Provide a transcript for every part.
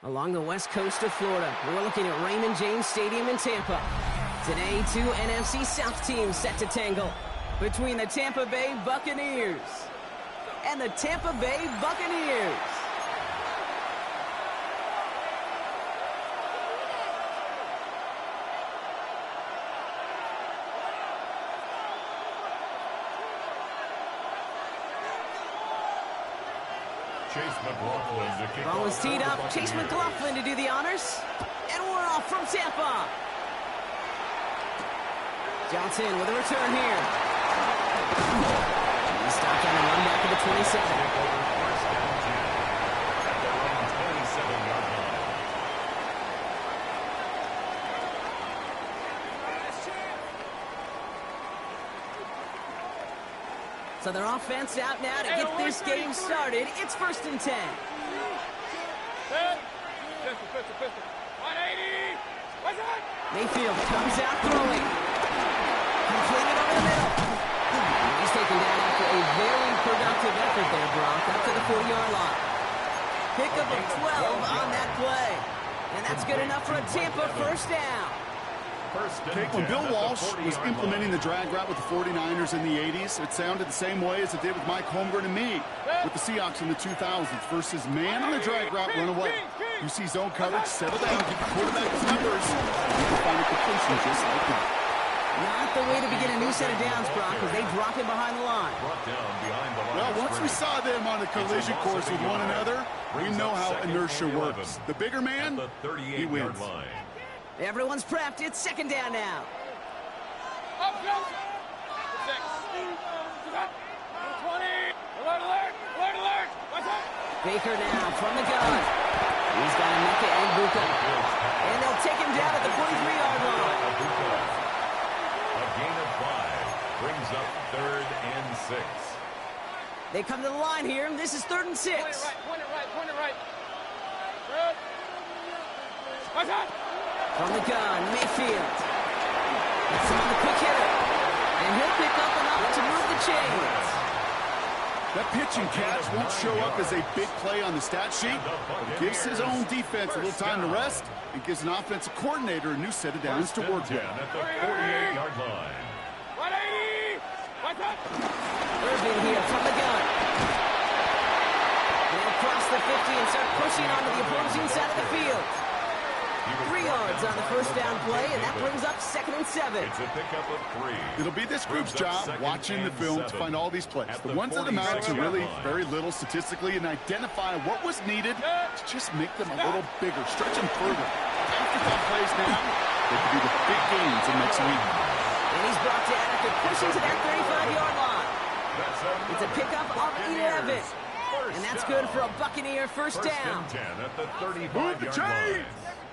along the west coast of Florida. We're looking at Raymond James Stadium in Tampa. Today, two NFC South teams set to tangle between the Tampa Bay Buccaneers and the Tampa Bay Buccaneers. Ball is teed up. Chase McLaughlin to do the honors. And we're off from Tampa. Johnson with a return here. He's stopped on a run back to the 27. So their offense out now to get this game started. It's 1st and 10. Mayfield comes out throwing. Completed over the middle. He's taken down after a very productive effort there, Brock, up to the 40-yard line. Pickup of 12 on that play. And that's good enough for a Tampa first down. When Bill Walsh was implementing the drag route with the 49ers in the 80s, it sounded the same way as it did with Mike Holmgren and me with the Seahawks in the 2000s versus man on the drag route, run away. You see zone coverage, settle down, get the quarterback his numbers, and you can find a completion just like that. Not the way to begin a new set of downs, Brock, because they drop him behind the line. Well, once we saw them on a collision course with one another, we know how inertia works. The bigger man, he wins. Everyone's prepped. It's 2nd down now. Baker now from the gun. He's got Emeka and Buka. And they'll take him down at the 43-yard line. A gain of 5 brings up 3rd and 6. They come to the line here, and this is 3rd and 6. Point it right. Good. From the gun, Mayfield. It's on the quick hitter. And he'll pick up enough to move the chains. That pitch and catch won't show up as a big play on the stat sheet, but it gives his own defense a little time to rest and gives an offensive coordinator a new set of downs to work with. At the 48-yard line. 180. Irving here from the gun. And they'll cross the 50 and start pushing onto the opposing side of the field. 3 yards on the first down play, and that brings up 2nd and 7. It's a pickup of 3. It'll be this group's job watching the film to find all these plays. The ones that amount to really very little statistically and identify what was needed to just make them a little bigger, stretch them further. Afterthought plays now, they could be the big gains in next week. And he's brought down after pushing to that 35-yard line. It's a pickup of 11. And that's good for a Buccaneer first down. 1st and 10 at the 35-yard Move the chains!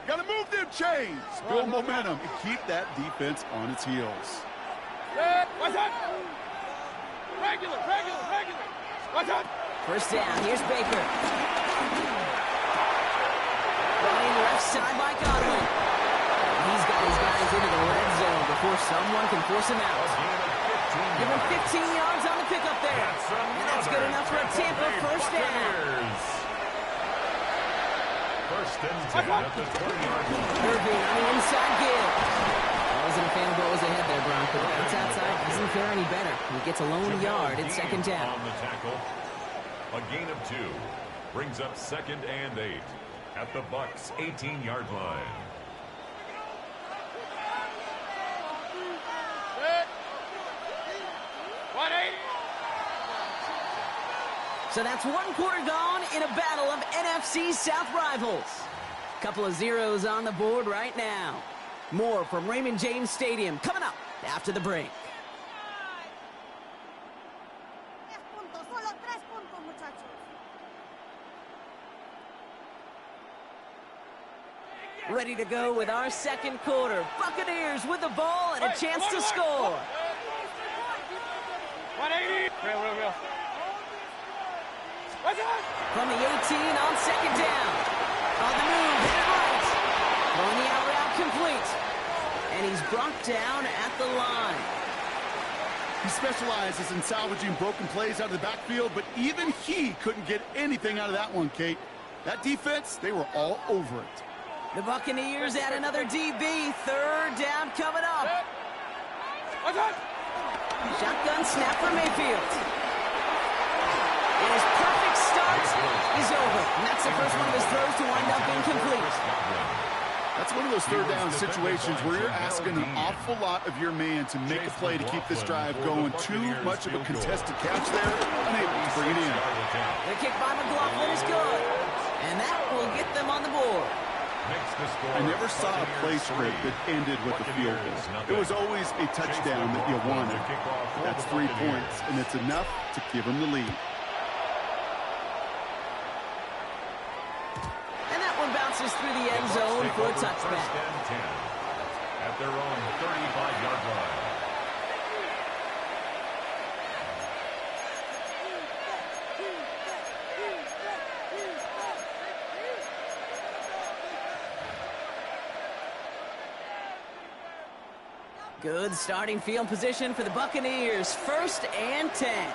Gotta move them chains! Build momentum and keep that defense on its heels. What's up? Regular. What's up? First down, here's Baker. Running left side by Godwin. He's got his guys into the red zone before someone can force him out. Give him 15 yards on the pickup there. And that's good enough for a Tampa first down. 1st and 10 at the 20-yard line. Irving on the inside give. I wasn't a fan of what was ahead there, Bronco. It's outside. Doesn't fare any better. He gets a lone yard at 2nd down. On the tackle. A gain of 2 brings up 2nd and 8 at the Bucs' 18-yard line. So that's 1 quarter gone in a battle of NFC South rivals. Couple of zeros on the board right now. More from Raymond James Stadium coming up after the break. Ready to go with our 2nd quarter. Buccaneers with the ball and a chance to score. 180. Real. From the 18 on 2nd down. On the move, hit it right. Throwing the out route complete. And he's brought down at the line. He specializes in salvaging broken plays out of the backfield, but even he couldn't get anything out of that one, Kate. That defense, they were all over it. The Buccaneers add another DB. Third down coming up. Shotgun snap for Mayfield. And his perfect start is over. And that's the first one of his throws to wind up incomplete. That's one of those third down situations where you're asking an awful lot of your man to make a play to keep this drive going. Too much of a contested catch there, unable to bring it in. The kick by McLaughlin is good. And that will get them on the board. I never saw a play script that ended with a field goal. It was always a touchdown that you wanted. That's 3 points, and it's enough to give them the lead. Bounces through the end zone for a touchback. At their own 35-yard line. Good starting field position for the Buccaneers. 1st and 10.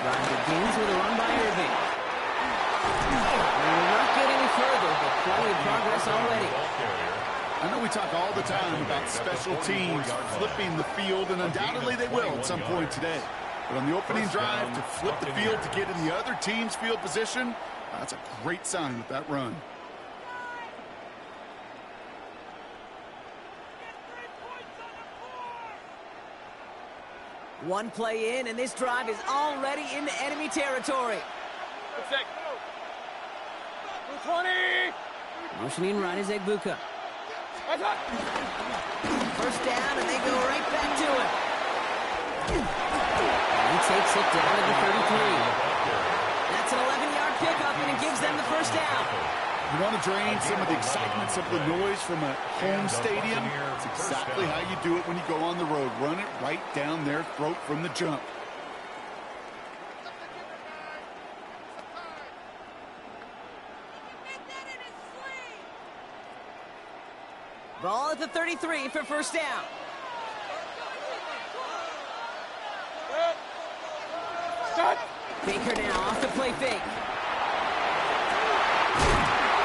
Ryan begins with a run by Irving. We'll not get any further, but plenty of progress already. I know we talk all the time about special teams flipping the field, and undoubtedly they will at some point today. But on the opening drive, to flip the field to get in the other team's field position, that's a great sign with that run. One play in, and this drive is already into enemy territory. 20. Motioning right is Egbuka. First down, and they go right back to it. And he takes it down to the 33. That's an 11-yard pickup, and it gives them the first down. You want to drain some of the excitement, some of the noise from a home stadium? It's exactly how you do it when you go on the road. Run it right down their throat from the jump. Ball at the 33 for first down. Baker now off the play fake.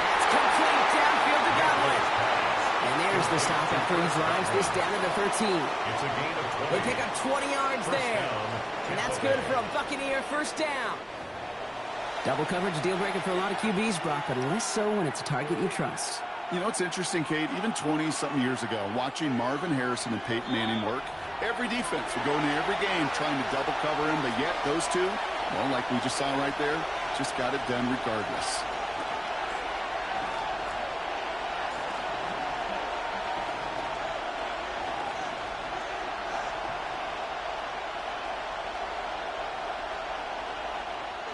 That's complete downfield to Godwin. And there's the stop and Cruz drives this down to the 13. It's a gain of 20. They pick up 20 yards there. And that's good for a Buccaneer first down. Double coverage deal breaker for a lot of QBs, Brock, but less so when it's a target you trust. You know, it's interesting, Kate, even 20-something years ago, watching Marvin Harrison and Peyton Manning work, every defense would go into every game trying to double cover him, but yet those two, well, like we just saw right there, just got it done regardless.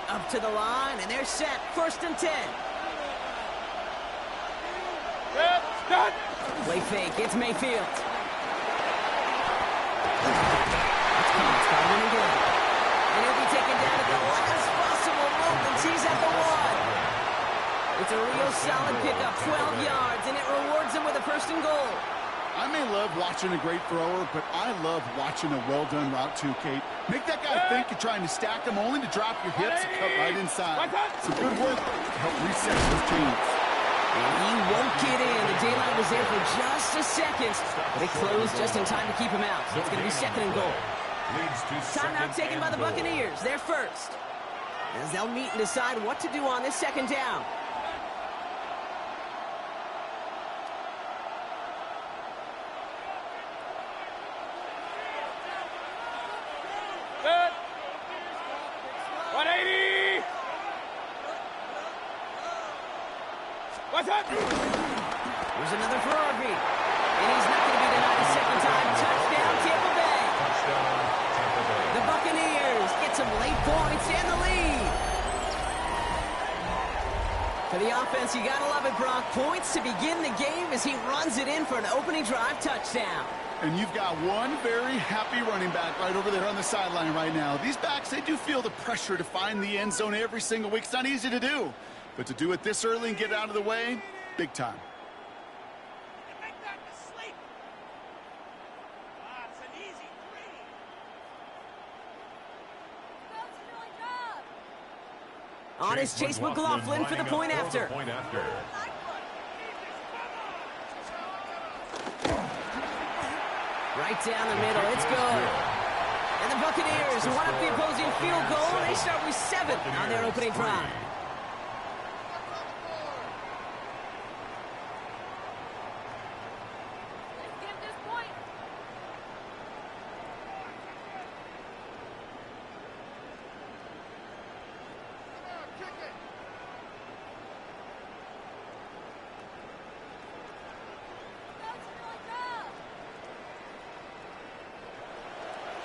Up to the line, and they're set. 1st and 10. Play fake. It's Mayfield. That's Collins firing again. And he'll be taken down at the last possible moment. He's at the 1. It's a real solid pickup. 12 yards, and it rewards him with a 1st and goal. I may love watching a great thrower, but I love watching a well-done route too, Kate. Make that guy think you're trying to stack him only to drop your hips and cut right inside. Some good work to help reset those teams. And he won't get in. The daylight was there for just a second, but it closed just in time to keep him out. So it's going to be 2nd and goal. Timeout taken by the Buccaneers. They're first, as they'll meet and decide what to do on this 2nd down. Here's another for Irving. And he's not going to be denied a 2nd time. Touchdown, Tampa Bay. The Buccaneers get some late points and the lead. For the offense, you got to love it, Brock. Points to begin the game as he runs it in for an opening drive touchdown. And you've got one very happy running back right over there on the sideline right now. These backs, they do feel the pressure to find the end zone every single week. It's not easy to do. But to do it this early and get it out of the way, big time. On is Chase McLaughlin for the point after. Right down the middle, it's good. And the Buccaneers want up the opposing field goal. They start with 7 on their opening drive.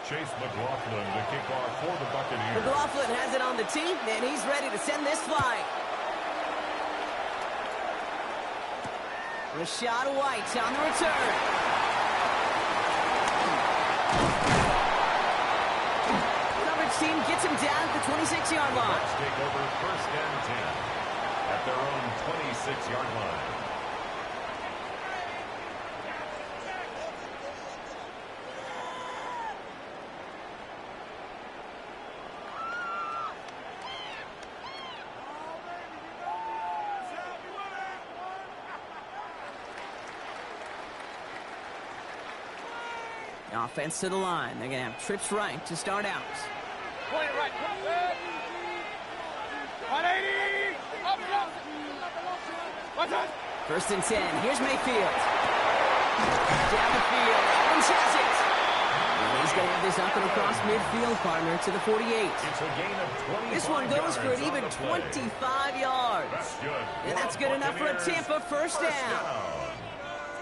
Chase McLaughlin to kick off for the Buccaneers. McLaughlin has it on the tee, and he's ready to send this flying. Rashad White on the return. Coverage team gets him down at the 26-yard line. Let's take over 1st and 10 at their own 26-yard line. Offense to the line. They're going to have trips right to start out. Point right. 180. Up. What's that? 1st and 10. Here's Mayfield. Down the field. Evans has it. And he's going to have this up and across midfield, partner, to the 48. It's a gain of 25 This one goes for an even on the 25 yards. That's good. And that's good enough for a Tampa first down.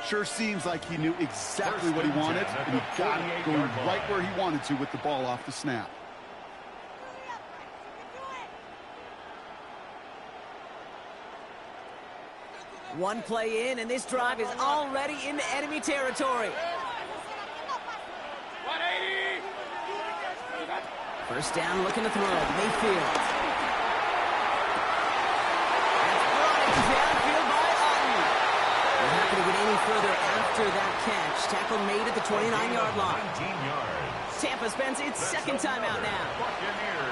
Sure seems like he knew exactly what he wanted, and he got it going right where he wanted to with the ball off the snap. One play in, and this drive is already into enemy territory. 180. 1st down, looking to throw. Mayfield. That's brought it downfield by Otten. They're not going to get any further after that catch. Tackle made at the 29-yard line. 19 yards. Tampa spends its 2nd time out now.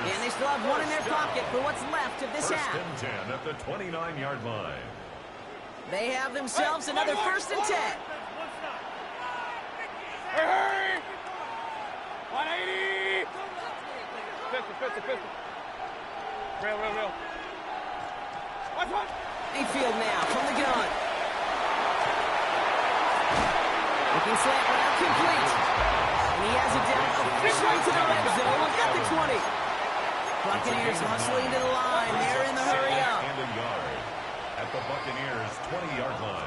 And they still have one in their pocket for what's left of this 1st half. and 10 at the 29-yard line. They have themselves another 1st and 10. Hurry. 180. 50. Real. What's? Mayfield now from the gun. Looking slant, but not complete. And he has it down officially to the red zone at the 20. Buccaneers hustling to the line. They're in the hurry up. And a yard at the Buccaneers 20-yard line.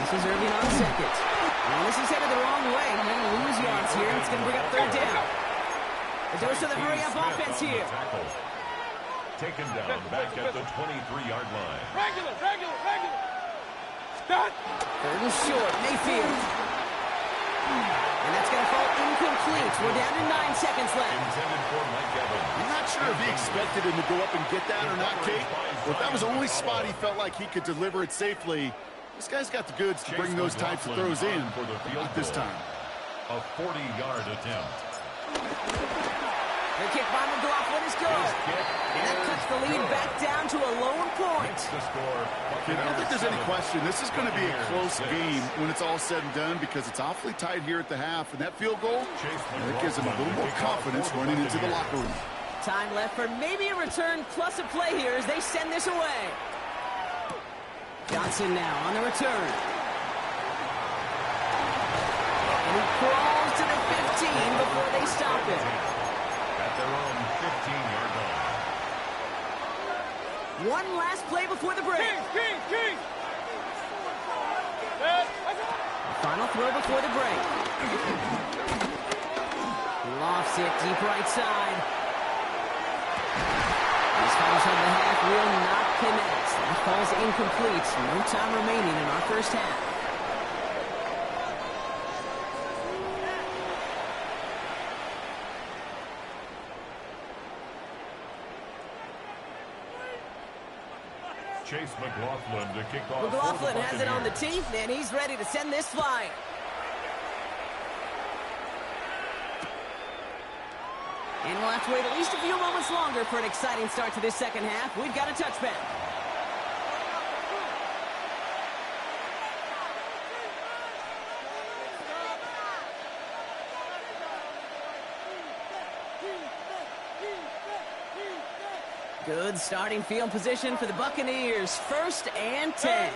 This is Irving on 2nd. Now this is headed the wrong way. They're going to lose yards here. It's going to bring up 3rd down. The dose of the hurry up offense here. Taken down back at the 23-yard line. Regular. Done. 3rd and short. Mayfield. And that's going to fall incomplete. We're down to 9 seconds left. Intended for Mike Evans. I'm not sure if he expected him to go up and get that or not, Kate. Or if that was the only spot he felt like he could deliver it safely. This guy's got the goods to bring those types of throws in, for the field not this goal. time. A 40-yard attempt. The kick by McLaughlin is good. And that cuts the lead back down to a lone point. To score. I don't think there's any question. This is going to be a close game when it's all said and done because it's awfully tight here at the half. And that field goal, that gives him a little more confidence running into the locker room. Time left for maybe a return plus a play here as they send this away. Johnson now on the return. And he crawls to the 15 before they stop it. At their own 15-yard line. One last play before the break. King. Final throw before the break. Lofts it deep right side. This finish of the half will not connect. That falls incomplete. No time remaining in our first half. Chase McLaughlin to kick off. McLaughlin has it on the tee, and he's ready to send this flying. And we'll have to wait at least a few moments longer for an exciting start to this second half. We've got a touchback. Good starting field position for the Buccaneers. 1st and 10.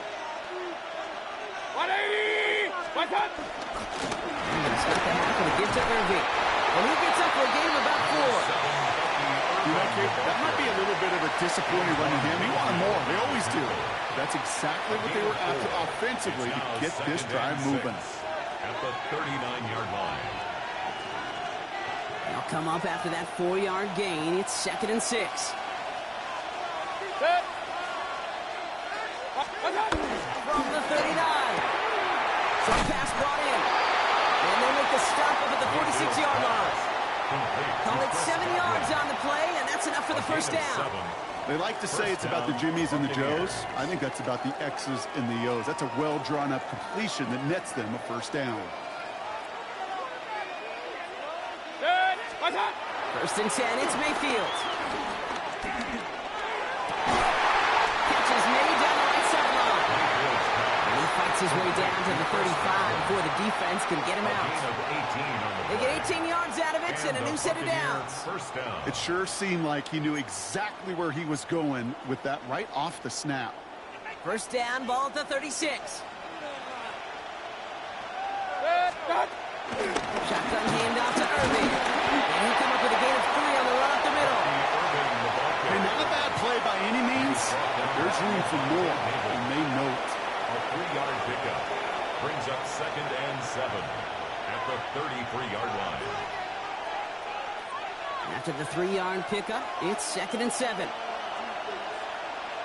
180! One touch! He's got the half of the gift to Irving. And he gets up for a game of about 4. You know, Kate, that might be a little bit of a disappointing run to him. He wanted more. They always do. That's exactly what they were after offensively to get this drive moving. At the 39-yard line. They'll come up after that 4-yard gain. It's 2nd and 6. Set. One touch! From the 39. Short pass brought in. And they make the stop up at the 46-yard line. Call it 7 yards on the play, and that's enough for the first down. They like to say it's about the Jimmies and the Joes. I think that's about the X's and the O's. That's a well-drawn-up completion that nets them a first down. Set. One touch! 1st and 10, it's Mayfield. Catch is made down the right sideline. And he fights his way down to the 35 before the defense can get him out. They get 18 yards out of it and a new set of downs. First down. It sure seemed like he knew exactly where he was going with that right off the snap. First down, ball at the 36. Set. Touch! Shotgun handoff to Irving. And he'll come up with a gain of 3 on the run up the middle. Hey, not a bad play by any means. There's room for more, and they know it. A 3-yard pickup brings up 2nd and 7 at the 33-yard line. After the 3-yard pickup, it's 2nd and 7.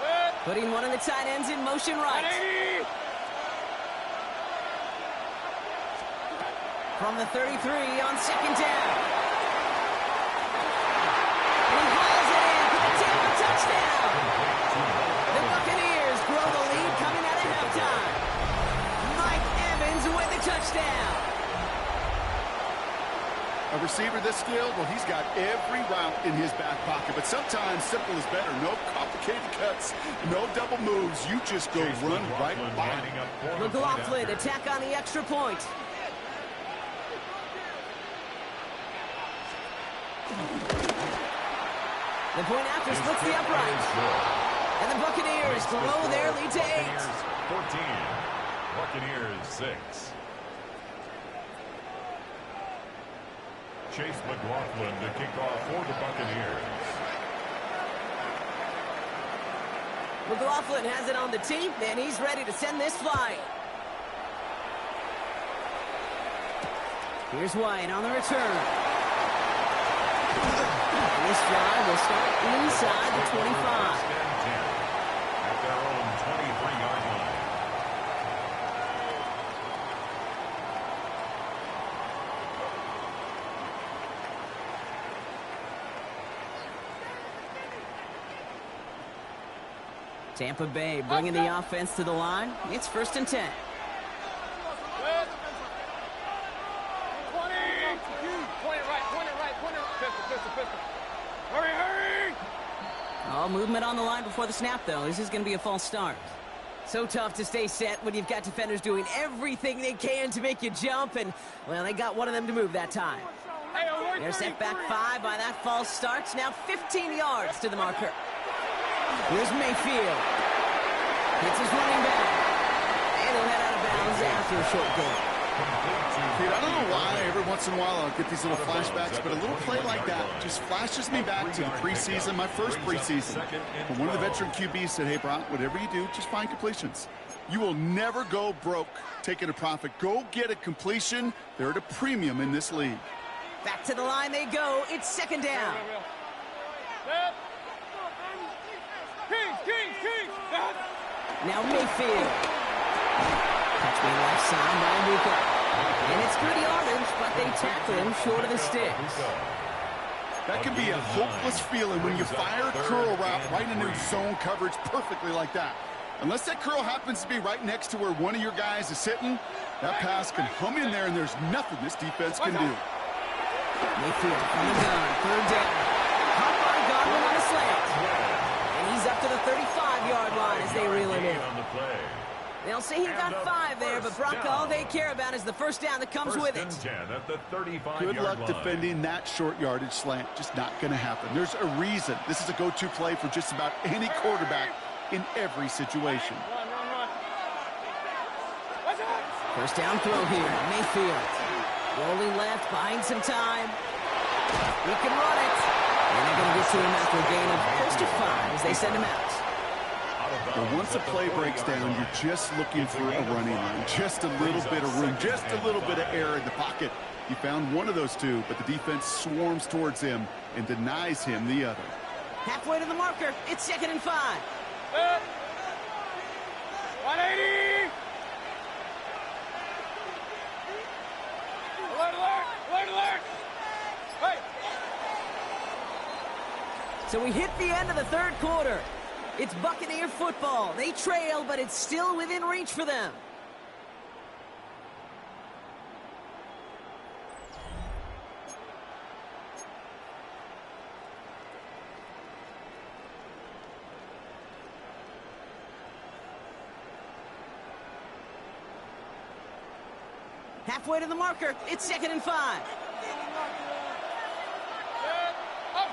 Set. Putting one of the tight ends in motion right. 180! From the 33 on 2nd down. And he hauls it in for the Tampa touchdown. The Buccaneers grow the lead coming out of halftime. Mike Evans with the touchdown. A receiver this skilled, well, he's got every route in his back pocket. But sometimes simple is better. No complicated cuts, no double moves. You just go run right by him. McLaughlin attack on the extra point. The point after splits the upright. And the Buccaneers grow their lead to 8. 14. Buccaneers 6. Chase McLaughlin to kick off for the Buccaneers. McLaughlin has it on the tee, and he's ready to send this flying. Here's White on the return. This drive will start inside the 25. At their own 23-yard line. Tampa Bay bringing the offense to the line. It's 1st and 10. Set. 20! Point it right. Pistol. Hurry! Oh, movement on the line before the snap, though. This is going to be a false start. So tough to stay set when you've got defenders doing everything they can to make you jump, and, well, they got one of them to move that time. They're set back 5 by that false start. Now 15 yards to the marker. Here's Mayfield. Hits his running back. And he'll head out of bounds after a short gain. Dude, I don't know why every once in a while I'll get these little flashbacks, but a little play like that just flashes me back to the preseason, my first preseason. But one of the veteran QBs said, hey, Brock, whatever you do, just find completions. You will never go broke taking a profit. Go get a completion. They're at a premium in this league. Back to the line they go. It's 2nd down. Set. Kings. Now Mayfield. Catch me left side by Luka. And it's good yardage, but they tackle him short of the sticks. That can be a hopeless feeling when you fire a curl route right into zone coverage perfectly like that. Unless that curl happens to be right next to where one of your guys is sitting, that pass can hum in there and there's nothing this defense can do. Mayfield from the gun. Third down. Caught by Godwin on a slant. And he's up to the 35-yard line as they reel him in. On the play. They'll say he got 5 there, but Brock, all they care about is the first down that comes with it. First and 10 at the 35-yard Good luck line. defending that short yardage slant. Just not going to happen. There's a reason. This is a go-to play for just about any quarterback in every situation. Run, run, run. First down throw here. Mayfield. Rolling left, buying some time. He can run it. And they're going to get to him after a gain of close to 5 as they send him out. Well, once a play breaks down, you're just looking for a running line. Just a little bit of room, just a little bit of air in the pocket. He found one of those two, but the defense swarms towards him and denies him the other. Halfway to the marker. It's 2nd and 5. 180. Alert, alert, alert, alert. Hey. So we hit the end of the third quarter. It's Buccaneer football. They trail, but it's still within reach for them. Halfway to the marker. It's 2nd and 5. Up, up.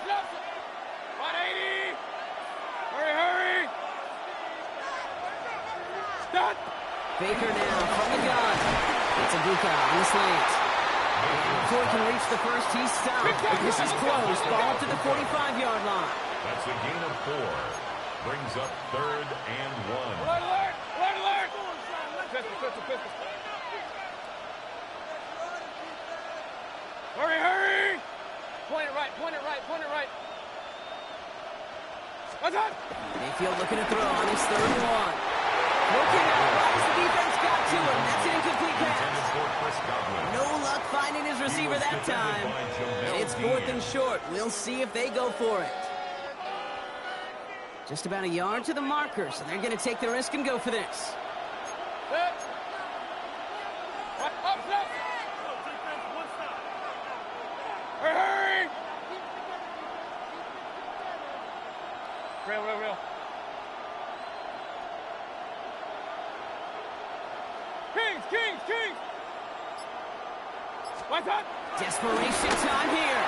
180. Hurry, hurry. Stop. Baker now from the gun. It's a Buka on the slant. Before he can reach the first, he's stopped. But this is close. Ball to the 45-yard line. That's a gain of 4. Brings up 3rd and 1. Alert, alert, alert, alert. Pistol, pistol, pistol. Hurry, hurry. Point it right, point it right, point it right. What's up? Mayfield looking to throw on his 3rd and 1. Looking out right as the defense got to him. That's an incomplete pass. No luck finding his receiver that time. And it's 4th and short. We'll see if they go for it. Just about a yard to the marker, so they're going to take the risk and go for this. Up, up, up. Hurry, hurry. Real. Kings. What's up? Desperation time here.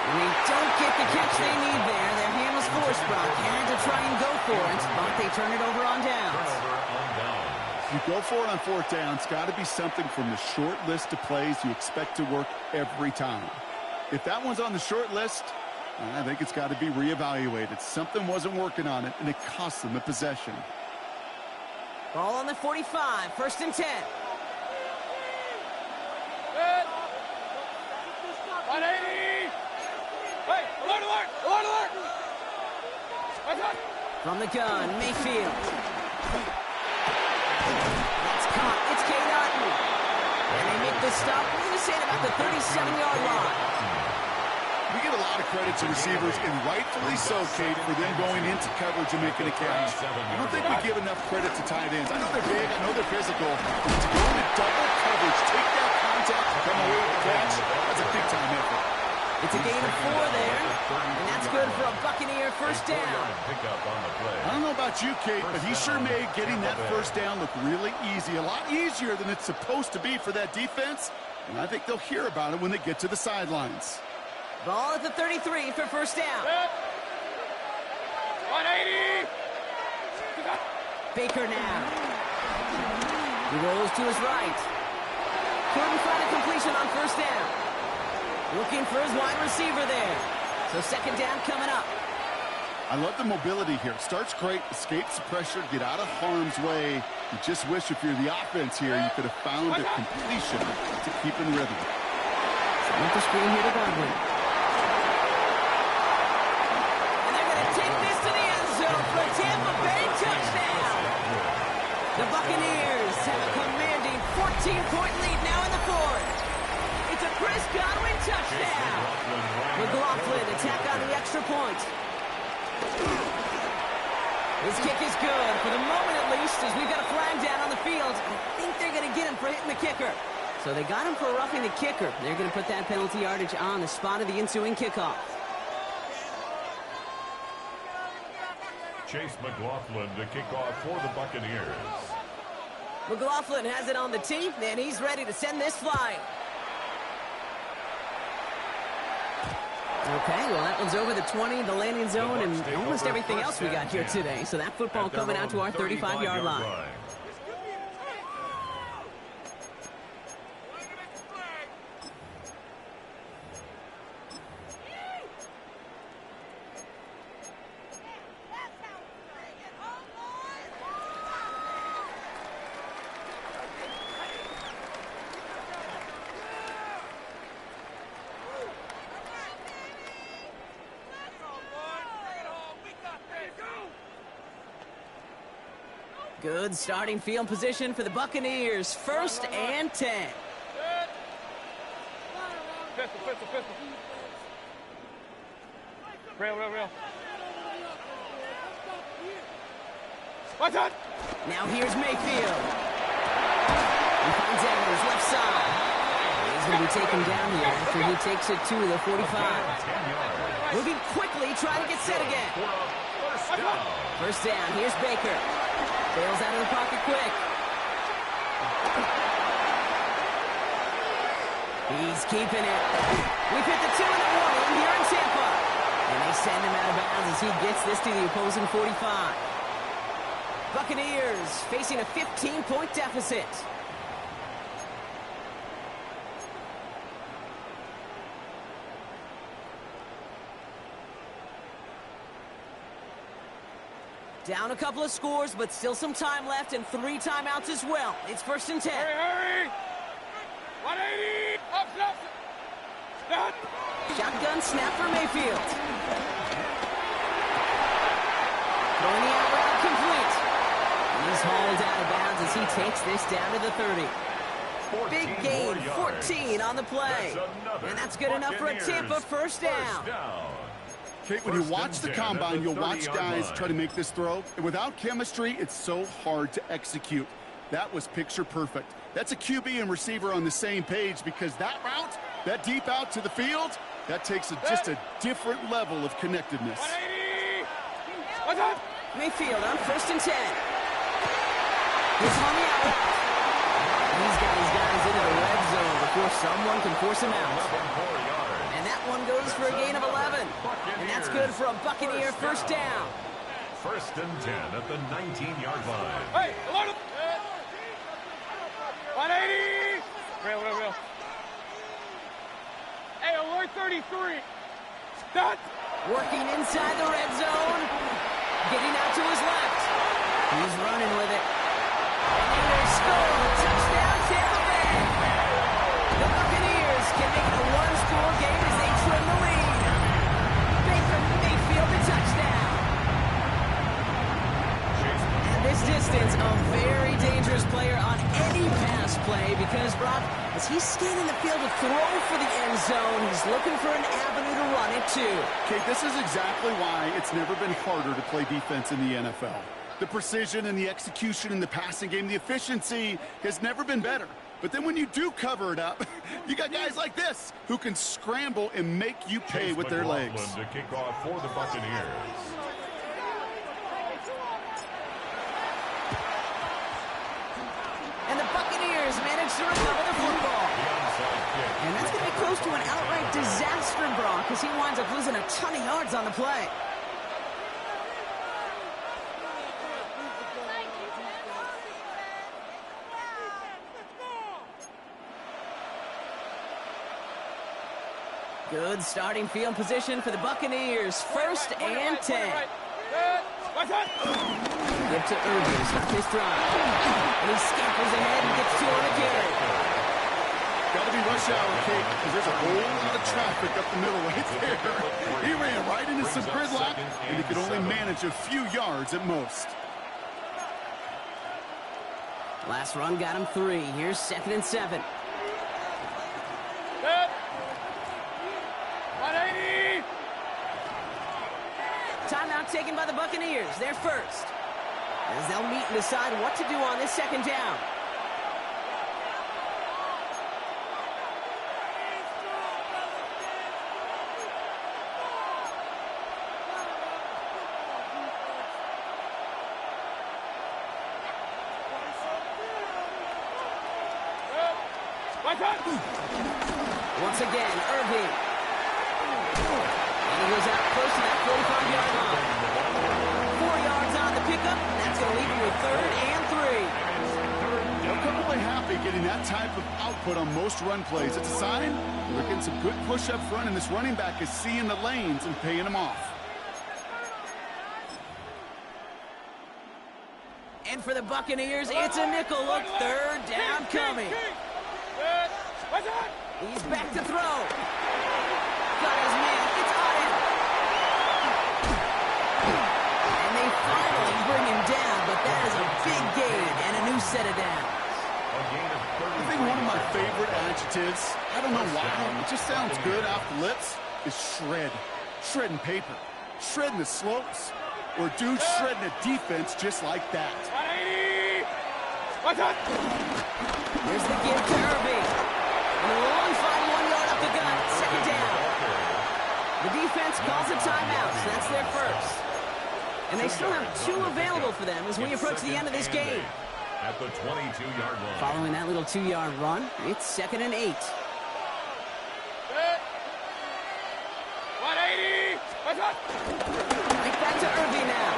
And they don't get the catch they need there. Their hand was forced, Brock. Had to try and go for it, but they turn it over on downs. You go for it on 4th down. It's got to be something from the short list of plays you expect to work every time. If that one's on the short list, I think it's got to be reevaluated. Something wasn't working on it, and it cost them a possession. Ball on the 45, 1st and 10. Good. 180. Hey, alert, alert, alert, alert. What's up? From the gun, Mayfield. That's caught. It's K. Naughton. And they make the stop. We're going to say at about the 37-yard line. We give a lot of credit to receivers, and rightfully so, Kate, for them going into coverage and making a catch. I don't think we give enough credit to tight ends. I know they're big, I know they're physical, but to go into double coverage, take that contact, and come away with the catch, that's a big-time effort. It's a gain of 4 there, and that's good for a Buccaneer first down. I don't know about you, Kate, but he sure made getting that first down look really easy, a lot easier than it's supposed to be for that defense, and I think they'll hear about it when they get to the sidelines. Ball at the 33 for first down. 180. Baker now. He rolls to his right. Couldn't find a completion on first down. Looking for his wide receiver there. So 2nd down coming up. I love the mobility here. Starts great, escapes the pressure, get out of harm's way. You just wish if you're the offense here, you could have found a completion to keep in rhythm. With the screen here to Godwin. And they're going to take this to the end zone for a Tampa Bay touchdown. The Buccaneers have a commanding 14-point lead now in the 4th. It's a Chris Godwin touchdown. McLaughlin attack on the extra point. His kick is good, for the moment at least, as we've got a flag down on the field. I think they're going to get him for hitting the kicker. So So they got him for roughing the kicker. They're going to put that penalty yardage on the spot of the ensuing kickoff. Chase McLaughlin to kick off for the Buccaneers. McLaughlin has it on the tee, and he's ready to send this flying. Okay, well, that one's over the 20, the landing zone, and almost everything else we got here today. So that football coming out to our 35-yard line. Good starting field position for the Buccaneers. 1st and 10. Pistol. Real. Watch out! Now here's Mayfield. He finds out on his left side. He's going to be taken down here after he takes it to the 45. Moving quickly, trying to get set again. First down, here's Baker. Bails out of the pocket quick. He's keeping it. We've hit the 2 and the 1 here in Tampa. And they send him out of bounds as he gets this to the opposing 45. Buccaneers facing a 15-point deficit. Down a couple of scores, but still some time left and 3 timeouts as well. It's 1st and 10. Hurry! 180! Up! Shotgun snap for Mayfield. Throwing the out route complete. And he's hauled out of bounds as he takes this down to the 30. Big gain, 14 on the play. And that's good enough for a Tampa first down. Kate, when you watch the combine, you'll watch guys try to make this throw. And without chemistry, it's so hard to execute. That was picture perfect. That's a QB and receiver on the same page because that route, that deep out to the field, that takes just a different level of connectedness. 180! What's up? Mayfield on 1st and 10. He's on the out. He's got his guys into the red zone before someone can force him out. And that one goes for a gain of 11. And that's good for a Buccaneer first down. 1st and 10 at the 19-yard line. Hey, alert! 180! Real. Hey, alert 33. Done. Working inside the red zone. Getting out to his left. He's running with it. And they score. Touchdown, Tampa Bay. The Buccaneers can make it a one-score game as they trim the lead. Baker Mayfield the touchdown. And this distance, a very dangerous player on any pass play because, Brock, as he's scanning the field to throw for the end zone, he's looking for an avenue to run it too. Kate, this is exactly why it's never been harder to play defense in the NFL. The precision and the execution in the passing game, the efficiency has never been better. But then when you do cover it up, you got guys like this who can scramble and make you pay with their legs. To kick off for the Buccaneers. And the Buccaneers manage to recover the football. And that's going to be close to an outright disaster, Brock, because he winds up losing a ton of yards on the play. Good starting field position for the Buccaneers. 1st and 10. Give to Irving, stop his drive. And he scampers ahead and gets 2 on the carry. Got to be rush hour, Kate, because there's a whole lot of traffic up the middle right there. He ran right into some gridlock, and he could only manage a few yards at most. Last run got him 3. Here's 2nd and 7. 180! Timeout taken by the Buccaneers. They're first. As they'll meet and decide what to do on this 2nd down. Once again, Irving. And he goes out close to that 45-yard line. 4 yards on the pickup. That's going to leave him with 3rd and 3. They'll come away happy getting that type of output on most run plays. It's a sign they're getting some good push up front, and this running back is seeing the lanes and paying them off. And for the Buccaneers, it's a nickel look. 3rd down coming. He's back to throw. Got his man. It's on him. And they finally bring him down, but that is a big gain and a new set of downs. I think one of my favorite adjectives, I don't know why, it just sounds good off the lips, is shred. Shredding paper. Shredding the slopes. Or dude shredding a defense just like that. Here's the give to Irving. And a long 1 yard up the gut. 2nd down. The defense calls a timeout, so that's their first. And they still have 2 available for them as we approach the end of this game. At the 22-yard line. Following that little 2-yard run, it's 2nd and 8. 180. Right back to Irving now.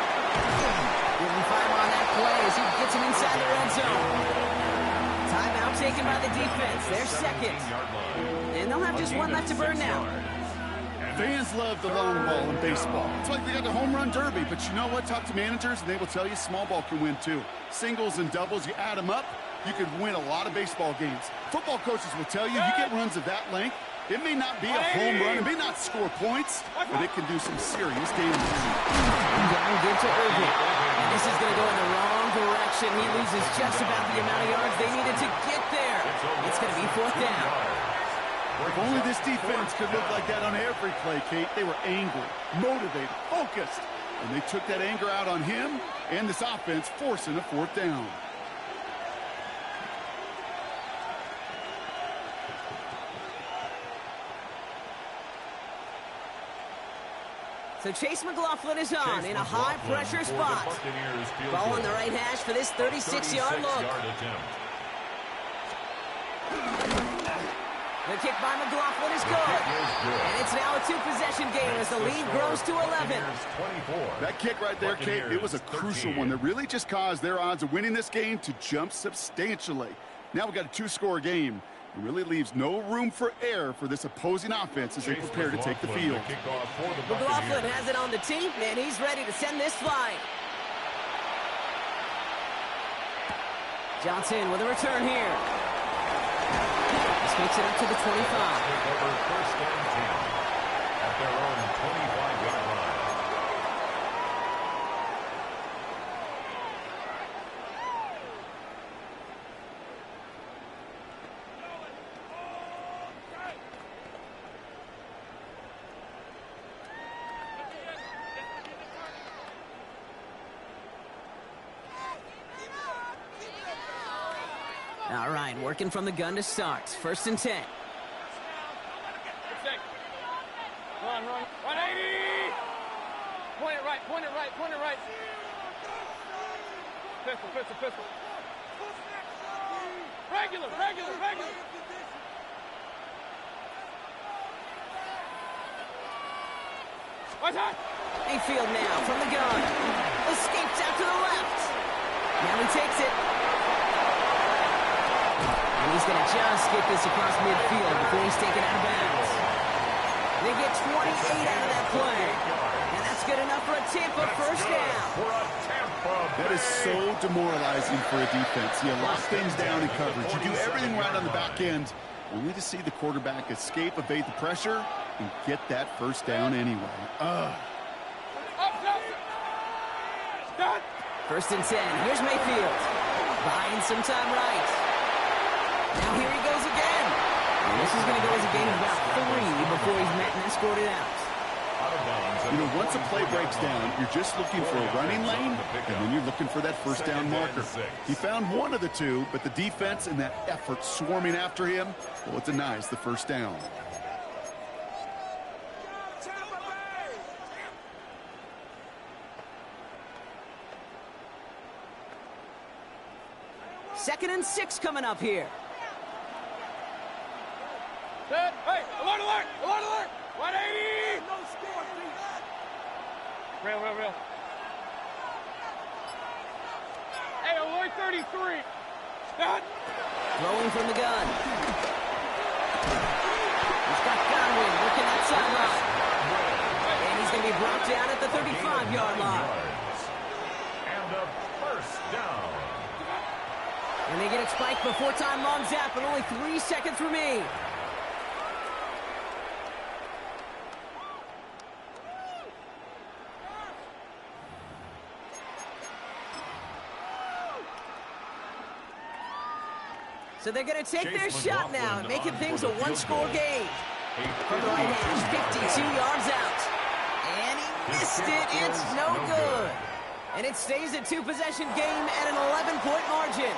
Giving fire on that play as he gets him inside the red zone. Timeout taken by the defense. They're 2nd. And they'll have just 1 left to burn now. Fans love the long ball in baseball. It's like they got the home run derby, but you know what? Talk to managers, and they will tell you small ball can win too. Singles and doubles, you add them up, you could win a lot of baseball games. Football coaches will tell you get runs of that length. It may not be a home run, it may not score points, but it can do some serious damage. Down, give to Irving. And this is going to go in the wrong direction. He loses just about the amount of yards they needed to get there. It's going to be 4th down. If only this defense could look like that on every play, Kate. They were angry, motivated, focused. And they took that anger out on him and this offense, forcing a 4th down. So Chase McLaughlin is on in a high-pressure spot. Ball on the right hash for this 36-yard look. The kick by McLaughlin is good. And it's now a 2-possession game as the lead grows to 11. That kick right there, Kate, it was a crucial one that really just caused their odds of winning this game to jump substantially. Now we've got a 2-score game. It really leaves no room for error for this opposing offense as they prepare to take the field. McLaughlin has it on the tee, and he's ready to send this flying. Johnson with a return here. This makes it up to the 25. First and 10 at their own 25-yard line. All right, working from the gun to start. 1st and 10. Run. 180. Point it right. Pistol. Regular. Mayfield now from the gun. Escapes out to the left. Now he takes it. And he's going to just get this across midfield before he's taken out of bounds. They get 28 out of that play. And that's good enough for a Tampa first down. That is so demoralizing for a defense. You lock things down in coverage. You do everything right on the back end, only to see the quarterback escape, evade the pressure, and get that first down anyway. First and 10. Here's Mayfield. Buying some time right. Now here he goes again. And this is going to go as a gain of about 3 before he's met and escorted out. You know, once a play breaks down, you're just looking for a running lane, and then you're looking for that first down marker. He found one of the two, but the defense and that effort swarming after him, well, it denies the first down. Second and 6 coming up here. Alert, alert! Alert, alert! 180! No score, Real. Hey, alert 33! Stop! Throwing from the gun. He's got Godwin working that sideline. And he's going to be brought down at the 35-yard line. And a first down. And they get it spiked before time runs out, but only 3 seconds remain. So they're going to take their shot now and making things a one-score game. From the right edge, 52 yards out. And he missed it. It's no good. And it stays a two-possession game at an 11-point margin.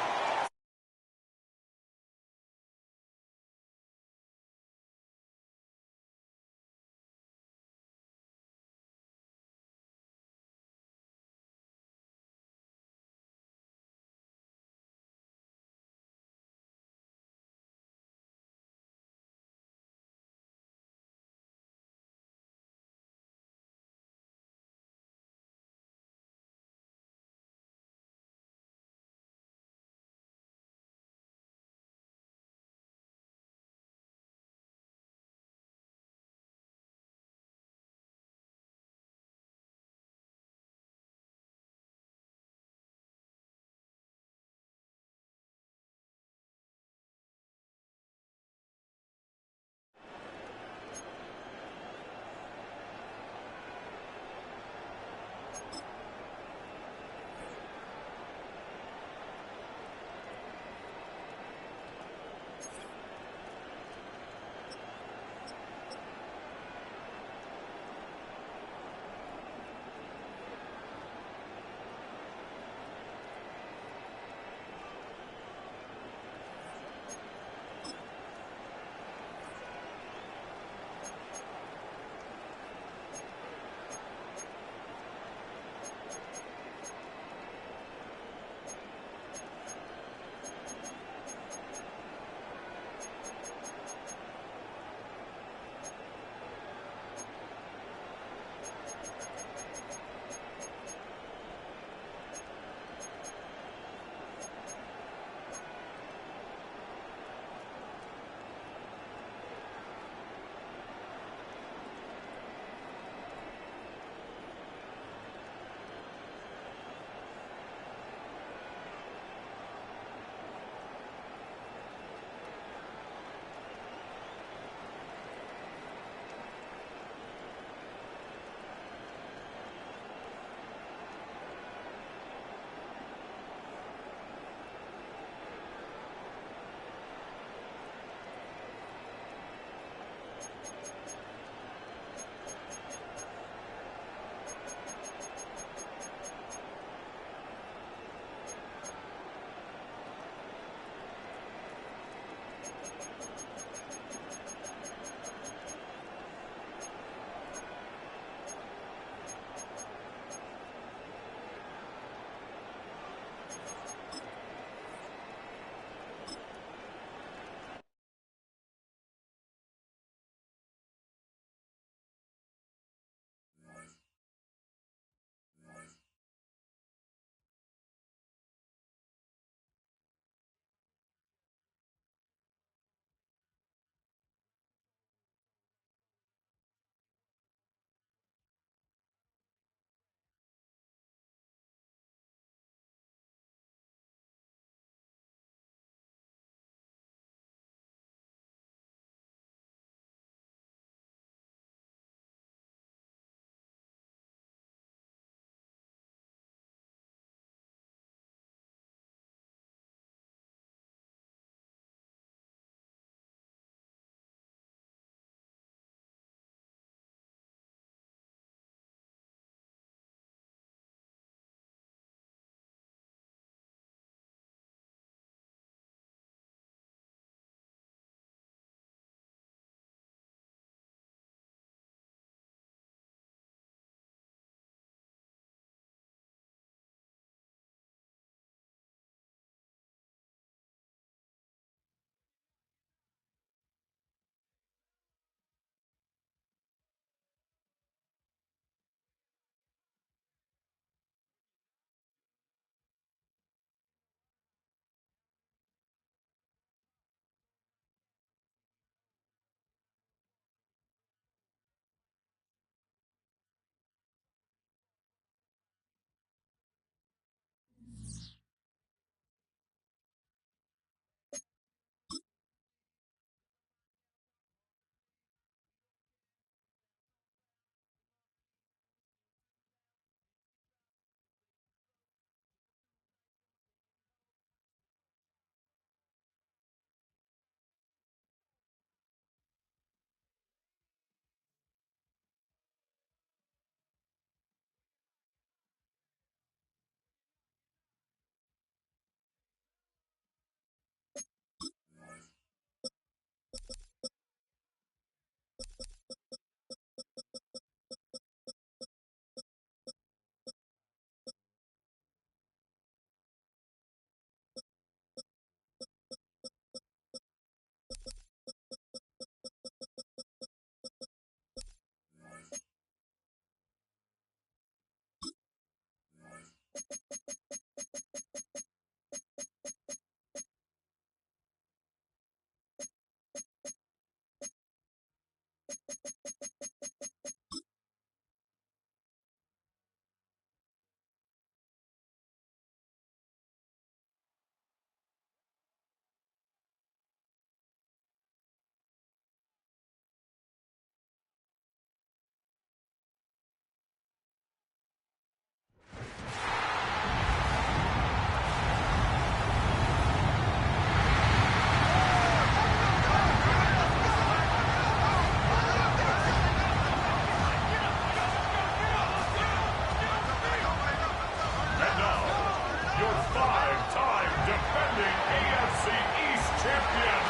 champion,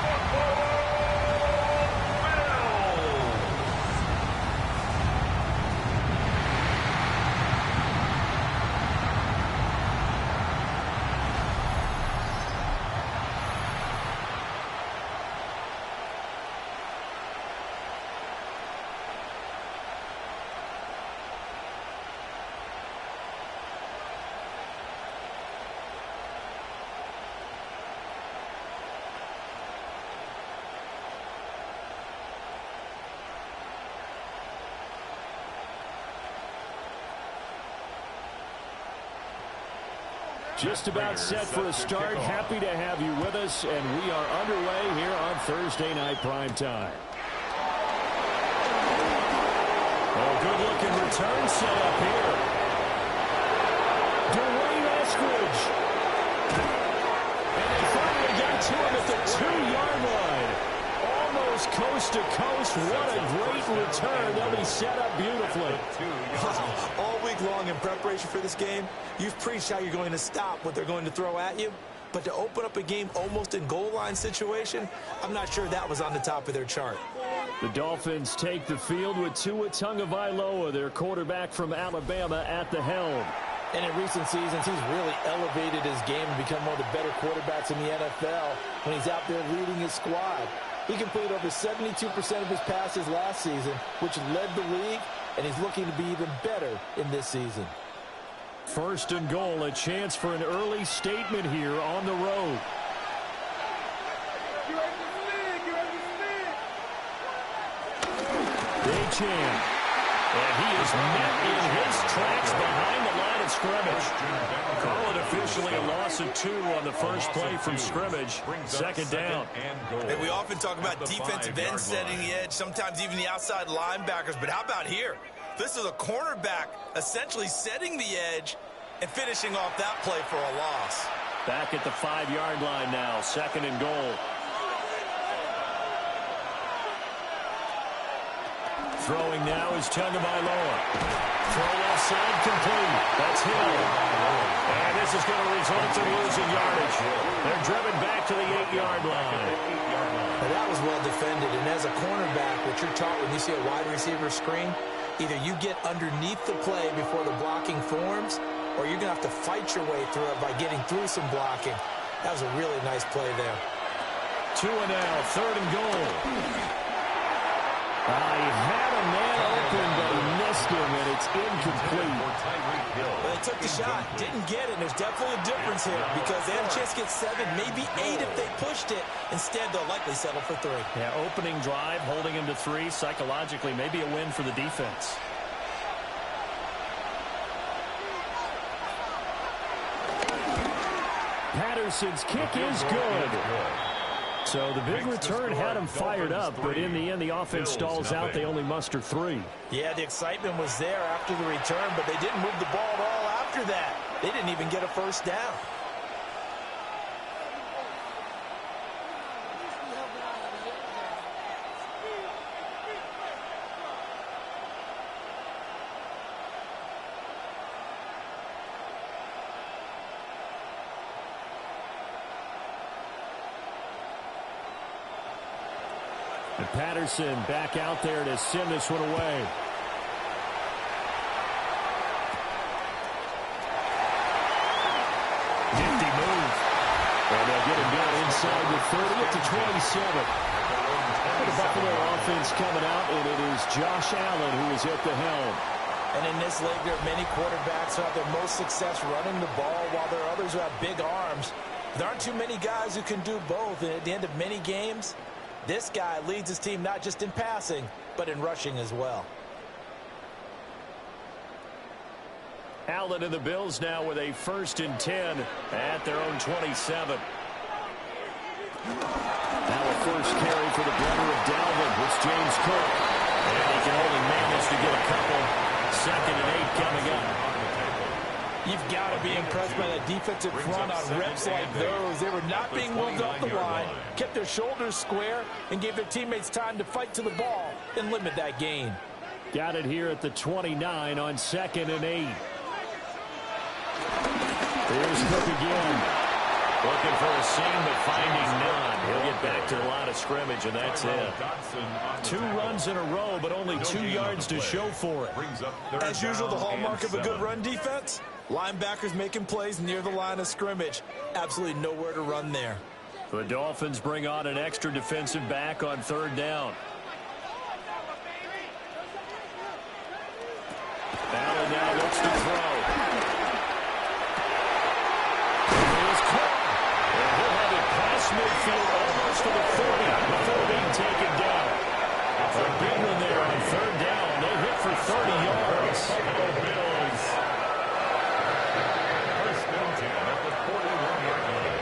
Buffalo Bills. Just about set for a start. Happy to have you with us, and we are underway here on Thursday Night Primetime. Oh, good-looking return set up here. Dwayne Eskridge. And they finally got to him at the 2-yard line. Almost coast to coast. What a great return. They'll be set up beautifully. All week long in preparation for this game, you've preached how you're going to stop what they're going to throw at you. But to open up a game almost in goal line situation, I'm not sure that was on the top of their chart. The Dolphins take the field with Tua Tagovailoa, their quarterback from Alabama, at the helm. And in recent seasons, he's really elevated his game and become one of the better quarterbacks in the NFL when he's out there leading his squad. He completed over 72% of his passes last season, which led the league, and he's looking to be even better in this season. First and goal, a chance for an early statement here on the road. Big chance. And he is met in his tracks behind the line of scrimmage. Call it officially a loss of 2 on the first play from scrimmage. Second down. And we often talk about defensive ends setting the edge, sometimes even the outside linebackers. But how about here? This is a cornerback essentially setting the edge and finishing off that play for a loss. Back at the 5-yard line now, second and goal. Throwing now is Tagovailoa. Throw left side complete. That's Hill. And this is going to result in losing yardage. They're driven back to the 8-yard line. Now that was well defended. And as a cornerback, what you're taught when you see a wide receiver screen, either you get underneath the play before the blocking forms, or you're going to have to fight your way through it by getting through some blocking. That was a really nice play there. 2 and now, third and goal. He had a man open, but he missed him, and it's incomplete. Well, they took the shot, didn't get it. There's definitely a difference here because they had a chance to get 7, maybe 8 if they pushed it. Instead, they'll likely settle for 3. Yeah, opening drive, holding him to 3. Psychologically, maybe a win for the defense. Patterson's kick is good. So the big return had him fired up, but in the end, the offense stalls out. They only muster 3. Yeah, the excitement was there after the return, but they didn't move the ball at all after that. They didn't even get a first down. And Patterson back out there to send this one away. Nifty move. And they'll get him down inside the 30 at the 27. The Buffalo offense coming out, and it is Josh Allen who is at the helm. And in this league, there are many quarterbacks who have their most success running the ball, while there are others who have big arms. There aren't too many guys who can do both, and at the end of many games, this guy leads his team not just in passing, but in rushing as well. Allen and the Bills now with a 1st and 10 at their own 27. Now a first carry for the brother of Dalvin. It's James Cook. And he can only manage to get a couple. 2nd and 8 coming up. You've got to be impressed by that defensive front on reps like those. They were not being moved off the line, kept their shoulders square, and gave their teammates time to fight to the ball and limit that gain. Got it here at the 29 on 2nd and 8. Here's Cook again. Looking for a seam, but finding none. He'll get back to the line of scrimmage, and that's it. 2 runs in a row, but only 2 yards to show for it. As usual, the hallmark of a good run defense, linebackers making plays near the line of scrimmage. Absolutely nowhere to run there. The Dolphins bring on an extra defensive back on 3rd down. Allen now looks to throw. He's caught. And he'll have it past midfield almost to the 40 before being taken down. A big one there on 3rd down. They hit for 30 yards. Bills. First down 10 at the 41-yard line.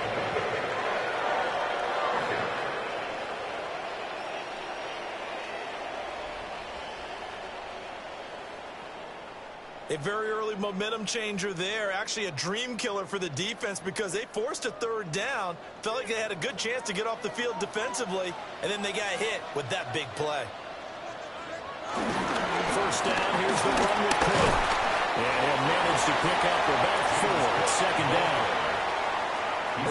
A very early momentum changer there. Actually a dream killer for the defense because they forced a 3rd down. Felt like they had a good chance to get off the field defensively, and then they got hit with that big play. First down, here's the run with Cook. And he'll manage to pick up about 4. It's 2nd down.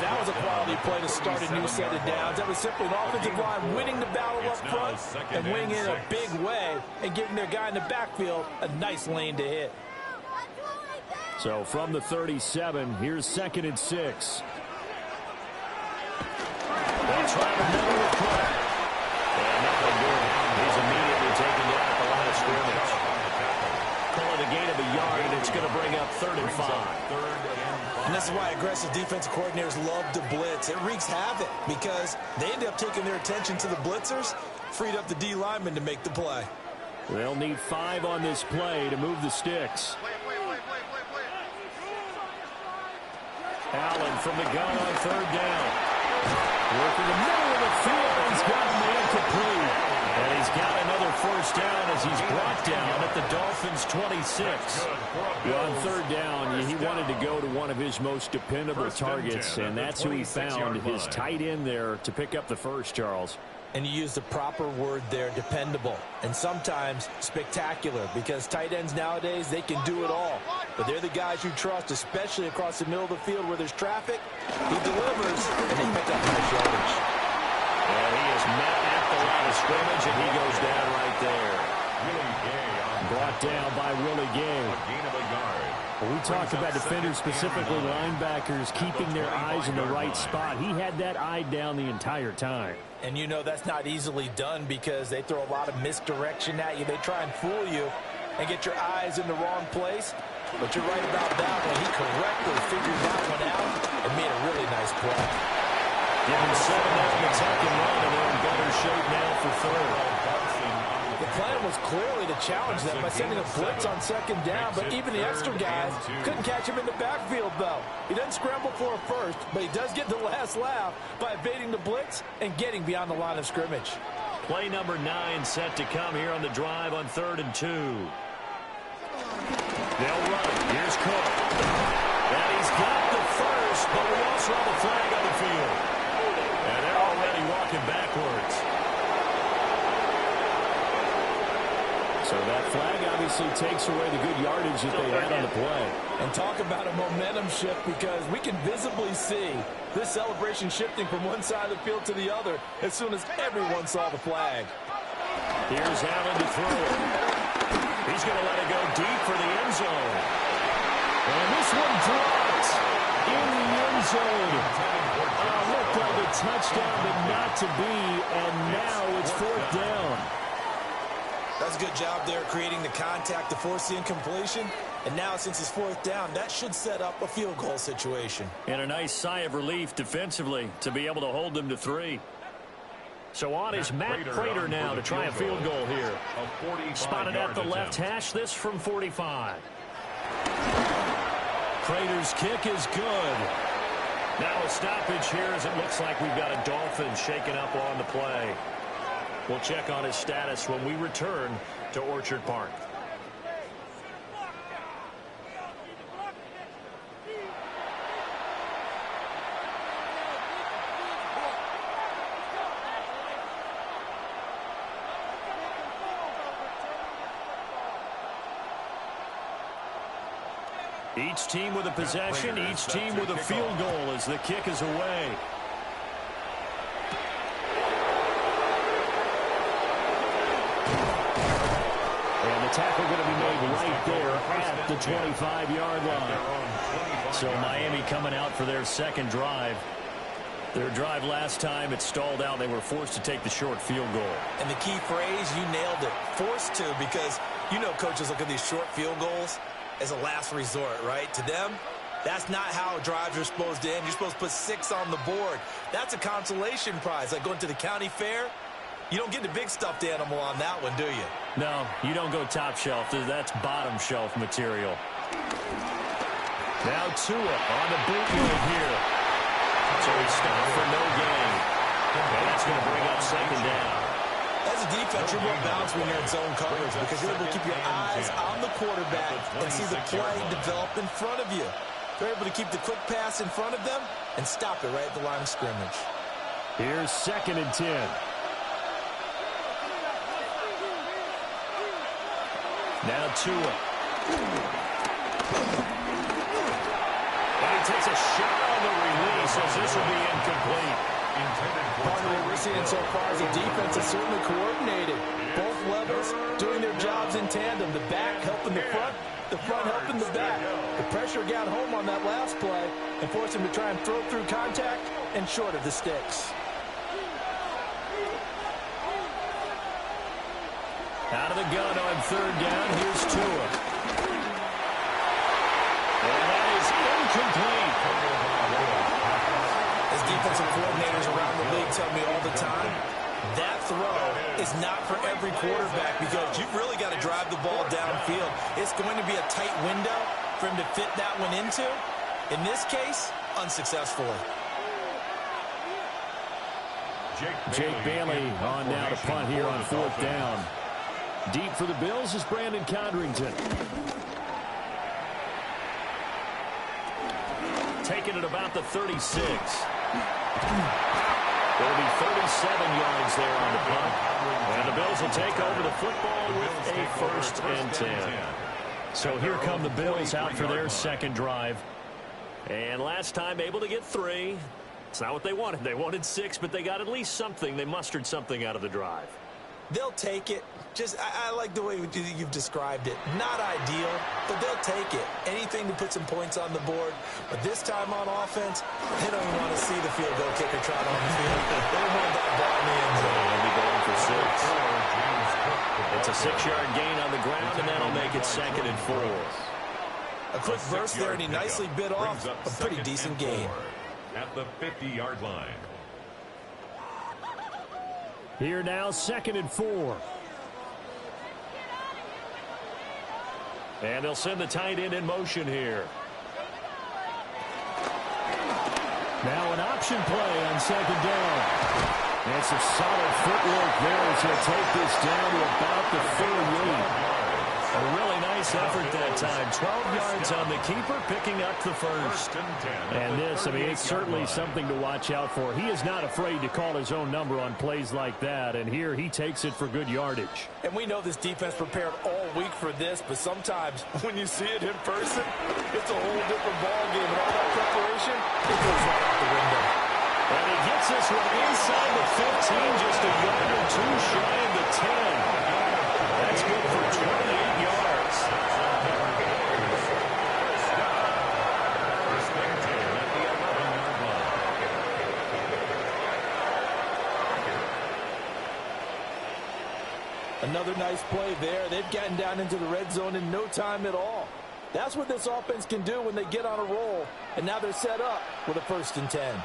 That was a quality play to start a new set of downs. That was simply an offensive line winning the battle up front and winning in a big way and giving their guy in the backfield a nice lane to hit. So from the 37, here's 2nd and 6. They'll try another with Cook. And nothing good. He's immediately taken down at the line of scrimmage. Call it a gain of a yard, and it's going to bring up 3rd and 5. And this is why aggressive defensive coordinators love to blitz. It wreaks havoc because they end up taking their attention to the blitzers, freed up the D lineman to make the play. They'll need 5 on this play to move the sticks. Allen from the gun on 3rd down. Working the middle of the field, and he's got him incomplete. And he's got another first down as he's brought down at the Dolphins' 26. Well, on 3rd down, he wanted to go to one of his most dependable targets, and that's who he found, his tight end there, to pick up the first, Charles. And you use the proper word there, dependable, and sometimes spectacular, because tight ends nowadays, they can do it all. But they're the guys you trust, especially across the middle of the field where there's traffic. He delivers, and they pick up nice yardage. And he is met at the line of scrimmage, and he goes down right there. Brought down by Willie Gay. A gain of a yard. Well, we talked about defenders, specifically linebackers, keeping their eyes in the right spot. He had that eye down the entire time. And you know that's not easily done because they throw a lot of misdirection at you. They try and fool you and get your eyes in the wrong place. But you're right about that one. He correctly figured that one out and made a really nice play. Give him 7 down the second run, and they're in better shape now for 3rd. The plan was clearly to challenge them by sending a blitz on 2nd down, but even the extra guys couldn't catch him in the backfield, though. He doesn't scramble for a first, but he does get the last laugh by evading the blitz and getting beyond the line of scrimmage. Play number 9 set to come here on the drive on 3rd and 2. They'll run. Here's Cook. And he's got the first, but we also have a flag on the field. And they're already walking backwards. So that flag obviously takes away the good yardage that they had on the play. And talk about a momentum shift, because we can visibly see this celebration shifting from one side of the field to the other as soon as everyone saw the flag. Here's Allen to throw it. He's going to let it go deep for the end zone. And this one dropped in the end zone. Looked like a touchdown, but not to be, and now it's 4th down. That's a good job there creating the contact to force the incompletion. And now, since it's 4th down, that should set up a field goal situation. And a nice sigh of relief defensively to be able to hold them to 3. So on is Matt Prater now to try a field goal here. Spotted at the left hash, this from 45. Prater's kick is good. Now a stoppage here as it looks like we've got a Dolphin shaken up on the play. We'll check on his status when we return to Orchard Park. Each team with a possession, each team with a field goal as the kick is away. And the tackle going to be made right there at the 25-yard line. So Miami coming out for their second drive. Their drive last time, it stalled out. They were forced to take the short field goal. And the key phrase, you nailed it, forced to, because you know coaches look at these short field goals as a last resort, right? To them, that's not how drives are supposed to end. You're supposed to put 6 on the board. That's a consolation prize, like going to the county fair. You don't get the big stuffed animal on that one, do you? No, you don't go top shelf. That's bottom shelf material. Now Tua on the bootleg here. So he stopped for no gain. And that's going to bring up second down. As a defense, you're more balanced when you're in zone coverage because you're able to keep your eyes on the quarterback and see the play develop in front of you. They're able to keep the quick pass in front of them and stop it right at the line of scrimmage. Here's 2nd and 10. Now Tua. And he takes a shot on the release as this will be incomplete. Part of what we're seeing so far is the defense is certainly coordinated. Both levels doing their jobs in tandem. The back helping the front helping the back. The pressure got home on that last play and forced him to try and throw through contact and short of the sticks. Out of the gun on 3rd down. Here's Tua. And that is incomplete. As defensive coordinators around the league tell me all the time, that throw is not for every quarterback because you've really got to drive the ball downfield. It's going to be a tight window for him to fit that one into. In this case, unsuccessfully. Jake Bailey on now to punt here on 4th down. Deep for the Bills is Brandon Condrington. Taking it about the 36. There'll be 37 yards there on the punt. And the Bills will take over the football with a 1st and 10. So here come the Bills out for their second drive. And last time able to get 3. It's not what they wanted. They wanted 6, but they got at least something. They mustered something out of the drive. They'll take it. I like the way you've described it. Not ideal, but they'll take it. Anything to put some points on the board. But this time on offense, they don't even want to see the field goal kicker trot on the field. They don't want that ball in the end zone. They'll be going for 6. It's a 6-yard gain on the ground, and that'll make it 2nd and 4. A quick burst there, and he nicely bit off a pretty decent gain. At the 50-yard line. Here now, 2nd and 4. And they'll send the tight end in motion here. Now an option play on 2nd down. And some solid footwork there as he'll take this down to about the 48. A really nice effort that time. 12 yards on the keeper, picking up the 1st. And this, it's certainly something to watch out for. He is not afraid to call his own number on plays like that. And here he takes it for good yardage. And we know this defense prepared all week for this, but sometimes when you see it in person, it's a whole different ballgame. And all that preparation, it goes right out the window. And he gets this one inside the 15, just a yard or 2 shy of the 10. That's good for 28 yards. Another nice play there. They've gotten down into the red zone in no time at all. That's what this offense can do when they get on a roll. And now they're set up with a 1st and 10.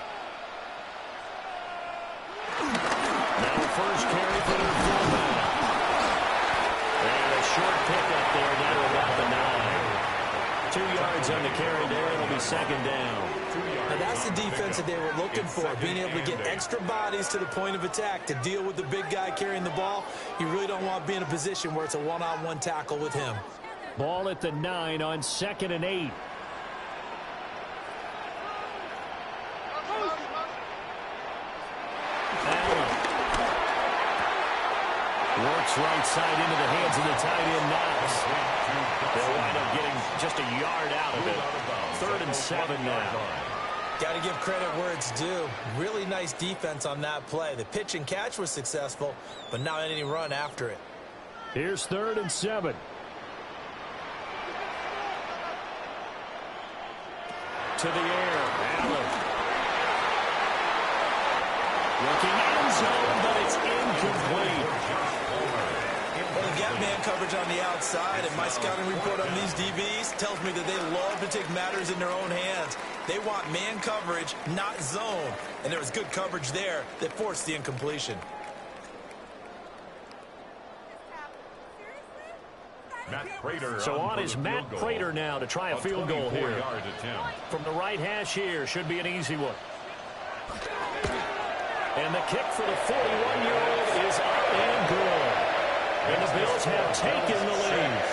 Now the first carry for their fullback. And a short pickup there down to about the 9. 2 yards on the carry there. It'll be 2nd down. Now that's the defense that they were looking for, being able to get extra bodies to the point of attack to deal with the big guy carrying the ball. You really don't want to be in a position where it's a one-on-one tackle with him. Ball at the 9 on 2nd and 8. Works right side into the hands of the tight end Knox. They'll wind up getting just a yard out of it. 3rd and 7 now. Got to give credit where it's due. Really nice defense on that play. The pitch and catch was successful, but not any run after it. Here's 3rd and 7. To the air. Allen. Looking end zone, but it's incomplete. Well, they got man coverage on the outside, and my scouting report on these DBs tells me that they love to take matters in their own hands. They want man coverage, not zone. And there was good coverage there that forced the incompletion. So on is Matt Prater now to try a field goal here. From the right hash here, should be an easy one. And the kick for the 41-year-old is up and good. And the Bills have taken the lead.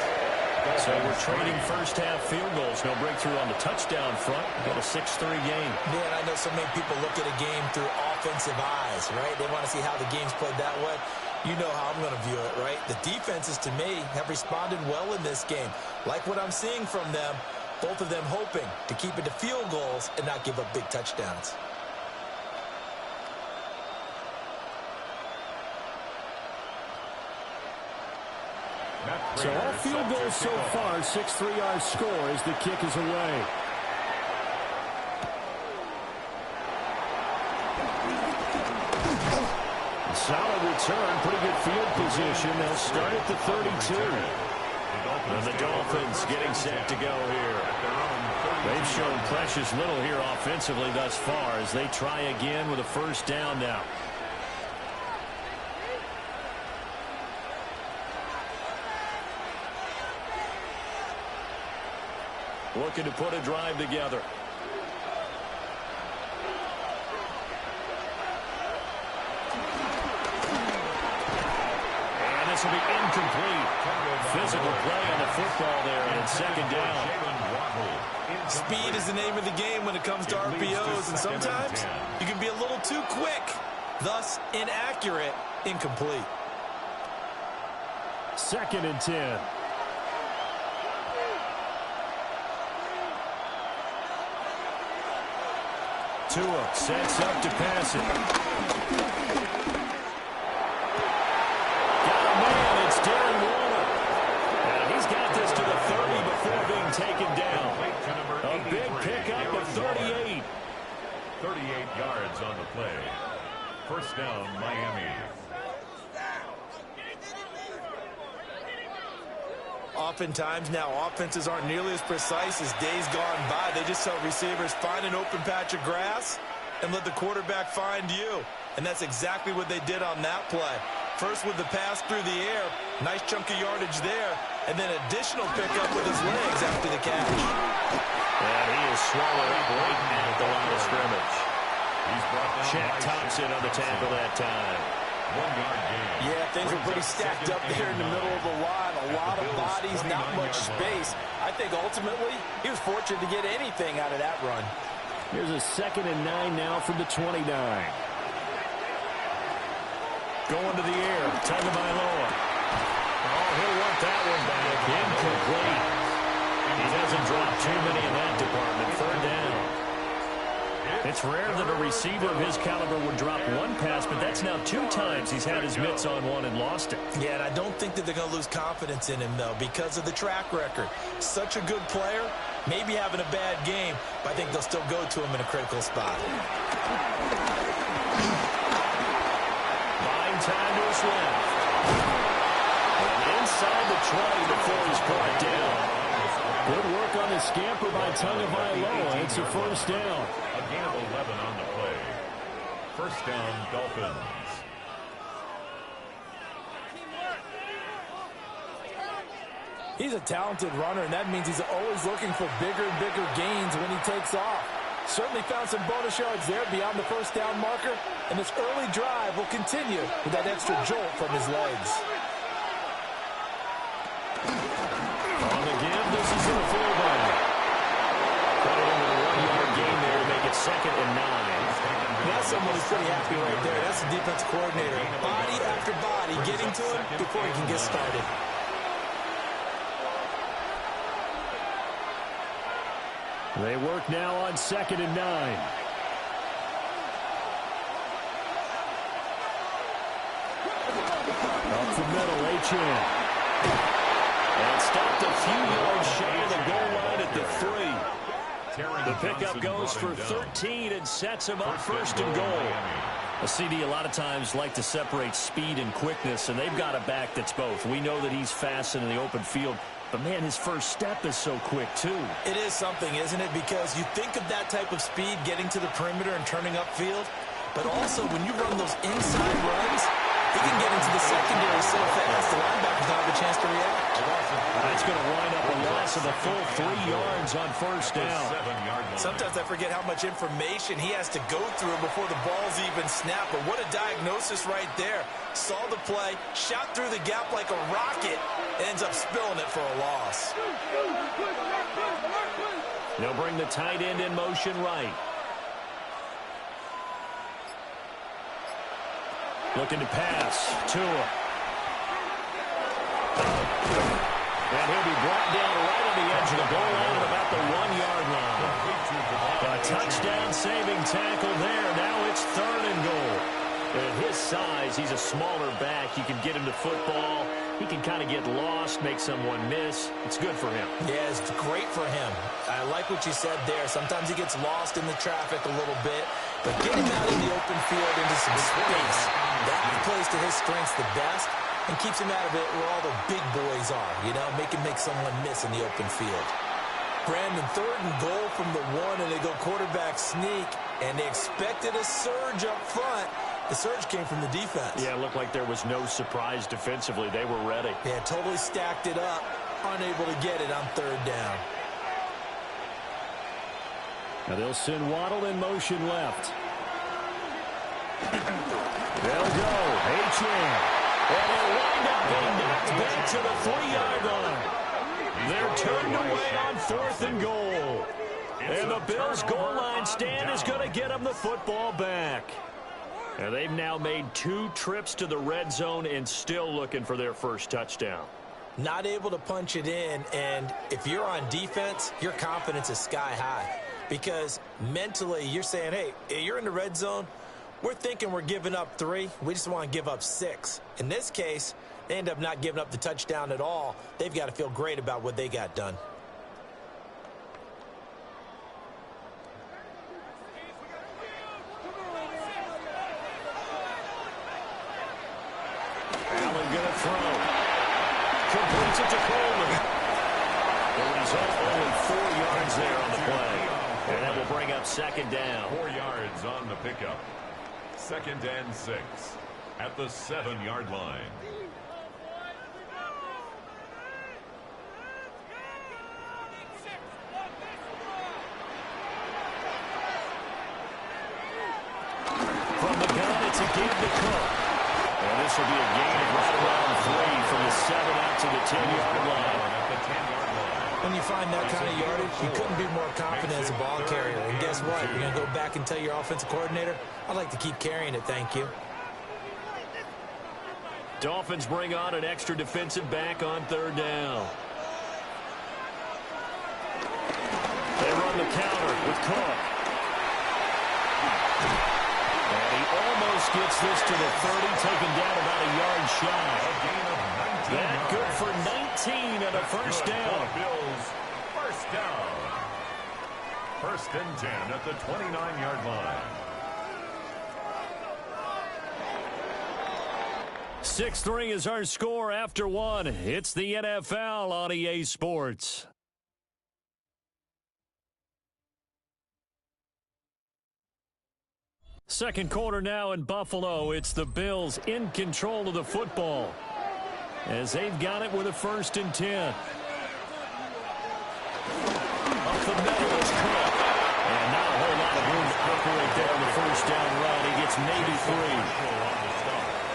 So we're trading first-half field goals. No breakthrough on the touchdown front. Got a 6-3 game. Man, I know so many people look at a game through offensive eyes, right? They want to see how the game's played that way. You know how I'm going to view it, right? The defenses, to me, have responded well in this game. Like what I'm seeing from them, both of them hoping to keep it to field goals and not give up big touchdowns. So all field goals so far, 6-3 score as the kick is away. Solid return, pretty good field position. They'll start at the 32. And the Dolphins getting set to go here. They've shown precious little here offensively thus far as they try again with a first down now. Looking to put a drive together. And this will be incomplete. Physical play on the football there, and it's 2nd down. Speed is the name of the game when it comes to RPOs, and sometimes you can be a little too quick, thus inaccurate, incomplete. 2nd and 10. Tua sets up to pass it. Got a man, it's Darren Waller. And he's got this to the 30 before being taken down. A big pickup of 38. 38 yards on the play. First down, Miami. Oftentimes now, offenses aren't nearly as precise as days gone by. They just tell receivers, find an open patch of grass and let the quarterback find you. And that's exactly what they did on that play. First with the pass through the air, nice chunk of yardage there, and then additional pickup with his legs after the catch. And he is swallowed up right at the line of scrimmage. Shaq Thompson on the tackle that time. 1 yard gain. Yeah, things were pretty stacked up there in the middle of the line. A lot of bodies, not much space. I think ultimately he was fortunate to get anything out of that run. Here's a 2nd and 9 now from the 29. Going to the air, Tagovailoa. Oh, he'll want that one back. Incomplete. He doesn't drop too many in that department. 3rd down. It's rare that a receiver of his caliber would drop one pass, but that's now 2 times he's had his mitts on one and lost it. Yeah, and I don't think that they're going to lose confidence in him, though, because of the track record. Such a good player, maybe having a bad game, but I think they'll still go to him in a critical spot. Buying time to his left. And inside the 20 before he's brought down. Good work on the scamper by Tagovailoa. It's a first down. A gain of 11 on the play. First down, Dolphins. He's a talented runner, and that means he's always looking for bigger and bigger gains when he takes off. Certainly found some bonus yards there beyond the first down marker, and this early drive will continue with that extra jolt from his legs. On the give, this is in the fullback. Cut it into the 1 yard gain there to make it 2nd and 9. That's someone who's pretty happy right there. That's the defense coordinator. Body after body getting to him before he can get started. They work now on 2nd and 9. Up the middle, H.N. And stopped a few yards shy of the goal line at the 3. The pickup goes for 13 and sets him up 1st and goal. A CD a lot of times like to separate speed and quickness, and they've got a back that's both. We know that he's fast in the open field, but, man, his first step is so quick, too. It is something, isn't it? Because you think of that type of speed getting to the perimeter and turning upfield, but also when you run those inside runs, he can get into the secondary so fast the linebackers don't have a chance to react. That's going to wind up a loss of a full 3 yards on 1st down. Sometimes I forget how much information he has to go through before the ball's even snapped. But what a diagnosis right there. Saw the play, shot through the gap like a rocket, ends up spilling it for a loss. They'll bring the tight end in motion right. Looking to pass. Tua. And he'll be brought down right on the edge of the goal line at about the 1-yard line. A touchdown-saving tackle there. Now it's 3rd and goal. At his size, he's a smaller back. You can get him to football. He can kind of get lost, make someone miss. It's good for him. Yeah, it's great for him. I like what you said there. Sometimes he gets lost in the traffic a little bit, but get him out in the open field into some space. That plays to his strengths the best and keeps him out of it where all the big boys are, you know, make someone miss in the open field. Brandon, 3rd and goal from the 1, and they go quarterback sneak, and they expected a surge up front. The surge came from the defense. Yeah, it looked like there was no surprise defensively. They were ready. Yeah, totally stacked it up, unable to get it on 3rd down. Now they'll send Waddle in motion left. They'll go. H.N. And they'll wind up being knocked back to the 3-yard line. They're turned away on 4th and goal. And the Bills' goal line stand is going to get them the football back. And they've now made 2 trips to the red zone and still looking for their first touchdown. Not able to punch it in, and if you're on defense, your confidence is sky high. Because mentally, you're saying, hey, you're in the red zone. We're thinking we're giving up 3. We just want to give up 6. In this case, they end up not giving up the touchdown at all. They've got to feel great about what they got done. Allen going to throw. Completes it to Coleman. The result, only 4 yards there on the play. And that will bring up 2nd down. 4 yards on the pickup. 2nd and 6 at the 7-yard line. From the gun, it's a give to Cook. And this will be a gain of right around 3 from the 7 out to the 10-yard line. When you find that kind of yardage, you couldn't be more confident as a ball carrier. And guess what? You're going to go back and tell your offensive coordinator, I'd like to keep carrying it, thank you. Dolphins bring on an extra defensive back on 3rd down. They run the counter with Cook. And he almost gets this to the 30, taken down about a yard shy. That good for 19 and a first down. Bills, first down. 1st and 10 at the 29-yard line. 6-3 is our score after 1. It's the NFL on EA Sports. Second quarter now in Buffalo. It's the Bills in control of the football as they've got it with a 1st and 10. Up the middle is Cook. And not a whole lot of room to operate there on the first down run. He gets maybe 3.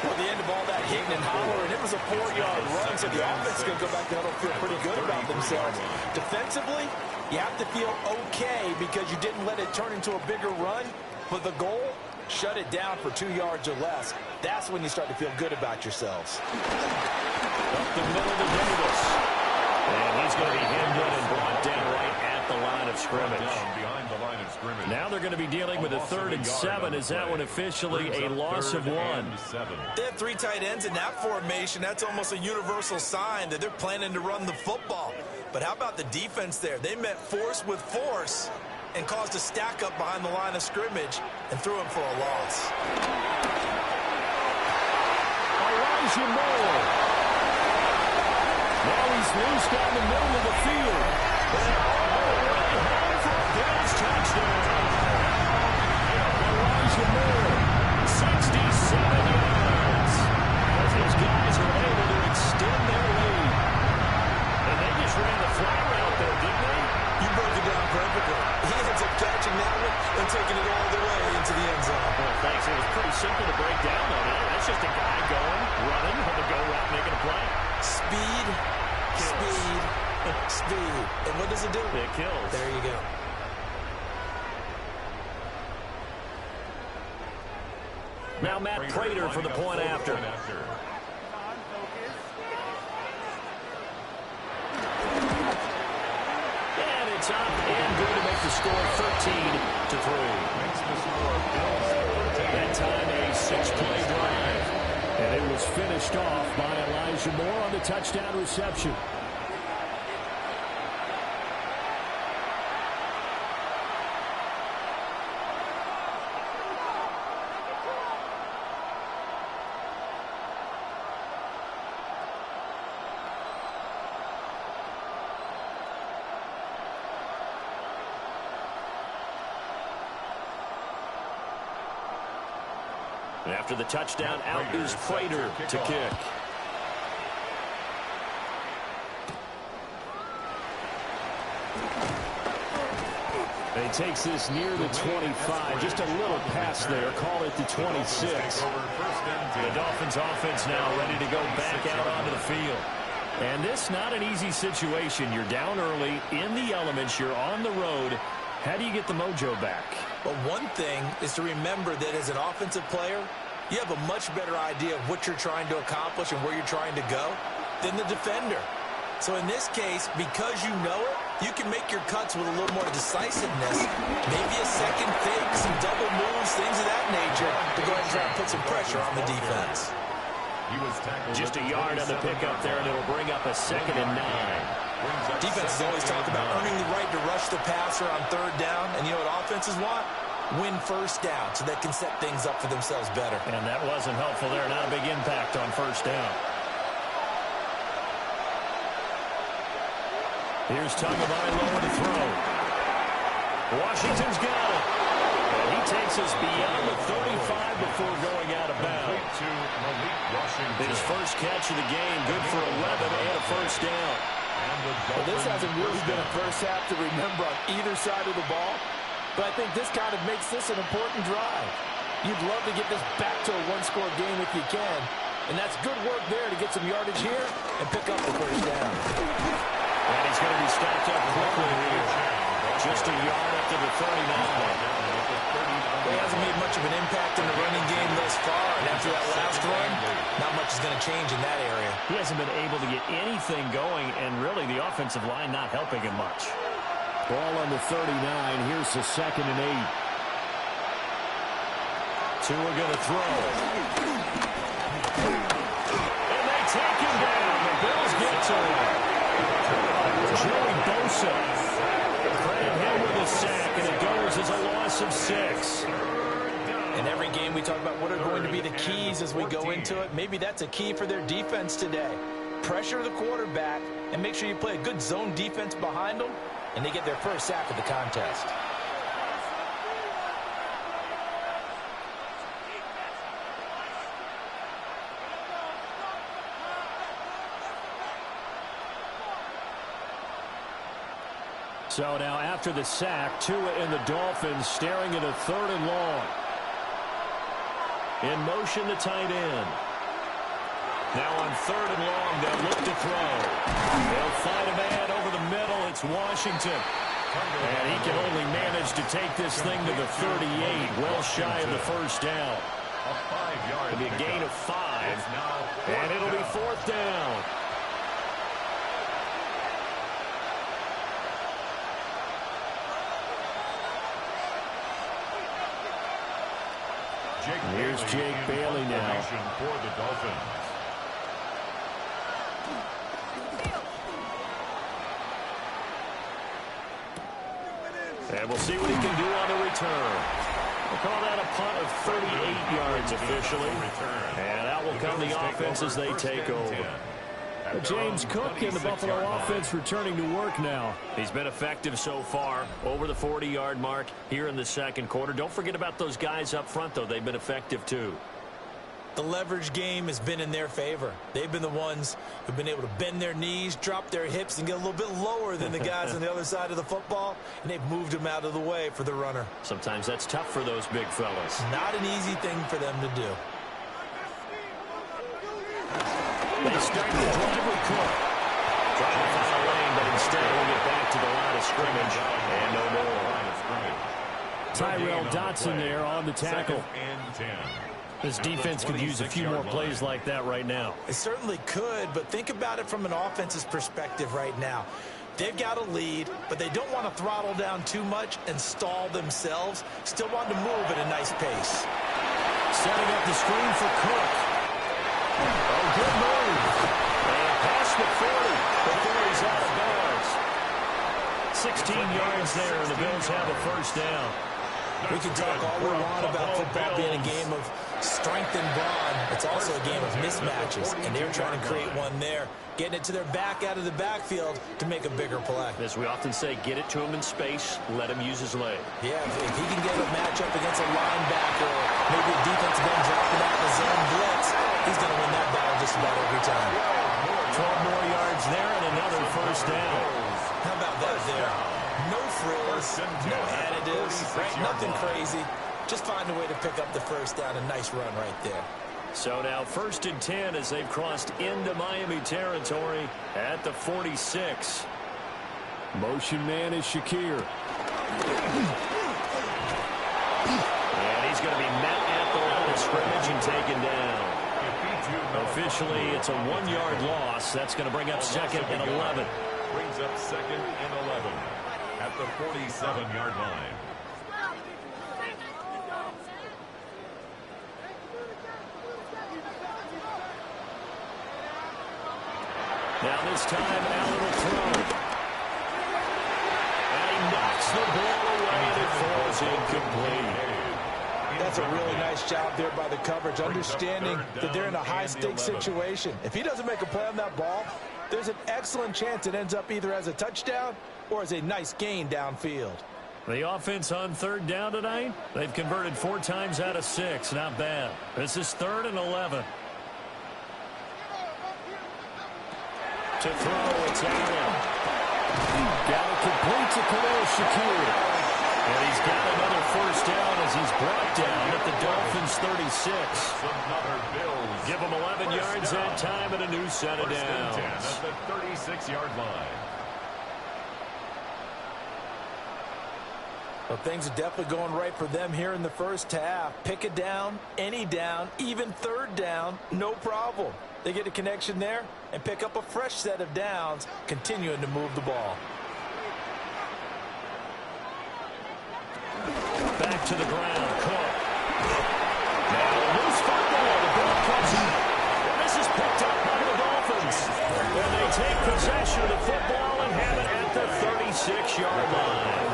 Well, the end of all that hitting and hollering, it was a 4-yard run, so the offense is going to go back there and feel pretty good about themselves. Defensively, you have to feel okay because you didn't let it turn into a bigger run, but the goal shut it down for 2 yards or less. That's when you start to feel good about yourselves. Up the middle to Davis. And he's going to be hemmed in and brought down right at the line of scrimmage. Behind the line of scrimmage. Now they're going to be dealing with a 3rd and 7. Is that one officially a loss of 1? They have 3 tight ends in that formation. That's almost a universal sign that they're planning to run the football. But how about the defense there? They met force with force and caused a stack up behind the line of scrimmage and threw him for a loss. Elijah Moore. Now he's loose down the middle of the field. And all the way home for a Bills touchdown. Elijah Moore, 67 yards. As his guys are able to extend their lead. And they just ran the flat route there, didn't they? You broke it down perfectly. He ends up catching that one and taking it all the way into the end zone. Well, thanks. It was pretty simple to break down on it. That's just a guy going, running, on the go route, making a play. Speed, speed, speed. And what does it do? It kills. There you go. Now Matt Prater for the point after. And it's up and good to make the score 13-3. That time a 6-play drive. And it was finished off by Elijah Moore on the touchdown reception. And after the touchdown, out is Prater to kick. And he takes this near the 25. Just a little pass there. Call it the 26. The Dolphins offense now ready to go back out onto the field. And this not an easy situation. You're down early, in the elements, you're on the road. How do you get the mojo back? Well, one thing is to remember that as an offensive player, you have a much better idea of what you're trying to accomplish and where you're trying to go than the defender. So in this case, because you know it, you can make your cuts with a little more decisiveness, maybe a second fake, some double moves, things of that nature, to go ahead and try and put some pressure on the defense. Just a yard on the pickup there, and it'll bring up a 2nd and 9. Defenses always talk about earning the right to rush the passer on 3rd down, and you know what offenses want? Win 1st down so they can set things up for themselves better. And that wasn't helpful there. Not a big impact on 1st down. Here's Tagovailoa to throw. Washington's got it. And he takes us beyond the 35 before going out of bounds. His first catch of the game, good for 11 and a 1st down. Well, this hasn't really been a first half to remember on either side of the ball, but I think this kind of makes this an important drive. You'd love to get this back to a 1-score game if you can, and that's good work there to get some yardage here and pick up the 1st down. And he's going to be stopped up quickly here. Just a yard up to the 39. He hasn't made much of an impact in the running game thus far, and after that last run, not much is going to change in that area. He hasn't been able to get anything going, and really the offensive line not helping him much. Ball on the 39. Here's the 2nd and 8. Tua going to throw. And they take him down. The Bills get to him. Joey Bosa. Credit him with a sack, and it goes as a loss of 6. In every game we talk about what are going to be the keys as we go into it. Maybe that's a key for their defense today. Pressure the quarterback and make sure you play a good zone defense behind them, and they get their first sack of the contest. So now after the sack, Tua and the Dolphins staring at a 3rd and long. In motion, the tight end. Now on 3rd and long, they'll look to throw. They'll find a man over the middle. It's Washington. And he can only manage to take this thing to the 38, well shy of the first down. A 5-yard It'll be a gain of 5, and it'll be 4th down. Here's Jake Bailey now. For the Dolphins. And we'll see what he can do on the return. We'll call that a punt of 38 yards officially. And out will come the offense as they take over. James Cook and the Buffalo offense returning to work now. He's been effective so far, over the 40-yard mark here in the second quarter. Don't forget about those guys up front, though. They've been effective, too. The leverage game has been in their favor. They've been the ones who've been able to bend their knees, drop their hips, and get a little bit lower than the guys on the other side of the football, and they've moved them out of the way for the runner. Sometimes that's tough for those big fellas. Not an easy thing for them to do. They start the drive with Cook. Trying to find a lane, but instead we'll get back to the line of scrimmage. And no more. Tyrell Dotson there on the tackle. And 10. This defense could use a few more plays like that right now. It certainly could, but think about it from an offense's perspective right now. They've got a lead, but they don't want to throttle down too much and stall themselves. Still want to move at a nice pace. Setting up the screen for Cook. Oh, good move. And past the 40 before he's out of bounds. 16 yards there, and the Bills have a first down. We can talk all we want about football being a game of strength and brawn. It's also a game of mismatches, and they're trying to create one there, getting it to their back out of the backfield to make a bigger play. As we often say, get it to him in space, let him use his leg. Yeah, if he can get a matchup against a linebacker, or maybe a defensive end dropping out in the zone blitz, he's going to win that battle just about every time. 12 more yards there and another first down. How about that there? No frills, no additives, right? Nothing crazy. Just find a way to pick up the first down. A nice run right there. So now 1st and 10 as they've crossed into Miami territory at the 46. Motion man is Shakir. And he's going to be met at the line of scrimmage and taken down. Officially, it's a 1-yard loss. That's going to bring up 2nd and 11. Brings up 2nd and 11 at the 47-yard line. Now this time, Allen will throw. And he knocks the ball away and it falls incomplete. That's a really nice job there by the coverage, understanding that they're in a high-stakes situation. If he doesn't make a play on that ball, there's an excellent chance it ends up either as a touchdown or as a nice gain downfield. The offense on 3rd down tonight, they've converted 4 times out of 6. Not bad. This is 3rd and 11. To throw, it's Allen. Got it complete to Khalil Shakir. And he's got another first down as he's brought down at the Dolphins' 36. Another Bills. Give him 11 yards that time and a new set of downs. At the 36-yard line. Well, things are definitely going right for them here in the first half. Pick a down, any down, even 3rd down, no problem. They get a connection there and pick up a fresh set of downs, continuing to move the ball. Back to the ground, Cook. Now a loose football. The ball comes in. And this is picked up by the Dolphins. And they take possession of the football and have it at the 36-yard line.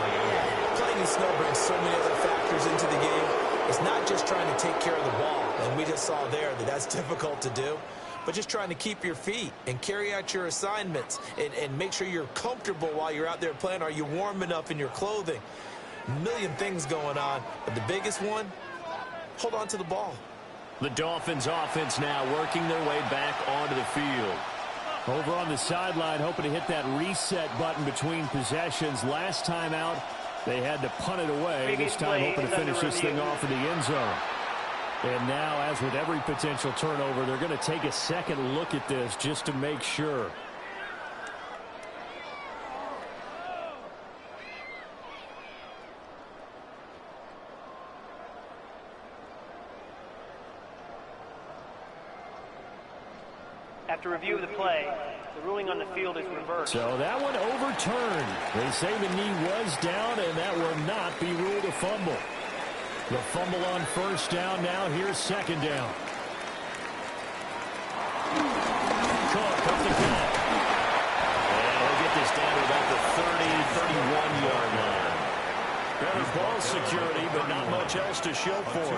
Playing in snow brings so many other factors into the game. It's not just trying to take care of the ball, and we just saw there that that's difficult to do, but just trying to keep your feet and carry out your assignments and make sure you're comfortable while you're out there playing. Are you warm enough in your clothing? A million things going on, but the biggest one, hold on to the ball. The Dolphins offense now working their way back onto the field. Over on the sideline, hoping to hit that reset button between possessions. Last time out, they had to punt it away. This time hoping to finish this thing off in the end zone. And now, as with every potential turnover, they're going to take a second look at this just to make sure. After review of the play, the ruling on the field is reversed. So that one overturned. They say the knee was down, and that will not be ruled a fumble. The fumble on first down now. Here's second down. Cook up the gut. And we'll get this down to about the 30, 31-yard line. Better ball security, but not much else to show for it.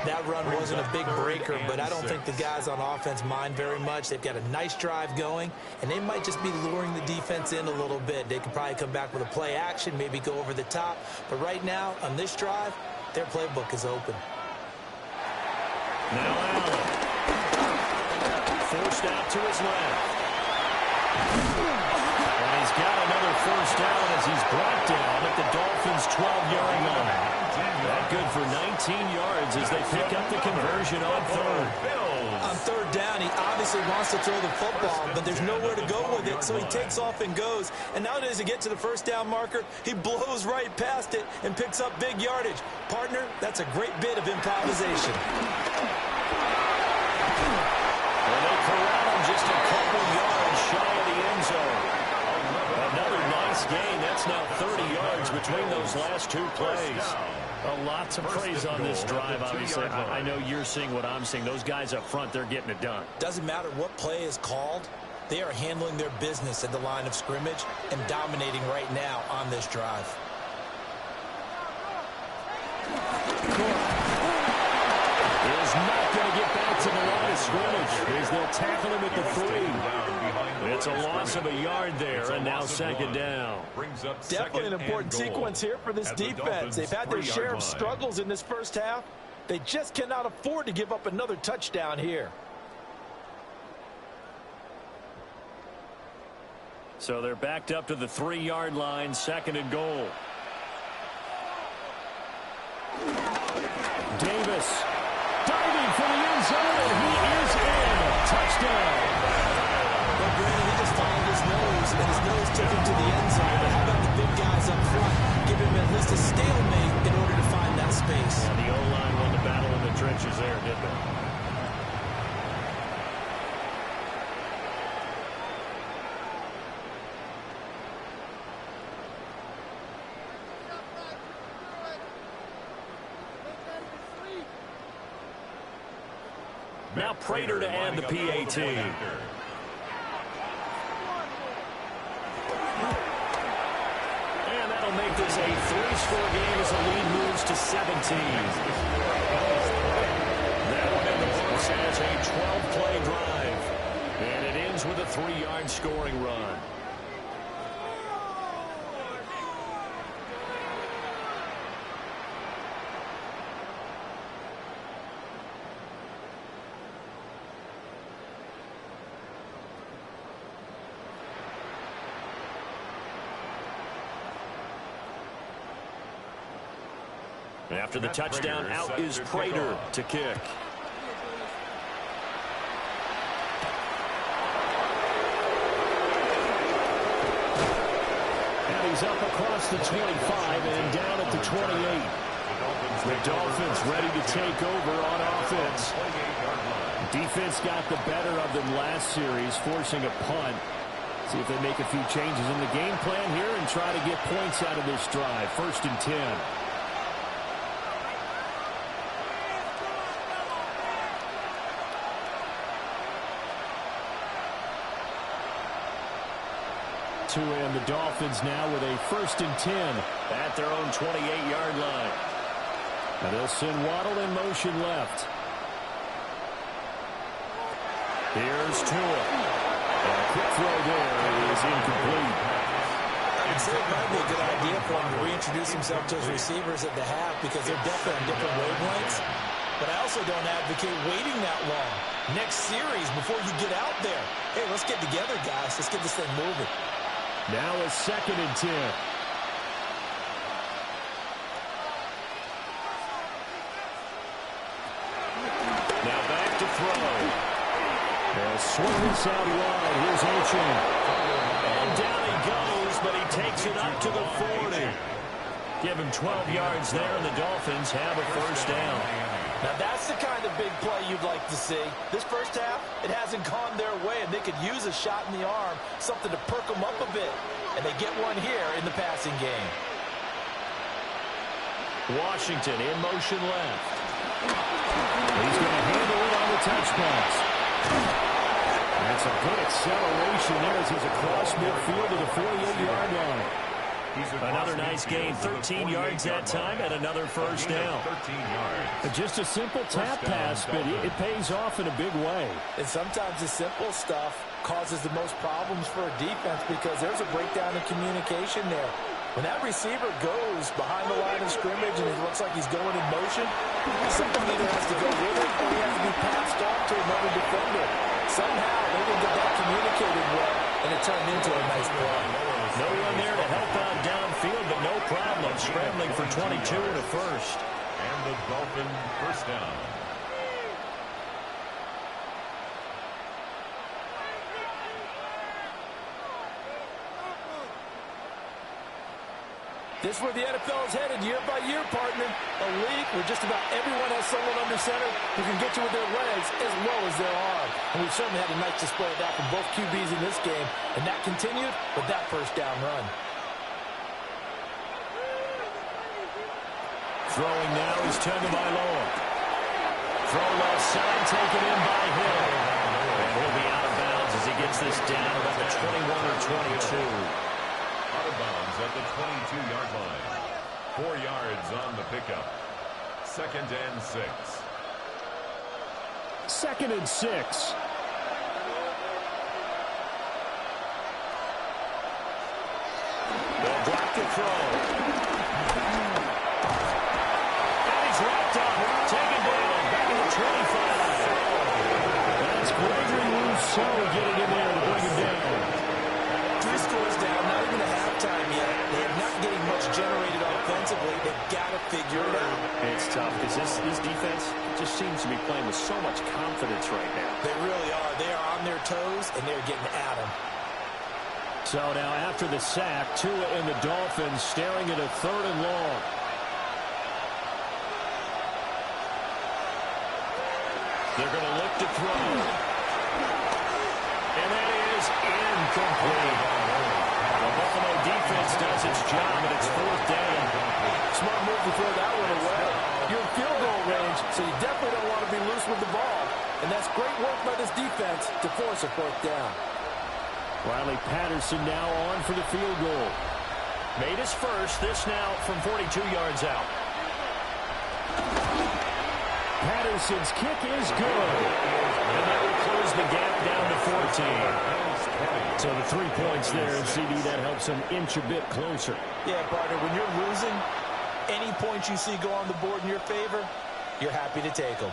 That run wasn't a big breaker, but I don't think the guys on offense mind very much. They've got a nice drive going, and they might just be luring the defense in a little bit. They could probably come back with a play action, maybe go over the top. But right now, on this drive, their playbook is open. Now Allen. Forced out to his left. And he's got another first down as he's brought down at the Dolphins' 12-yard line. That good for 19 yards as they pick up the conversion on third. On third down, he obviously wants to throw the football, but there's nowhere to go with it, so he takes off and goes. And nowadays, to get to the first down marker, he blows right past it and picks up big yardage. Partner, that's a great bit of improvisation. And they corral him just a couple yards shy of the end zone. Another nice gain. That's now 30 yards between those last two plays. A lot to praise on this drive, obviously. I know you're seeing what I'm seeing. Those guys up front, they're getting it done. Doesn't matter what play is called. They are handling their business at the line of scrimmage and dominating right now on this drive. Is not going to get back to the line of scrimmage as they'll tackle him at the 3. It's a loss of a yard there, and now second down. Definitely an important sequence here for this defense. They've had their share of struggles in this first half. They just cannot afford to give up another touchdown here. So they're backed up to the 3-yard line, second and goal. Davis diving for the end zone, and he is in. Touchdown. Well, Brandon, he just followed his nose, and his nose took him to the end zone. But how about the big guys up front? Give him at least a stalemate in order to find that space. Yeah, the O-line won the battle in the trenches there, didn't they? Now Prater to add the PAT. And that'll make this a 3-score game as the lead moves to 17. That one in the books has a 12-play drive. And it ends with a 3-yard scoring run. After the touchdown, out is Prater to kick. And he's up across the 25 and down at the 28. The Dolphins ready to take over on offense. Defense got the better of them last series, forcing a punt. See if they make a few changes in the game plan here and try to get points out of this drive. 1st and 10. And the Dolphins now with a 1st and 10 at their own 28-yard line. And they'll send Waddle in motion left. Here's Tua. And a quick throw there is incomplete. I would say it might be a good idea for him to reintroduce himself to his receivers at the half because they're definitely on different wavelengths. But I also don't advocate waiting that long. Next series before you get out there. Hey, let's get together, guys. Let's get this thing moving. Now a 2nd and 10. Now back to throw. They'll swing this out wide. Here's Ochen. And down he goes, but he takes it up to the 40. Give him 12 yards there, and the Dolphins have a first down. Now, that's the kind of big play you'd like to see. This first half, it hasn't gone their way, and they could use a shot in the arm, something to perk them up a bit. And they get one here in the passing game. Washington in motion left. He's going to handle it on the touch pass. That's a good acceleration there as he's across midfield to the 48-yard line. Another nice gain, 13 yards that time, and another first down. Just a simple tap pass, but it pays off in a big way. And sometimes the simple stuff causes the most problems for a defense because there's a breakdown in communication there. When that receiver goes behind the line of scrimmage and it looks like he's going in motion, someone either has to go with it or he has to be passed off to another defender. Somehow they didn't get that communicated well, and it turned into a nice play. No one there to help out downfield, but no problem. Scrambling for 22 and a first. And the Dolphin first down. This is where the NFL is headed year by year, partner. A league where just about everyone has someone under center who can get you with their legs as well as their arm. And we've certainly had a nice display of that from both QBs in this game. And that continued with that first down run. Throwing now is Tagovailoa. Throw left side, taken in by Hill. And he'll be out of bounds as he gets this down about the 21 or 22. Out of bounds at the 22-yard line. 4 yards on the pickup. 2nd and 6. 2nd and 6. They'll block the throw. And he's wrapped up. Taken down. Back at the 25. That's Gregory Rousseau getting in there to bring him down. 3 scores down, not even a halftime yet. They are not getting much generated offensively. They've got to figure it out. It's tough because this defense just seems to be playing with so much confidence right now. They really are. They are on their toes, and they're getting at them. So now after the sack, Tua and the Dolphins staring at a 3rd and long. They're going to look to throw. And that is incomplete. The Buffalo defense does its job, and it's 4th down. Smart move to throw that one away. You're in field goal range, so you definitely don't want to be loose with the ball. And that's great work by this defense to force a 4th down. Riley Patterson now on for the field goal. Made his first, this now from 42 yards out. Patterson's kick is good. And that will close the gap down to 14. So the 3 points there, and CD, that helps him inch a bit closer. Yeah, partner, when you're losing, any points you see go on the board in your favor, you're happy to take them.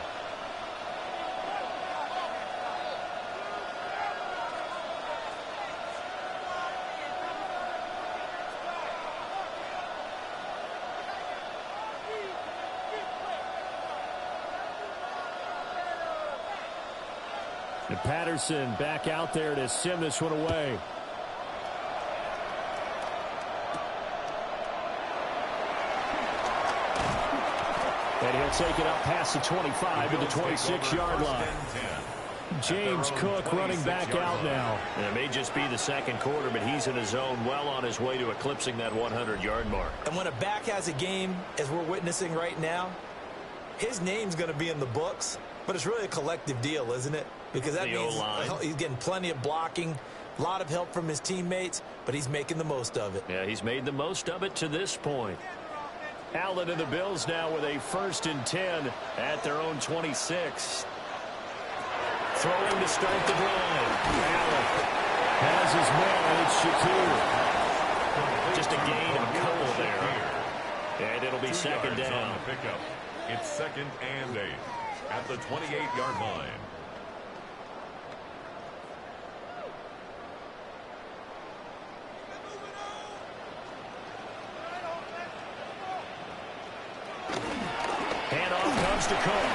And Patterson back out there to sim this one away. And he'll take it up past the 25 to the 26-yard line. James Cook running back out now. And it may just be the 2nd quarter, but he's in his zone, well on his way to eclipsing that 100-yard mark. And when a back has a game, as we're witnessing right now, his name's going to be in the books, but it's really a collective deal, isn't it? Because that means he's getting plenty of blocking, a lot of help from his teammates, but he's making the most of it. Yeah, he's made the most of it to this point. Allen and the Bills now with a 1st and 10 at their own 26. Throwing to start the drive. Allen has his man. It's Shakir. Just a gain of a couple there. And it'll be 2nd down. On the pickup. It's 2nd and 8 at the 28-yard line. Handoff comes to Cook.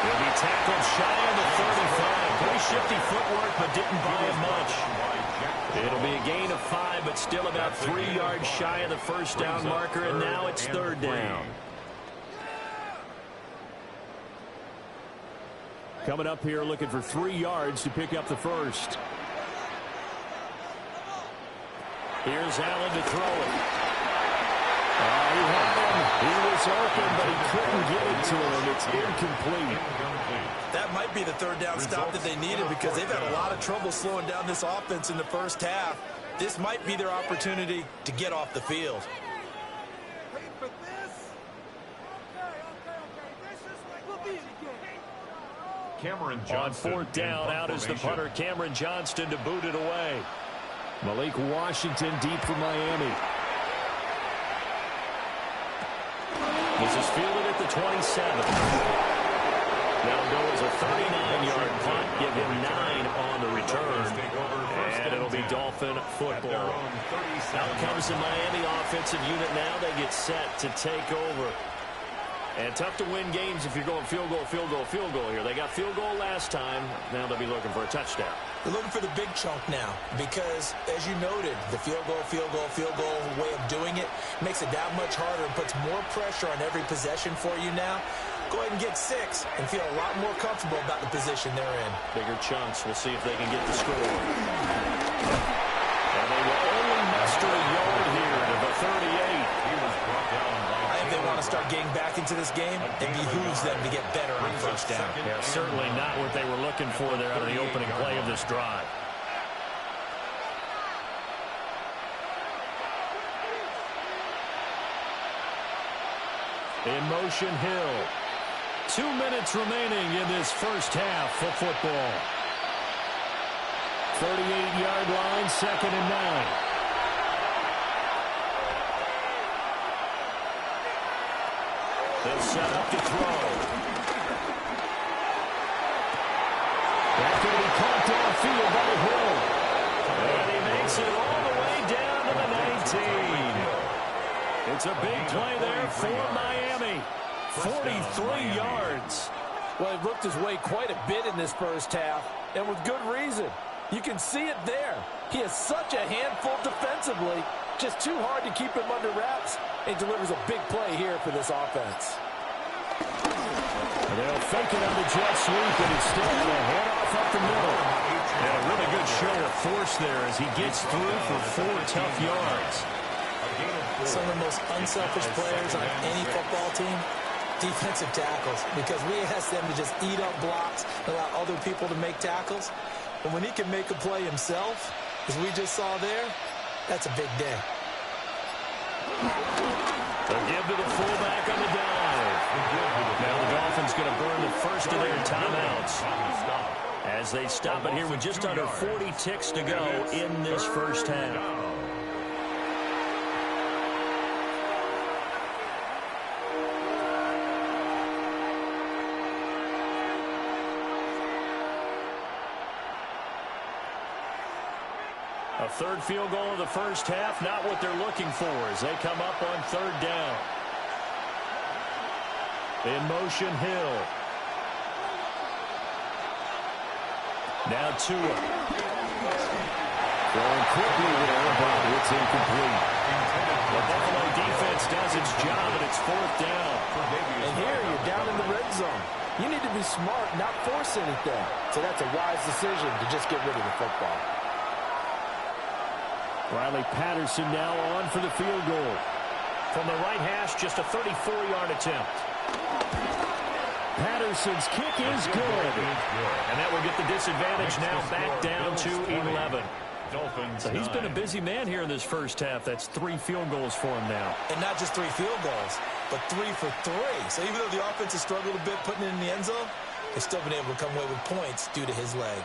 He'll be tackled shy of the 35. Pretty shifty footwork, but didn't buy him much. It'll be a gain of 5, but still about 3 yards shy of the first down marker, and now it's third down. Coming up here looking for 3 yards to pick up the first. Here's Allen to throw it. He had him. He was open, but he couldn't get it to him. It's incomplete. That might be the third down stop that they needed because they've had a lot of trouble slowing down this offense in the first half. This might be their opportunity to get off the field. Cameron On Johnston fourth down, out is the punter, Cameron Johnston, to boot it away. Malik Washington deep for Miami. This is fielded at the 27. Now goes a 39-yard punt, give him 9 on the return, and it'll be Dolphin football. Out comes the Miami offensive unit now. They get set to take over. And tough to win games if you're going field goal, field goal, field goal here. They got field goal last time. Now they'll be looking for a touchdown. They're looking for the big chunk now because, as you noted, the field goal way of doing it makes it that much harder and puts more pressure on every possession for you now. Go ahead and get 6 and feel a lot more comfortable about the position they're in. Bigger chunks. We'll see if they can get the score. And they will only muster a yard here to the 38. He was brought down by I think they want to start getting back into this game. It behooves them to get better on first down. Yeah, certainly not what they were looking for there out of the opening play of this drive. In motion, Hill. 2 minutes remaining in this first half of football. 38-yard line, 2nd and 9. They'll set up to throw. That's going to be caught downfield by Hill. And he makes it all the way down to the 19. It's a big play there for Miami. 43 yards. Well, he worked his way quite a bit in this first half, and with good reason. You can see it there. He is such a handful defensively. Just too hard to keep him under wraps. He delivers a big play here for this offense. They'll fake it on the jet sweep, and instead they'll head off up the middle. And a really good show of force there as he gets through for 4 tough yards. Some of the most unselfish players on any football team, defensive tackles, because we ask them to just eat up blocks, allow other people to make tackles. But when he can make a play himself, as we just saw there, that's a big day. They'll give to the fullback on the dive. Now the Dolphins going to burn the first of their timeouts as they stop it here with just under 40 ticks to go in this first half. A third field goal of the first half, not what they're looking for as they come up on 3rd down. In motion, Hill. Now Tua. Throwing quickly there, but it's incomplete. The Buffalo defense does its job, and it's 4th down. And here you're down in the red zone. You need to be smart, not force anything. So that's a wise decision to just get rid of the football. Riley Patterson now on for the field goal. From the right hash, just a 34-yard attempt. Patterson's kick is good. And that will get the disadvantage now back down to 11. So he's been a busy man here in this first half. That's 3 field goals for him now. And not just 3 field goals, but 3 for 3. So even though the offense has struggled a bit putting it in the end zone, they've still been able to come away with points due to his leg.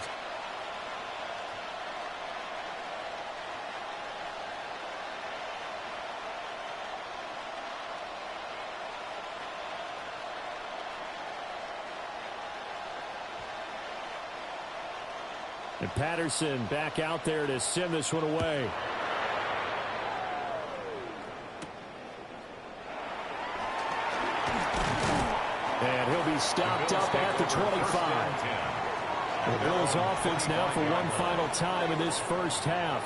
And Patterson back out there to send this one away. And he'll be stopped up at the 25. The Bills offense now for one final time in this first half.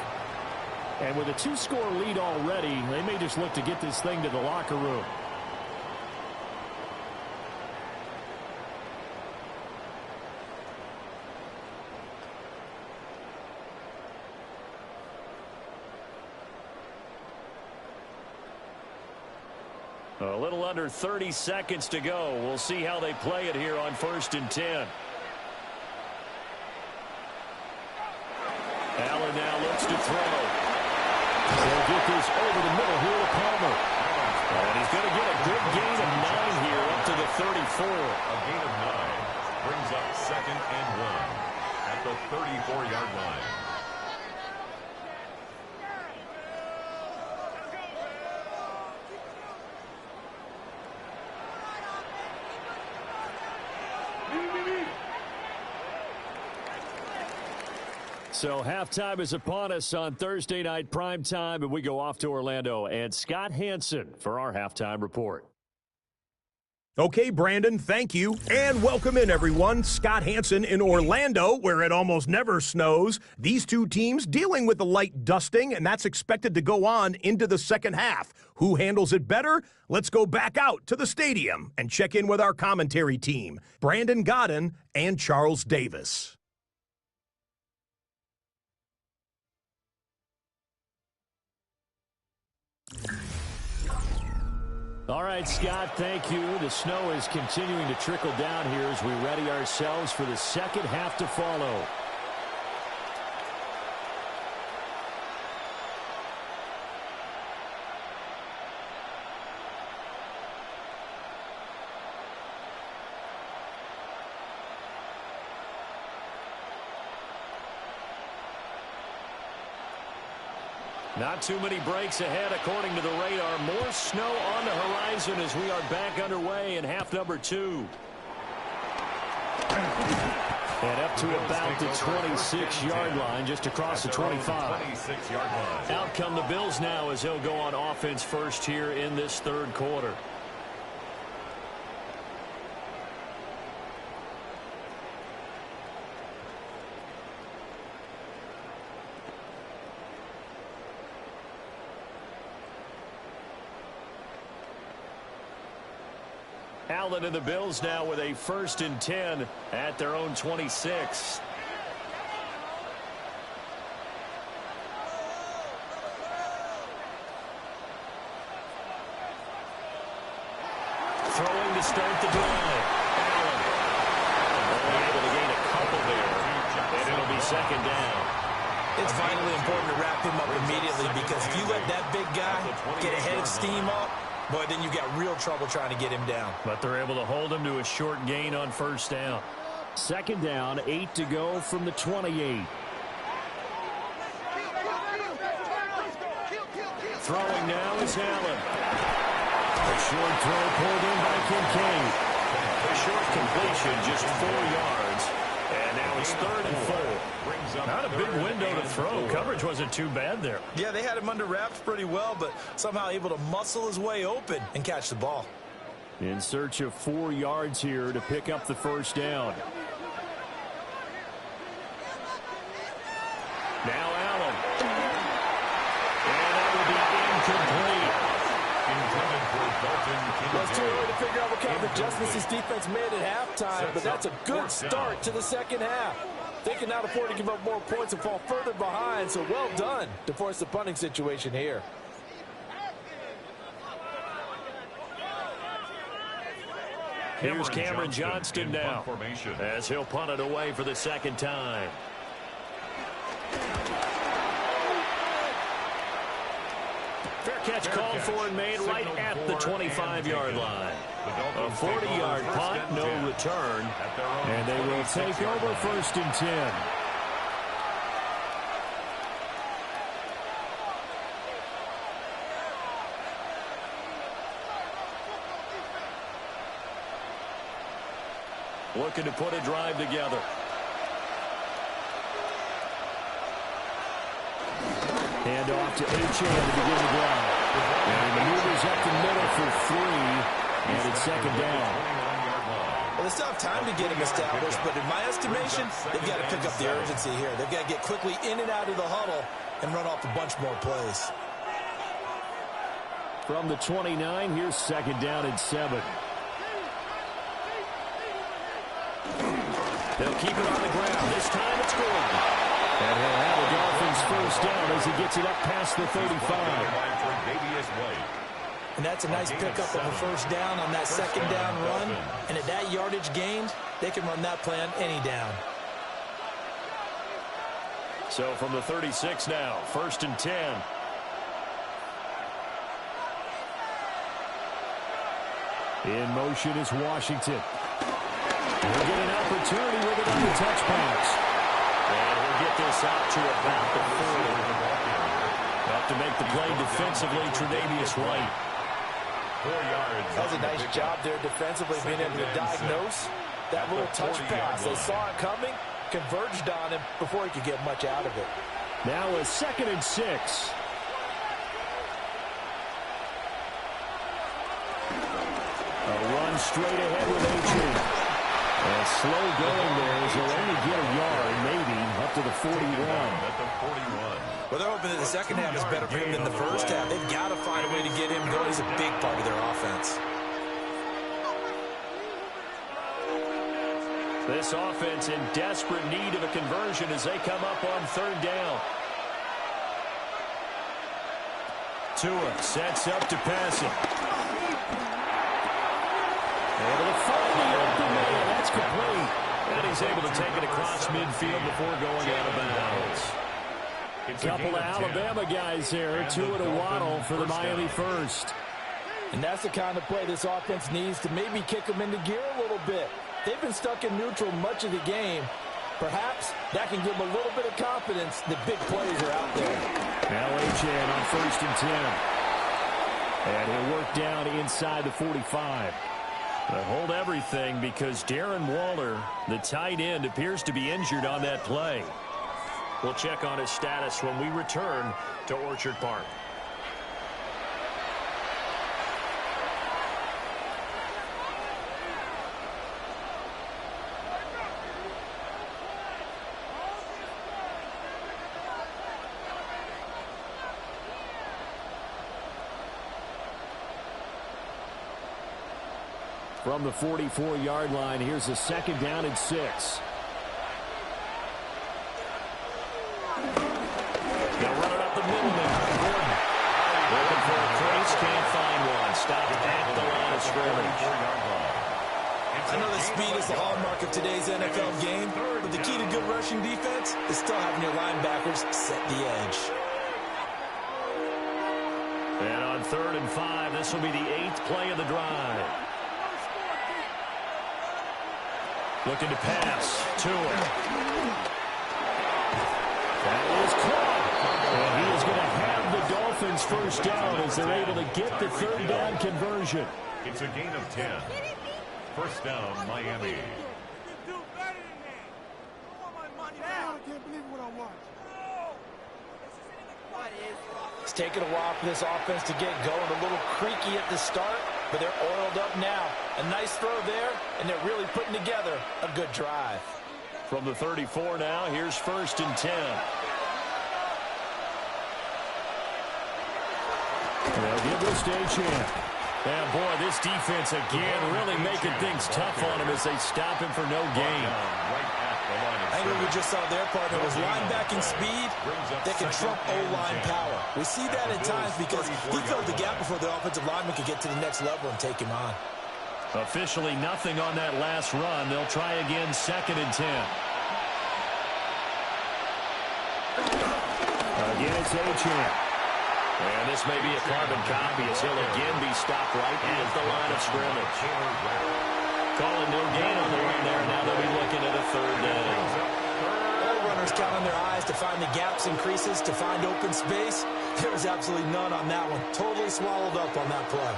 And with a 2-score lead already, they may just look to get this thing to the locker room. A little under 30 seconds to go. We'll see how they play it here on 1st and 10. Allen now looks to throw. They'll get this over the middle here to Palmer. And he's going to get a good gain of 9 here up to the 34. A gain of 9 brings up 2nd and 1 at the 34-yard line. So halftime is upon us on Thursday night primetime, and we go off to Orlando. And Scott Hansen for our halftime report. Okay, Brandon, thank you. And welcome in, everyone. Scott Hansen in Orlando, where it almost never snows. These two teams dealing with a light dusting, and that's expected to go on into the second half. Who handles it better? Let's go back out to the stadium and check in with our commentary team, Brandon Godden and Charles Davis. All right, Scott, thank you. The snow is continuing to trickle down here as we ready ourselves for the second half to follow. Not too many breaks ahead according to the radar. More snow on the horizon as we are back underway in half number 2. And up to about the 26-yard line, just across the 25. 26-yard line. Out come the Bills now as they'll go on offense first here in this third quarter. Allen and the Bills now with a 1st and 10 at their own 26. Throwing to start the drive. Allen. Only able to gain a couple there, and it'll be 2nd down. It's vitally important to wrap him up immediately, because if you let that big guy get ahead of steam up, boy, then you've got real trouble trying to get him down. But they're able to hold him to a short gain on 1st down. 2nd down, 8 to go from the 28. Throwing now is Allen. A short throw pulled in by Kincaid. A short completion, just 4 yards. And now it's 3rd and 4. Not a big window to throw. Coverage wasn't too bad there. Yeah, they had him under wraps pretty well, but somehow able to muscle his way open and catch the ball. In search of 4 yards here to pick up the 1st down. Now Allen. And that will be incomplete. Well, it's too early to figure out what kind of adjustments his defense made at halftime, but that's a good start to the second half. They can now afford to give up more points and fall further behind, so well done to force the punting situation here. Here's Cameron Johnston now as he'll punt it away for the 2nd time. Fair catch called for and made right at the 25-yard line. A 40-yard punt, no return, and they will take over 1st and 10. Looking to put a drive together. Hand off to H.A. to begin the drive. And he maneuvers up the middle for 3, and it's 2nd down. A Well, they still have time to get him established, but in my estimation, they've got to pick up the urgency here. They've got to get quickly in and out of the huddle and run off a bunch more plays. From the 29, here's second down and 7. They'll keep it on the ground. This time it's Gordon. And he'll have the Dolphins first down as he gets it up past the 35. And that's a nice pickup of a first down on that second down run. And at that yardage gained, they can run that play on any down. So from the 36 now, first and 10. In motion is Washington. He'll get an opportunity with it on the touch pass. And he'll get this out to about the 40. Have to make the play defensively, Tre'Davious White. 4 yards. That was a nice job there defensively, being able to diagnose that little touch pass. They saw it coming, converged on him before he could get much out of it. Now a second and 6. A run straight ahead with A-Chain. And slow going there as he'll only get a yard, maybe, up to the 41. At the 41. Well, they're hoping that the second half is better for him than the first half. They've got to find a way to get him going. He's a big part of their offense. This offense in desperate need of a conversion as they come up on third down. Tua sets up to pass it. Able to find the open man. That's complete. And he's able to take it across midfield before going out of bounds. A couple of Alabama guys there. Tua to Waddle for the Miami first. And that's the kind of play this offense needs to maybe kick them into gear a little bit. They've been stuck in neutral much of the game. Perhaps that can give them a little bit of confidence that big plays are out there. Now A-Chan on first and 10. And he'll work down inside the 45. They hold everything because Darren Waller, the tight end, appears to be injured on that play. We'll check on his status when we return to Orchard Park. From the 44-yard line, here's a second down and 6. They'll run it up the middle now. Gordon looking for a crease, can't find one. Stopped at the line of scrimmage. I know that speed is the hallmark of today's NFL game, but the key to good rushing defense is still having your linebackers set the edge. And on 3rd and 5, this will be the 8th play of the drive. Looking to pass to him. That is caught. And he is going to have the Dolphins first down as they're able to get the third down conversion. It's a gain of 10. First down, Miami. It's taken a while for this offense to get going. A little creaky at the start, but they're oiled up now. A nice throw there, and they're really putting together a good drive. From the 34 now, here's first and 10. They'll give this to A-Chan. And boy, this defense again really making things tough on him as they stop him for no gain. I think what we just saw their partner was linebacking speed that can trump O-line power. We see that at times because he filled the gap before the offensive lineman could get to the next level and take him on. Officially nothing on that last run. They'll try again, second and 10. Again, it's A-Chan. And this may be a carbon copy as he'll again be stopped right at the line of scrimmage. Calling no gain on the run there. Now they'll be looking at a third down. All runners count on their eyes to find the gaps and creases, to find open space. There was absolutely none on that one. Totally swallowed up on that play.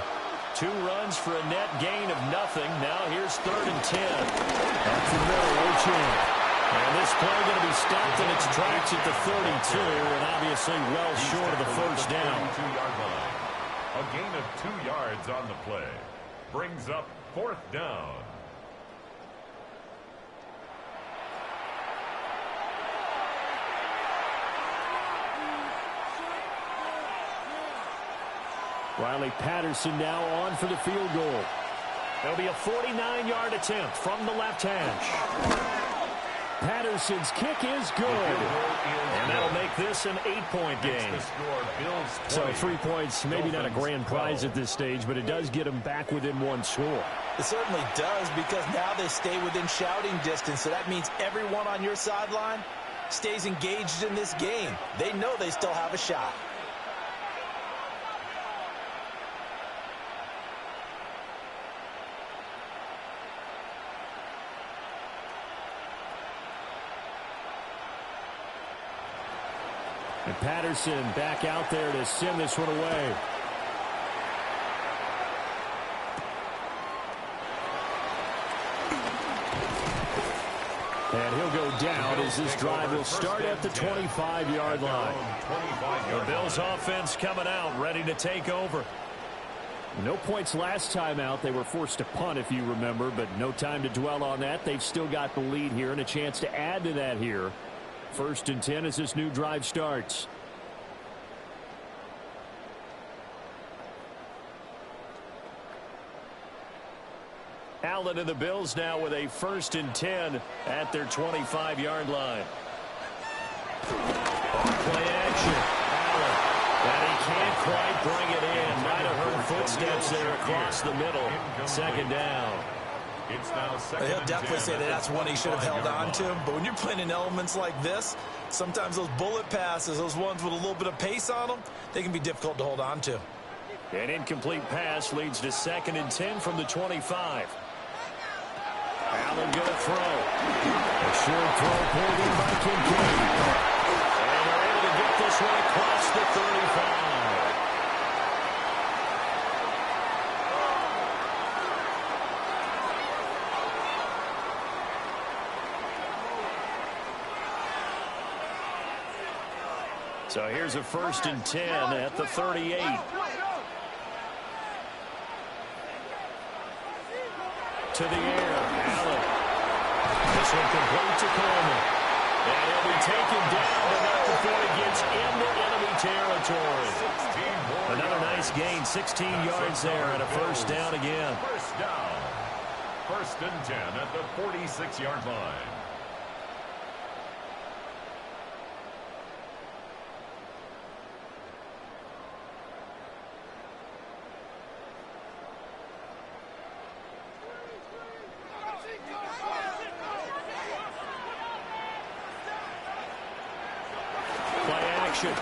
2 runs for a net gain of nothing. Now here's 3rd and 10. Up the middle, A-Chan. And this play going to be stopped in its tracks at the 32, and obviously well short of the first down. A gain of 2 yards on the play. Brings up 4th down. Riley Patterson now on for the field goal. There'll be a 49-yard attempt from the left hash. Patterson's kick is good. And that'll make this an 8-point game. So 3 points, maybe not a grand prize at this stage, but it does get them back within one score. It certainly does, because now they stay within shouting distance. So that means everyone on your sideline stays engaged in this game. They know they still have a shot. And Patterson back out there to send this one away. And he'll go down as this drive will start at the 25-yard line. The Bills offense coming out, ready to take over. No points last time out. They were forced to punt, if you remember, but no time to dwell on that. They've still got the lead here and a chance to add to that here. 1st and 10 as this new drive starts. Allen and the Bills now with a 1st and 10 at their 25-yard line. Play action. Allen. And he can't quite bring it in. Might have heard footsteps there across the middle. 2nd down. He'll definitely say that that's one he should have held on to. But when you're playing in elements like this, sometimes those bullet passes, those ones with a little bit of pace on them, they can be difficult to hold on to. An incomplete pass leads to 2nd and 10 from the 25. Allen going to throw. A short throw pulled in by Kincaid. And they're able to get this one across the 35. So here's a 1st and 10 at the 38. To the air, Allen. This one complete to Coleman. And he'll be taken down, but not before he gets into enemy territory. Another nice gain, 16 yards there, and a 1st down again. 1st down. 1st and 10 at the 46-yard line.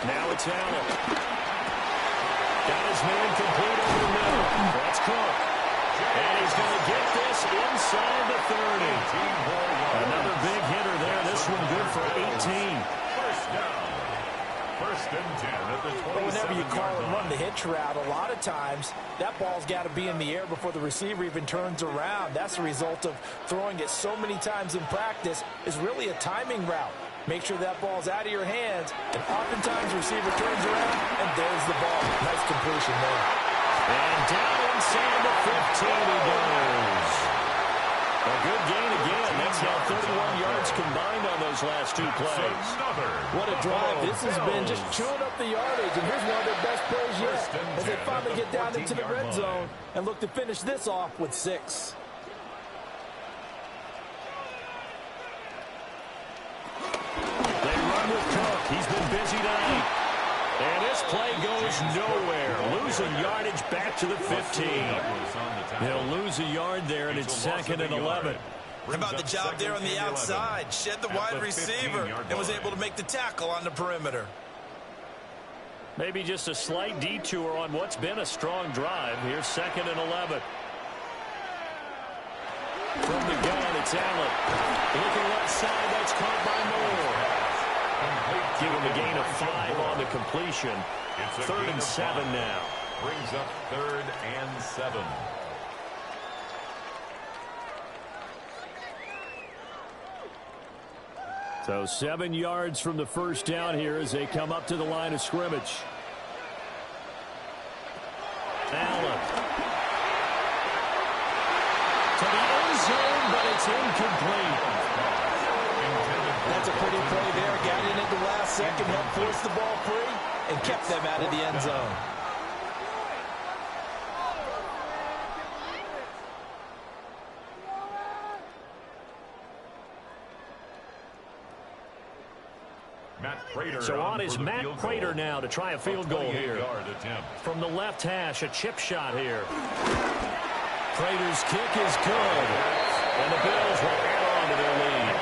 Now it's Allen. Got his man complete over the middle. That's Cook. And he's going to get this inside the 30. Another big hitter there. This one good for 18. 1st down. 1st and 10 at the 27-yard line. Whenever you call and run the hitch route, a lot of times that ball's got to be in the air before the receiver even turns around. That's the result of throwing it so many times in practice. Is really a timing route. Make sure that ball's out of your hands, and oftentimes the receiver turns around, and there's the ball. Nice completion there. And down inside the 15 he goes. A good gain again. That's now 31 yards combined on those last 2 plays. What a drive. This has been just chewing up the yardage, and here's one of their best plays yet as they finally get down into the red zone and look to finish this off with 6. He's been busy tonight. And this play goes nowhere. Losing yardage back to the 15. He'll lose a yard there, and it's 2nd and 11. How about the job there on the outside? Shed the wide receiver and was able to make the tackle on the perimeter. Maybe just a slight detour on what's been a strong drive. Here's 2nd and 11. From the gun, it's Allen. Looking left side, that's caught by Moore. Give him a gain of 5 on the completion. 3rd and 7 now. Brings up 3rd and 7. So 7 yards from the 1st down here as they come up to the line of scrimmage. Allen. To the end zone, but it's incomplete. That's a pretty play there. Got in at the last second, helped force the ball free, and kept them out of the end zone. So on is Matt Prater now to try a field goal here. From the left hash, a chip shot here. Prater's kick is good. And the Bills will add on to their lead.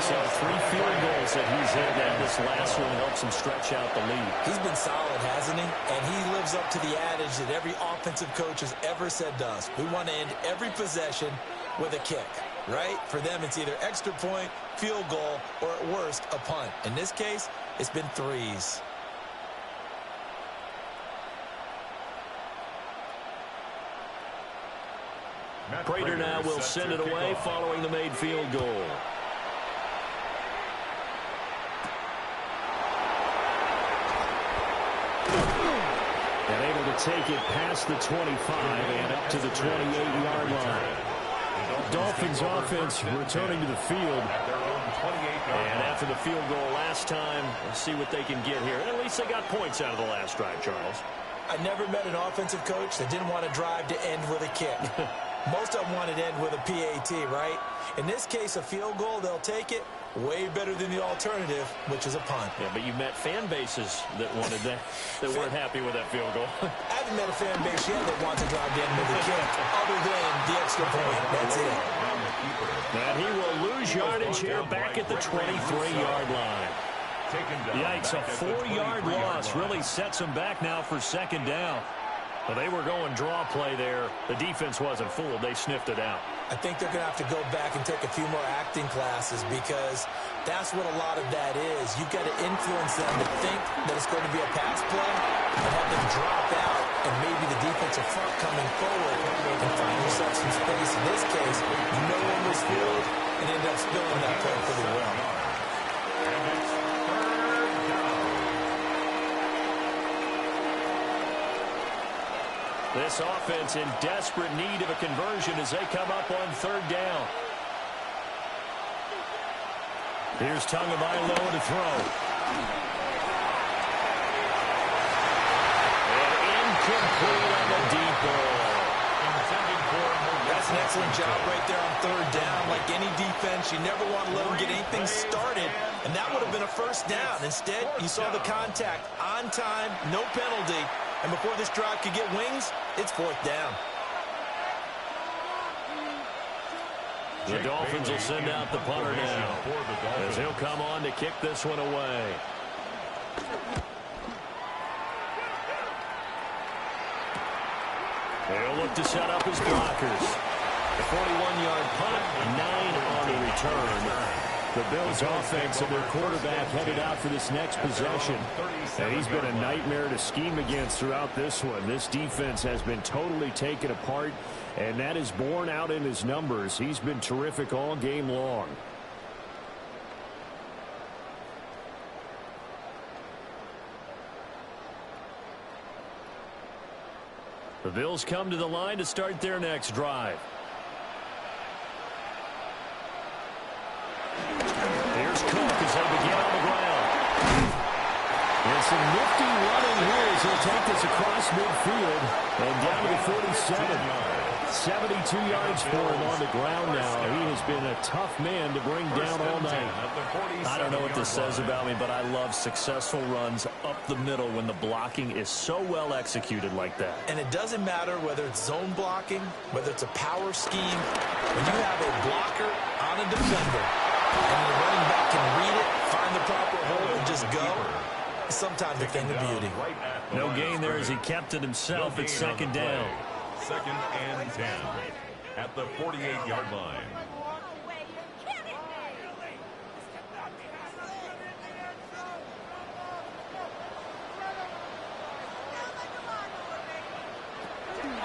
So 3 field goals that he's hit, and this last one helps him stretch out the lead. He's been solid, hasn't he? And he lives up to the adage that every offensive coach has ever said to us. We want to end every possession with a kick, right? For them, it's either extra point, field goal, or at worst, a punt. In this case, it's been 3s. Prater now will send it away following the made field goal. And able to take it past the 25 and up to the 28-yard line. Dolphins offense returning to the field. And after the field goal last time, let's see what they can get here. At least they got points out of the last drive, Charles. I never met an offensive coach that didn't want to drive to end with a kick. Most of them want to end with a PAT, right? In this case, a field goal, they'll take it. Way better than the alternative, which is a punt. Yeah, but you met fan bases that wanted that, that weren't happy with that field goal. I haven't met a fan base yet that wants to drive to end with a kick, other than the extra point. That's it. And he will lose yardage here back at the 23-yard line. Yikes, a 4-yard loss really sets him back now for second down. Well, they were going draw play there. The defense wasn't fooled. They sniffed it out. I think they're going to have to go back and take a few more acting classes because that's what a lot of that is. You've got to influence them to think that it's going to be a pass play and have them drop out and maybe the defensive front coming forward and find yourself some space. In this case, no one was fooled and ended up spilling that play pretty well. This offense in desperate need of a conversion as they come up on 3rd down. Here's Tagovailoa to throw. And incomplete on the deep ball. That's an excellent job right there on 3rd down. Like any defense, you never want to let them get anything started, and that would have been a 1st down. Instead, you saw the contact on time, no penalty. And before this drive could get wings, it's 4th down. The Dolphins will send out the punter now as he'll come on to kick this one away. They'll look to set up his blockers. The 41-yard punt, 9 on the return. The Bills offense and their quarterback headed out for this next possession. And he's been a nightmare to scheme against throughout this one. This defense has been totally taken apart, and that is borne out in his numbers. He's been terrific all game long. The Bills come to the line to start their next drive. Here's Cook as they begin on the ground. And some nifty running here as he'll take this across midfield and down to the 47. 72 yards for him on the ground now. He has been a tough man to bring down all night. I don't know what this says about me, but I love successful runs up the middle when the blocking is so well executed like that. And it doesn't matter whether it's zone blocking, whether it's a power scheme. When you have a blocker on a defender and the running back can read it, find the proper hole, and just go, it's sometimes a thing of beauty. No gain there as he kept it himself at 2nd down. 2nd and 10 at the 48-yard line.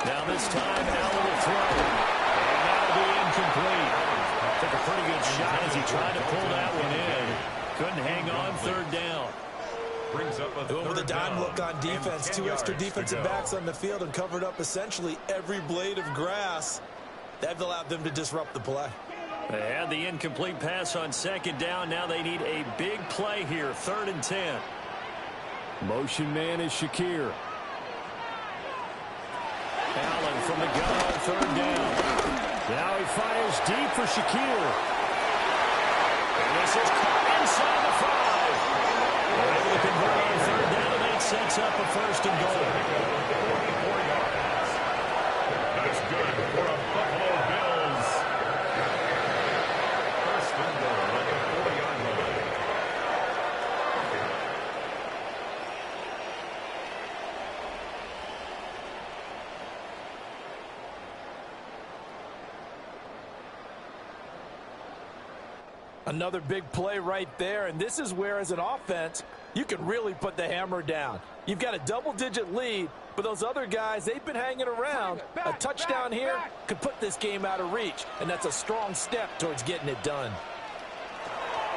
Now this time, Allen will throw. And that'll be incomplete. Took a pretty good shot as he tried to pull that one in. Couldn't hang on 3rd down. Brings up a Doing with a dime look on defense, 2 extra defensive backs on the field and covered up essentially every blade of grass. That allowed them to disrupt the play. They had the incomplete pass on 2nd down. Now they need a big play here, 3rd and 10. Motion man is Shakir. Allen from the gun on 3rd down. Now he fires deep for Shakir. And this is caught inside the 5. They're able to convert on third down, and that sets up a first and goal. That's good for a Buffalo Bills. First and goal at the 40-yard line. Another big play right there, and this is where, as an offense, you can really put the hammer down. You've got a double-digit lead, but those other guys, they've been hanging around. A touchdown here could put this game out of reach, and that's a strong step towards getting it done.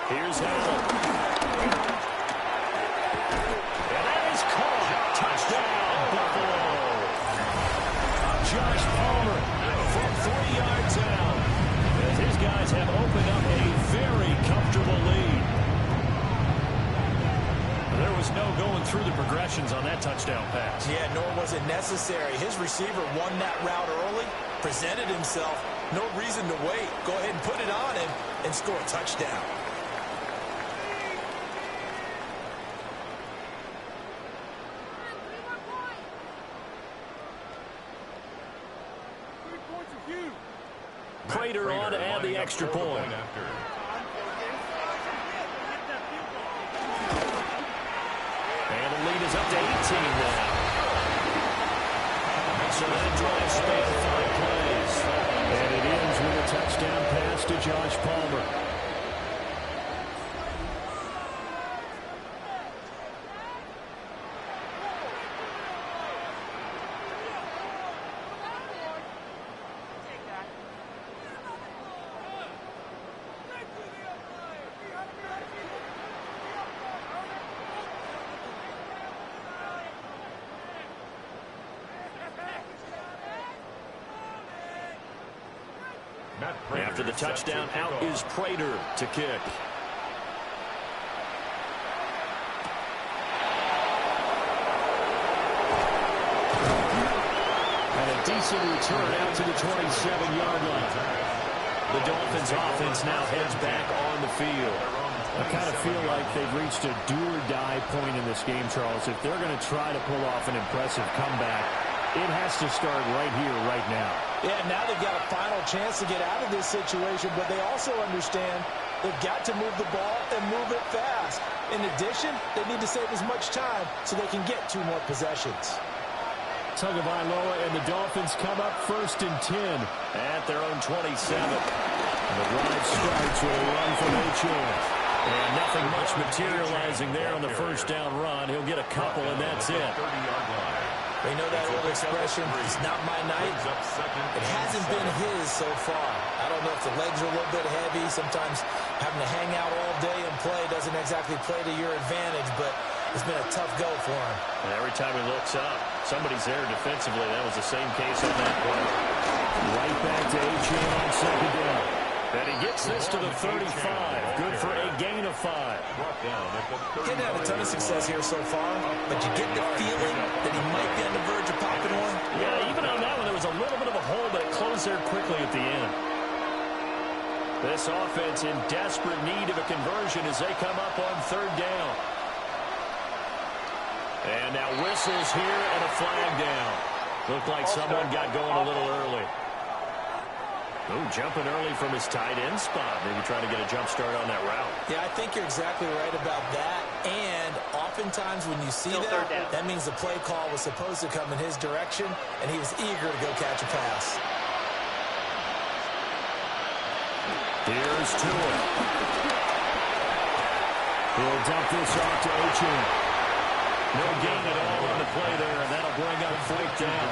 Here's Hamel. And that is caught. Touchdown, Buffalo. Josh Palmer from 3 yards out. As his guys have opened up a very comfortable lead. There was no going through the progressions on that touchdown pass. Yeah, nor was it necessary. His receiver won that route early, presented himself. No reason to wait. Go ahead and put it on him and score a touchdown. Prater on to add the extra point. And the lead is up to 18 now. So that drive spanned 5 plays. And it ends with a touchdown pass to Josh Palmer. After the touchdown, out is Prater to kick. And a decent return out to the 27-yard line. The Dolphins offense now heads back on the field. I kind of feel like they've reached a do-or-die point in this game, Charles. If they're going to try to pull off an impressive comeback, it has to start right here, right now. Yeah, now they've got a final chance to get out of this situation, but they also understand they've got to move the ball and move it fast. In addition, they need to save as much time so they can get 2 more possessions. Tagovailoa and the Dolphins come up 1st and 10 at their own 27. And the drive starts with a run from H.A. And nothing much materializing there on the first down run. He'll get a couple, and that's it. We know that old expression, it's not my night. It hasn't been his so far. I don't know if the legs are a little bit heavy. Sometimes having to hang out all day and play doesn't exactly play to your advantage, but it's been a tough go for him. And every time he looks up, somebody's there defensively. That was the same case on that play. Right back to H.A. on 2nd down. And he gets this to the 35. Good for a gain of 5. He's had a ton of success here so far, but you get the feeling that he might be on the verge of popping one. Yeah, even on that one, there was a little bit of a hole, but it closed there quickly at the end. This offense in desperate need of a conversion as they come up on 3rd down. And now whistles here and a flag down. Looked like someone got going a little early. Ooh, jumping early from his tight end spot. Maybe trying to get a jump start on that route. Yeah, I think you're exactly right about that. And oftentimes when you see that, that means the play call was supposed to come in his direction, and he was eager to go catch a pass. Here's Tua. He'll dump this off to H.A. No gain at all on the play there, and that'll bring up 4th down.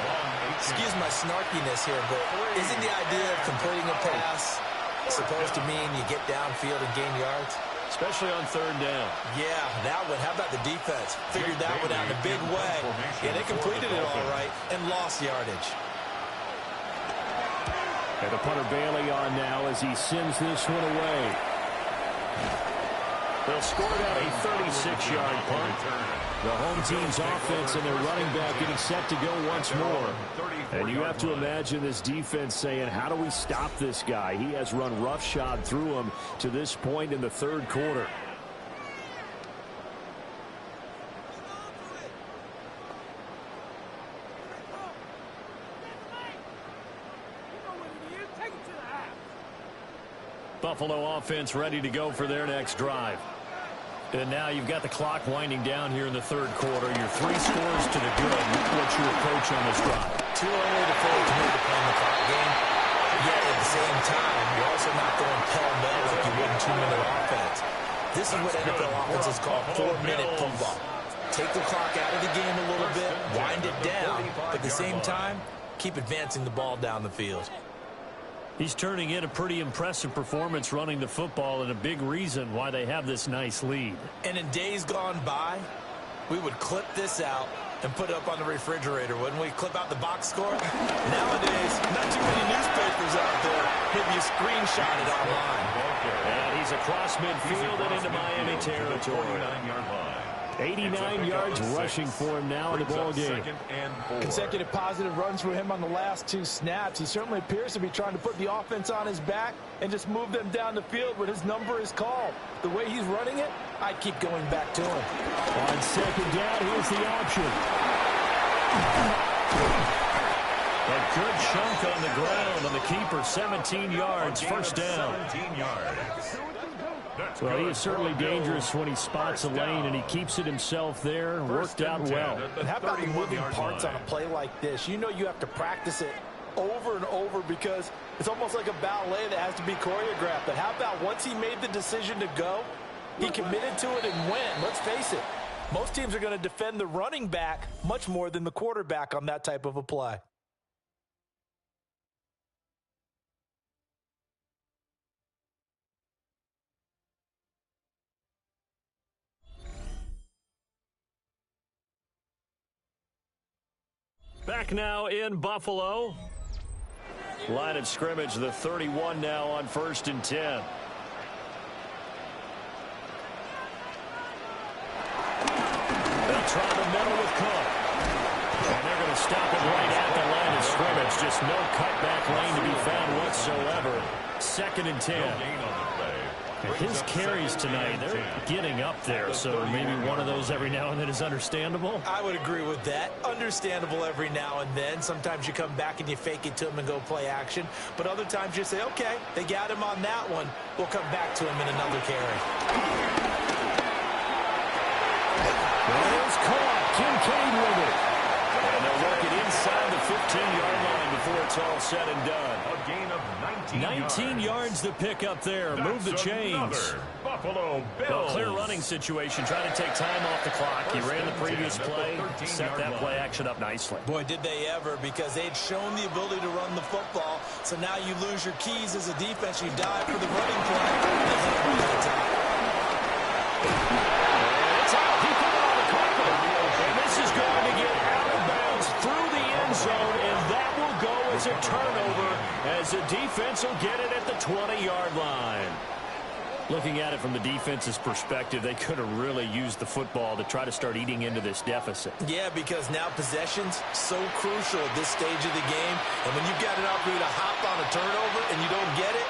Excuse my snarkiness here, but isn't the idea of completing a pass supposed to mean you get downfield and gain yards? Especially on 3rd down. Yeah, that one. How about the defense? Figured that one out in a big way. Yeah, they completed it all right and lost yardage. And the punter Bailey on now as he sends this one away. They'll score out a 36-yard punt. The home team's offense and their running back getting set to go once more. And you have to imagine this defense saying, how do we stop this guy? He has run roughshod through him to this point in the 3rd quarter. Buffalo offense ready to go for their next drive. And now you've got the clock winding down here in the third quarter. Your 3 scores to the good. What's your approach on this drive? Too early to fully commit to playing the clock game. Yet at the same time, you're also not going pell-mell like you would in 2-minute offense. This is what NFL offenses call 4-minute football. Take the clock out of the game a little bit, wind it down, but at the same time, keep advancing the ball down the field. He's turning in a pretty impressive performance running the football, and a big reason why they have this nice lead. And in days gone by, we would clip this out and put it up on the refrigerator, wouldn't we? Clip out the box score. Nowadays, not too many newspapers out there. Maybe you screenshot it online. And he's across midfield and into Miami territory. 49-yard line. 89 yards rushing for him now in the ball game. Consecutive positive runs for him on the last 2 snaps. He certainly appears to be trying to put the offense on his back and just move them down the field when his number is called. The way he's running it, I'd keep going back to him. On second down, here's the option. A good chunk on the ground on the keeper. 17 yards, first down. 17 yards. Well, he is certainly dangerous when he spots a lane, and he keeps it himself there. Worked out well. And how about the moving parts on a play like this? You know you have to practice it over and over because it's almost like a ballet that has to be choreographed. But how about once he made the decision to go, he committed to it and went. Let's face it, most teams are going to defend the running back much more than the quarterback on that type of a play. Back now in Buffalo. Line of scrimmage, the 31 now on 1st and 10. They'll try the middle with Cook. And they're going to stop it right at the line of scrimmage. Just no cutback lane to be found whatsoever. 2nd and 10. His carries tonight, they're getting up there, so maybe one of those every now and then is understandable. I would agree with that. Understandable every now and then. Sometimes you come back and you fake it to him and go play action. But other times you say, okay, they got him on that one. We'll come back to him in another carry. There's caught. Kincaid with it. And they'll work it inside the 15-yard line before it's all said and done. A gain of 19 yards the pick up there. Move the chains. Buffalo Bills. Well, clear running situation. Trying to take time off the clock. He ran the previous play. Set that play action up nicely. Boy, did they ever, because they'd shown the ability to run the football. So now you lose your keys as a defense. You dive for the running play. It's out. He put it on the carpet. And this is going to get out of bounds through the end zone, and that will go as a turnover as the defense will get it at the 20-yard line. Looking at it from the defense's perspective, they could have really used the football to try to start eating into this deficit. Yeah, because now possession's so crucial at this stage of the game. And when you've got an opportunity to hop on a turnover and you don't get it,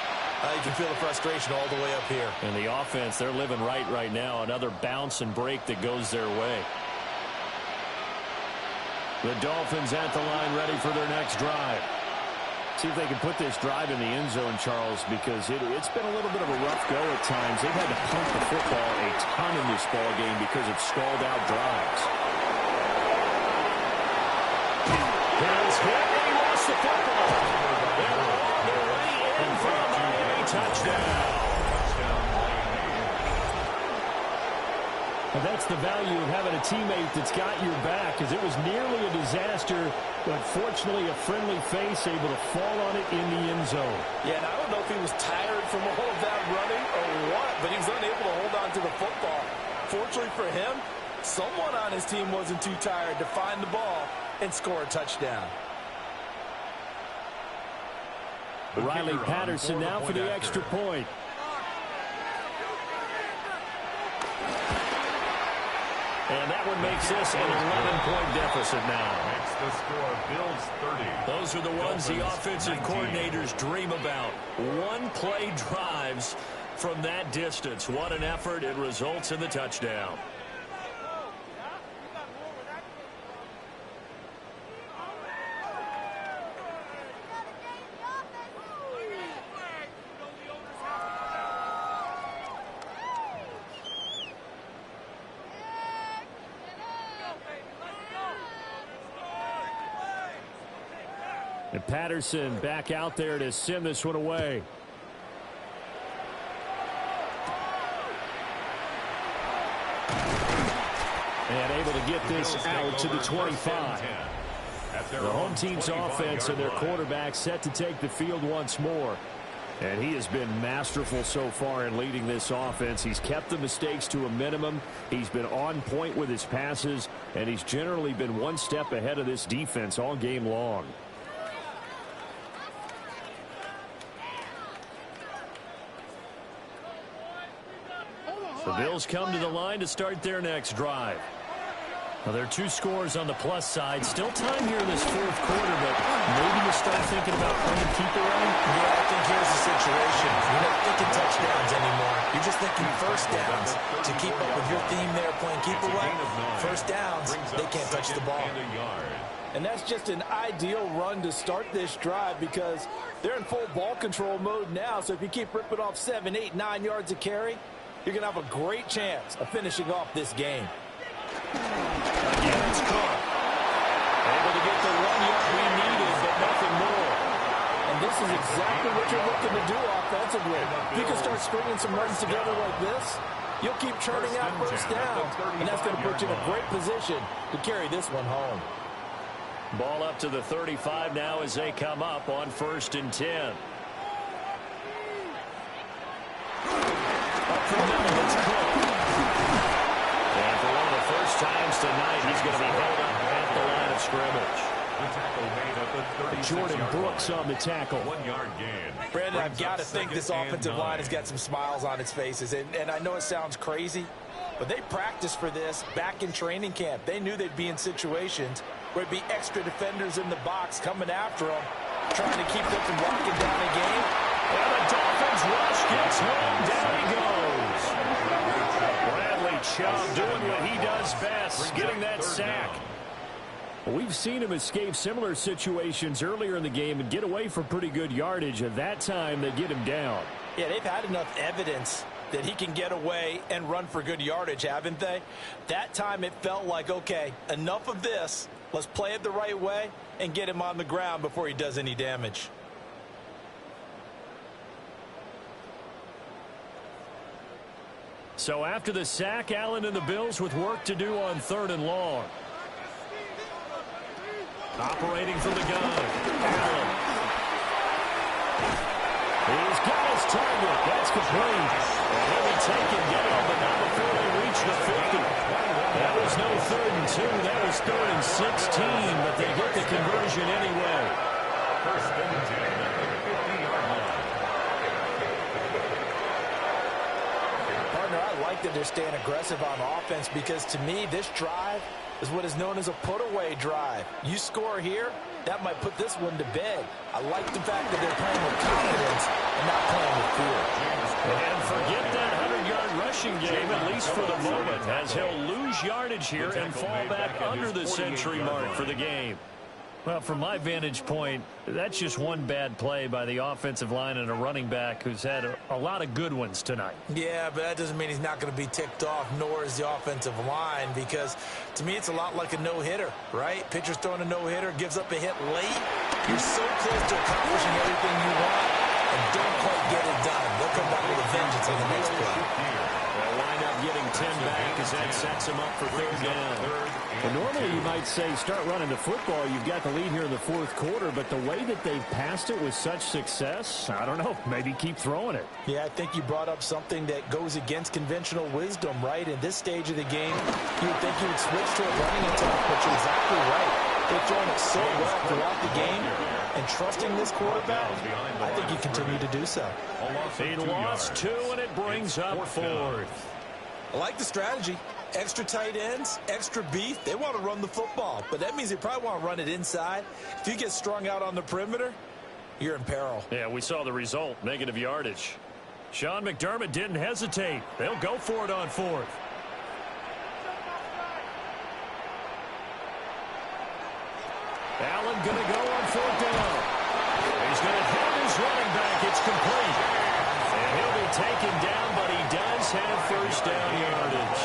you can feel the frustration all the way up here. And the offense, they're living right now. Another bounce and break that goes their way. The Dolphins at the line ready for their next drive. See if they can put this drive in the end zone, Charles, because it's been a little bit of a rough go at times. They've had to punt the football a ton in this ball game because of stalled out drives. Here's hit, and he lost the football. They're on their way in for a Miami touchdown. And that's the value of having a teammate that's got your back, because it was nearly a disaster, but fortunately a friendly face able to fall on it in the end zone. Yeah, and I don't know if he was tired from all of that running or what, but he was unable to hold on to the football. Fortunately for him, someone on his team wasn't too tired to find the ball and score a touchdown. Riley Patterson now for the extra point. And that one makes this an 11-point deficit now. Makes the score Bills 30. Those are the ones the offensive coordinators dream about. One-play drives from that distance. What an effort. It results in the touchdown. And Patterson back out there to send this one away. And able to get this out to the 25. The home team's offense and their quarterback set to take the field once more. And he has been masterful so far in leading this offense. He's kept the mistakes to a minimum. He's been on point with his passes. And he's generally been one step ahead of this defense all game long. The Bills come to the line to start their next drive. Well, there are 2 scores on the plus side. Still time here in this fourth quarter, but maybe you start thinking about playing keep away. Yeah, I think here's the situation. You're not thinking touchdowns anymore. You're just thinking first downs. To keep up with your theme there, playing keep away, first downs, they can't touch the ball. And that's just an ideal run to start this drive because they're in full ball control mode now. So if you keep ripping off 7, 8, 9 yards of carry, you're going to have a great chance of finishing off this game. Again, it's caught. Able to get the 1 yard we needed, but nothing more. And this is exactly what you're looking to do offensively. If you can start stringing some runs together like this, you'll keep churning out first down, and that's going to put you in a great position to carry this one home. Ball up to the 35 now as they come up on 1st and 10. Up for the middle, it's Cook. And for one of the first times tonight, he's going to be held up at the line of scrimmage. Jordan Brooks on the tackle. 1 yard gain. Brandon, I've got to think this offensive line has got some smiles on its faces. And I know it sounds crazy, but they practiced for this back in training camp. They knew they'd be in situations where there'd be extra defenders in the box coming after them, trying to keep them from locking down a game. And the Dolphins rush gets home. Down he goes. Bradley Chubb doing what he does best, getting that sack. We've seen him escape similar situations earlier in the game and get away for pretty good yardage. At that time, they get him down. Yeah, they've had enough evidence that he can get away and run for good yardage, haven't they? That time it felt like, okay, enough of this. Let's play it the right way and get him on the ground before he does any damage. So after the sack, Allen and the Bills with work to do on 3rd and long. Operating from the gun, Allen. He's got his target. That's complete. And he'll be taken down, but not before they reach the 50. That was no 3rd and 2. That was 3rd and 16, but they get the conversion anyway. 1st and 10 at the 50-yard line. Partner, I like that they're staying aggressive on offense because to me, this drive is what is known as a put-away drive. You score here, that might put this one to bed. I like the fact that they're playing with confidence and not playing with fear. And forget that 100-yard rushing game, at least for the moment, as he'll lose yardage here and fall back under the century mark for the game. Well, from my vantage point, that's just one bad play by the offensive line and a running back who's had a lot of good ones tonight. Yeah, but that doesn't mean he's not going to be ticked off, nor is the offensive line, because to me it's a lot like a no-hitter, right? Pitcher's throwing a no-hitter, gives up a hit late. You're so close to accomplishing everything you want and don't quite get it done. They'll come back with a vengeance on the next play. They'll wind up getting 10 back as that sets them up for 3rd down. And normally you might say start running the football. You've got the lead here in the 4th quarter, but the way that they've passed it with such success, I don't know, maybe keep throwing it. Yeah, I think you brought up something that goes against conventional wisdom, right? In this stage of the game, you would think you would switch to a running attack, but you're exactly right. They're throwing it so well throughout the game, and trusting this quarterback, I think you continue to do so. He lost 2, and it brings up 4th. I like the strategy. Extra tight ends, extra beef. They want to run the football, but that means they probably want to run it inside. If you get strung out on the perimeter, you're in peril. Yeah, we saw the result, negative yardage. Sean McDermott didn't hesitate. They'll go for it on 4th. Allen going to go on 4th down. He's going to hit his running back. It's complete. And he'll be taken down, but he does have 1st down yardage.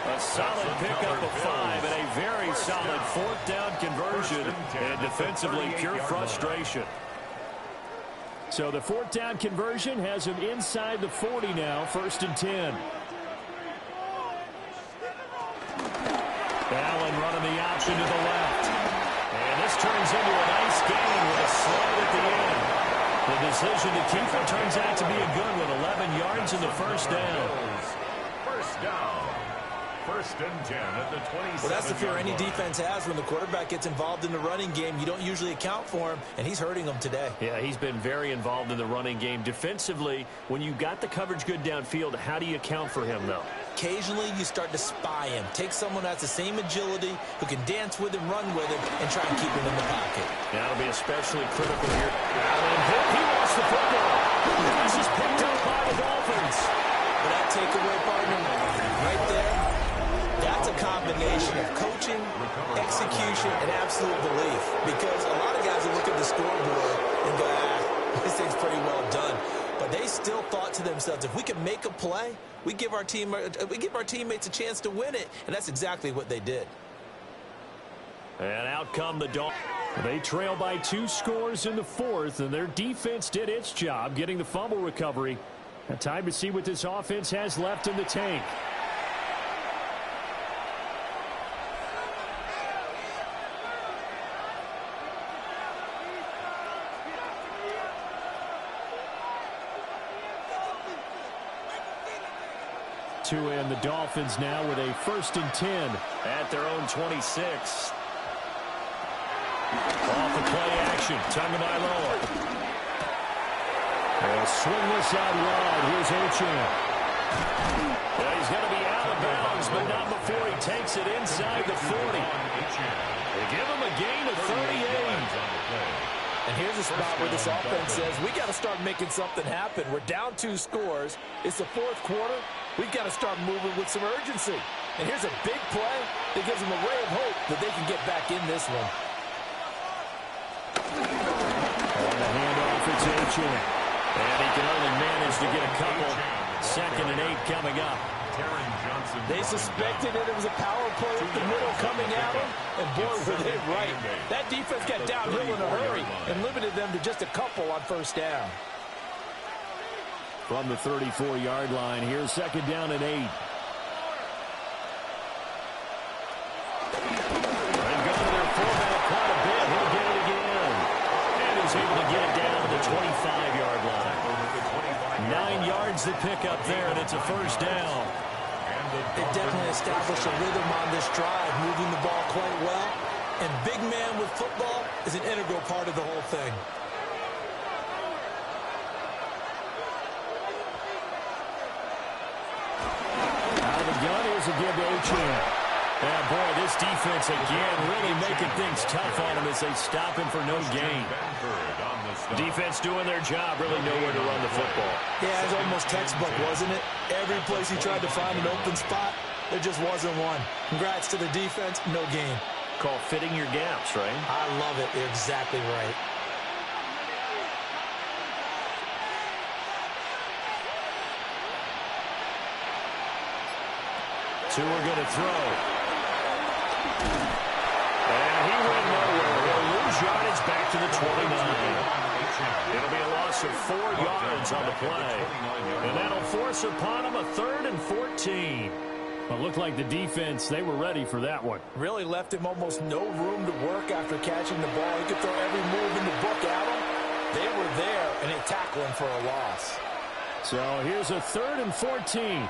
A solid pickup of 5 and a very solid fourth down conversion. And defensively, pure frustration. So the fourth down conversion has him inside the 40 now, 1st and 10. Allen running the option to the left. And this turns into a nice gain with a slide at the end. The decision to keep it turns out to be a good one. 11 yards in the first down. First down. 1st and 10 at the 27. Well, that's the fear any defense has when the quarterback gets involved in the running game. You don't usually account for him, and he's hurting them today. Yeah, he's been very involved in the running game. Defensively, when you got the coverage good downfield, how do you account for him, though? Occasionally, you start to spy him. Take someone that's the same agility, who can dance with him, run with him, and try and keep him in the pocket. That'll be especially critical here. Allen, he lost the football. This is picked up by the Dolphins. But that takeaway, partner, right there, that's a combination of coaching, execution, and absolute belief. Because a lot of guys will look at the scoreboard and go, this thing's pretty well done. But they still thought to themselves, if we can make a play, we give our teammates a chance to win it. And that's exactly what they did. And out come the Dolphins. They trail by 2 scores in the 4th, and their defense did its job getting the fumble recovery. Now time to see what this offense has left in the tank. And the Dolphins now with a 1st and 10 at their own 26. Off the play action, Tagovailoa. A swingless out wide. Here's Achane. He's going to be out of bounds, but not before he takes it inside the 40. They give him a gain of 38. And here's a spot where this offense says, we got to start making something happen. We're down 2 scores. It's the 4th quarter. We've got to start moving with some urgency. And here's a big play that gives them a ray of hope that they can get back in this one. On the handoff, it's Achane. And he can only manage to get a couple. 2nd and 8 coming up. They suspected that it was a power play up the middle coming at them, and boy, were they right. That defense got downhill in a hurry and limited them to just a couple on 1st down. From the 34-yard line, here's 2nd down and 8. And go to their fullback quite a bit. He'll get it again. And he's able to get it down to the 25-yard line. 9 yards to pick up there, and it's a 1st down. They definitely established a rhythm on this drive, moving the ball quite well. And big man with football is an integral part of the whole thing. Out of the gun, here's a give to Achane. Yeah, boy, this defense again really making things tough on him as they stop him for no gain. Defense doing their job, really nowhere to run the football. Yeah, it was almost textbook, wasn't it? Every place he tried to find an open spot, there just wasn't one. Congrats to the defense, no gain. Called fitting your gaps, right? I love it. You're exactly right. Two are going to throw. And he went nowhere. He'll lose yardage back to the 29. It'll be a loss of 4 yards on the play. And that'll force upon him a 3rd and 14. Well, it looked like the defense, they were ready for that one. Really left him almost no room to work after catching the ball. He could throw every move in the book at him. They were there, and they tackled him for a loss. So here's a 3rd and 14.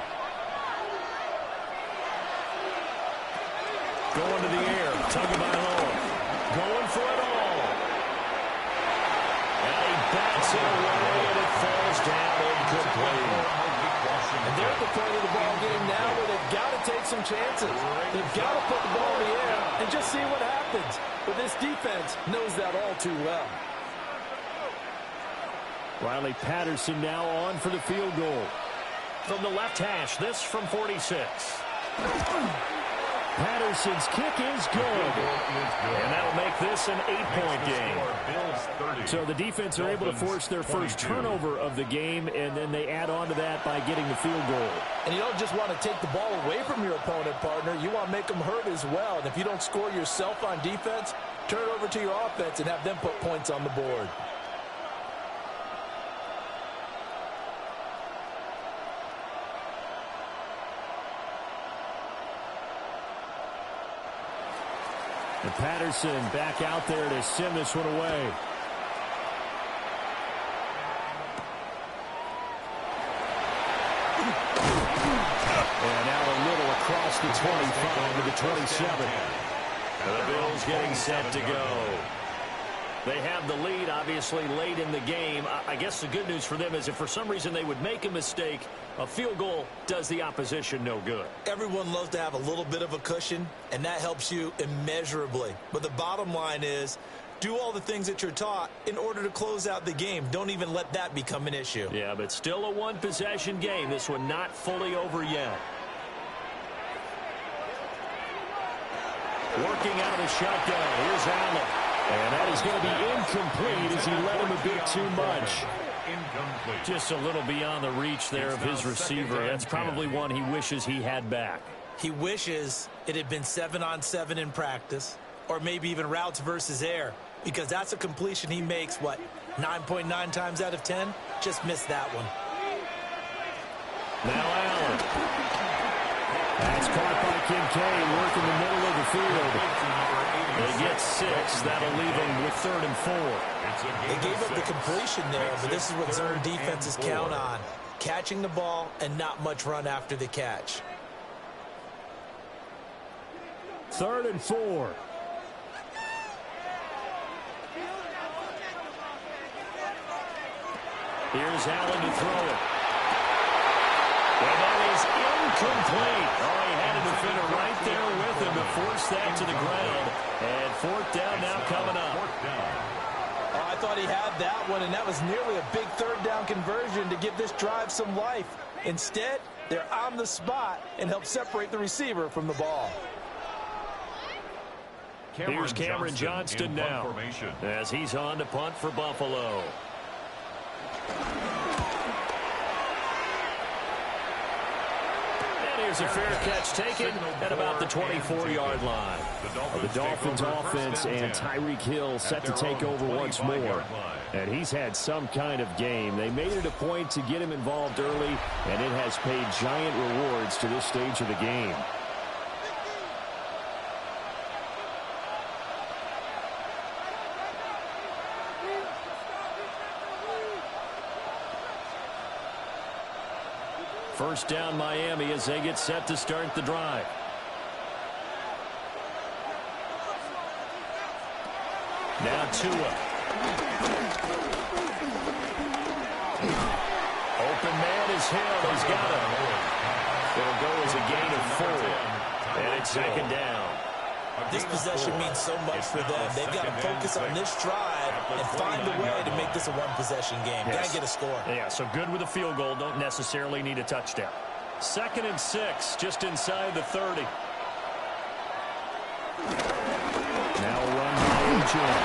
Going to the air, Tagovailoa. Going for it all. And he backs it away, and it falls down incomplete. And they're at the point of the ball game now where they've got to take some chances. They've got to put the ball in the air and just see what happens. But this defense knows that all too well. Riley Patterson now on for the field goal. From the left hash, this from 46. Patterson's kick is good. And that'll make this an 8-point game. So the defense are able to force their first turnover of the game, and then they add on to that by getting the field goal. And you don't just want to take the ball away from your opponent, partner. You want to make them hurt as well. And if you don't score yourself on defense, turn it over to your offense and have them put points on the board. And Patterson back out there to send this one away. And now a little across the 25 to the 27. And the Bills getting set to go. They have the lead, obviously, late in the game. I guess the good news for them is if for some reason they would make a mistake, a field goal does the opposition no good. Everyone loves to have a little bit of a cushion, and that helps you immeasurably. But the bottom line is, do all the things that you're taught in order to close out the game. Don't even let that become an issue. Yeah, but still a one-possession game. This one not fully over yet. Working out of the shotgun. Here's Allen. And that is going to be incomplete as he let him a bit too much. Just a little beyond the reach there of his receiver. That's probably one he wishes he had back. He wishes it had been 7-on-7 in practice, or maybe even routes versus air, because that's a completion he makes, 9.9 times out of 10? Just missed that one. Now Allen. That's caught by Kincaid, working the middle of the field. They get 6. That'll leave them with 3rd and 4. They gave up the completion there, but this is what zone defenses count on. Catching the ball and not much run after the catch. 3rd and 4. Here's Allen to throw it. And that is incomplete. Oh, he had a defender right there with him to force that to the ground. And 4th down now coming up. Oh, I thought he had that one, and that was nearly a big 3rd down conversion to give this drive some life. Instead, they're on the spot and help separate the receiver from the ball. Here's Cameron Johnston now as he's on to punt for Buffalo. Here's a fair catch taken at about the 24-yard line. The Dolphins offense and Tyreek Hill set to take over once more. And he's had some kind of game. They made it a point to get him involved early, and it has paid giant rewards to this stage of the game. First down Miami as they get set to start the drive. Now Tua. Open man is Hill. He's got him. It'll go as a gain of 4. And it's 2nd down. This possession means so much for them. They've got to focus on this drive and find a way to make this a one-possession game. Got to get a score. Yeah, so good with a field goal. Don't necessarily need a touchdown. 2nd and 6, just inside the 30. Now a run by Agent.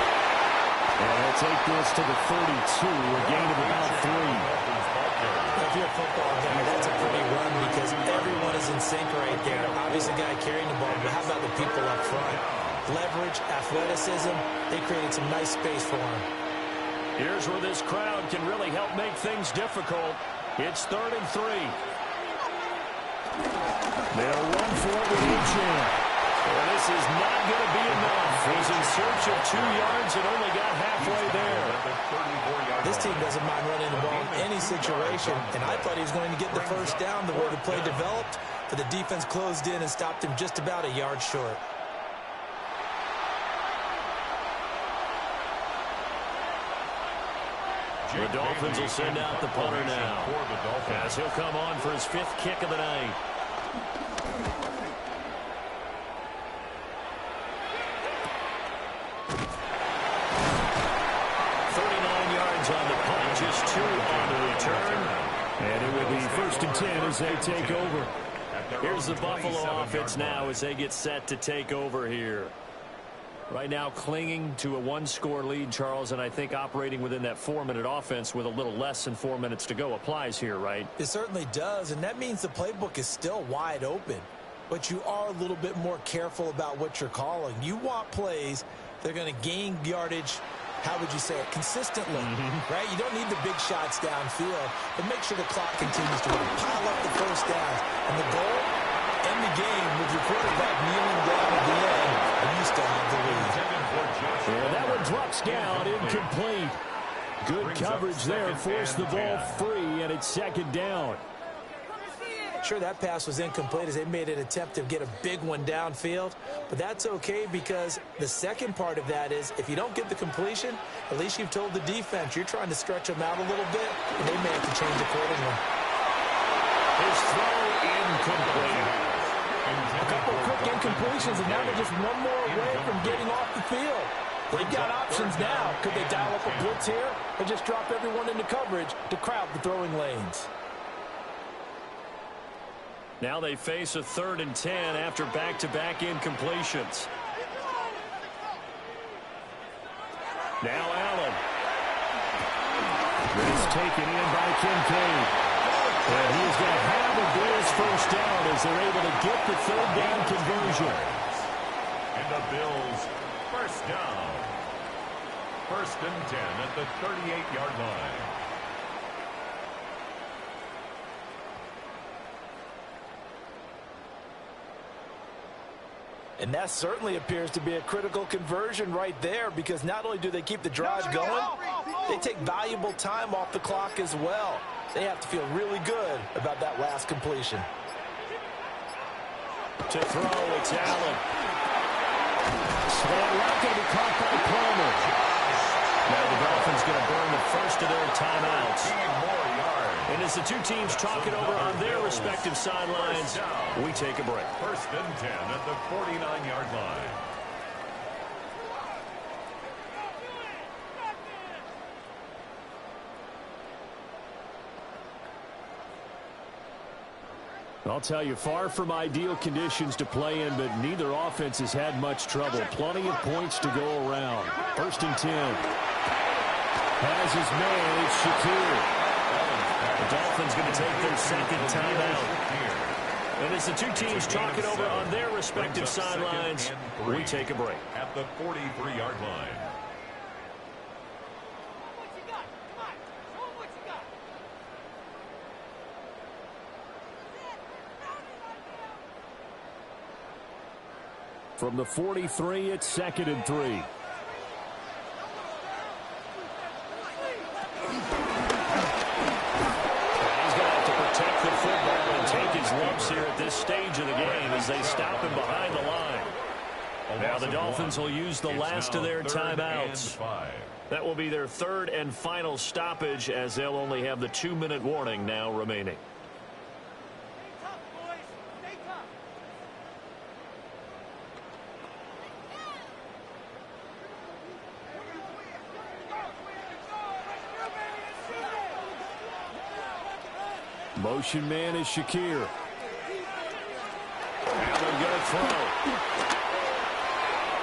And they'll take this to the 32, a gain of about 3. If you're a football guy, that's a pretty run because everyone is in sync right there. Obviously, the guy carrying the ball, but how about the people up front? Leverage, athleticism, they created some nice space for him. Here's where this crowd can really help make things difficult. It's 3rd and 3. They'll run for it with Agent. Well, this is not going to be enough. He's in search of 2 yards and only got halfway there. This team doesn't mind running the ball in any situation, and I thought he was going to get the first down the way the play developed, but the defense closed in and stopped him just about a yard short. The Dolphins will send out the punter now as he'll come on for his 5th kick of the night. Just 2 on the return. And it will be 1st and 10 as they take over. Here's the Buffalo offense now as they get set to take over here. Right now clinging to a one-score lead, Charles, and I think operating within that 4-minute offense with a little less than 4 minutes to go applies here, right? It certainly does, and that means the playbook is still wide open. But you are a little bit more careful about what you're calling. You want plays that are going to gain yardage, how would you say it, consistently, right? You don't need the big shots downfield, but make sure the clock continues to run. Pile up the first downs. And the goal, end the game with your quarterback kneeling down at the end, and you still have the lead. Yeah, that one drops down, incomplete. Good coverage there, forced the ball free, and it's second down. Sure, that pass was incomplete as they made an attempt to get a big one downfield, but that's okay because the second part of that is if you don't get the completion, at least you've told the defense you're trying to stretch them out a little bit, and they may have to change accordingly. His throw incomplete. A couple quick incompletions, and now they're just one more away from getting off the field. They've got options now. Could they dial up a blitz here or just drop everyone into coverage to crowd the throwing lanes? Now they face a 3rd and 10 after back-to-back incompletions. Now Allen. It's taken in by Kincaid. And he's going to have a Bills first down as they're able to get the 3rd down conversion. And the Bills first down. 1st and 10 at the 38-yard line. And that certainly appears to be a critical conversion right there because not only do they keep the drive going, they take valuable time off the clock as well. They have to feel really good about that last completion. To throw, it's Allen. Slant route going to be caught by Palmer. Now the Dolphins going to burn the first of their timeouts. And as the two teams talk it over on their respective sidelines, we take a break. 1st and 10 at the 49-yard line. I'll tell you, far from ideal conditions to play in, but neither offense has had much trouble. Plenty of points to go around. 1st and 10. Has his man, it's Shakir. The Dolphins going to take their second timeout. And as the two teams talk it over on their respective sidelines, we take a break. At the 43-yard line. From the 43, it's 2nd and 3. Lumps here at this stage of the game as they stop him behind the line. Now the Dolphins will use the last of their timeouts. That will be their 3rd and final stoppage as they'll only have the 2-minute warning now remaining. Motion man is Shakir. Allen going to throw.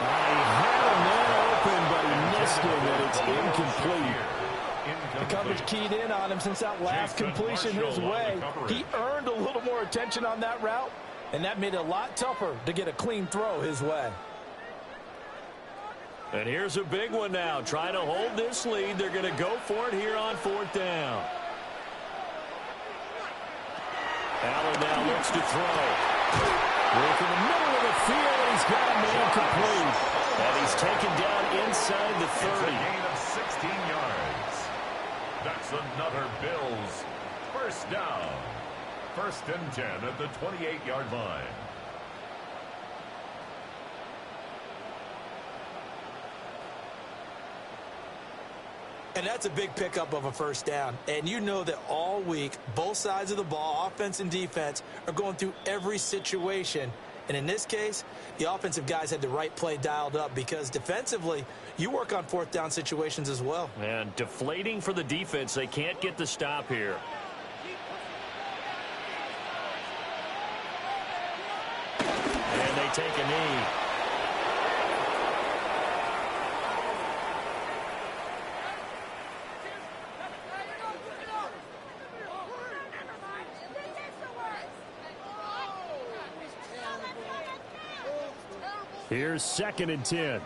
He had a man open, but he missed him, and it's incomplete. The coverage keyed in on him since that last completion his way. He earned a little more attention on that route, and that made it a lot tougher to get a clean throw his way. And here's a big one now. Trying to hold this lead. They're going to go for it here on 4th down. Allen now looks to throw. Work in the middle of the field, and he's got a man complete. And he's taken down inside the 30. It's a gain of 16 yards. That's another Bills first down. 1st and 10 at the 28-yard line. And that's a big pickup of a first down. And you know that all week, both sides of the ball, offense and defense, are going through every situation. And in this case, the offensive guys had the right play dialed up because defensively, you work on 4th down situations as well. And deflating for the defense. They can't get the stop here. take a knee. Here's 2nd and 10.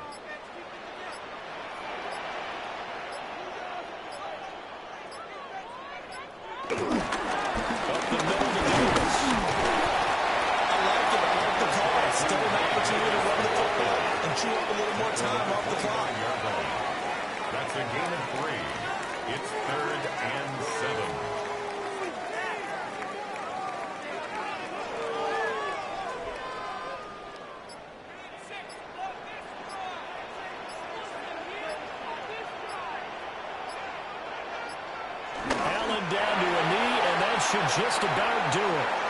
That's a gain of 3. It's 3rd and 7. Allen down to a knee, and that should just about do it.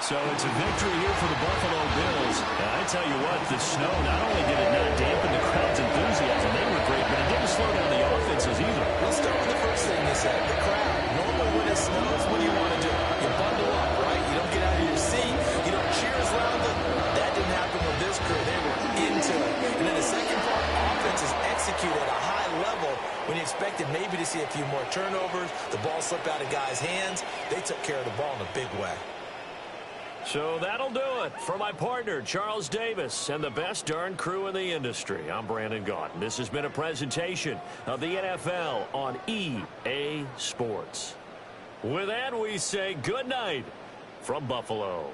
So it's a victory here for the Buffalo Bills. I tell you what, the snow, not only did it not dampen the crowd's enthusiasm, they were great, but it didn't slow down the offenses either. Let's start with the first thing you said, the crowd. Normally when it snows, what do you want to do? You bundle up, right? You don't get out of your seat. You don't cheer as loudly. That didn't happen with this crew. They were into it. And then the second part, offenses execute at a high level when you expected maybe to see a few more turnovers, the ball slipped out of guys' hands. They took care of the ball in a big way. So that'll do it for my partner, Charles Davis, and the best darn crew in the industry. I'm Brandon Gaudin. This has been a presentation of the NFL on EA Sports. With that, we say good night from Buffalo.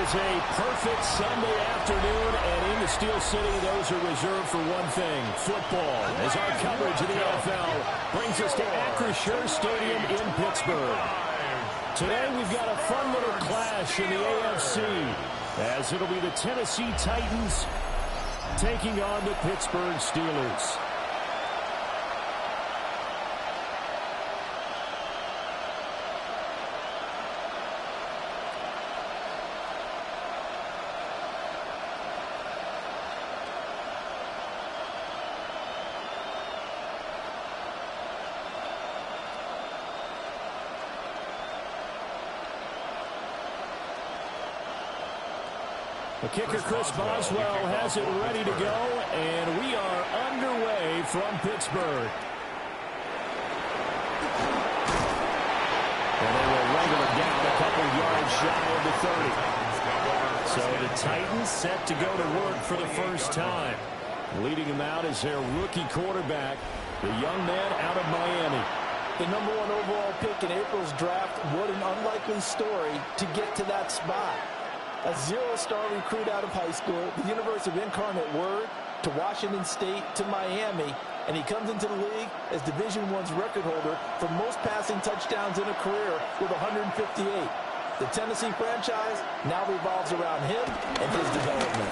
is a perfect Sunday afternoon, and in the Steel City, those are reserved for one thing, football, as our coverage of the NFL brings us to Acrisure Stadium in Pittsburgh. Today, we've got a fun little clash in the AFC, as it'll be the Tennessee Titans taking on the Pittsburgh Steelers. The kicker, Chris Boswell, has it ready to go, and we are underway from Pittsburgh. And they will wrangle it down a couple yards shy of the 30. So the Titans set to go to work for the first time. Leading them out is their rookie quarterback, the young man out of Miami. The #1 overall pick in April's draft, what an unlikely story to get to that spot. A zero-star recruit out of high school, the University of Incarnate Word, to Washington State, to Miami, and he comes into the league as Division I's record holder for most passing touchdowns in a career with 158. The Tennessee franchise now revolves around him and his development.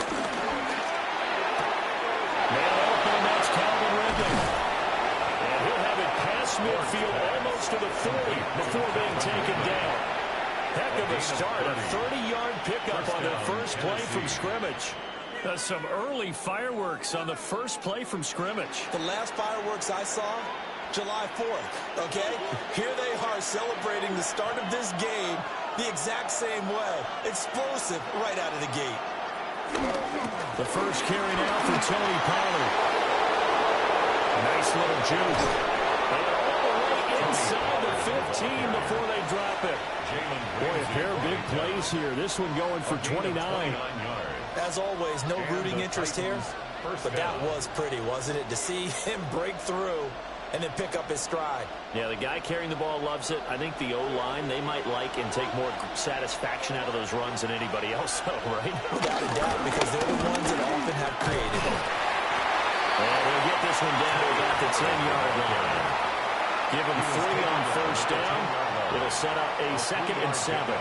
Man open, that's Calvin Ridley. And he'll have it past midfield almost to the 40 before being taken down. Heck of a start, a 30-yard pickup on their first play from scrimmage. Some early fireworks on the first play from scrimmage. The last fireworks I saw, July 4th, okay? Here they are celebrating the start of this game the exact same way. Explosive right out of the gate. The first carry now for Tony Pollard. Nice little juke. They are all the way inside the 15 before they drop it. Boy, a pair of big plays here. This one going for 29. As always, no rooting interest here, but that was pretty, wasn't it? To see him break through and then pick up his stride. Yeah, the guy carrying the ball loves it. I think the O-line, they might like and take more satisfaction out of those runs than anybody else, though, right? Without a doubt, because they're the ones that often have created it. And we'll get this one down to about the 10-yard line. Give him 3 on first down. It'll set up a 2nd and 7.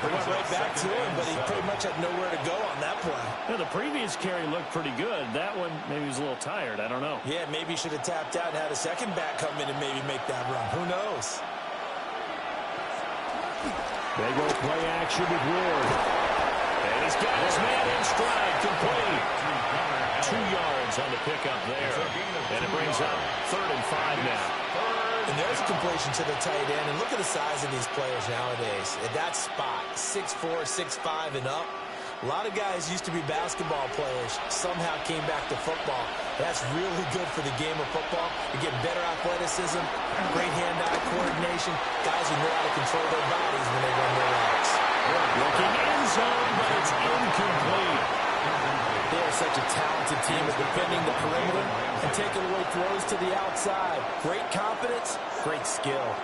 They went right back to him, but he pretty much had nowhere to go on that play. Yeah, the previous carry looked pretty good. That one, maybe he was a little tired. I don't know. Yeah, maybe he should have tapped out and had a second back come in and maybe make that run. Who knows? They go play action with Ward. And he's got his man in stride, complete. 2 yards on the pickup there. And it brings up 3rd and 5 now. And there's a completion to the tight end. And look at the size of these players nowadays. At that spot, 6'4", 6'5", and up. A lot of guys used to be basketball players, somehow came back to football. That's really good for the game of football. You're getting better athleticism, great hand-eye coordination, guys who know how to control their bodies when they run their routes. Looking end zone, but it's incomplete. They are such a talented team at defending the perimeter and taking away throws to the outside. Great confidence, great skill.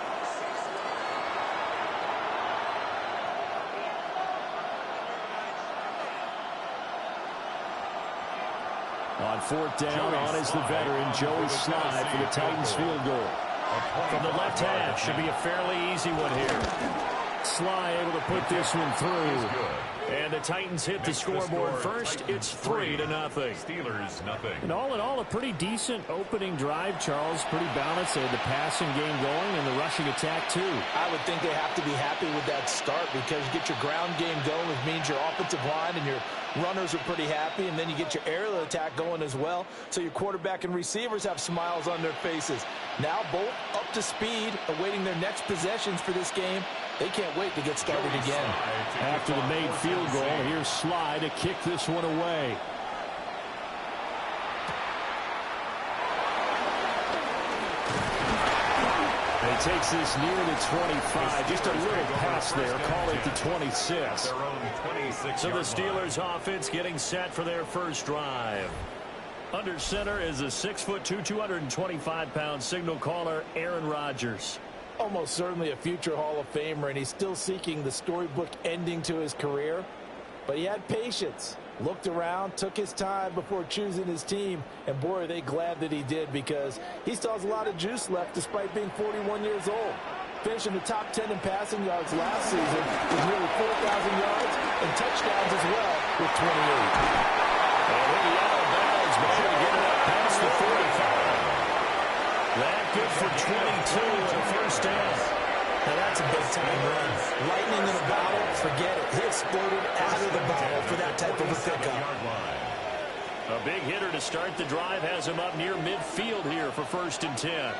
On 4th down, on is the veteran, Joey Slye for the Titans field goal. From the left half, should be a fairly easy one here. Slye able to put this one through. And the Titans hit the scoreboard first. It's 3-0. Steelers, nothing. And all in all, a pretty decent opening drive, Charles. Pretty balanced. They had the passing game going and the rushing attack, too. I would think they have to be happy with that start because you get your ground game going, which means your offensive line and your runners are pretty happy, and then you get your aerial attack going as well, so your quarterback and receivers have smiles on their faces. Now both up to speed, awaiting their next possessions for this game. They can't wait to get started again. After the made field goal, here's Slye to kick this one away. And he takes this near the 25. Just a little pass there. Call it the 26. So the Steelers offense getting set for their first drive. Under center is a 6'2", 225-pound signal caller, Aaron Rodgers. Almost certainly a future Hall of Famer, and he's still seeking the storybook ending to his career. But he had patience, looked around, took his time before choosing his team, and boy, are they glad that he did, because he still has a lot of juice left despite being 41 years old. Finishing the top 10 in passing yards last season with nearly 4,000 yards and touchdowns as well with 28. And with the out of bounds, able to get it up past the 45. That good for 22 and a first down. Now that's a big-time run. Lightning in a bottle, forget it. He exploded out of the bottle for that type of a pickup. A big hitter to start the drive has him up near midfield here for 1st and 10.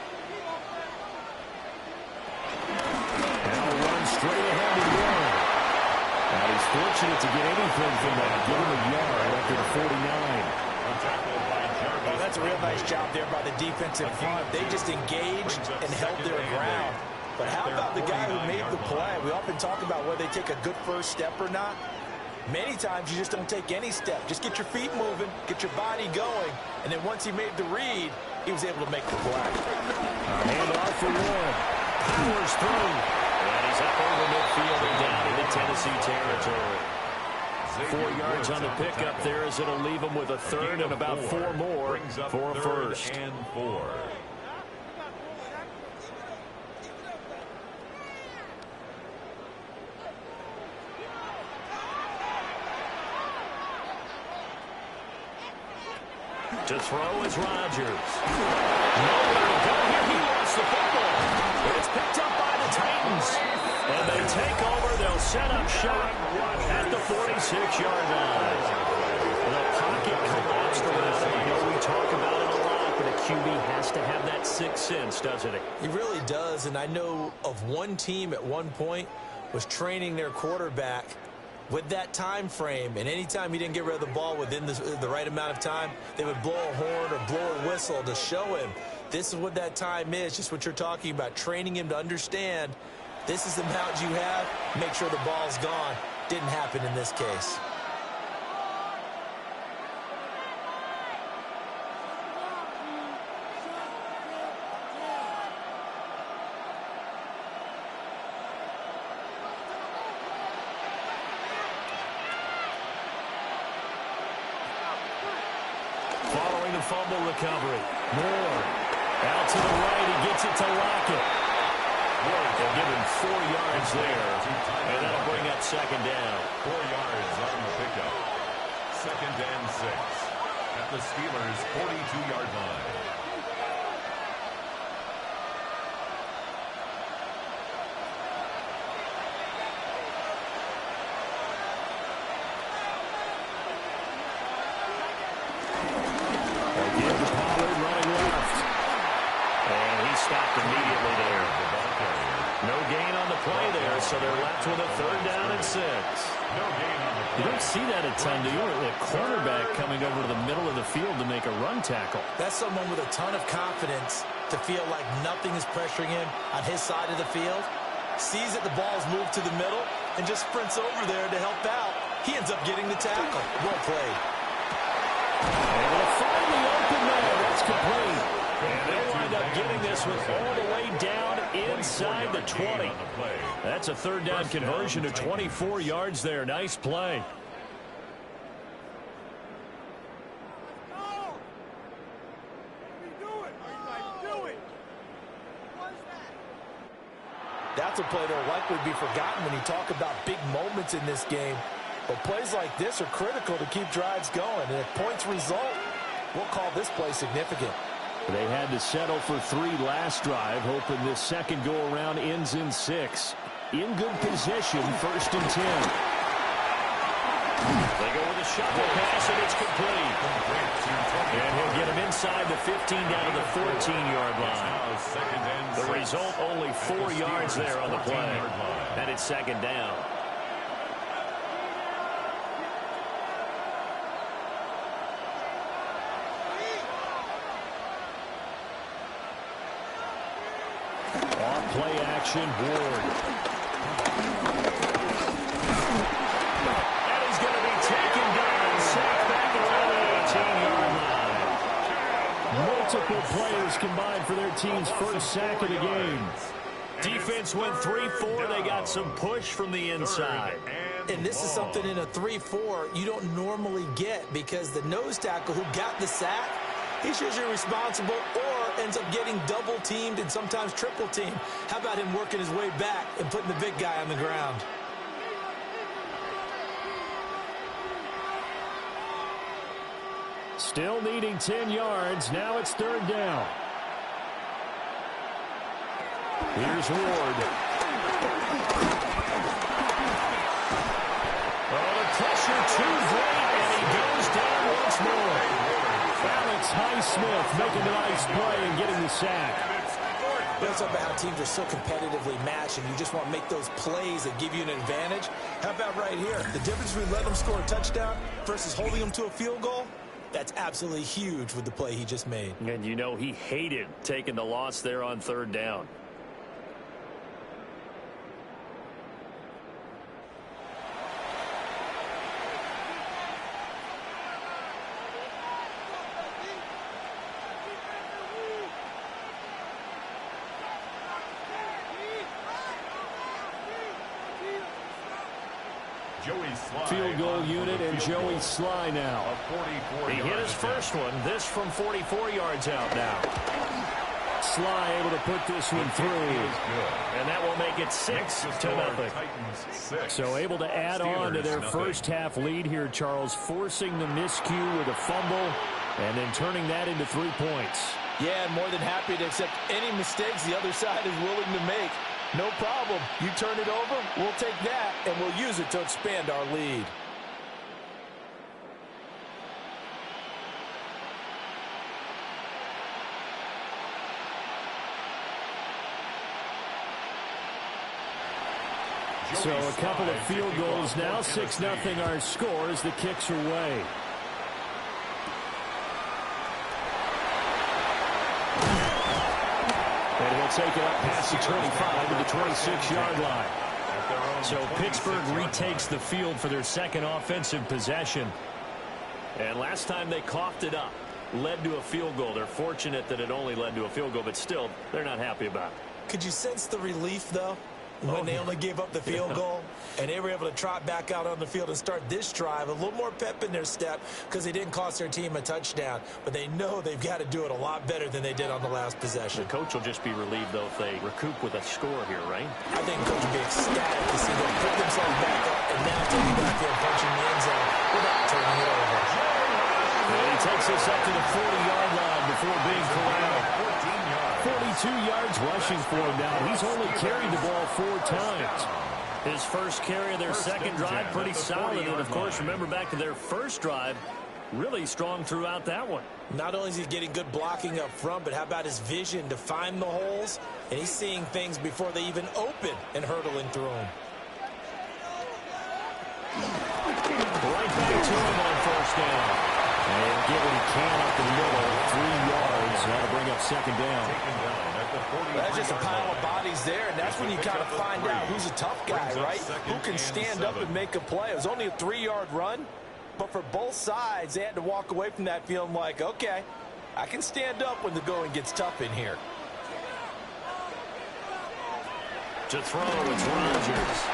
Now run straight ahead to Warren. Now he's fortunate to get anything from that. Give him a yard after the 49. Well, that's a real nice job there by the defensive front. They just engaged and held their ground. But how about the guy who made the play? We often talk about whether they take a good first step or not. Many times you just don't take any step. Just get your feet moving, get your body going, and then once he made the read, he was able to make the play. Handoff for Warren. Powers through. And he's up over midfield and down into Tennessee territory. 4 yards on the pickup there as it'll leave him with a third and about 4 more for a first. And 4. To throw is Rodgers. Nowhere to go here. He lost the football. It's picked up by the Titans. And they take over. They'll set up shop at the 46-yard line. The pocket collapsed around. I know we talk about it a lot, but a QB has to have that sixth sense, doesn't it? He really does, and I know of one team at one point was training their quarterback with that time frame, and anytime he didn't get rid of the ball within the right amount of time, they would blow a horn or blow a whistle to show him this is what that time is, just what you're talking about, training him to understand this is the amount you have, make sure the ball's gone. Didn't happen in this case. Following the fumble recovery. Moore out to the right. He gets it to Lockett. They'll give him 4 yards there. And that'll bring up second down. 4 yards on the pickup. 2nd and 6 at the Steelers' 42-yard line. Again to Pollard running left. And he stopped immediately there. No gain on the play there, so they're left with a 3rd down and 6. No gain on the play. You don't see that a ton, do you? A cornerback coming over to the middle of the field to make a run tackle. That's someone with a ton of confidence to feel like nothing is pressuring him on his side of the field. Sees that the ball's moved to the middle and just sprints over there to help out. He ends up getting the tackle. Well played. Able to find the open man. That's complete. And they wind up getting this one all the way down inside the 20. That's a 3rd down conversion to 24 yards there. Nice play. That's a play that will likely be forgotten when you talk about big moments in this game. But plays like this are critical to keep drives going. And if points result, we'll call this play significant. They had to settle for 3 last drive, hoping this second go-around ends in 6. In good position, 1st and 10. They go with a shovel pass, and it's complete. And he'll get him inside the 15 down to the 14-yard line. The result, only 4 yards there on the play. And it's 2nd down. On play action, Ward. And he's going to be taken down, sacked back around the 18-yard line. Multiple players combined for their team's first sack of the game. Defense went 3-4. They got some push from the inside. And this is something in a 3-4 you don't normally get, because the nose tackle who got the sack, he's usually responsible or ends up getting double teamed and sometimes triple teamed. How about him working his way back and putting the big guy on the ground? Still needing 10 yards. Now it's third down. Here's Ward. Oh, the pressure too great, and he goes down once more. Alex Highsmith making a nice play and getting the sack. That's about how teams are so competitively matched, and you just want to make those plays that give you an advantage. How about right here? The difference between letting them score a touchdown versus holding them to a field goal, that's absolutely huge with the play he just made. And you know he hated taking the loss there on third down. Field goal unit and Joey Sly now. He hit his first one. This from 44 yards out now. Sly able to put this one through. And that will make it 6-0. So able to add on to their first half lead here, Charles, forcing the miscue with a fumble and then turning that into 3 points. Yeah, and more than happy to accept any mistakes the other side is willing to make. No problem. You turn it over, we'll take that, and we'll use it to expand our lead. So a couple of field goals now, 6-0 our score as the kicks are away. And he'll take it up past the 25 to the 26-yard line. So Pittsburgh retakes the field for their second offensive possession. And last time they coughed it up, led to a field goal. They're fortunate that it only led to a field goal, but still, they're not happy about it. Could you sense the relief, though, when they only gave up the field goal and they were able to trot back out on the field and start this drive? A little more pep in their step because they didn't cost their team a touchdown, but they know they've got to do it a lot better than they did on the last possession. The coach will just be relieved, though, if they recoup with a score here, right? I think the coach will be ecstatic to see them pick themselves back up and now take it back there and punch in the end zone without turning it over. And he takes us up to the 40-yard line before being corralled. 42 yards rushing for him now. He's only carried the ball 4 times. His first carry of their second drive, pretty solid. And, of course, remember back to their first drive, really strong throughout that one. Not only is he getting good blocking up front, but how about his vision to find the holes? And he's seeing things before they even open and hurtling through them. Right back to him on first down. And get what he can up the middle, 3 yards. That'll bring up second down. That's just a pile of bodies there, and that's when you kind of find out who's a tough guy, right? Who can stand up and make a play. It was only a 3-yard run, but for both sides, they had to walk away from that feeling like, okay, I can stand up when the going gets tough in here. To throw, it's Rodgers.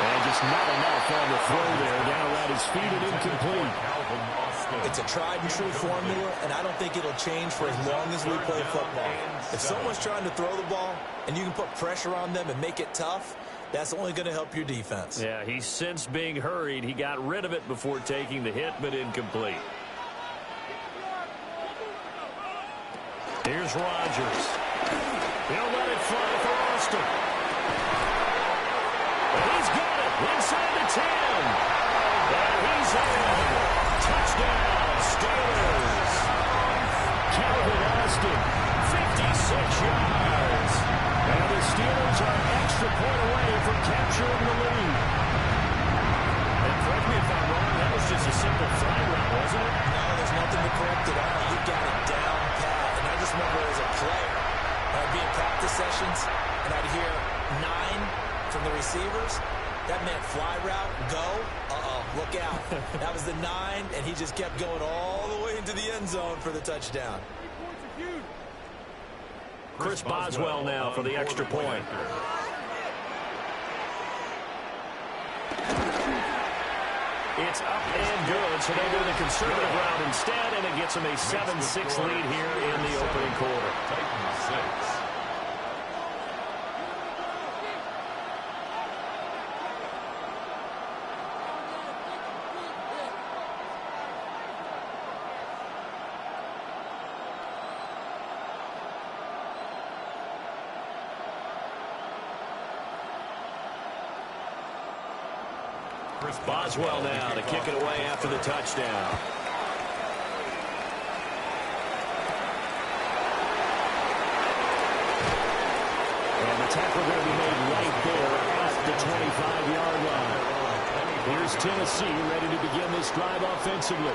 And just not enough on the throw there. Down at his feet and incomplete. It's a tried-and-true formula, and I don't think it'll change for as long as we play football. If someone's trying to throw the ball and you can put pressure on them and make it tough, that's only going to help your defense. Yeah, he's since being hurried. He got rid of it before taking the hit, but incomplete. Here's Rodgers. He'll let it fly for Austin. And he's got it inside the 10. And he's in. Touchdown, Steelers. Calvin Austin, 56 yards. And the Steelers are an extra point away from capturing the lead. And correct me if I'm wrong, that was just a simple fly route, wasn't it? No, there's nothing to correct at all. You got it down pat. And I just remember as a player, I'd be in practice sessions, and I'd hear 9 from the receivers. That meant fly route, go, look out. That was the 9, and he just kept going all the way into the end zone for the touchdown. Chris Boswell now for the extra point. It's up and good, so they do the conservative route instead, and it gets them a 7-6 lead here in the opening quarter. Titans 6. Boswell now to kick it away after the touchdown. And the tackle going to be made right there at the 25-yard line. Here's Tennessee ready to begin this drive offensively.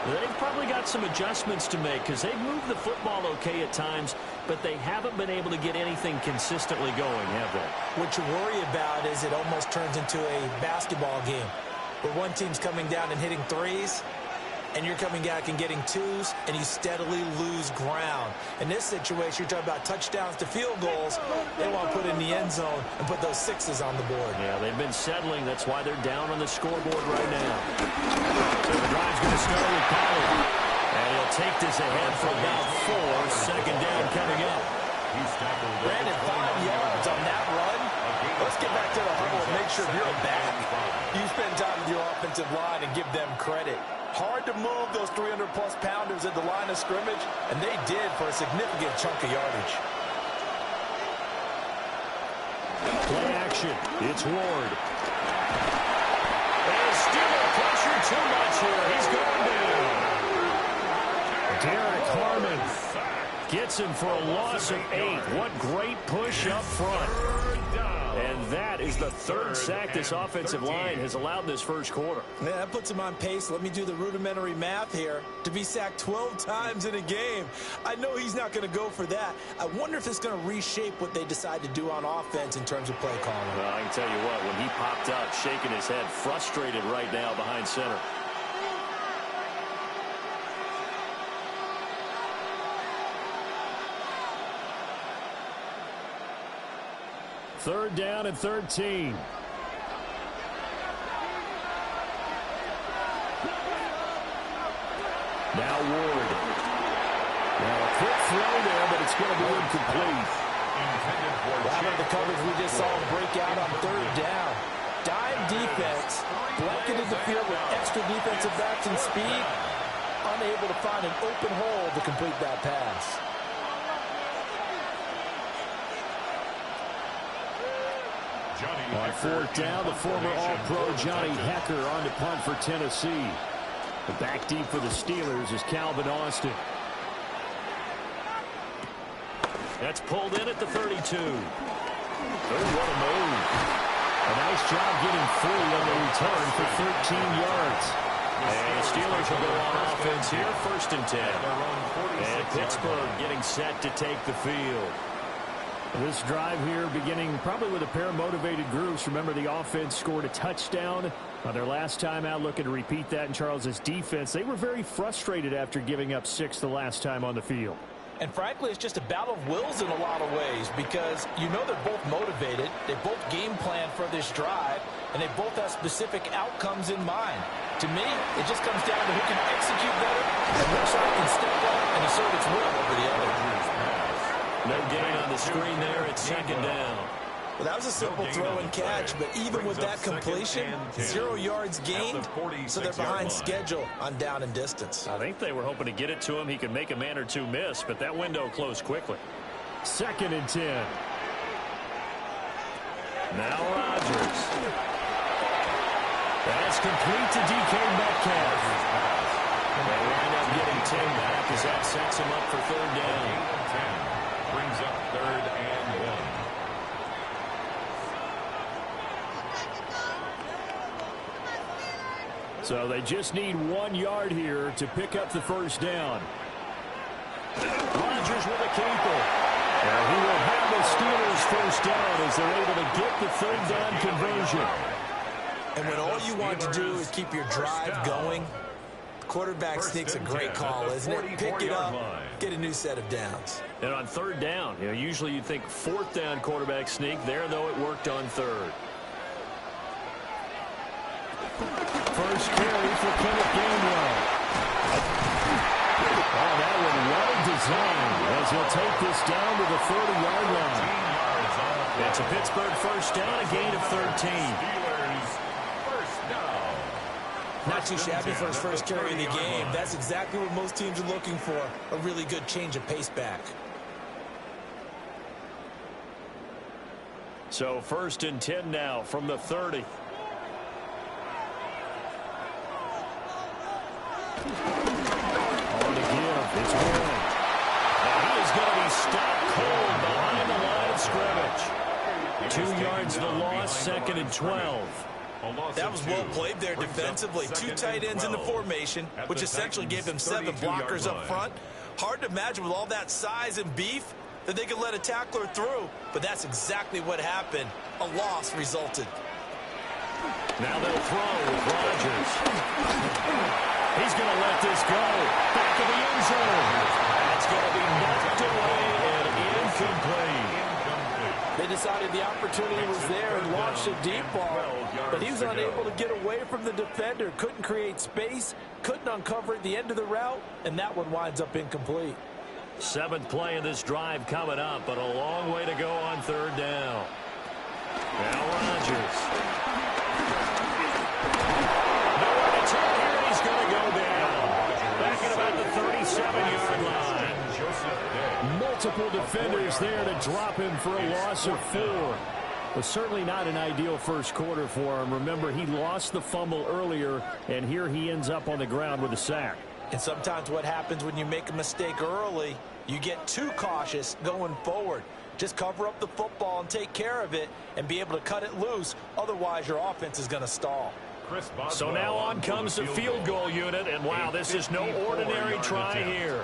They've probably got some adjustments to make because they've moved the football okay at times, but they haven't been able to get anything consistently going, have they? What you worry about is it almost turns into a basketball game where one team's coming down and hitting threes, and you're coming back and getting twos, and you steadily lose ground. In this situation, you're talking about touchdowns to field goals. They want to put in the end zone and put those sixes on the board. Yeah, they've been settling. That's why they're down on the scoreboard right now. So the drive's going to start with Pollard. And he'll take this ahead for about 4. Second down coming up. Brandon, 5 yards on that run. Let's get back to the huddle and make sure you're back. You spend time with your offensive line and give them credit. Hard to move those 300-plus pounders at the line of scrimmage, and they did for a significant chunk of yardage. Play action. It's Ward. And still pressure too much here. He's going down. Derek Harmon gets him for a loss of 8. What great push up front. And that is the 3rd sack this offensive line has allowed this first quarter. Yeah, that puts him on pace. Let me do the rudimentary math here. To be sacked 12 times in a game. I know he's not going to go for that. I wonder if it's going to reshape what they decide to do on offense in terms of play calling. Well, I can tell you what, when he popped up, shaking his head, frustrated right now behind center. Third down and 13. Now Ward. Now a quick throw there, but it's going to be incomplete. Out of the coverage we just saw him break out on 3rd down. Dime defense, blanketed the field with extra defensive backs and speed, unable to find an open hole to complete that pass. On 4th down, the former All-Pro Johnny Hecker on to punt for Tennessee. The back deep for the Steelers is Calvin Austin. That's pulled in at the 32. Oh, what a move. A nice job getting free on the return for 13 yards. And the Steelers will go on offense here, 1st and 10. And Pittsburgh getting set to take the field. This drive here beginning probably with a pair of motivated groups. Remember, the offense scored a touchdown on their last time out. Looking to repeat that in Charles's defense. They were very frustrated after giving up 6 the last time on the field. And frankly, it's just a battle of wills in a lot of ways because you know they're both motivated. They both game plan for this drive, and they both have specific outcomes in mind. To me, it just comes down to who can execute better and which side can step up and assert its will over the other. No gain on the screen there. It's 2nd down. Well, that was a simple throw and catch, but even with that completion, 0 yards gained, so they're behind schedule on down and distance. I think they were hoping to get it to him. He could make a man or two miss, but that window closed quickly. 2nd and 10. Now Rodgers. That's complete to DK Metcalf. They wind up getting 10 back as that sets him up for 3rd down. Brings up 3rd and 1. So they just need 1 yard here to pick up the 1st down. Rodgers with a keeper. And he will have the Steelers 1st down as they're able to get the 3rd down conversion. And when all you want to do is keep your drive going, quarterback sneak's a great call, isn't it? Pick it up, get a new set of downs. And on 3rd down, usually you'd think 4th down quarterback sneak. There, though, it worked on 3rd. first carry for Kenneth Gainwell. Oh, that one well designed as he'll take this down to the 30-yard line. It's a Pittsburgh first down, a gain of 13. Not too shabby for his first carry of the game. That's exactly what most teams are looking for, a really good change of pace back. So 1st and 10 now from the 30. On to give. It's Warren. And he is going to be stopped cold behind the line of scrimmage. 2 yards the loss, 2nd and 12. That was well played there defensively. 2 tight ends in the formation, which essentially gave them 7 blockers up front. Hard to imagine with all that size and beef that they could let a tackler through, but that's exactly what happened. A loss resulted. Now they'll throw with Rodgers. He's going to let this go. Back of the end zone. That's going to be knocked away and incomplete. They decided the opportunity was there and launched a deep ball, but he was unable to get away from the defender. Couldn't create space, couldn't uncover at the end of the route, and that one winds up incomplete. 7th play of this drive coming up, but a long way to go on 3rd down. Now Rodgers. Nowhere to turn here, and he's going to go down. Back at about the 37-yard line. Multiple defenders there to drop him for a loss of 4. Was certainly not an ideal first quarter for him. Remember, he lost the fumble earlier, and here he ends up on the ground with a sack. And sometimes what happens when you make a mistake early, you get too cautious going forward. Just cover up the football and take care of it and be able to cut it loose. Otherwise, your offense is going to stall. So now on comes the field goal unit, and wow, this is no ordinary try here.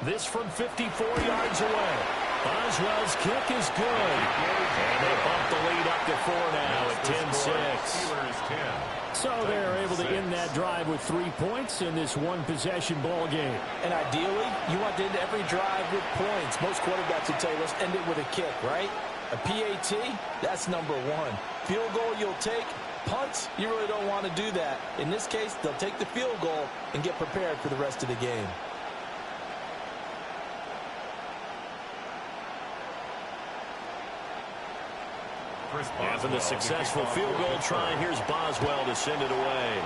This from 54 yards away. Boswell's kick is good. And they bump the lead up to 4 now at 10-6. So they're able to end that drive with 3 points in this one-possession ball game. And ideally, you want to end every drive with points. Most quarterbacks would tell you, let's end it with a kick, right? A PAT, that's number 1. Field goal you'll take. Punts, you really don't want to do that. In this case, they'll take the field goal and get prepared for the rest of the game. After the successful field goal try, here's Boswell to send it away.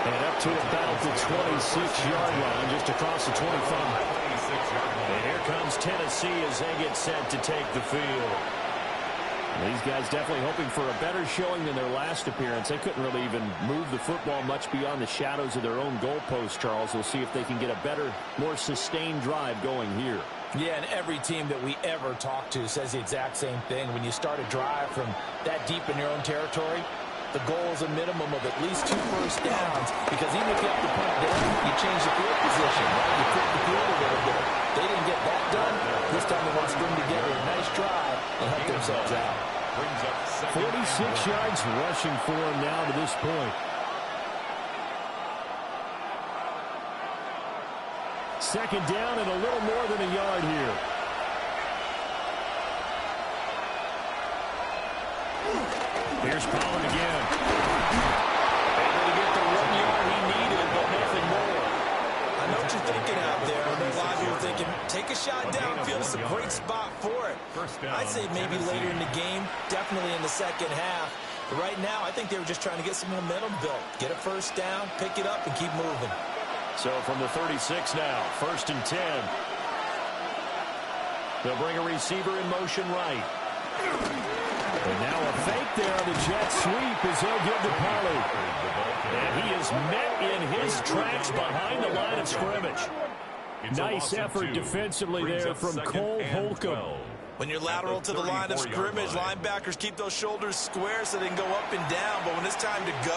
And up to about the 26-yard line, just across the 25. And here comes Tennessee as they get set to take the field. These guys definitely hoping for a better showing than their last appearance. They couldn't really even move the football much beyond the shadows of their own goalpost, Charles. We'll see if they can get a better, more sustained drive going here. Yeah, and every team that we ever talk to says the exact same thing. When you start a drive from that deep in your own territory, the goal is a minimum of at least 2 first downs, because even if you have to punt down, you change the field position, right? You flip the field a little bit. They didn't get that done. This time they want to string together a nice drive and help themselves out. 46 yards rushing for him now to this point. Second down and a little more than a yard here. Here's Pollard again. Able to get the 1 yard he needed, but nothing more. I know what you're thinking out there. I know a lot of you are thinking, take a shot downfield. It's a great spot for it. I'd say maybe later in the game, definitely in the second half. But right now, I think they were just trying to get some momentum built. Get a first down, pick it up, and keep moving. So from the 36 now, 1st and 10. They'll bring a receiver in motion right. And now a fake there on the jet sweep as they'll give to Pollard. And he is met in his tracks behind the line of scrimmage. Nice effort defensively there from Cole Holcomb. When you're lateral to the line of scrimmage, linebackers keep those shoulders square so they can go up and down. But when it's time to go,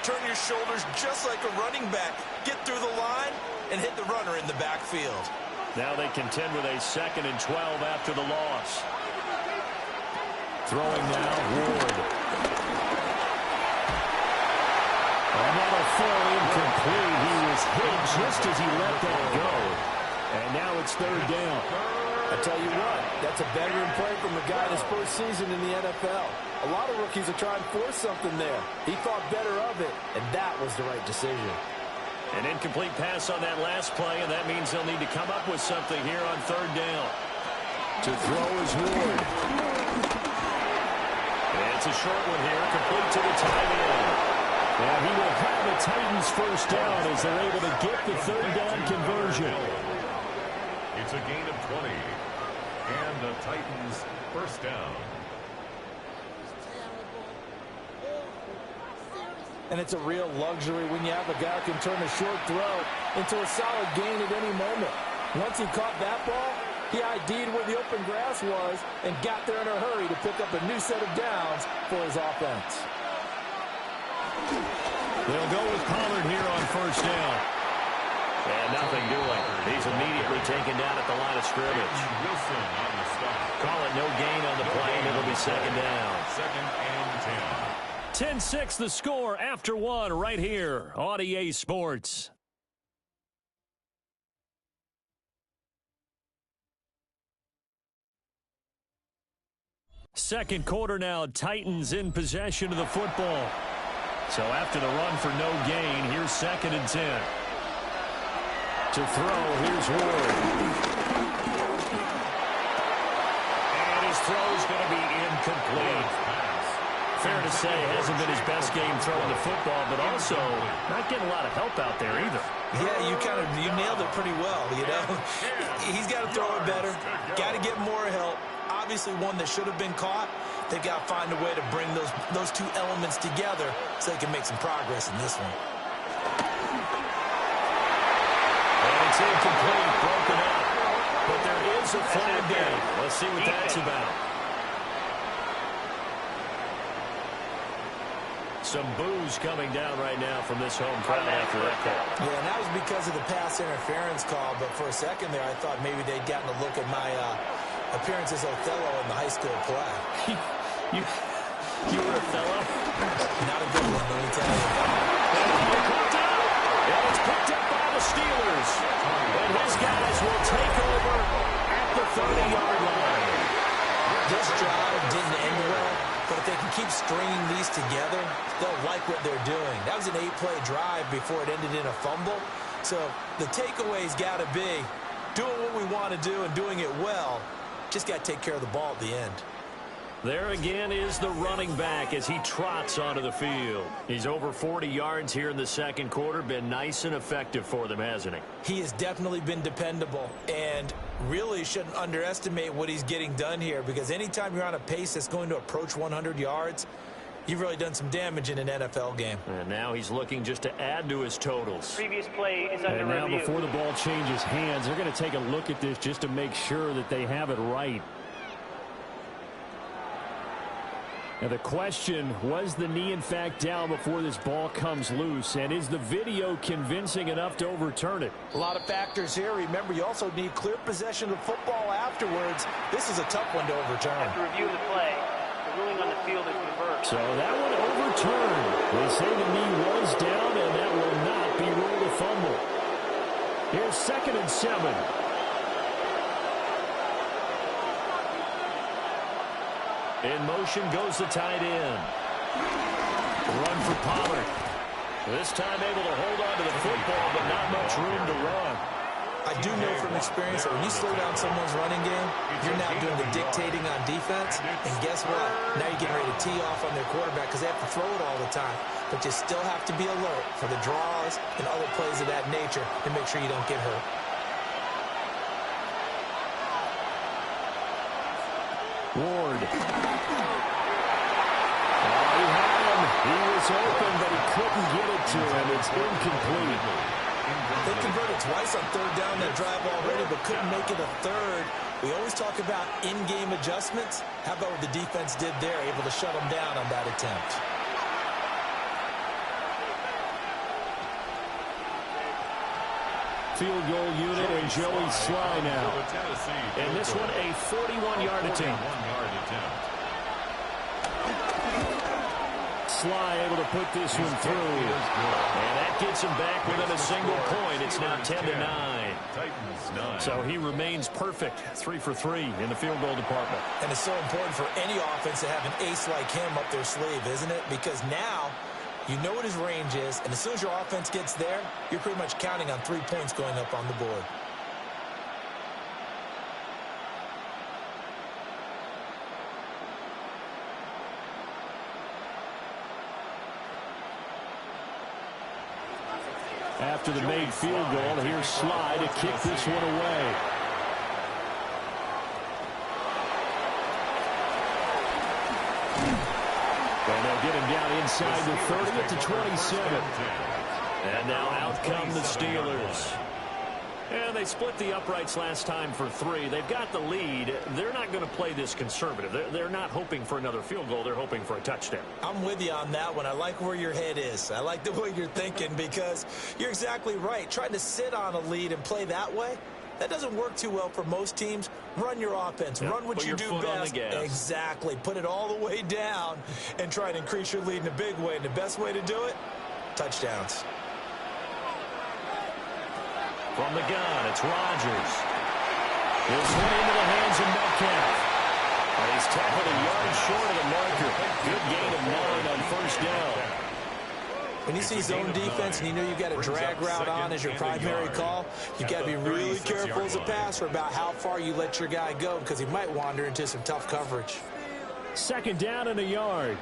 turn your shoulders just like a running back. Get through the line and hit the runner in the backfield. Now they contend with a 2nd and 12 after the loss. Throwing now, Ward. Another full incomplete. He was hit just as he let that go. And now it's 3rd down. I tell you what, that's a veteran play from a guy in his first season in the NFL. A lot of rookies are trying to force something there. He thought better of it, and that was the right decision. An incomplete pass on that last play, and that means they'll need to come up with something here on third down. To throw is Ward. And it's a short one here, complete to the tight end. And he will have the Titans first down as they're able to get the third down conversion. It's a gain of 20. And the Titans first down. And it's a real luxury when you have a guy who can turn a short throw into a solid gain at any moment. Once he caught that ball, he ID'd where the open grass was and got there in a hurry to pick up a new set of downs for his offense. They'll go with Pollard here on first down. And nothing doing. He's immediately taken down at the line of scrimmage. Wilson on the stop. Call it no gain on the play, and it'll be second down. Second and 10. 10-6 the score after one right here on EA Sports. Second quarter now, Titans in possession of the football. So after the run for no gain, here's second and 10. To throw, here's Ward. And his throw's going to be incomplete. Fair to say, hasn't been his best game throwing the football, but also not getting a lot of help out there either. Yeah, you nailed it pretty well, you know. He's got to throw it better, got to get more help. Obviously one that should have been caught. They've got to find a way to bring those two elements together so they can make some progress in this one. And it's incomplete, broken up. But there is a flag down. Let's see what that's about. Some boos coming down right now from this home crowd after that call. Yeah, and that was because of the pass interference call, but for a second there I thought maybe they'd gotten a look at my appearance as Othello in the high school play. You were Othello? Not a good one, let me tell you. And it's picked up by the Steelers. And his guys will take over at the 30-yard line. This drive didn't end well, but if they can keep stringing these together, they'll like what they're doing. That was an 8-play drive before it ended in a fumble. So the takeaway's got to be doing what we want to do and doing it well. Just got to take care of the ball at the end. There again is the running back as he trots onto the field. He's over 40 yards here in the second quarter. Been nice and effective for them, hasn't he? He has definitely been dependable and really shouldn't underestimate what he's getting done here, because anytime you're on a pace that's going to approach 100 yards, you've really done some damage in an NFL game. And now he's looking just to add to his totals. Previous play is under and now review. Before the ball changes hands, they're going to take a look at this just to make sure that they have it right. Now the question, was the knee in fact down before this ball comes loose? And is the video convincing enough to overturn it? A lot of factors here. Remember, you also need clear possession of the football afterwards. This is a tough one to overturn. After review of the play, the ruling on the field is reversed. So that one overturned. They say the knee was down, and that will not be ruled a fumble. Here's second and 7. In motion goes the tight end. Run for Pollard. This time able to hold on to the football, but not much room to run. I do know from experience that when you slow down someone's running game, you're now doing the dictating on defense. And guess what? Now you're getting ready to tee off on their quarterback because they have to throw it all the time. But you still have to be alert for the draws and other plays of that nature to make sure you don't get hurt. Ward. Oh, he had him. He was open, but he couldn't get it to him. It's incomplete. They converted twice on third down that drive already, but couldn't make it a third. We always talk about in-game adjustments. How about what the defense did there, able to shut them down on that attempt? Field goal unit and Joey Sly now. And this one a 41-yard attempt. Sly able to put this one through. And that gets him back within a single point. It's now 10-9. So he remains perfect. 3 for 3 in the field goal department. And it's so important for any offense to have an ace like him up their sleeve, isn't it? Because now you know what his range is, and as soon as your offense gets there, you're pretty much counting on 3 points going up on the board. After the made field goal, here's Sly to kick this one away. And they'll get him down inside the 30 at the 27. And now out come the Steelers. And they split the uprights last time for 3. They've got the lead. They're not going to play this conservative. They're not hoping for another field goal. They're hoping for a touchdown. I'm with you on that one. I like where your head is. I like the way you're thinking because you're exactly right. Trying to sit on a lead and play that way, that doesn't work too well for most teams. Run your offense. Run what you do best. Exactly. Put it all the way down and try to increase your lead in a big way. And the best way to do it, touchdowns. From the gun, it's Rodgers. It's one into the hands of Metcalf. And he's tackled a yard short of the marker. Good gain of 9 on first down. When you see zone defense and you know you've got a drag route on as your primary call, you've got to be really careful as a passer about how far you let your guy go because he might wander into some tough coverage. 2nd down and a yard.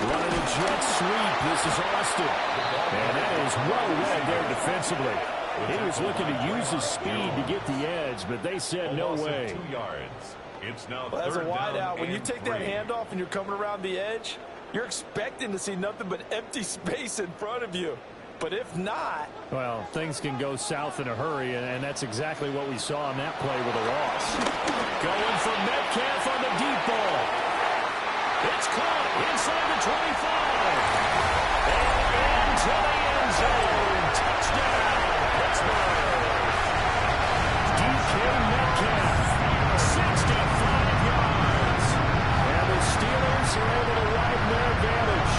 Running a jet sweep. This is Austin. And that is well read there defensively. He was looking to use his speed to get the edge, but they said no way. 2 yards. It's now as a wideout, when you take that handoff and you're coming around the edge, you're expecting to see nothing but empty space in front of you. But if not... Well, things can go south in a hurry, and that's exactly what we saw on that play with a loss. Going for Metcalf on the deep ball. It's caught inside the 25. And into the end zone. Touchdown, Pittsburgh. DK Metcalf, 65 yards. And the Steelers are able to widen their advantage.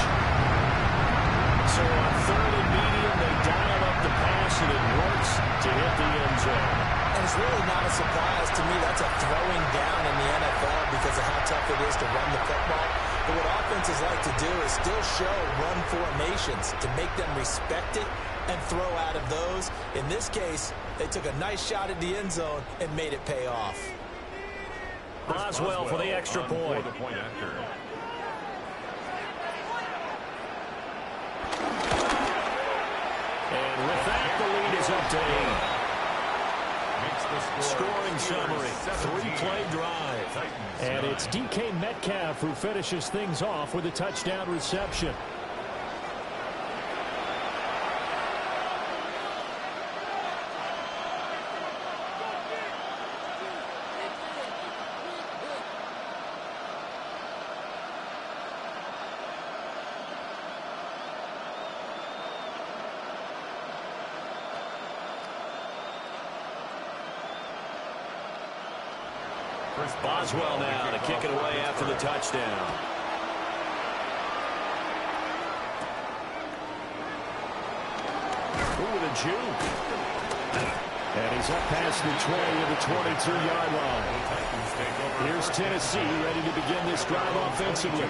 So on 3rd and medium, they dial up the pass, and it works to hit the end zone. And it's really not a surprise to me. That's a throwing down in the NFL because of how tough it is to run the football. But what offenses like to do is still show run formations to make them respect it and throw out of those. In this case, they took a nice shot at the end zone and made it pay off. Boswell for the extra point. And with that, the lead is up to 8. Scoring summary, 3-play drive. And it's DK Metcalf who finishes things off with a touchdown reception. Boswell now to kick it away after the touchdown. Ooh, with a juke. And he's up past the 20 to the 22-yard line. Here's Tennessee ready to begin this drive offensively.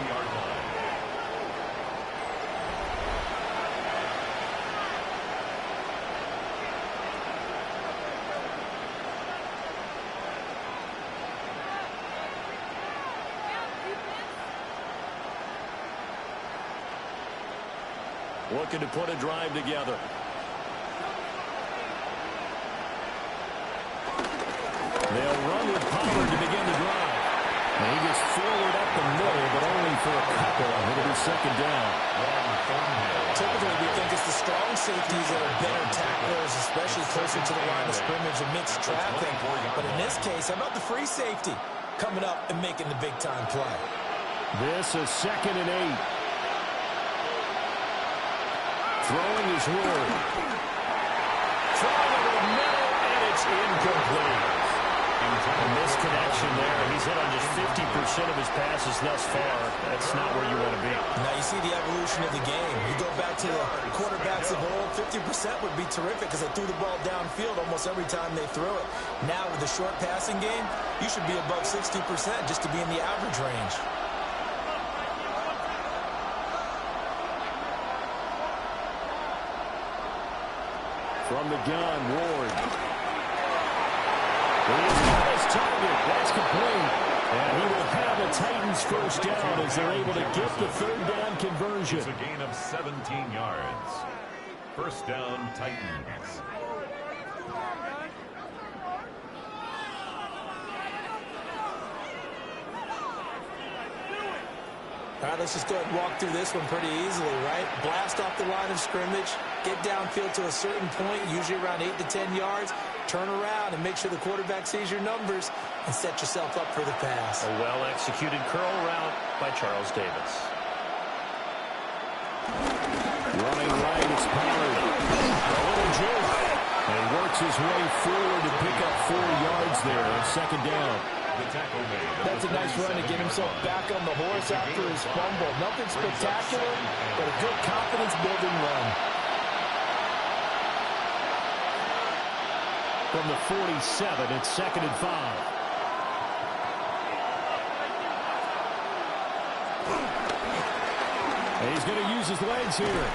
Looking to put a drive together. They'll run with Pollard to begin the drive. And he gets forward up the middle, but only for a couple. It'll be 2nd down. Typically, we think it's the strong safeties that are better tacklers, especially closer to the line of scrimmage amidst traffic. But in this case, how about the free safety coming up and making the big-time play? This is 2nd and 8. Throwing is Ward. Throwing over the middle, and it's incomplete. connection there. He's hit on just 50% of his passes thus far. That's not where you want to be. Now you see the evolution of the game. You go back to the quarterbacks of old, 50% would be terrific because they threw the ball downfield almost every time they threw it. Now with the short passing game, you should be above 60% just to be in the average range. From the gun, Ward. He's got his target. That's complete. And he will have a Titans first down as they're able to get the third down conversion. It's a gain of 17 yards. First down, Titans. All right, let's just go ahead and walk through this one pretty easily, right? Blast off the line of scrimmage, get downfield to a certain point, usually around 8 to 10 yards, turn around and make sure the quarterback sees your numbers and set yourself up for the pass. A well-executed curl route by Charles Davis. Running right, it's Pollard. A little juke. And he works his way forward to pick up 4 yards there on second down. That's a nice run to get himself back on the horse after his fumble. Nothing spectacular, but a good confidence-building run. From the 47, it's 2nd and 5. And he's going to use his legs here.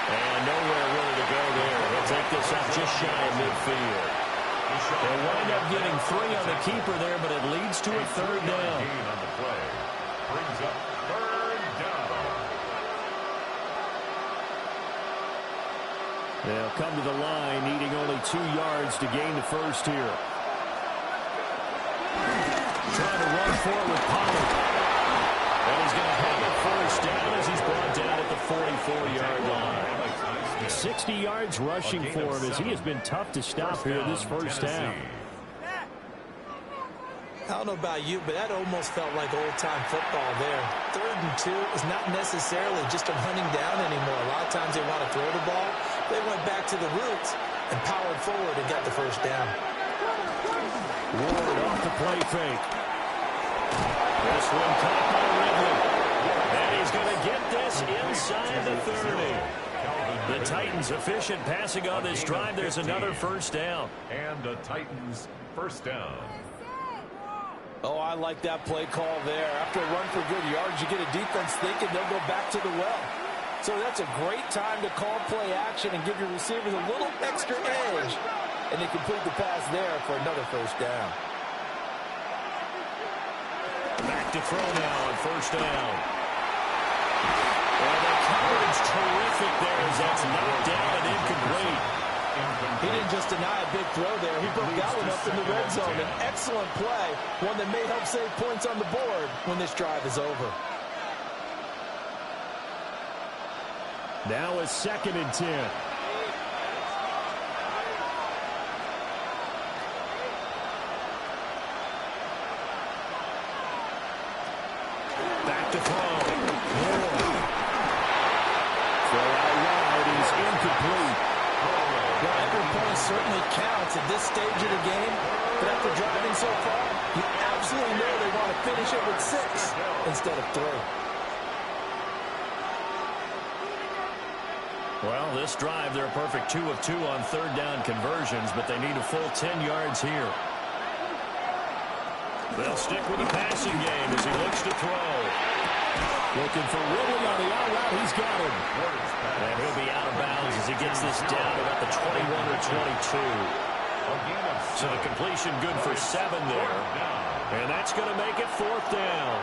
And nowhere really to go there. He'll take this up just shy of midfield. They wind up getting 3 on the keeper there, but it leads to a third down. On the play. Brings up third down. They'll come to the line, needing only 2 yards to gain the first here. Trying to run forward with Pollard. And he's going to have a first down as he's brought down at the 44-yard line. 60 yards rushing for him as he has been tough to stop here this first half. I don't know about you, but that almost felt like old-time football there. 3rd and 2 is not necessarily just a hunting down anymore. A lot of times they want to throw the ball. They went back to the roots and powered forward and got the first down. Ward off the play fake. This one caught by Ridley. And he's going to get this inside the 30. The Titans efficient passing on this drive. There's another first down. And the Titans first down. Oh, I like that play call there. After a run for good yards, you get a defense thinking they'll go back to the well. So that's a great time to call play action and give your receivers a little extra edge. And they complete the pass there for another first down. Back to throw now on first down. Well, the coverage terrific there as that's knocked down and incomplete. He didn't just deny a big throw there. He broke that one up in the red zone. An excellent play, one that may help save points on the board when this drive is over. Now it's 2nd and 10. Back to throw. Throw out wide is incomplete. Well, every point certainly counts at this stage of the game, but after driving so far, you absolutely know they want to finish it with 6 instead of 3. Well, this drive, they're a perfect 2 of 2 on third down conversions, but they need a full 10 yards here. They'll stick with the passing game as he looks to throw. Looking for Ridley on the out route. He's got him. And he'll be out of bounds as he gets this down about the 21 or 22. So the completion good for 7 there. And that's going to make it 4th down.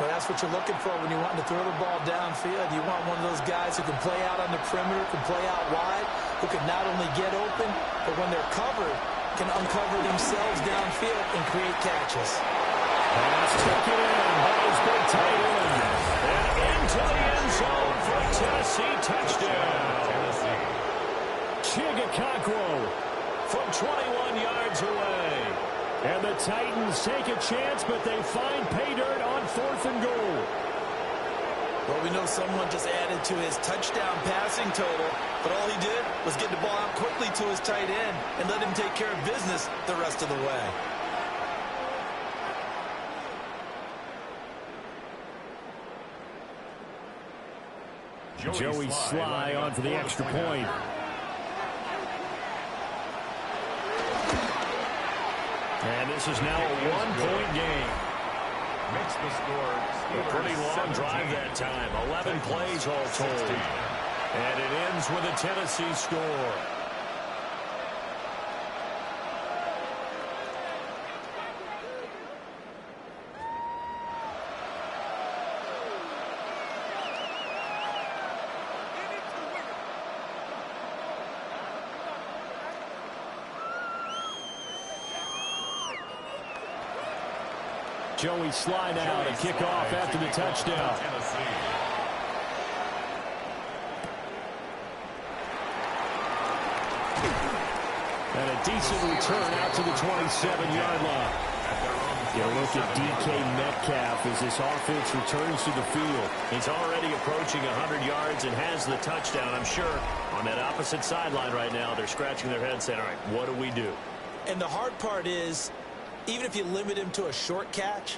Well, that's what you're looking for when you want to throw the ball downfield. You want one of those guys who can play out on the perimeter, can play out wide, who can not only get open, but when they're covered, can uncover themselves downfield and create catches. Pass taken in by his big tight end. And into the end zone for a Tennessee touchdown. Chigakakwo from 21 yards away. And the Titans take a chance, but they find pay dirt on 4th and goal. Well, we know someone just added to his touchdown passing total, but all he did was get the ball out quickly to his tight end and let him take care of business the rest of the way. Joey Sly on for the extra point. And this is now a one-point game. Makes the score. A pretty long drive that time. 11 plays all told. And it ends with a Tennessee score. Joey Sly now to kick off after the touchdown. And a decent return out to the 27-yard line. You look at DK Metcalf as this offense returns to the field. He's already approaching 100 yards and has the touchdown. I'm sure on that opposite sideline right now, they're scratching their heads saying, all right, what do we do? And the hard part is, even if you limit him to a short catch,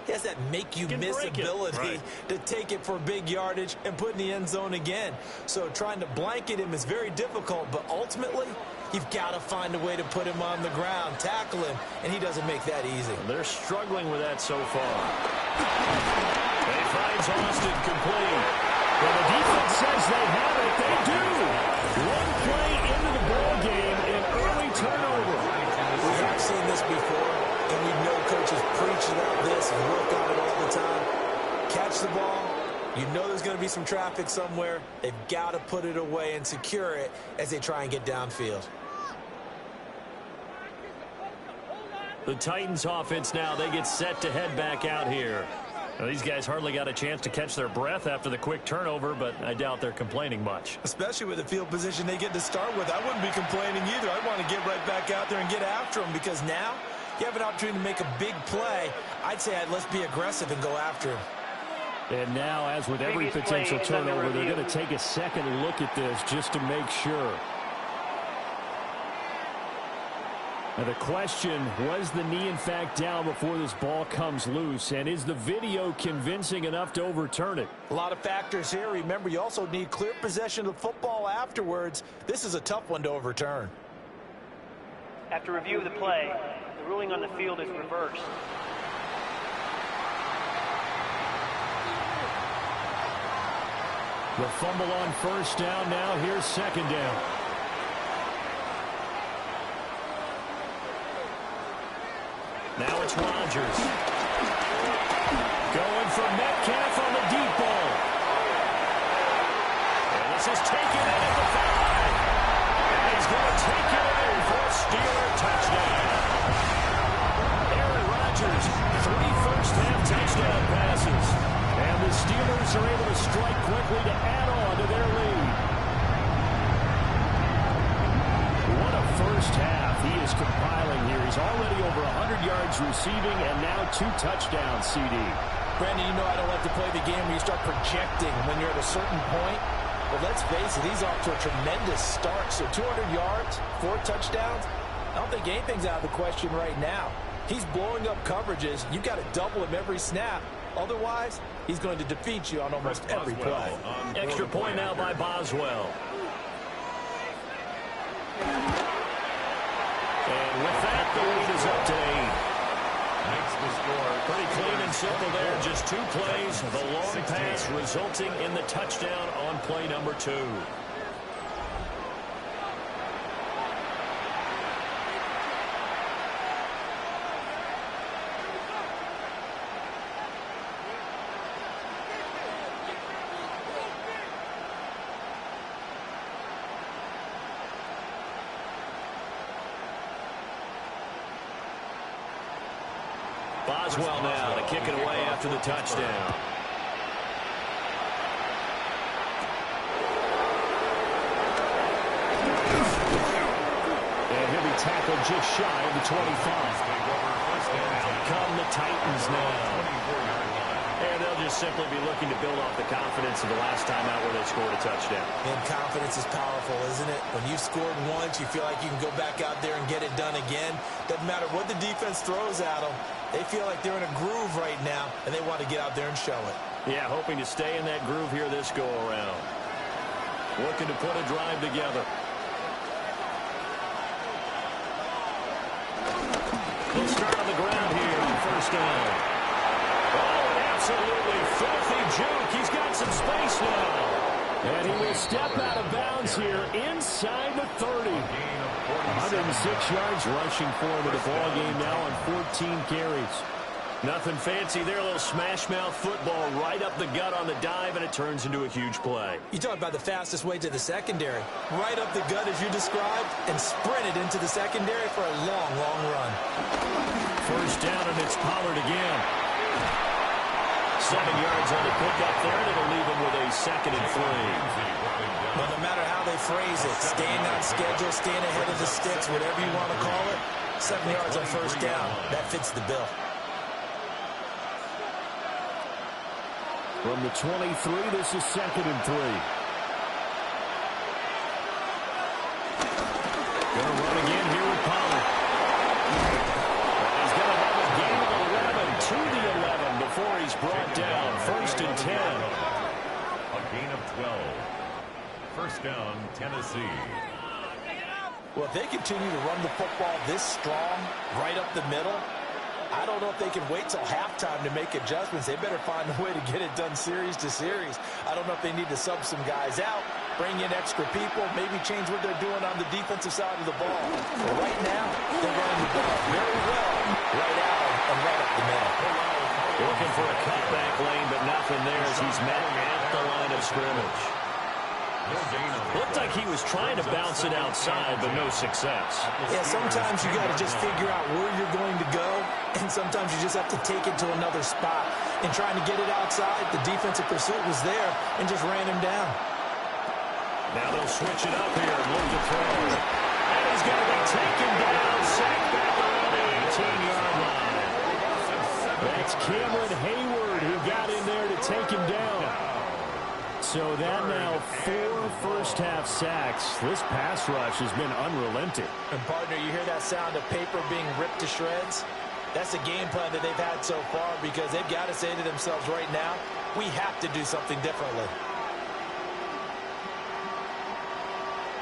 he has that make-you-miss ability to take it for big yardage and put in the end zone again. So trying to blanket him is very difficult, but ultimately, you've got to find a way to put him on the ground, tackle him, and he doesn't make that easy. They're struggling with that so far. They finds Austin complete. Well, the defense says they have it. They do. One play into the ball game, an early turnover. We have seen this before, and we know coaches preach about this and work on it all the time. Catch the ball. You know there's going to be some traffic somewhere. They've got to put it away and secure it as they try and get downfield. The Titans offense now, they get set to head back out here. Now, these guys hardly got a chance to catch their breath after the quick turnover, but I doubt they're complaining much. Especially with the field position they get to start with. I wouldn't be complaining either. I'd want to get right back out there and get after them because now you have an opportunity to make a big play. I'd say let's be aggressive and go after him. And now, as with every potential turnover, they're going to take a second look at this just to make sure. Now the question, was the knee in fact down before this ball comes loose? And is the video convincing enough to overturn it? A lot of factors here. Remember, you also need clear possession of the football afterwards. This is a tough one to overturn. After review of the play, the ruling on the field is reversed. The fumble on first down. Now here's second down. Now it's Rodgers. Going for Metcalf on the deep ball. And this is taken in at the 5. And he's going to take it in for a Steeler touchdown. Aaron Rodgers, 3 first-half touchdown passes. And the Steelers are able to strike quickly to add on to their lead. What a first half he is compiling here. He's already over 100 yards receiving and now 2 touchdowns, CD. Brandon, you know I don't like to play the game where you start projecting when you're at a certain point. But let's face it, he's off to a tremendous start. So 200 yards, 4 touchdowns. I don't think anything's out of the question right now. He's blowing up coverages. You've got to double him every snap. Otherwise, he's going to defeat you on almost every play. Extra point now by Boswell. And with that, the lead is up to 8. Makes the score. Pretty clean and simple there. Just 2 plays. The long pass resulting in the touchdown on play number 2. Boswell now to kick it away after the touchdown. And he'll be tackled just shy of the 25. Come the Titans now. And they'll just simply be looking to build off the confidence of the last time out where they scored a touchdown. And confidence is powerful, isn't it? When you've scored once, you feel like you can go back out there and get it done again. Doesn't matter what the defense throws at them. They feel like they're in a groove right now, and they want to get out there and show it. Yeah, hoping to stay in that groove here this go-around. looking to put a drive together. They'll start on the ground here on first down. Oh, an absolutely filthy juke. He's got some space now. And he will step out of bounds here inside the 30. 106 yards rushing for him in the ball game now on 14 carries. Nothing fancy there, a little smash-mouth football right up the gut on the dive, and it turns into a huge play. You talk about the fastest way to the secondary. Right up the gut as you described, and sprinted into the secondary for a long, long run. First down, and it's Pollard again. 7 yards on the pickup there, and it'll leave him with a 2nd and 3. Well, no matter how they phrase it, staying on schedule, staying ahead of the sticks, whatever you want to call it, 7 yards on first down, that fits the bill. From the 23, this is 2nd and 3. Going to run again here with Pollard. He's going to have a gain of 11 to the 11 before he's brought down. 1st and 10. A gain of 12. First down, Tennessee. Well, if they continue to run the football this strong, right up the middle, I don't know if they can wait till halftime to make adjustments. They better find a way to get it done series to series. I don't know if they need to sub some guys out, bring in extra people, maybe change what they're doing on the defensive side of the ball. But right now, they're running the ball very well right out and right up the middle. Looking for a cutback lane, but nothing there as he's met at the line of scrimmage. Looked like he was trying to bounce it outside, but no success. Yeah, sometimes you got to just figure out where you're going to go, and sometimes you just have to take it to another spot. And trying to get it outside, the defensive pursuit was there and just ran him down. Now they'll switch it up here and look to throw. And he's going to be taken down, sacked back around the 18-yard line. That's Cameron Hayward who got in there to take him down. So that now 4 first-half sacks. This pass rush has been unrelenting. And, partner, you hear that sound of paper being ripped to shreds? That's the game plan that they've had so far because they've got to say to themselves right now, we have to do something differently.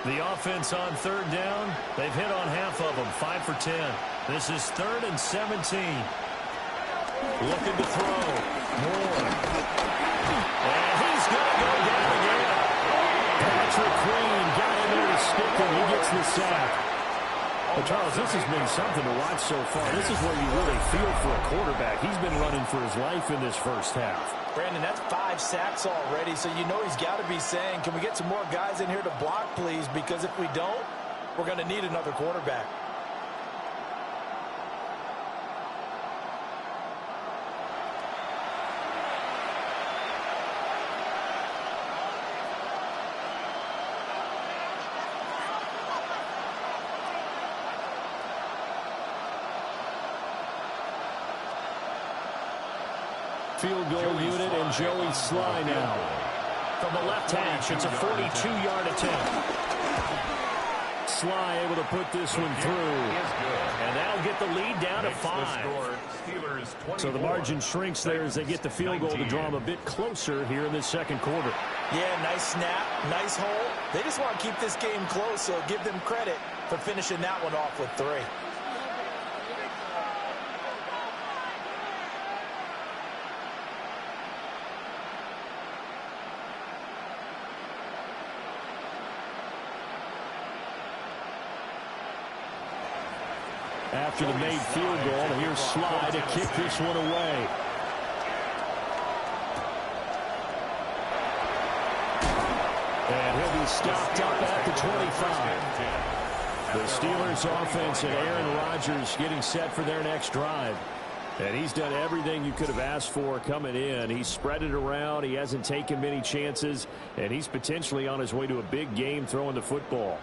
The offense on 3rd down, they've hit on half of them, 5 for 10. This is 3rd and 17. Looking to throw. Moore. And he's going to go down again. Patrick Queen got in there to stick him. He gets the sack. But, Charles, this has been something to watch so far. This is where you really feel for a quarterback. He's been running for his life in this first half. Brandon, that's 5 sacks already, so you know he's got to be saying, can we get some more guys in here to block, please? Because if we don't, we're going to need another quarterback. Field goal unit and Joey Sly now. From the left hash, it's a 42-yard attempt. Sly able to put this one through. And that'll get the lead down to 5. So the margin shrinks there as they get the field goal to draw them a bit closer here in this second quarter. Yeah, nice snap, nice hole. They just want to keep this game close, so give them credit for finishing that one off with 3. After the made field goal, here's Sly to kick this one away. And he'll be stopped up at the 25. The Steelers offense and Aaron Rodgers getting set for their next drive. And he's done everything you could have asked for coming in. He's spread it around. He hasn't taken many chances. And he's potentially on his way to a big game throwing the football.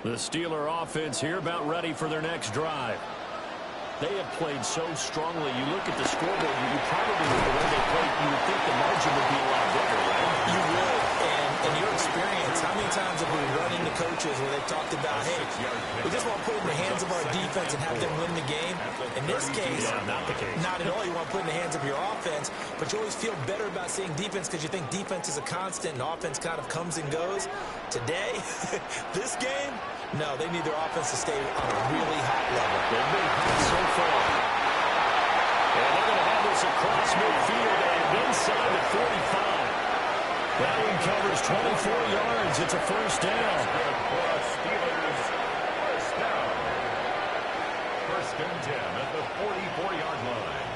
The Steeler offense here about ready for their next drive. They have played so strongly. You look at the scoreboard, you probably, with the way they played, you would think the margin would be a lot bigger, right? You would. And in your experience, how many times have we run into coaches where they've talked about, hey, we just want to put it in the hands of our defense and have them win the game. In this case, not the case. Not at all. You want to put it in the hands of your offense, but you always feel better about seeing defense because you think defense is a constant and offense kind of comes and goes. Today, this game, no, they need their offense to stay on a really hot level. They've been hot so far. And they're going to have this across midfield and inside the 45. That one covers 24 yards. It's a first down. Steelers, first down. First and 10 at the 44-yard line.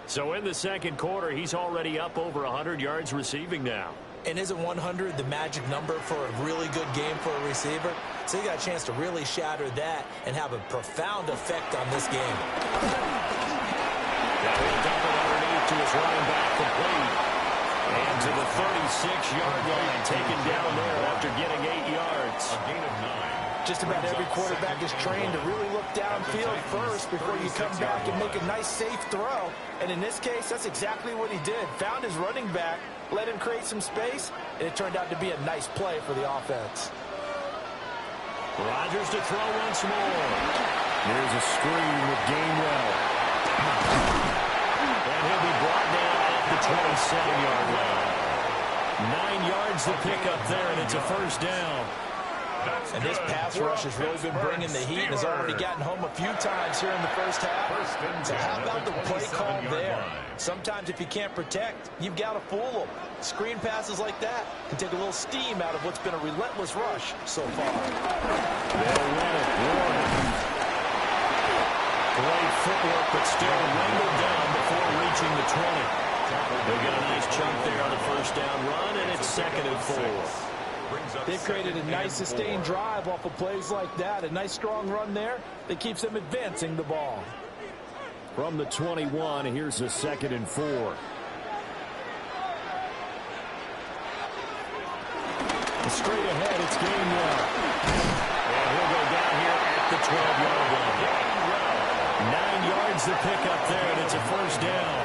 So in the second quarter, he's already up over 100 yards receiving now. And isn't 100 the magic number for a really good game for a receiver? So you got a chance to really shatter that and have a profound effect on this game. Now he'll dump it underneath to his running back, complete. And to the 36-yard line, taken down there after getting 8 yards. A gain of 9. Just about every quarterback is trained to really look downfield first before you come back and make a nice, safe throw. And in this case, that's exactly what he did. Found his running back, let him create some space, and it turned out to be a nice play for the offense. Rodgers to throw once more. Here's a screen with Gainwell. And he'll be brought down at the 27-yard line. 9 yards to pick up there, and it's a first down. And this pass rush has really been bringing the heat and has already gotten home a few times here in the first half. So how about the play call there? Sometimes if you can't protect, you've got to fool them. Screen passes like that can take a little steam out of what's been a relentless rush so far. They'll run it. Warren. Great footwork, but still wrangled down before reaching the 20. They get a nice chunk there on the first down run, and it's 2nd and 4. They've created a nice sustained drive off of plays like that. A nice strong run there that keeps them advancing the ball. From the 21, here's a 2nd and 4. Straight ahead, it's Gainwell. And he'll go down here at the 12-yard line. 9 yards to pick up there, and it's a first down.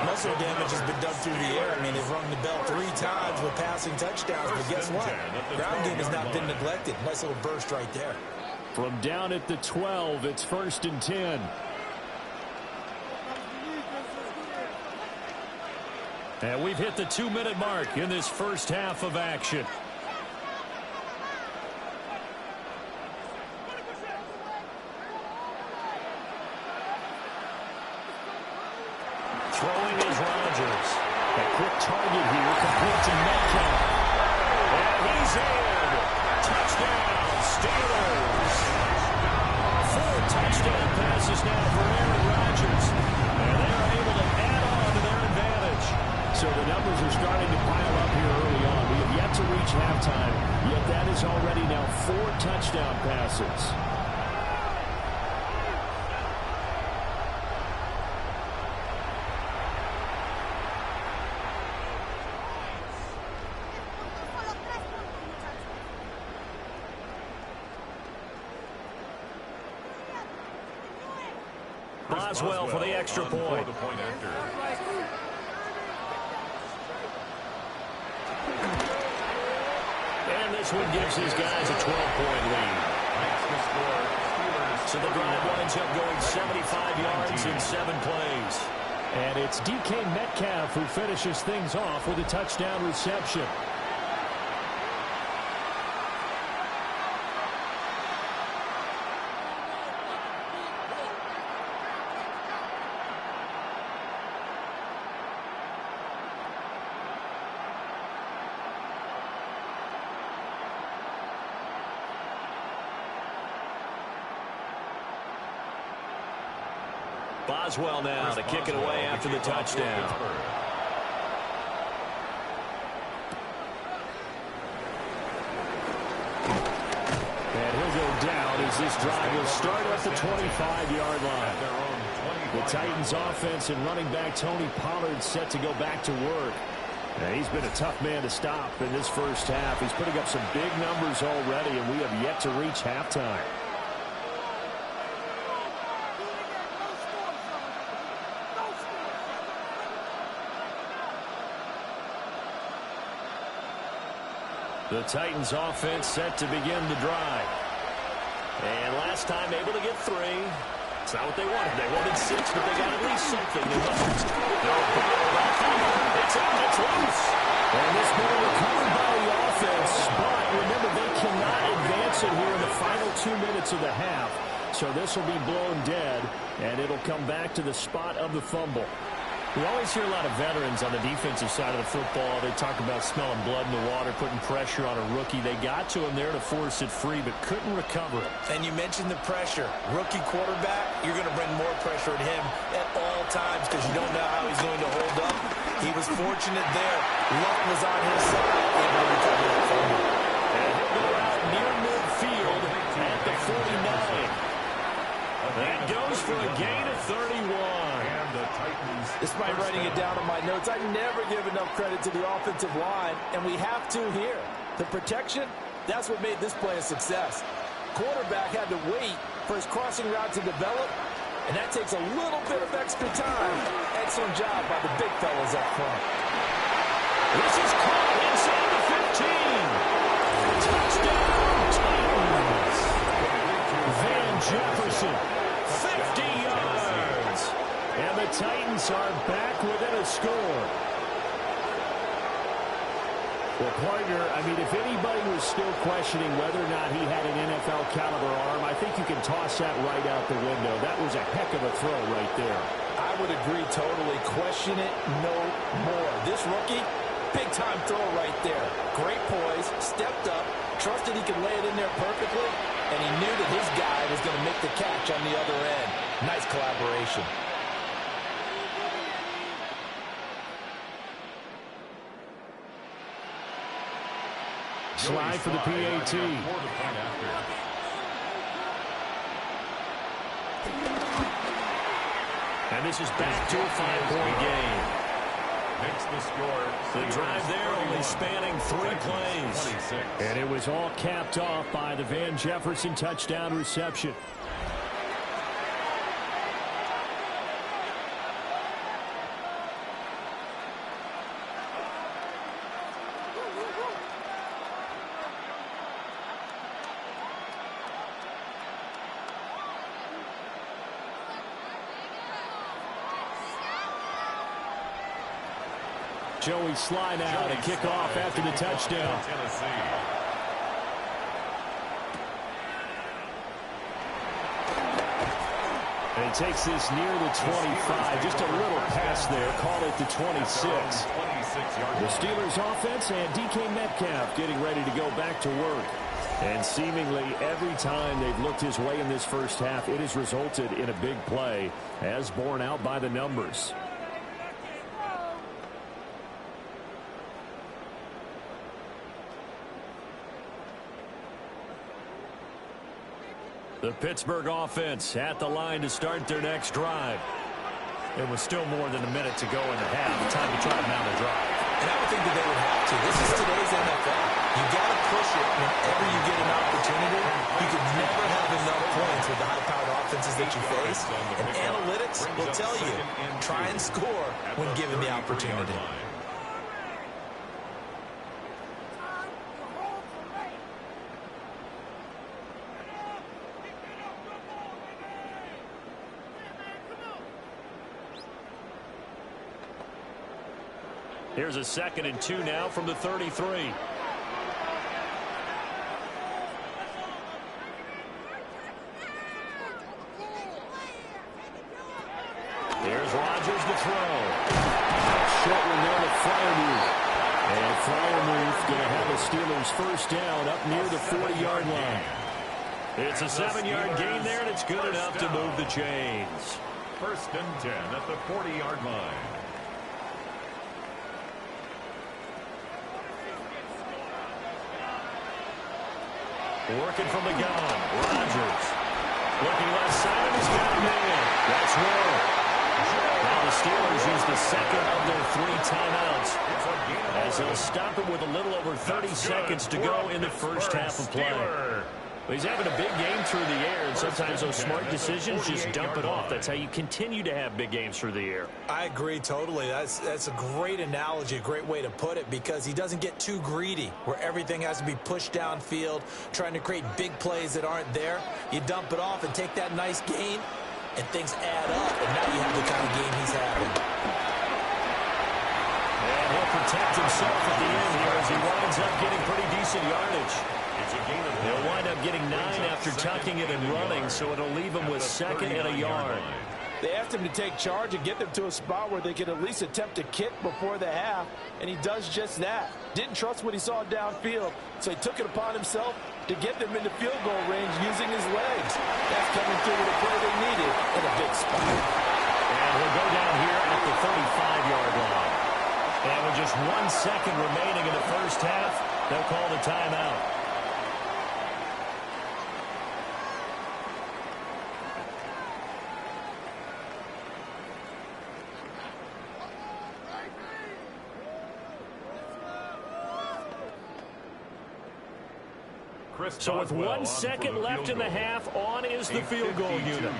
Most of the damage has been done through the air. I mean, they've rung the bell 3 times with passing touchdowns, but guess what? Ground game has not been neglected. Nice little burst right there. From down at the 12, it's 1st and 10. And we've hit the 2-minute mark in this first half of action. Throwing is Rodgers. A quick target here, complete to Metcalf. And he's in. Touchdown, Steelers. 4 touchdown passes now for Aaron Rodgers. And they are able to add on to their advantage. So the numbers are starting to pile up here early on. We have yet to reach halftime, yet that is already now 4 touchdown passes. Boswell for the extra point. And this one gives his guys a 12-point lead. So the drive winds up going 75 yards in 7 plays. And it's DK Metcalf who finishes things off with a touchdown reception. Boswell now to kick it away after the touchdown. And he'll go down as this drive will start at the 25-yard line. The Titans offense and running back Tony Pollard set to go back to work. Now, he's been a tough man to stop in this first half. He's putting up some big numbers already, and we have yet to reach halftime. The Titans offense set to begin the drive. And last time able to get 3. It's not what they wanted. They wanted 6, but they got at least something. It's out. It's loose. And this ball recovered by the offense. But remember, they cannot advance it here in the final 2 minutes of the half. So this will be blown dead, and it'll come back to the spot of the fumble. We always hear a lot of veterans on the defensive side of the football. They talk about smelling blood in the water, putting pressure on a rookie. They got to him there to force it free, but couldn't recover it. And you mentioned the pressure. Rookie quarterback, you're going to bring more pressure at him at all times because you don't know how he's going to hold up. He was fortunate there. Luck was on his side. Able to recover that fumble. And he'll go out near midfield at the 49. That goes for a gain of 31. Despite writing it down on my notes, I never give enough credit to the offensive line, and we have to here. The protection, that's what made this play a success. Quarterback had to wait for his crossing route to develop, and that takes a little bit of extra time. Excellent job by the big fellas up front. This is caught inside the 15. Touchdown, Titans. Van Jefferson, 50 yards. And the Titans are back within a score. Well, partner, I mean, if anybody was still questioning whether or not he had an NFL caliber arm, I think you can toss that right out the window. That was a heck of a throw right there. I would agree totally. Question it no more. This rookie, big-time throw right there. Great poise, stepped up, trusted he could lay it in there perfectly, and he knew that his guy was going to make the catch on the other end. Nice collaboration. Slide for the PAT. And this is back to a 5-point game. Makes the score. The drive there only spanning 3 plays. And it was all capped off by the Van Jefferson touchdown reception. Joey slide out and kick off after the touchdown. And he takes this near the 25. Just a little pass there. Call it the 26. The Steelers offense and DK Metcalf getting ready to go back to work. And seemingly every time they've looked his way in this first half, it has resulted in a big play, as borne out by the numbers. The Pittsburgh offense at the line to start their next drive. It was still more than a minute to go in the half. Time to try to mount a drive. And I would think that they would have to. This is today's NFL. You got to push it whenever you get an opportunity. You can never have enough points with the high-powered offenses that you face. And analytics will tell you, try and score when given the opportunity. Here's a 2nd and 2 now from the 33. Here's Rodgers to throw. Short one there to Freiermuth. And Freiermuth going to have the Steelers first down up near the 40-yard line. It's a 7-yard gain there, and it's good enough to move the chains. 1st and 10 at the 40-yard line. Working from the gun. Rodgers. Looking left side. He's got a man. That's Rowe. Now the Steelers use the 2nd of their 3 timeouts, as they'll stop it with a little over 30 seconds to go in the first half of play. He's having a big game through the air, and sometimes those smart decisions just dump it off. That's how you continue to have big games through the air. I agree totally. That's a great analogy, a great way to put it, because he doesn't get too greedy where everything has to be pushed downfield, trying to create big plays that aren't there. You dump it off and take that nice gain, and things add up, and now you have the kind of game he's having. And he'll protect himself at the end here as he winds up getting pretty decent yardage. They'll wind up getting 9 after tucking it and running, so it'll leave him with 2nd and a yard. They asked him to take charge and get them to a spot where they could at least attempt a kick before the half, and he does just that. Didn't trust what he saw downfield, so he took it upon himself to get them into field goal range using his legs. That's coming through with a play they needed in a big spot. And he'll go down here at the 35-yard line. And with just 1 second remaining in the first half, they'll call the timeout. So with 1 second left in the half, on is the field goal unit.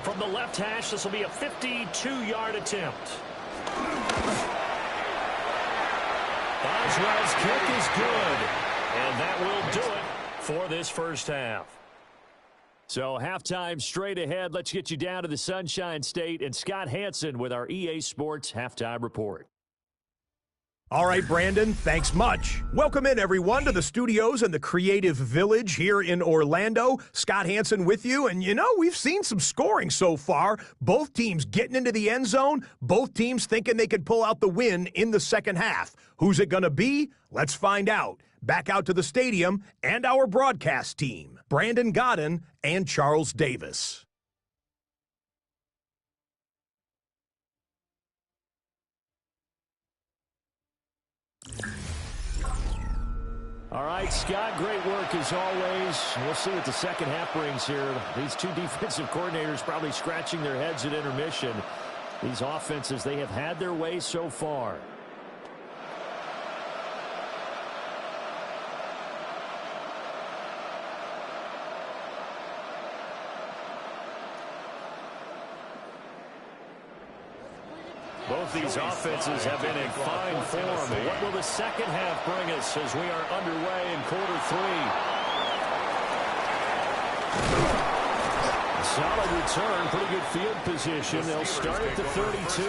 From the left hash, this will be a 52-yard attempt. Boswell's kick is good. And that will do it for this first half. So halftime straight ahead. Let's get you down to the Sunshine State and Scott Hansen with our EA Sports Halftime Report. All right, Brandon, thanks much. Welcome in, everyone, to the studios in the Creative Village here in Orlando. Scott Hansen with you, and we've seen some scoring so far. Both teams getting into the end zone, both teams thinking they could pull out the win in the second half. Who's it going to be? Let's find out. Back out to the stadium and our broadcast team, Brandon Godden and Charles Davis. All right, Scott, great work as always. We'll see what the second half brings here. These two defensive coordinators probably scratching their heads at intermission. These offenses, they have had their way so far. Both these offenses have been in fine form. What will the second half bring us as we are underway in quarter 3? Solid return, pretty good field position. They'll start at the 32.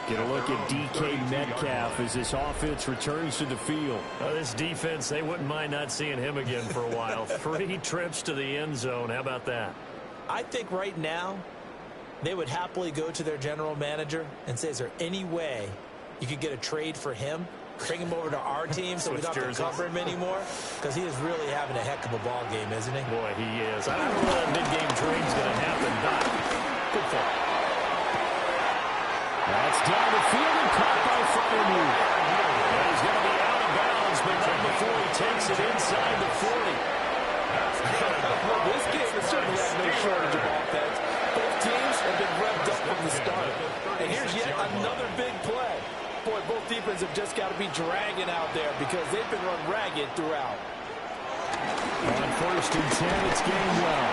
Get a look at DK Metcalf as this offense returns to the field. This defense, they wouldn't mind not seeing him again for a while. 3 trips to the end zone. How about that? I think right now, they would happily go to their general manager and say, is there any way you could get a trade for him? Bring him over to our team so we don't have to cover him anymore? Because he is really having a heck of a ball game, isn't he? Boy, he is. I don't know when that mid-game trade's going to happen, but good for him. That's down the field and caught by Firemove. He's going to be out of bounds, but not before he takes it inside the 40. Well, this game has certainly had no shortage of offense. Both teams have been revved up from the start. And here's yet another big play. Boy, both defenses have just got to be dragging out there because they've been run ragged throughout. On 1st and 10, it's game well.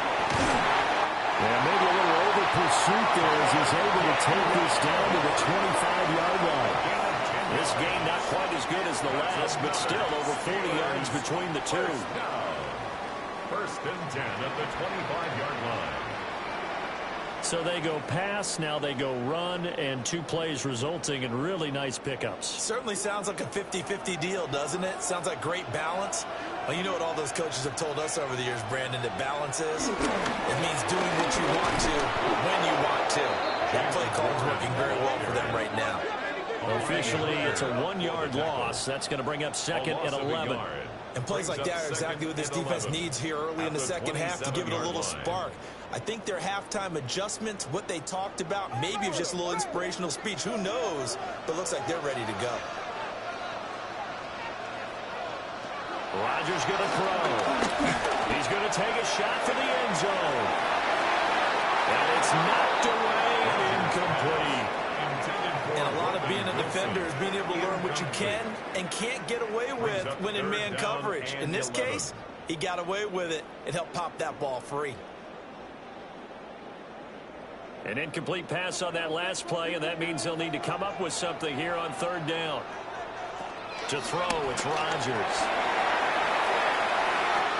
Yeah, maybe a little over pursuit there as he's able to take this down to the 25-yard line. This game not quite as good as the last, but still over 40 yards between the two. 1st and 10 at the 25-yard line. So they go pass, now they go run, and 2 plays resulting in really nice pickups. Certainly sounds like a 50-50 deal, doesn't it? Sounds like great balance. Well, you know what all those coaches have told us over the years, Brandon, that balance is? It means doing what you want to when you want to. That play call is working very well for them right now. Officially, it's a 1-yard loss. That's going to bring up 2nd and 11. And plays like that are exactly what this defense needs here early in the second half to give it a little spark. I think their halftime adjustments, what they talked about, maybe it's just a little inspirational speech. Who knows? But it looks like they're ready to go. Rodgers going to throw. He's going to take a shot for the end zone. And it's knocked away and incomplete. And a lot of being a defender is being able to learn what you can and can't get away with when in man coverage. In this case, He got away with it and helped pop that ball free. An incomplete pass on that last play, and that means they'll need to come up with something here on third down. To throw, it's Rodgers.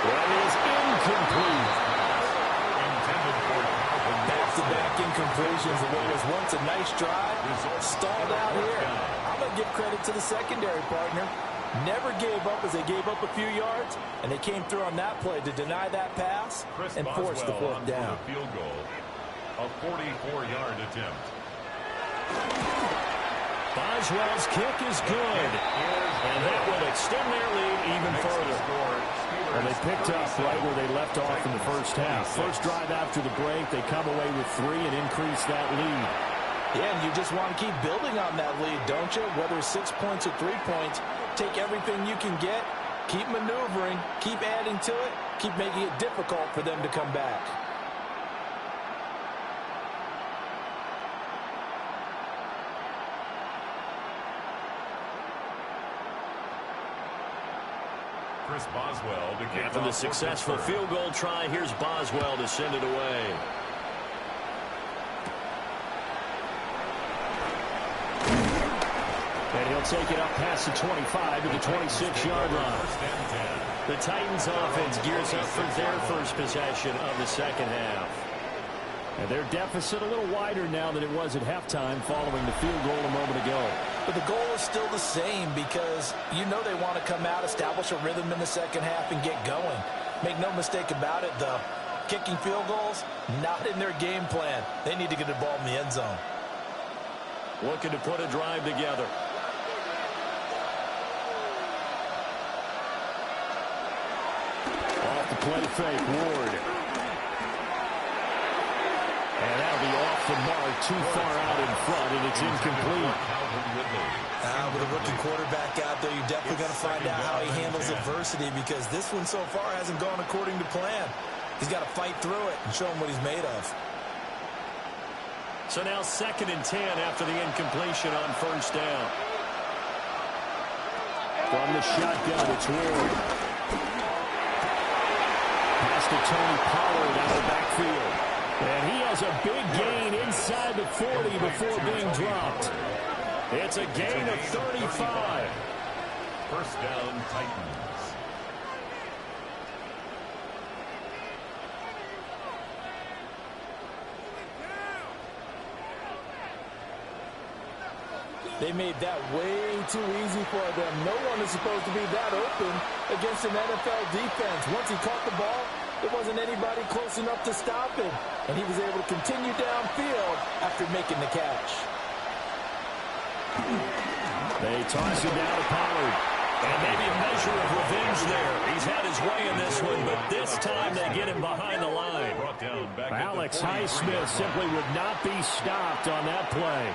That is incomplete. Back-to-back incompletions, and what was once a nice drive stalled out here. I'm going to give credit to the secondary partner. Never gave up as they gave up a few yards, and they came through on that play to deny that pass and force the fourth down. Field goal, a 44-yard attempt. Boswell's kick is good, and that will extend their lead even further. Well, they picked up right where they left off in the first half. First drive after the break, they come away with 3 and increase that lead. Yeah, and you just want to keep building on that lead, don't you? Whether it's 6 points or 3 points, take everything you can get, keep maneuvering, keep adding to it, keep making it difficult for them to come back. Chris Boswell to kick After the successful field goal try, here's Boswell to send it away. And he'll take it up past the 25 to the 26-yard line. The Titans offense gears up for their first possession of the second half. And their deficit a little wider now than it was at halftime following the field goal a moment ago. But the goal is still the same because you know they want to come out, establish a rhythm in the second half, and get going. Make no mistake about it, though. Kicking field goals, not in their game plan. They need to get the ball in the end zone. Looking to put a drive together. Off the play fake, Ward. And that'll be off the mark, too far out in front, and it's incomplete. With a rookie quarterback out there, you're definitely going to find out how he handles adversity because this one so far hasn't gone according to plan. He's got to fight through it and show him what he's made of. So now 2nd and 10 after the incompletion on first down. From the shotgun, it's Ward. Pass to Tony Pollard out of the backfield. And he has a big gain inside the 40 before being dropped. It's a gain of 35. First down, Titans. They made that way too easy for them. No one is supposed to be that open against an NFL defense. Once he caught the ball, there wasn't anybody close enough to stop him. And he was able to continue downfield after making the catch. They toss it down to Pollard. And maybe a measure of revenge there. He's had his way in this one, but this time they get him behind the line. Alex Highsmith simply would not be stopped on that play.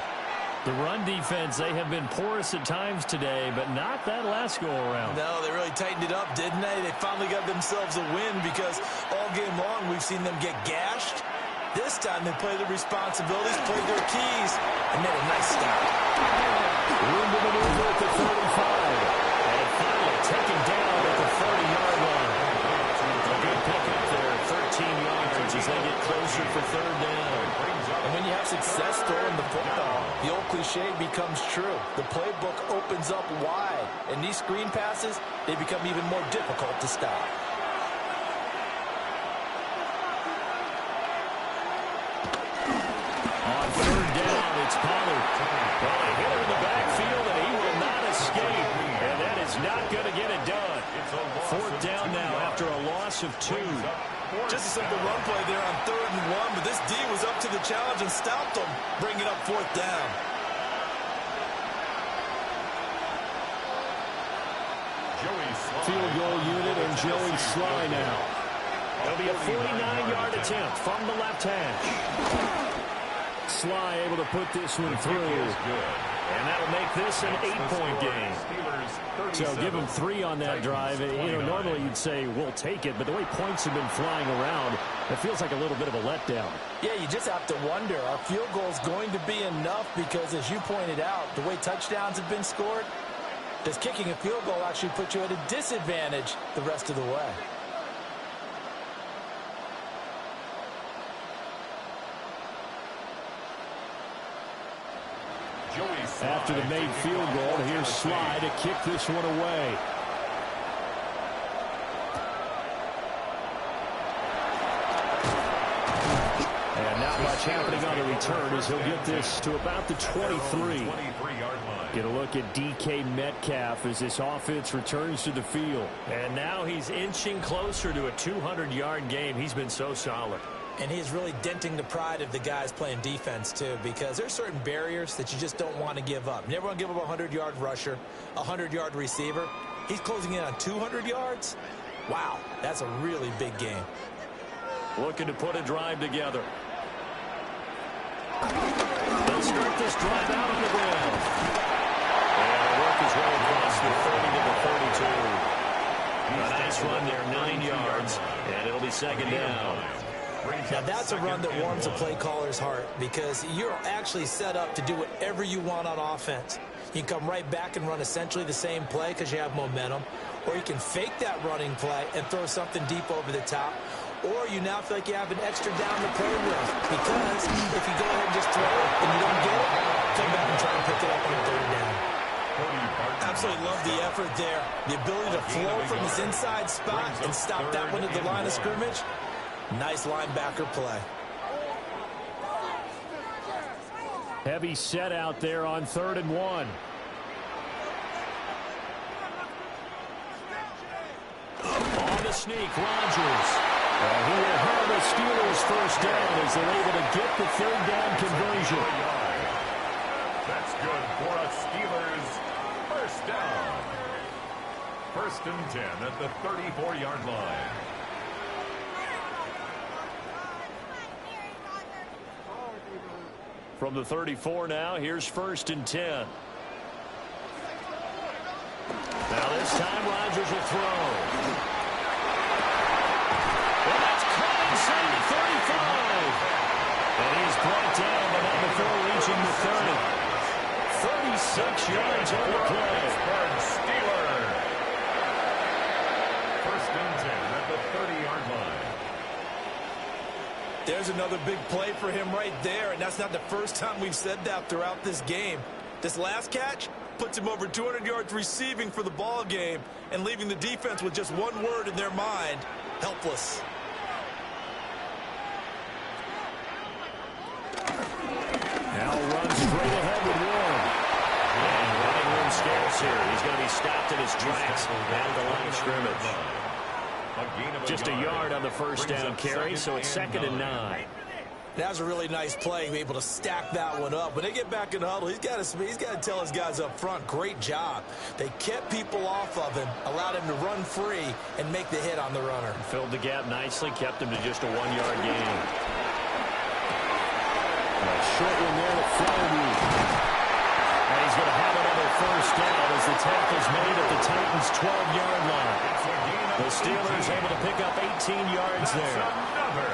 The run defense, they have been porous at times today, but not that last go-around. No, they really tightened it up, didn't they? They finally got themselves a win because all game long we've seen them get gashed. This time they played their responsibilities, played their keys, and made a nice stop. Room to maneuver at the 35. And finally taken down at the 30-yard line. A good pickup there, 13 yards as they get closer for third down. And when you have success throwing the football, the old cliche becomes true. The playbook opens up wide, and these screen passes, they become even more difficult to stop. On third down, it's Pollard. Well, they hit him in the backfield, and he will not escape. And that is not going to get it done. Fourth down now after a loss of 2. Just a simple run play there on 3rd and 1, but this D was up to the challenge and stopped them, bringing up 4th down. Field goal unit and Joey Sly now. It'll be a 49-yard attempt from the left hash. Sly able to put this one through. And that'll make this an 8-point game. So give them 3 on that drive. You know, normally you'd say, we'll take it, but the way points have been flying around, it feels like a little bit of a letdown. Yeah, you just have to wonder, are field goals going to be enough? Because as you pointed out, the way touchdowns have been scored, does kicking a field goal actually put you at a disadvantage the rest of the way? After the made field goal, here's Sly to kick this one away. And not much happening on the return as he'll get this to about the 23. Get a look at DK Metcalf as this offense returns to the field. And now he's inching closer to a 200-yard game. He's been so solid. And he's really denting the pride of the guys playing defense, too, because there's certain barriers that you just don't want to give up. Never want to give up a 100-yard rusher, a 100-yard receiver. He's closing in on 200 yards. Wow, that's a really big game. Looking to put a drive together. They'll start this drive out on the ground. And work his way across the 30 to the 32. A nice run there, 9 yards, and it'll be second down. Now, that's a run that warms a play caller's heart because you're actually set up to do whatever you want on offense. You can come right back and run essentially the same play because you have momentum, or you can fake that running play and throw something deep over the top, or you now feel like you have an extra down to play with because if you go ahead and just throw it and you don't get it, come back and try and pick it up on third down. Absolutely love the effort there. The ability to flow from his inside spot and stop that one at the line of scrimmage. Nice linebacker play. Heavy set out there on 3rd and 1. On the sneak, Rodgers. He will have the Steelers first down as they're able to get the third down conversion. That's good for a Steelers first down. 1st and 10 at the 34-yard line. From the 34 now, here's 1st and 10. Now this time Rodgers will throw. Well, that's caught inside the 35. And he's brought down, but not before reaching the 30. 36 yards on the play. Steelers. 1st and 10 at the 30-yard line. There's another big play for him right there, and that's not the first time we've said that throughout this game. This last catch puts him over 200 yards receiving for the ball game and leaving the defense with just one word in their mind: helpless. Now runs straight ahead with Warren. And running room scarce here. He's going to be stopped in his tracks out of the line of scrimmage. Just a yard on the first down carry, so it's 2nd and 9. That was a really nice play, able to stack that one up. When they get back in the huddle, he's got to tell his guys up front, great job. They kept people off of him, allowed him to run free, and make the hit on the runner. Filled the gap nicely, kept him to just a 1-yard gain. A short one there to Flywheel. And he's going to have another first down as the tackle's made at the Titans' 12-yard line. The Steelers able to pick up 18 yards there.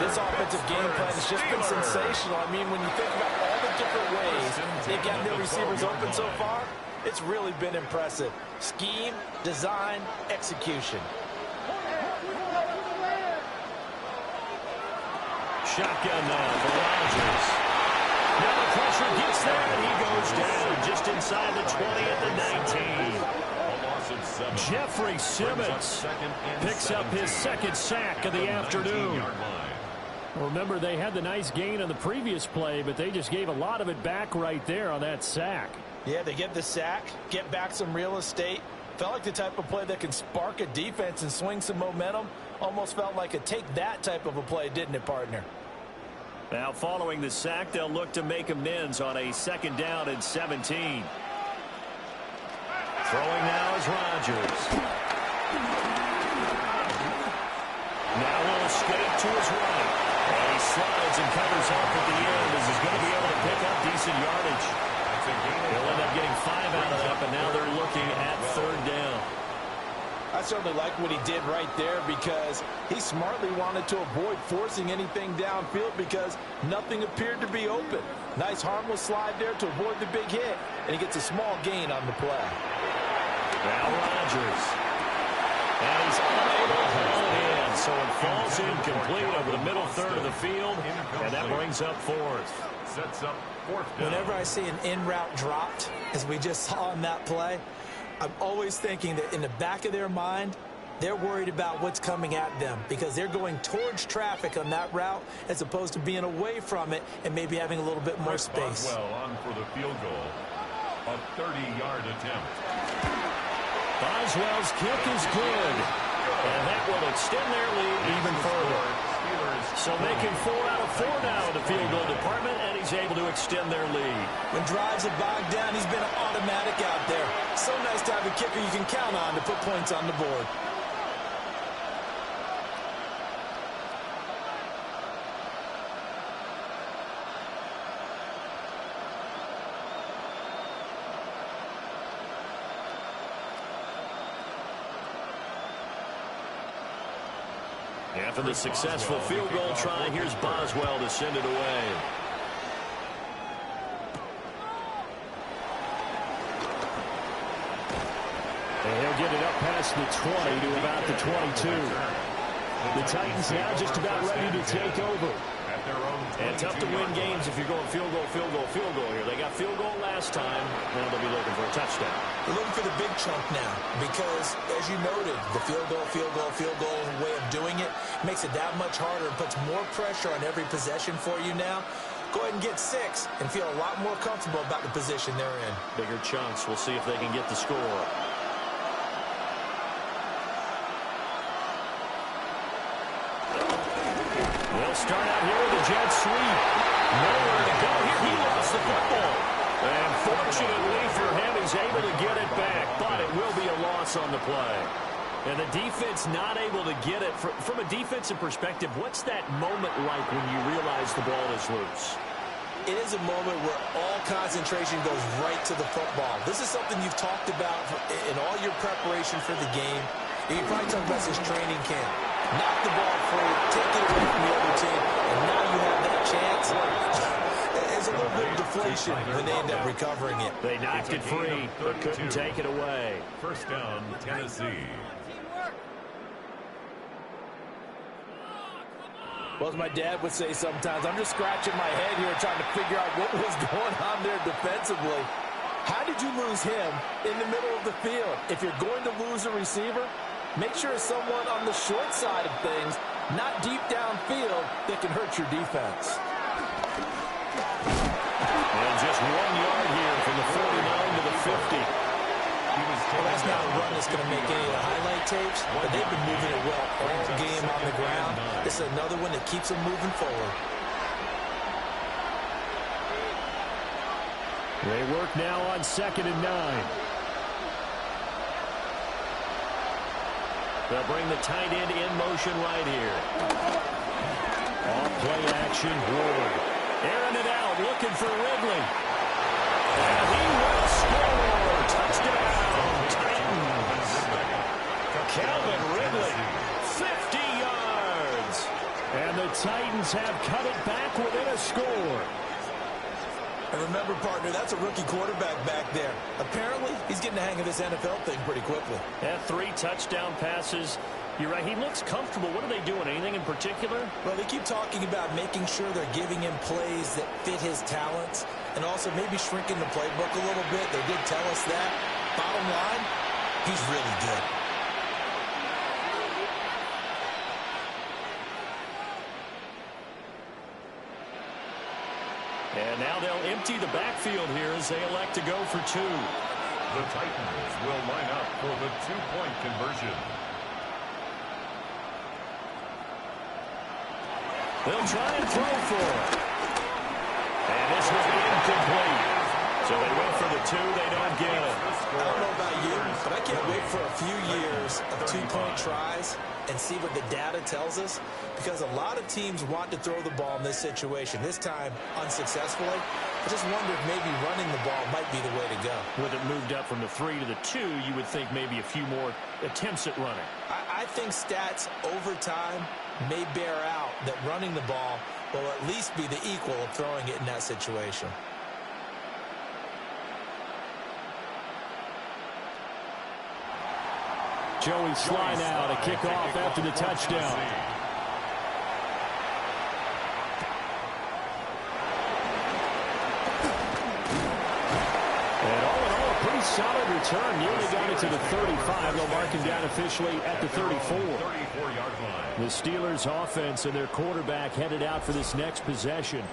This offensive game plan has just been sensational. I mean, when you think about all the different ways they've gotten their receivers open so far, it's really been impressive. Scheme, design, execution. Shotgun now for Rodgers. Now the pressure gets there, and he goes down just inside the 20 at the 19. Jeffrey Simmons picks up his 2nd sack of the afternoon. Remember, they had the nice gain on the previous play, but they just gave a lot of it back right there on that sack. Yeah, they get the sack, get back some real estate. Felt like the type of play that can spark a defense and swing some momentum. Almost felt like a take that type of a play, didn't it, partner? Now, following the sack, they'll look to make amends on a 2nd down and 17. Throwing now is Rodgers. Now will escape to his right. And he slides and covers up at the end as he's going to be able to pick up decent yardage. They'll end up getting 5 out of that, but now they're looking at 3rd down. I certainly like what he did right there because he smartly wanted to avoid forcing anything downfield because nothing appeared to be open. Nice harmless slide there to avoid the big hit, and he gets a small gain on the play. Now Rodgers. And he's unable to hold it in. So it falls incomplete over the middle third of the field, and that brings up fourth. Sets up fourth down. Whenever I see an in-route dropped, as we just saw in that play, I'm always thinking that in the back of their mind, they're worried about what's coming at them because they're going towards traffic on that route as opposed to being away from it and maybe having a little bit more space. Boswell on for the field goal. A 30-yard attempt. Boswell's kick is good, and that will extend their lead even further. So making 4 out of 4 now in the field goal department, and he's able to extend their lead. When drives are bogged down, he's been an automatic out there. So nice to have a kicker you can count on to put points on the board. After the successful field goal try, here's Boswell to send it away. And he'll get it up past the 20 to about the 22. The Titans now just about ready to take over. And tough to win games if you're going field goal, field goal, field goal here. They got field goal last time. Now they'll be looking for a touchdown. They're looking for the big chunk now because, as you noted, the field goal way of doing it makes it that much harder and puts more pressure on every possession for you now. Go ahead and get 6 and feel a lot more comfortable about the position they're in. Bigger chunks. We'll see if they can get the score. They'll start out here with a jet sweep. Nowhere to go here. He lost the football. And fortunately for him, he's able to get it back. But it will be a loss on the play. And the defense not able to get it. From a defensive perspective, what's that moment like when you realize the ball is loose? It is a moment where all concentration goes right to the football. This is something you've talked about in all your preparation for the game. You probably talked about since training camp. Knock the ball free, take it away from the other team, and now you have that chance. There's a little bit of deflation when they end up recovering it. They knocked it free, but couldn't take it away. First down, Tennessee. Well, as my dad would say sometimes, I'm just scratching my head here trying to figure out what was going on there defensively. How did you lose him in the middle of the field? If you're going to lose a receiver, make sure it's someone on the short side of things, not deep downfield, that can hurt your defense. And just 1 yard here from the 49 to the 50. Well, that's not a run that's going to make any of the highlight tapes, but they've been moving it well all game on the ground. This is another one that keeps them moving forward. They work now on 2nd and 9. They'll bring the tight end in motion right here. Off play action, Ward. Airing it out, looking for Ridley. And he will score. Touchdown, Titans. Calvin Ridley, 50 yards. And the Titans have cut it back within a score. And remember, partner, that's a rookie quarterback back there. Apparently, he's getting the hang of this NFL thing pretty quickly. Had 3 touchdown passes. You're right, he looks comfortable. What are they doing? Anything in particular? Well, they keep talking about making sure they're giving him plays that fit his talents and also maybe shrinking the playbook a little bit. They did tell us that. Bottom line, he's really good. And now they'll empty the backfield here as they elect to go for 2. The Titans will line up for the 2-point conversion. They'll try and throw for it. And this will be incomplete. So they went for the 2. They don't get it. I don't know about you, but I can't wait for a few years of 2-point tries and see what the data tells us, because a lot of teams want to throw the ball in this situation. This time, unsuccessfully. I just wonder if maybe running the ball might be the way to go. With it moved up from the 3 to the 2, you would think maybe a few more attempts at running. I think stats over time may bear out that running the ball will at least be the equal of throwing it in that situation. Joey Sly now to kick off after the touchdown. And all in all, a pretty solid return. Nearly got it to the 35. They'll mark him down officially at the 34. The Steelers offense and their quarterback headed out for this next possession.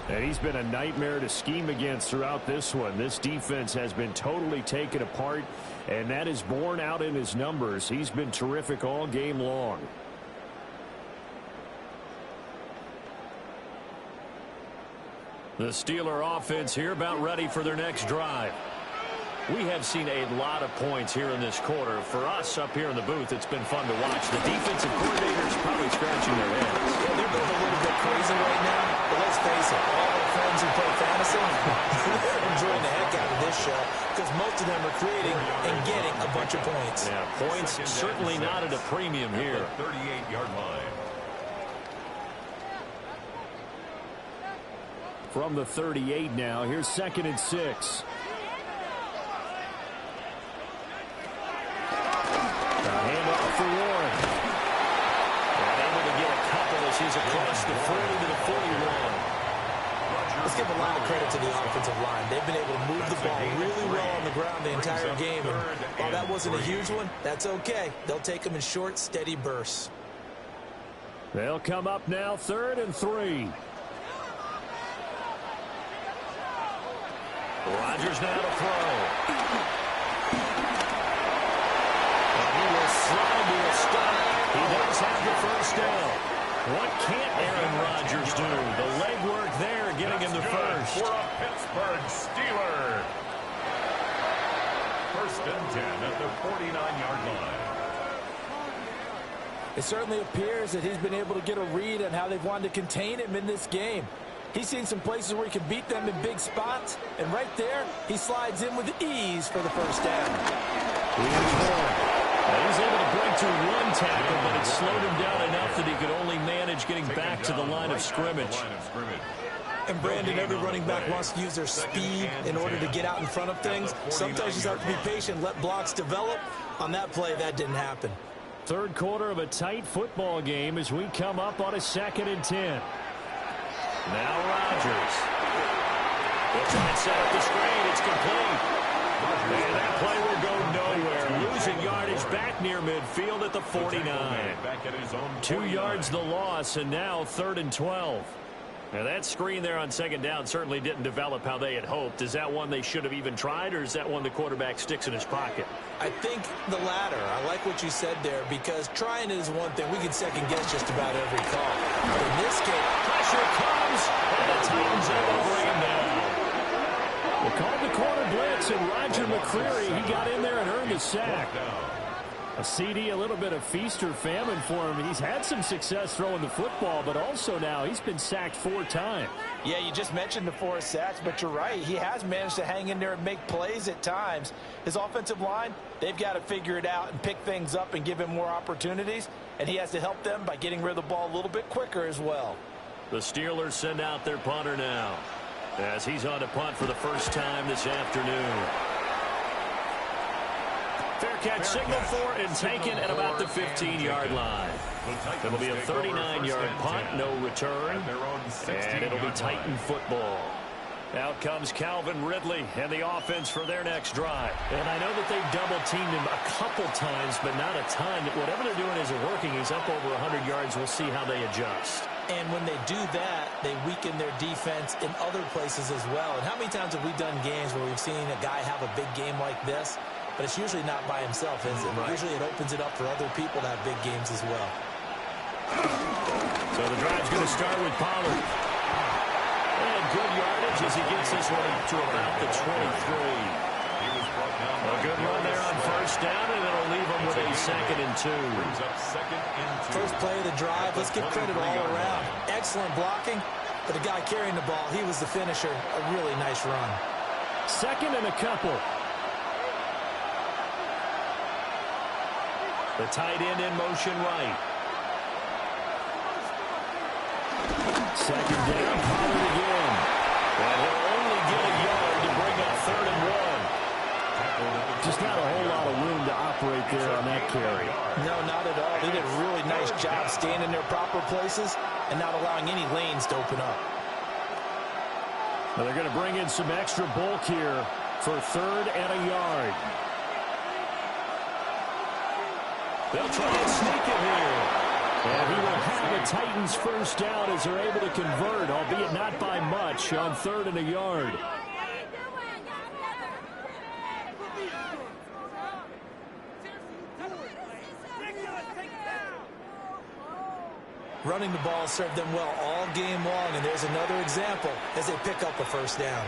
And he's been a nightmare to scheme against throughout this one. This defense has been totally taken apart, and that is borne out in his numbers. He's been terrific all game long. The Steeler offense here about ready for their next drive. We have seen a lot of points here in this quarter. For us up here in the booth, it's been fun to watch. The defensive coordinators probably scratching their heads. Yeah, they're both a little bit crazy right now, but let's face it, all our friends who play fantasy, they're enjoying the heck out of this show because most of them are creating and getting a bunch of points. Yeah, points certainly not at a premium here. 38-yard line. From the 38 now, here's 2nd and 6. Handoff for Warren. And able to get a couple as he's across the 40 to the 41. Let's give a lot of credit to the offensive line. They've been able to move the ball really well on the ground the entire game. And while that wasn't a huge one, that's okay. They'll take them in short, steady bursts. They'll come up now 3rd and 3. Rodgers now to throw. And he will slide to a stop. He does have the first down. What can't Aaron Rodgers do? The legwork there getting him the first. For a Pittsburgh Steeler. 1st and 10 at the 49-yard line. It certainly appears that he's been able to get a read on how they've wanted to contain him in this game. He's seen some places where he can beat them in big spots, and right there, he slides in with ease for the first down. He's able to break through one tackle, but it slowed him down enough that he could only manage getting back to the line of scrimmage. And Brandon, every running back wants to use their speed in order to get out in front of things. Sometimes you just have to be patient, let blocks develop. On that play, that didn't happen. Third quarter of a tight football game as we come up on a 2nd and 10. Now Rodgers. They'll try and set up the screen. It's complete. And that play will go nowhere. Losing yardage back near midfield at the 49. 2 yards the loss, and now 3rd and 12. Now that screen there on 2nd down certainly didn't develop how they had hoped. Is that one they should have even tried, or is that one the quarterback sticks in his pocket? I think the latter. I like what you said there, because trying is one thing. We can second guess just about every call. But in this case, pressure comes, and the Titans able to bring him down. They called the corner blitz, and Roger McCreary, he got in there and earned a sack. A CD, a little bit of feast or famine for him. He's had some success throwing the football, but also now he's been sacked 4 times. Yeah, you just mentioned the 4 sacks, but you're right. He has managed to hang in there and make plays at times. His offensive line, they've got to figure it out and pick things up and give him more opportunities, and he has to help them by getting rid of the ball a little bit quicker as well. The Steelers send out their punter now as he's on to punt for the first time this afternoon. Fair catch signaled for and taken at about the 15-yard line. It'll be a 39-yard punt, no return, and it'll be Titan football. Out comes Calvin Ridley and the offense for their next drive. And I know that they've double-teamed him a couple times, but not a ton. Whatever they're doing isn't working. He's up over 100 yards. We'll see how they adjust. And when they do that, they weaken their defense in other places as well. And how many times have we done games where we've seen a guy have a big game like this? But it's usually not by himself, is it? Right. Usually it opens it up for other people to have big games as well. So the drive's going to start with Pollard. And good yardage as he gets this one to about the 23. A good run there on first down, and it'll leave him with a 2nd and 2. First play of the drive, let's give credit all around. Excellent blocking, but the guy carrying the ball, he was the finisher. A really nice run. 2nd and a couple. The tight end in motion right. 2nd down, Pollard again. And he'll only get a yard to bring up 3rd and 1. Just not a whole lot of room to operate right there on that carry. No, not at all. They did a really nice job staying in their proper places and not allowing any lanes to open up. Well, they're going to bring in some extra bulk here for 3rd and a yard. They'll try and sneak it here. And he will have the Titans first down as they're able to convert, albeit not by much, on 3rd and a yard. Running the ball served them well all game long, and there's another example as they pick up a first down.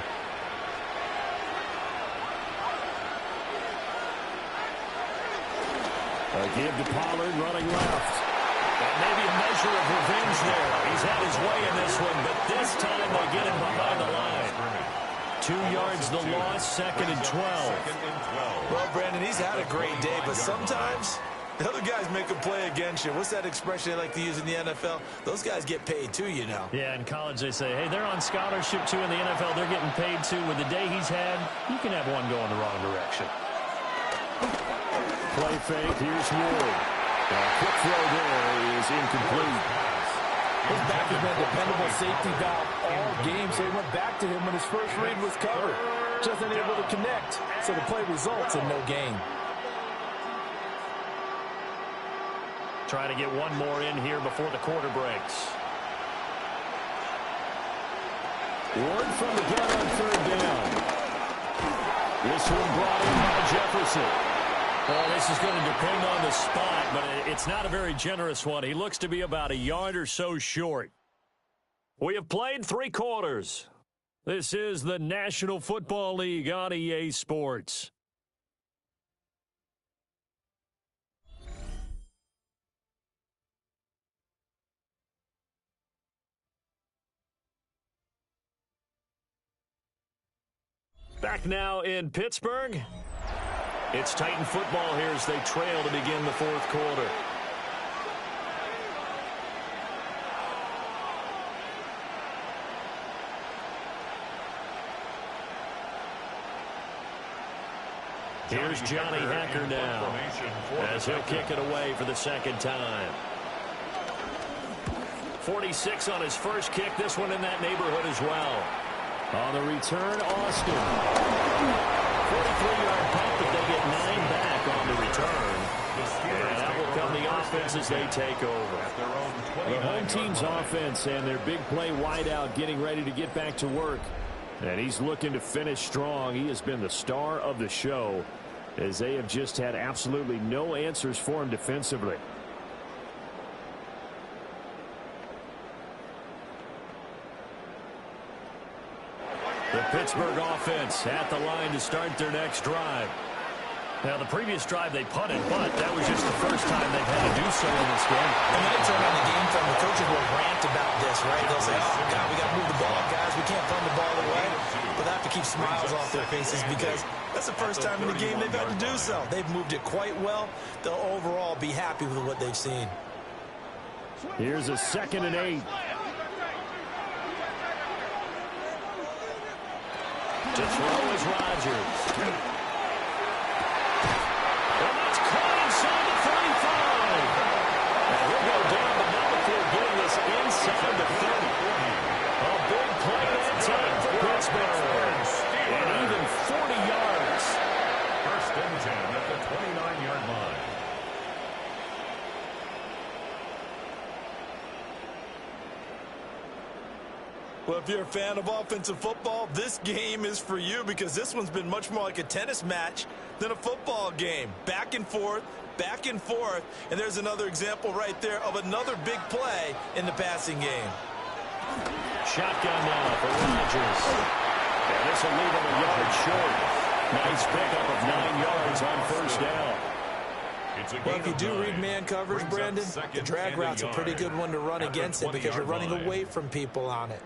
A give to Pollard running left. And maybe a measure of revenge there. He's had his way in this one, but this time they get him behind the line. 2 yards the loss, 2nd and 12. Well, Brandon, he's had a great day, but sometimes the other guys make a play against you. What's that expression they like to use in the NFL? Those guys get paid too, you know. Yeah, in college they say, hey, they're on scholarship too. In the NFL, they're getting paid too. With the day he's had, you can have one go in the wrong direction. Play fake, here's Ward. A quick throw there is incomplete. His back has been a dependable safety valve all game, so he went back to him when his first read was covered. Just unable to connect, so the play results in no gain. Try to get one more in here before the quarter breaks. Ward from the gun on 3rd down. This one brought in by Jefferson. Well, this is going to depend on the spot, but it's not a very generous one. He looks to be about a yard or so short. We have played 3 quarters. This is the National Football League on EA Sports. Back now in Pittsburgh. It's Titan football here as they trail to begin the 4th quarter. Here's Johnny Hacker now as he'll kick it away for the 2nd time. 46 on his first kick. This one in that neighborhood as well. On the return, Austin. 43-yard punt, but they get 9 back on the return. And that will come the offense as they take over. The home team's offense and their big play wideout getting ready to get back to work. And he's looking to finish strong. He has been the star of the show as they have just had absolutely no answers for him defensively. The Pittsburgh offense at the line to start their next drive. Now, the previous drive they punted, but that was just the first time they've had to do so in this game. And then they turn on the game film. The coaches will rant about this, right? They'll say, oh, God, we got to move the ball, guys. We can't punt the ball away. But they have to keep smiles off their faces because that's the first time in the game they've had to do so. They've moved it quite well. They'll overall be happy with what they've seen. Here's a 2nd and 8. To throw is Rodgers. And that's caught inside the 35. And he'll go down, but now they're getting this inside the 30. A big play that time for Pittsburgh. And even 40 yards. 1st and 10 at the 29-yard line. Well, if you're a fan of offensive football, this game is for you because this one's been much more like a tennis match than a football game. Back and forth, and there's another example right there of another big play in the passing game. Shotgun now for Rodgers. And this will leave him a yard short. Nice pickup of 9 yards on 1st down. Well, if you do read man coverage, Brandon, the drag route's a pretty good one to run against it because you're running away from people on it.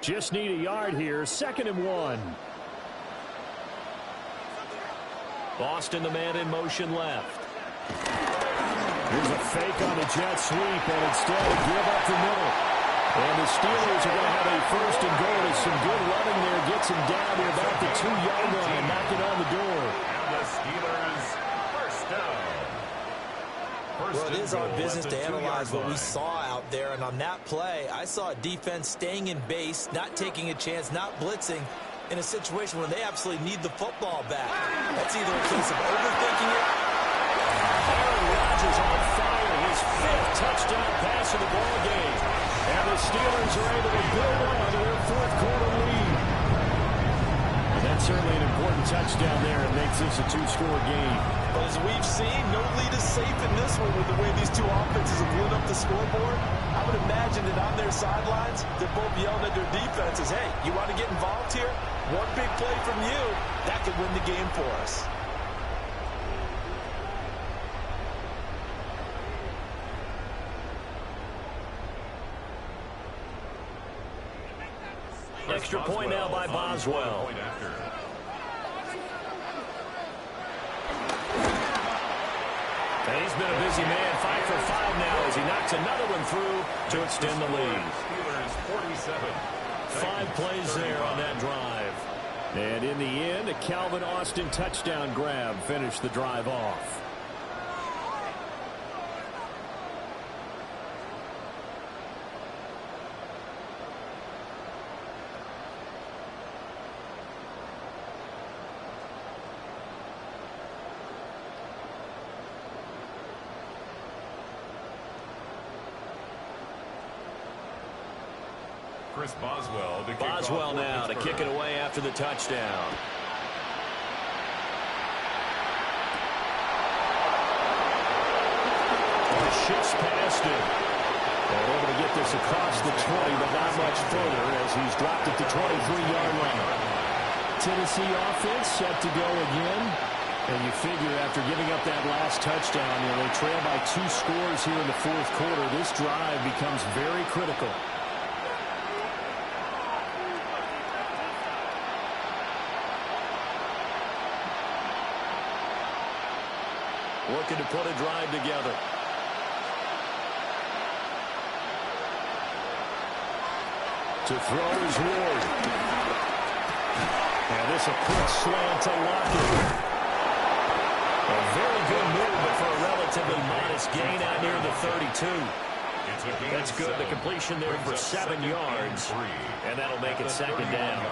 Just need a yard here. 2nd and 1. Boston, the man in motion left. Here's a fake on the jet sweep, and instead give up the middle. And the Steelers are going to have a first and goal as some good running there gets him down to about the 2-yard line, knocking on the door. And the Steelers first down. Well, it is our business to analyze what we saw out there, and on that play, I saw a defense staying in base, not taking a chance, not blitzing, in a situation where they absolutely need the football back. That's either a case of overthinking it. Aaron Rodgers on fire, his 5th touchdown pass of the ball game. And the Steelers are able to build on to their 4th quarter lead. And that's certainly an important touchdown there. It makes this a 2-score game. But as we've seen, no lead is safe in this one with the way these two offenses have lit up the scoreboard. I would imagine that on their sidelines, they're both yelling at their defenses, hey, you want to get involved here? One big play from you, that could win the game for us. Extra point now by Boswell. And he's been a busy man, 5 for 5 now as he knocks another one through to extend the lead. Steelers 47. 5 plays there on that drive. And in the end, a Calvin Austin touchdown grab finished the drive off. Chris Boswell to kick Boswell now to kick it away after the touchdown. Shifts past him. And able to get this across the 20, but not much further as he's dropped it to 23-yard line. Tennessee offense set to go again. And you figure after giving up that last touchdown, they trail by 2 scores here in the 4th quarter. This drive becomes very critical. Looking to put a drive together. To throw is Ward. And this a quick slant to Lockett. A very good move, but for a relatively modest gain out near the 32. That's good. The completion there for 7 yards. And that'll make it second down.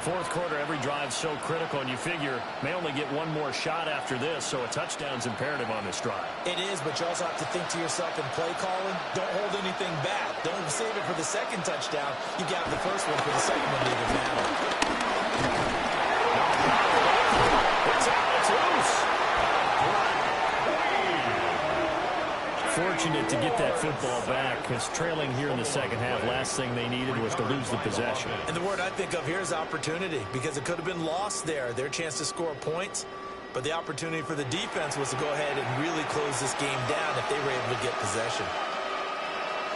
4th quarter, every drive's so critical, and you figure may only get one more shot after this, so a touchdown's imperative on this drive. It is, but you also have to think to yourself in play calling, don't hold anything back. Don't save it for the second touchdown. You got the first one for the second one to even matter. It's out. It's loose. Fortunate to get that football back because trailing here in the second half, last thing they needed was to lose the possession. And the word I think of here is opportunity because it could have been lost there, their chance to score points. But the opportunity for the defense was to go ahead and really close this game down if they were able to get possession.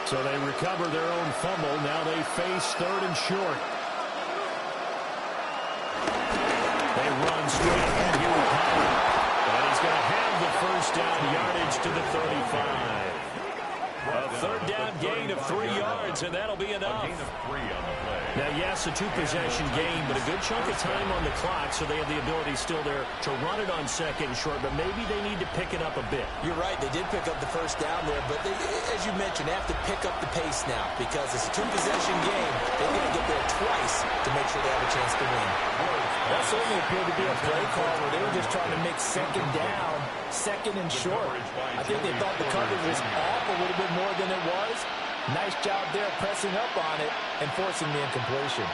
So they recover their own fumble. Now they face 3rd and short. They run straight ahead here with Pollard. And he's going to have the first down yardage to the 35. A 3rd down gain of 3 yards, and that'll be enough. A gain of 3 on the play. Now, yes, a 2-possession game, but a good chunk of time on the clock, so they have the ability still there to run it on 2nd and short, but maybe they need to pick it up a bit. You're right. They did pick up the first down there, but they, as you mentioned, they have to pick up the pace now because it's a 2-possession game. They've got to get there twice to make sure they have a chance to win. That certainly appeared to be a play call where they were just trying to make 2nd down, 2nd and short. I think they thought the coverage was off a little bit more than it was. Nice job there pressing up on it and forcing the incompletion.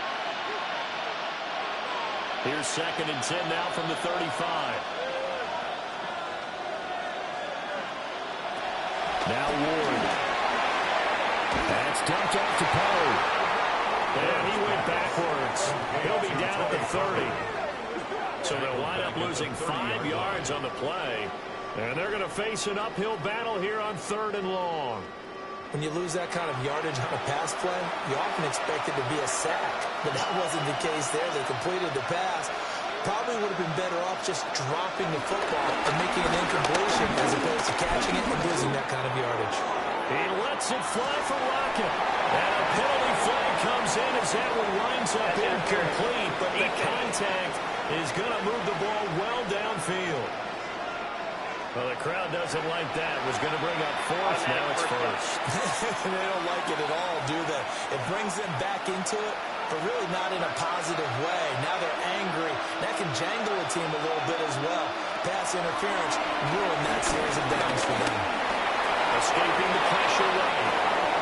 Here's 2nd and 10 now from the 35. Now Ward. That's dumped off to Pollard. And he went backwards. He'll be down at the 30. So they'll wind up losing 5 yards on the play. And they're going to face an uphill battle here on 3rd and long. When you lose that kind of yardage on a pass play, you often expect it to be a sack. But that wasn't the case there. They completed the pass. Probably would have been better off just dropping the football and making an incompletion as opposed to catching it and losing that kind of yardage. He lets it fly for Rocket. And a penalty flag comes in as that one winds up incomplete, but the contact is going to move the ball well downfield. Well, the crowd doesn't like that. Was going to bring up fourth. Now it's first. They don't like it at all, do they? It brings them back into it, but really not in a positive way. Now they're angry. That can jangle a team a little bit as well. Pass interference ruined that series of downs for them. Escaping the pressure right.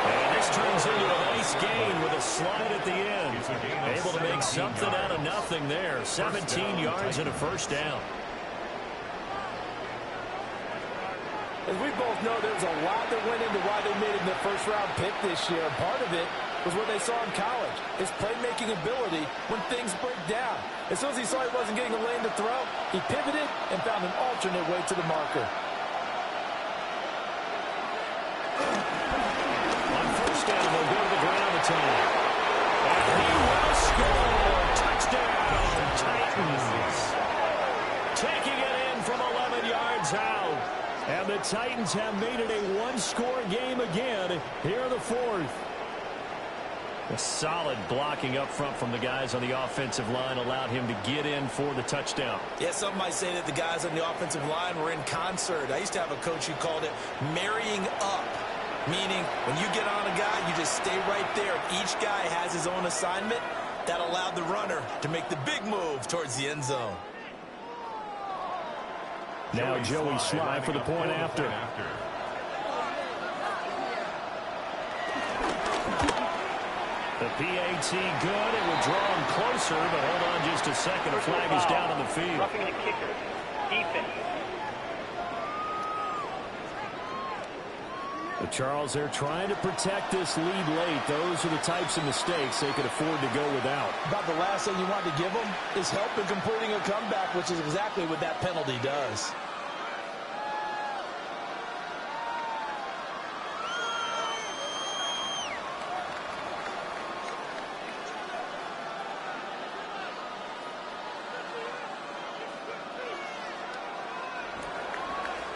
And this turns into a nice gain with a slide at the end. Able to make something out of nothing there. 17 yards and a first down. As we both know, there's a lot that went into why they made it their first-round pick this year. Part of it was what they saw in college, his playmaking ability when things break down. As soon as he saw he wasn't getting a lane to throw, he pivoted and found an alternate way to the marker. On first down, they'll go to the ground attack. And he will score. Touchdown, Titans. Taking it in from 11 yards out. And the Titans have made it a one-score game again here in the fourth. A solid blocking up front from the guys on the offensive line allowed him to get in for the touchdown. Yeah, some might say that the guys on the offensive line were in concert. I used to have a coach who called it marrying up, meaning when you get on a guy, you just stay right there. Each guy has his own assignment. That allowed the runner to make the big move towards the end zone. Now Joey Sly for the point after. The PAT good. It will draw him closer, but hold on just a second. A flag is down on the field. Roughing the kicker. Defense. But Charles, they're trying to protect this lead late. Those are the types of mistakes they could afford to go without. About the last thing you want to give them is help in completing a comeback, which is exactly what that penalty does.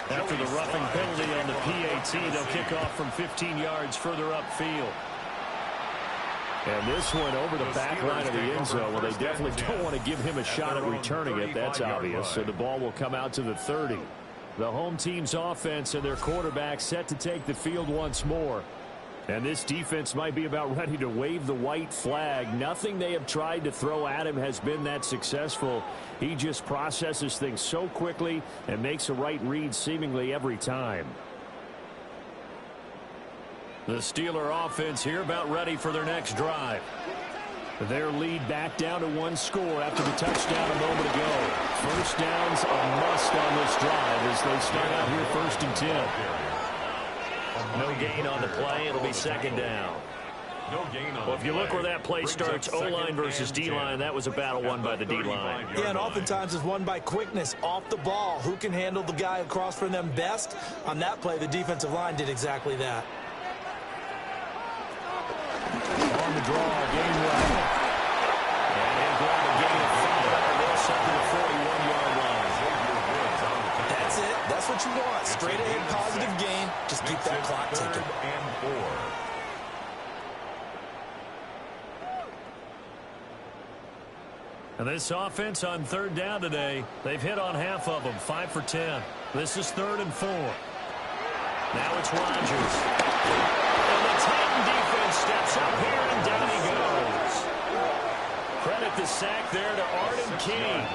After the roughing penalty on the PAT, they'll kick off from 15 yards further upfield. And this one over the back line of the end zone. Well, they definitely don't want to give him a shot at returning it. That's obvious. So the ball will come out to the 30. The home team's offense and their quarterback set to take the field once more. And this defense might be about ready to wave the white flag. Nothing they have tried to throw at him has been that successful. He just processes things so quickly and makes a right read seemingly every time. The Steeler offense here about ready for their next drive. Their lead back down to one score after the touchdown a moment ago. First down's a must on this drive as they start out here 1st and 10. No gain on the play. It'll be second down. Well, if you look where that play starts, O-line versus D-line, that was a battle won by the D-line. Yeah, and oftentimes it's won by quickness off the ball. Who can handle the guy across from them best? On that play, the defensive line did exactly that. On the draw, game right. And he'll grab a gain of 5 after this up to the 41-yard line. That's it. That's what you want. Straight ahead positive gain. Just keep that clock ticking. And this offense on third down today, they've hit on half of them, 5 for 10. This is 3rd and 4. Now it's Rodgers. And the Titan defense steps up here, and down he goes. Credit the sack there to Arden King.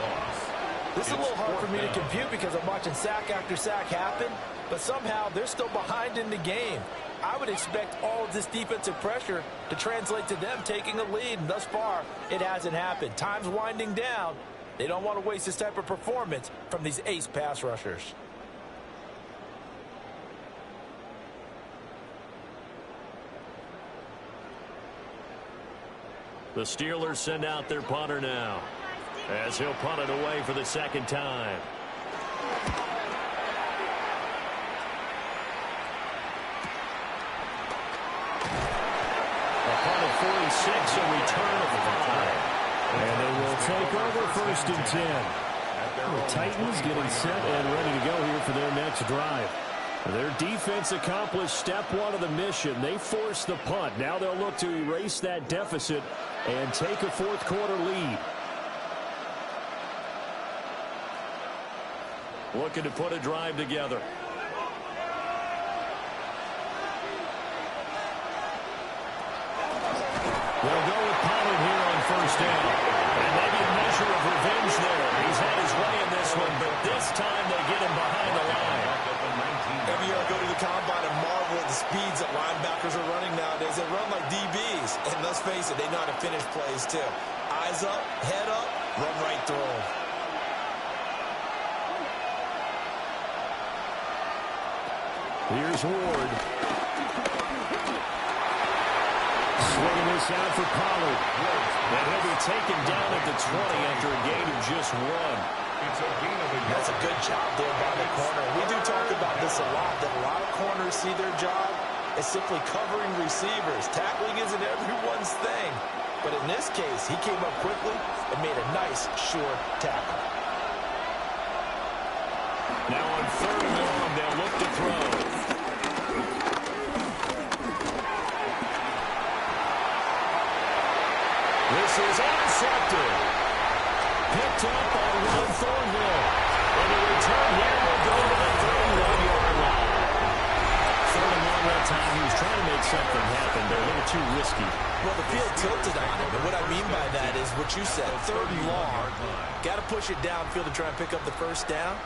This is a little hard for me to compute because I'm watching sack after sack happen, but somehow they're still behind in the game. I would expect all of this defensive pressure to translate to them taking a lead, and thus far, it hasn't happened. Time's winding down. They don't want to waste this type of performance from these ace pass rushers. The Steelers send out their punter now, as he'll punt it away for the second time. A punt of 46, a return of 5. And they will take over 1st and 10. The Titans getting set and ready to go here for their next drive. Their defense accomplished step one of the mission. They forced the punt. Now they'll look to erase that deficit and take a fourth quarter lead. Looking to put a drive together. They'll go with Pollard here on first down. And maybe a measure of revenge there. He's had his way in this one, but this time they get him behind the line. Every year I go to the combine and marvel at the speeds that linebackers are running nowadays. They run like DBs. And let's face it, they know how to finish plays too. Eyes up, head up, run right through them. Here's Ward. Swinging this out for Pollard. And he'll be taken down at the 20 after a gain of just one. That's a good job there by the corner. We do talk about this a lot, that a lot of corners see their job as simply covering receivers. Tackling isn't everyone's thing. But in this case, he came up quickly and made a nice, sure tackle. Now on third and long, they'll look to throw. This is intercepted. Picked up by Ron Thornhill. And the return here will go to the 31-yard line. Third and long that time. He was trying to make something happen, but a little too risky. Well, the field tilted on him. And what I mean by that is what you said. Third and long. Got to push it downfield to try and pick up the first down.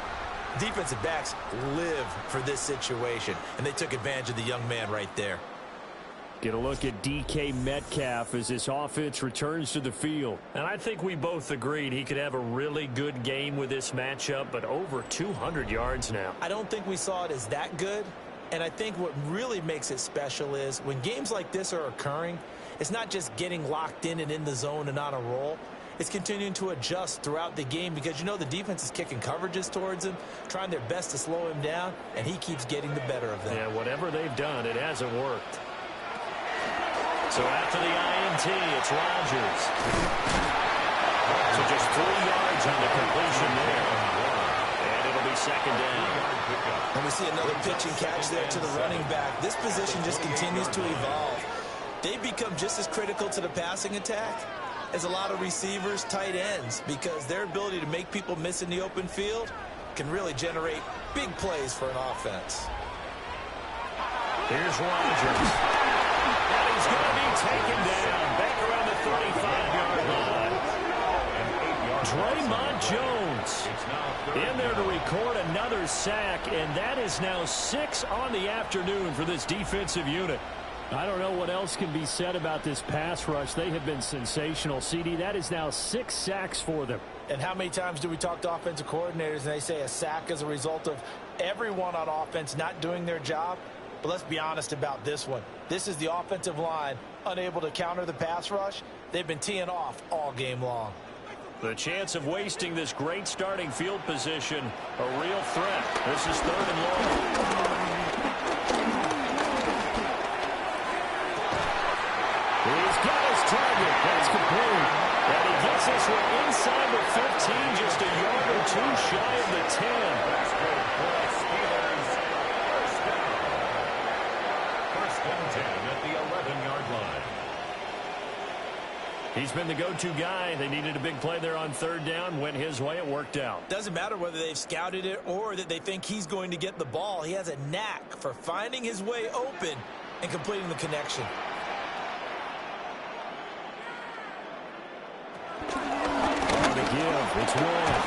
Defensive backs live for this situation. And they took advantage of the young man right there. Get a look at DK Metcalf as this offense returns to the field. And I think we both agreed he could have a really good game with this matchup, but over 200 yards now. I don't think we saw it as that good. And I think what really makes it special is when games like this are occurring, it's not just getting locked in and in the zone and on a roll. It's continuing to adjust throughout the game because, you know, the defense is kicking coverages towards him, trying their best to slow him down, and he keeps getting the better of them. Yeah, whatever they've done, it hasn't worked. So after the INT, it's Rodgers. So just 3 yards on the completion there. And it'll be second down. And we see another pitch and catch there to the running back. This position just continues to evolve. They become just as critical to the passing attack as a lot of receivers, tight ends, because their ability to make people miss in the open field can really generate big plays for an offense. Here's Rodgers. And he's going to be taken down back around the 35-yard line. Draymond Jones in there to record another sack, and that is now 6 on the afternoon for this defensive unit. I don't know what else can be said about this pass rush. They have been sensational, CD. That is now 6 sacks for them. And how many times do we talk to offensive coordinators and they say a sack is a result of everyone on offense not doing their job? But let's be honest about this one. This is the offensive line unable to counter the pass rush. They've been teeing off all game long. The chance of wasting this great starting field position, a real threat. This is third and long. He's got his target. That's complete. And he gets this one inside the 15, just a yard or two shy of the 10. First and 10 at the 11-yard line. He's been the go-to guy. They needed a big play there on third down. Went his way. It worked out. Doesn't matter whether they've scouted it or that they think he's going to get the ball. He has a knack for finding his way open and completing the connection. On the give, it's Ward.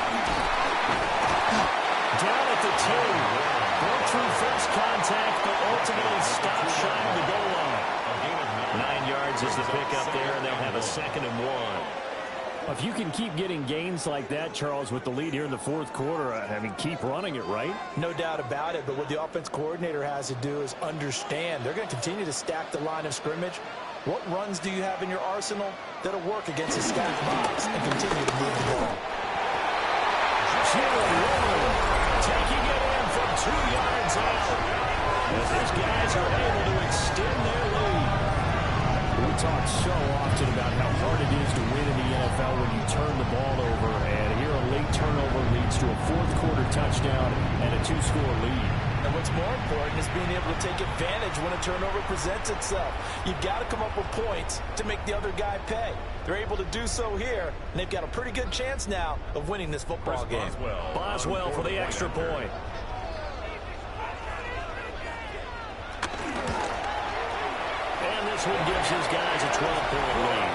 Down at the 2. Broke through first contact, but ultimately stopped shy of the goal line. 9 yards is the pickup there, and they'll have a 2nd and 1. If you can keep getting gains like that, Charles, with the lead here in the fourth quarter, I mean, keep running it, right? No doubt about it, but what the offense coordinator has to do is understand. They're going to continue to stack the line of scrimmage. What runs do you have in your arsenal that'll work against a stacked box and continue to move the ball? Taking it in from 2 yards out. As these guys are able to extend their lead. We talk so often about how hard it is to win in the NFL when you turn the ball over, and here a late turnover leads to a fourth quarter touchdown and a 2-score lead. And And what's more important is being able to take advantage when a turnover presents itself. You've got to come up with points to make the other guy pay. They're able to do so here, and they've got a pretty good chance now of winning this football game. Boswell for the extra point. And this one gives his guys a 12-point lead.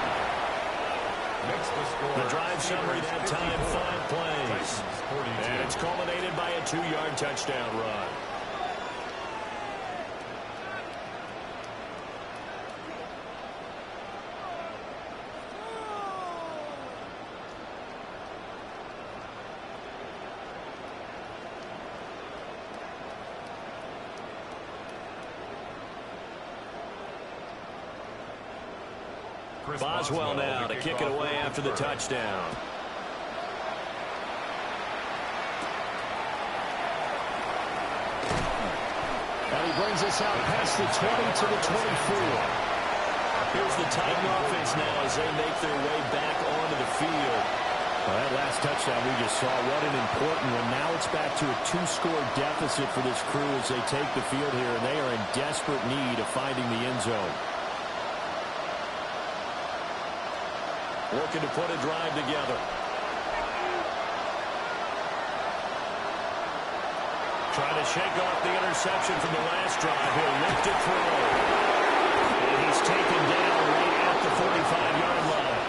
The drive summary that time, 5 plays. And it's culminated by a 2-yard touchdown run. Boswell now to kick it away after the touchdown. And he brings us out past the 20 to the 24. Here's the Titan offense now as they make their way back onto the field. Well, that last touchdown we just saw, what an important one. Now it's back to a 2-score deficit for this crew as they take the field here, and they are in desperate need of finding the end zone. Working to put a drive together. Trying to shake off the interception from the last drive. He'll lift it through. And he's taken down right at the 45-yard line.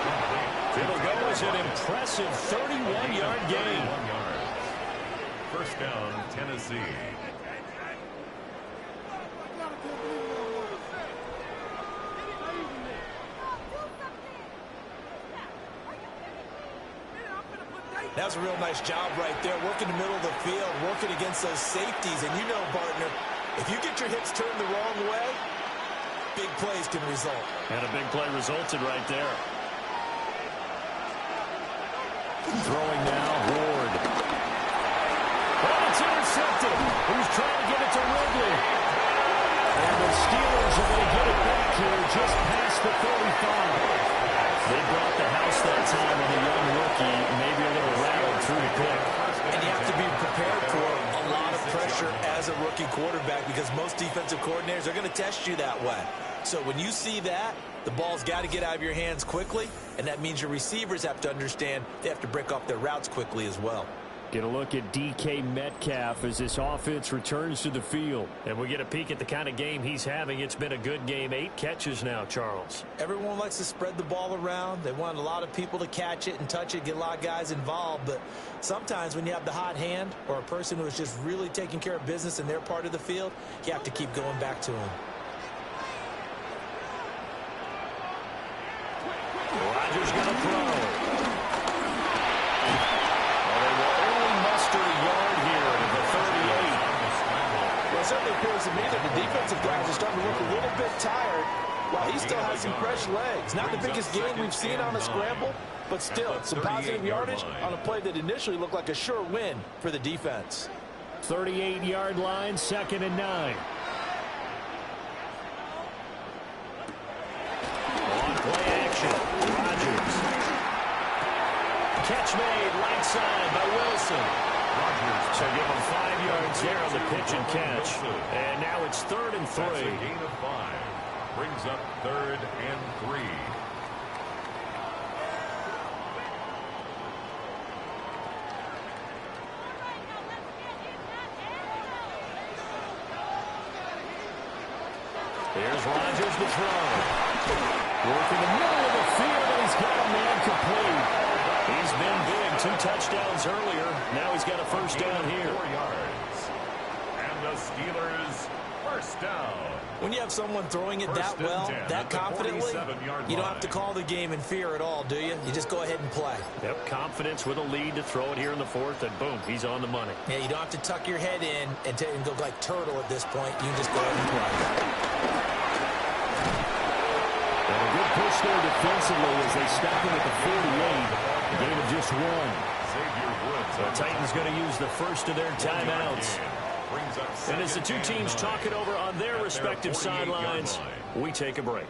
It'll go as an impressive 31-yard gain. First down, Tennessee. That's a real nice job right there, working the middle of the field, working against those safeties. And you know, partner, if you get your hips turned the wrong way, big plays can result. And a big play resulted right there. Throwing now, Ward. Oh, it's intercepted. Who's trying to get it to Ridley? And the Steelers are going to get it back here just past the 45. They brought the house that time on a young rookie, maybe a little rattled through the pick. And you have to be prepared for a lot of pressure as a rookie quarterback because most defensive coordinators are going to test you that way. So when you see that, the ball's got to get out of your hands quickly, and that means your receivers have to understand they have to break off their routes quickly as well. Get a look at DK Metcalf as this offense returns to the field. And we get a peek at the kind of game he's having. It's been a good game. 8 catches now, Charles. Everyone likes to spread the ball around. They want a lot of people to catch it and touch it, get a lot of guys involved. But sometimes when you have the hot hand or a person who is just really taking care of business in their part of the field, you have to keep going back to them. Rodgers going to throw. It certainly appears to me that the defensive guys are starting to look a little bit tired while he still has some fresh legs. Not the biggest game we've seen on a scramble, but still some positive yardage on a play that initially looked like a sure win for the defense. 38-yard line, 2nd and 9. On play action, Rodgers. Catch made, right side by Wilson. So give him 5 yards here on the pitch and catch. And now it's 3rd and 3. That's a gain of 5. Brings up 3rd and 3. Here's Rodgers to throw. Work in the middle of the field, and he's got a man complete. He's been big. 2 touchdowns earlier. Now he's got a first down here. 4 yards. And the Steelers first down. When you have someone throwing it that well, that confidently, you don't have to call the game in fear at all, do you? You just go ahead and play. Yep, confidence with a lead to throw it here in the 4th, and boom, he's on the money. Yeah, you don't have to tuck your head in and go like turtle at this point. You just go ahead and play. And a good push there defensively as they stop him at the 48. A gain of just 1. The Titans going to use the first of their timeouts. And as the two teams talk it over on their respective sidelines, we take a break.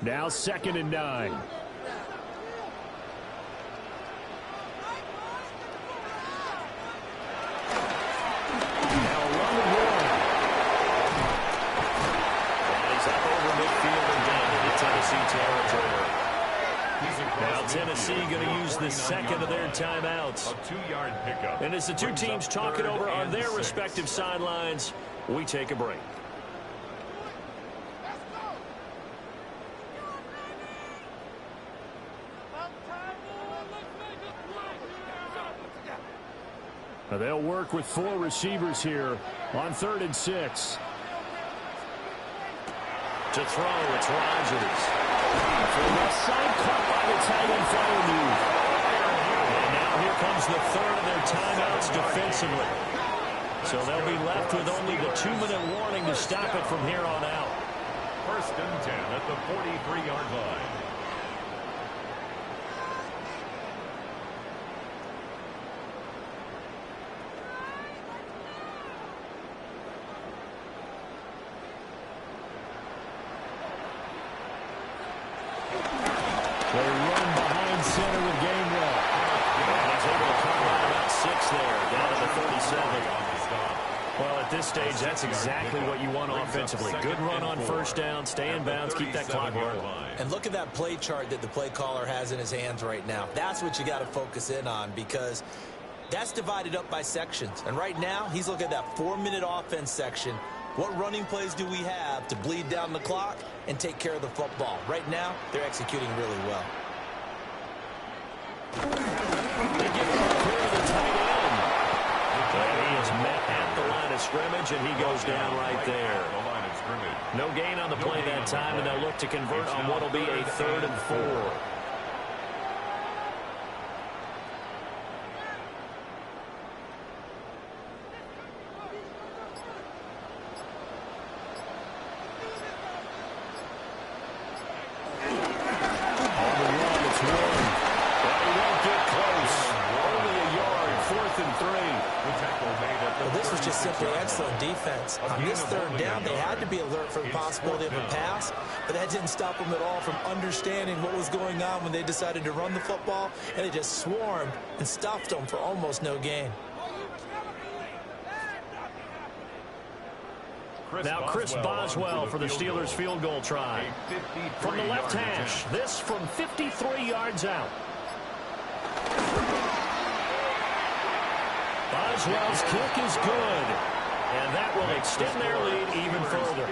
Now 2nd and 9. Now a run and one. And he's up over midfield and down into Tennessee territory. Now Tennessee going to use the second of their timeouts. A 2-yard pickup. And as the two teams talk it over on their respective sidelines, we take a break. Now they'll work with 4 receivers here on 3rd and 6. To throw, it's Rodgers. From left side, caught by the tight end Fryermuth. And now here comes the third of their timeouts defensively. So they'll be left with only the 2-minute warning to stop it from here on out. 1st and 10 at the 43-yard line. They run behind center with Gainwell. And he's able to come out about 6 there, down to the 37. Well, at this stage, that's exactly what you want offensively. Good run on 1st down, stay in bounds, keep that clock rolling. And look at that play chart that the play caller has in his hands right now. That's what you got to focus in on, because that's divided up by sections. And right now, he's looking at that 4-minute offense section. What running plays do we have to bleed down the clock and take care of the football? Right now, they're executing really well. They give him a clear to the tight end. And he is met at the line of scrimmage, and he goes down right there. No gain on the play that time, and they'll look to convert on what will be a 3rd and 4. Defense. On this 3rd down, they had to be alert for the possibility of a pass, but that didn't stop them at all from understanding what was going on when they decided to run the football, and they just swarmed and stuffed them for almost no gain. Now Chris Boswell for the Steelers field goal try. From the left hash, this from 53 yards out. Boswell's kick is good. And that will extend their lead even further.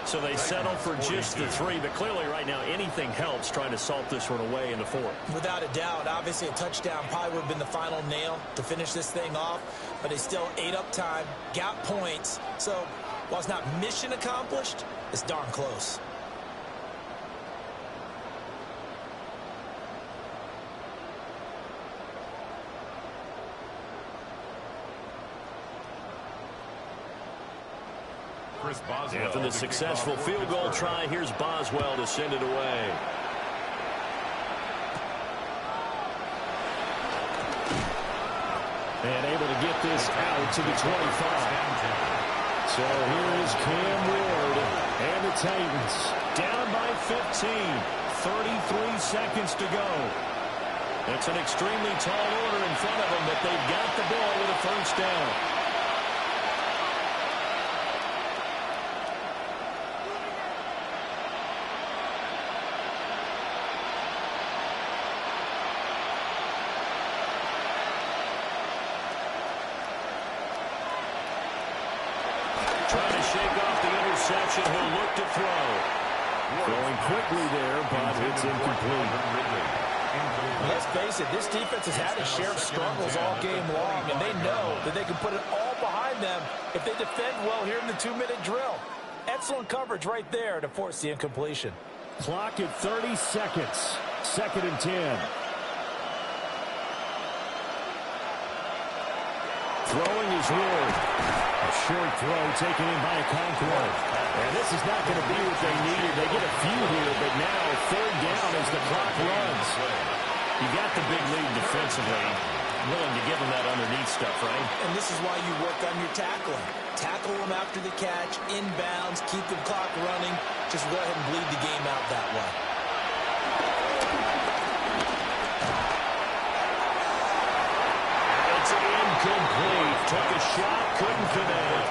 So they settle for just the 3, but clearly right now anything helps trying to salt this one away in the 4th. Without a doubt, obviously a touchdown probably would have been the final nail to finish this thing off, but they still ate up time, got points. So while it's not mission accomplished, it's darn close. After the successful field goal try, here's Boswell to send it away. And able to get this out to the 25. So here is Cam Ward and the Titans down by 15. 33 seconds to go. It's an extremely tall order in front of them, but they've got the ball with a 1st down. He'll look to throw. Going quickly there, but it's incomplete. Let's face it, this defense has had its share of struggles all game long, and they know that they can put it all behind them if they defend well here in the 2-minute drill. Excellent coverage right there to force the incompletion. Clock at 30 seconds. 2nd and 10. Throwing is Ward. A short throw taken in by a Concord. And this is not going to be what they needed. They get a few here, but now 3rd down as the clock runs. You got the big lead defensively. Willing to give them that underneath stuff, right? And this is why you work on your tackling. tackle them after the catch, inbounds, keep the clock running. Just go ahead and bleed the game out that way. It's incomplete. Took a shot, couldn't connect.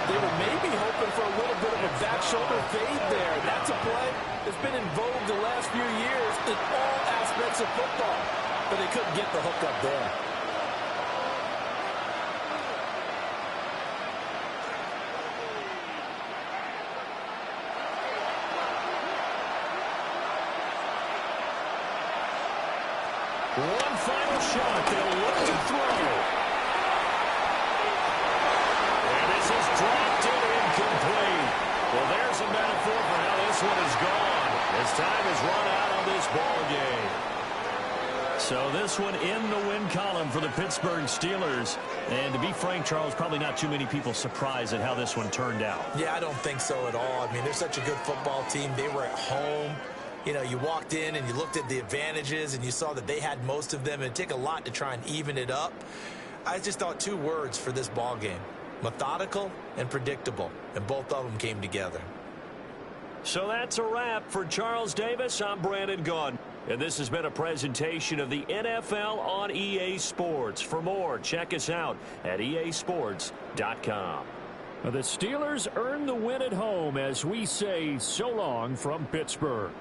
They were maybe hoping for a little bit of a back shoulder fade there. That's a play that's been in vogue the last few years in all aspects of football. But they couldn't get the hook up there. One final shot. They'll look to throw. And this is dropped in incomplete. Well, there's a metaphor for how this one is gone. As time has run out on this ball game. So this one in the win column for the Pittsburgh Steelers. And to be frank, Charles, probably not too many people surprised at how this one turned out. Yeah, I don't think so at all. I mean, they're such a good football team. They were at home. You know, you walked in and you looked at the advantages and you saw that they had most of them. It'd take a lot to try and even it up. I just thought two words for this ball game: methodical and predictable. And both of them came together. So that's a wrap for Charles Davis. I'm Brandon Gaudin. And this has been a presentation of the NFL on EA Sports. For more, check us out at easports.com. The Steelers earn the win at home as we say so long from Pittsburgh.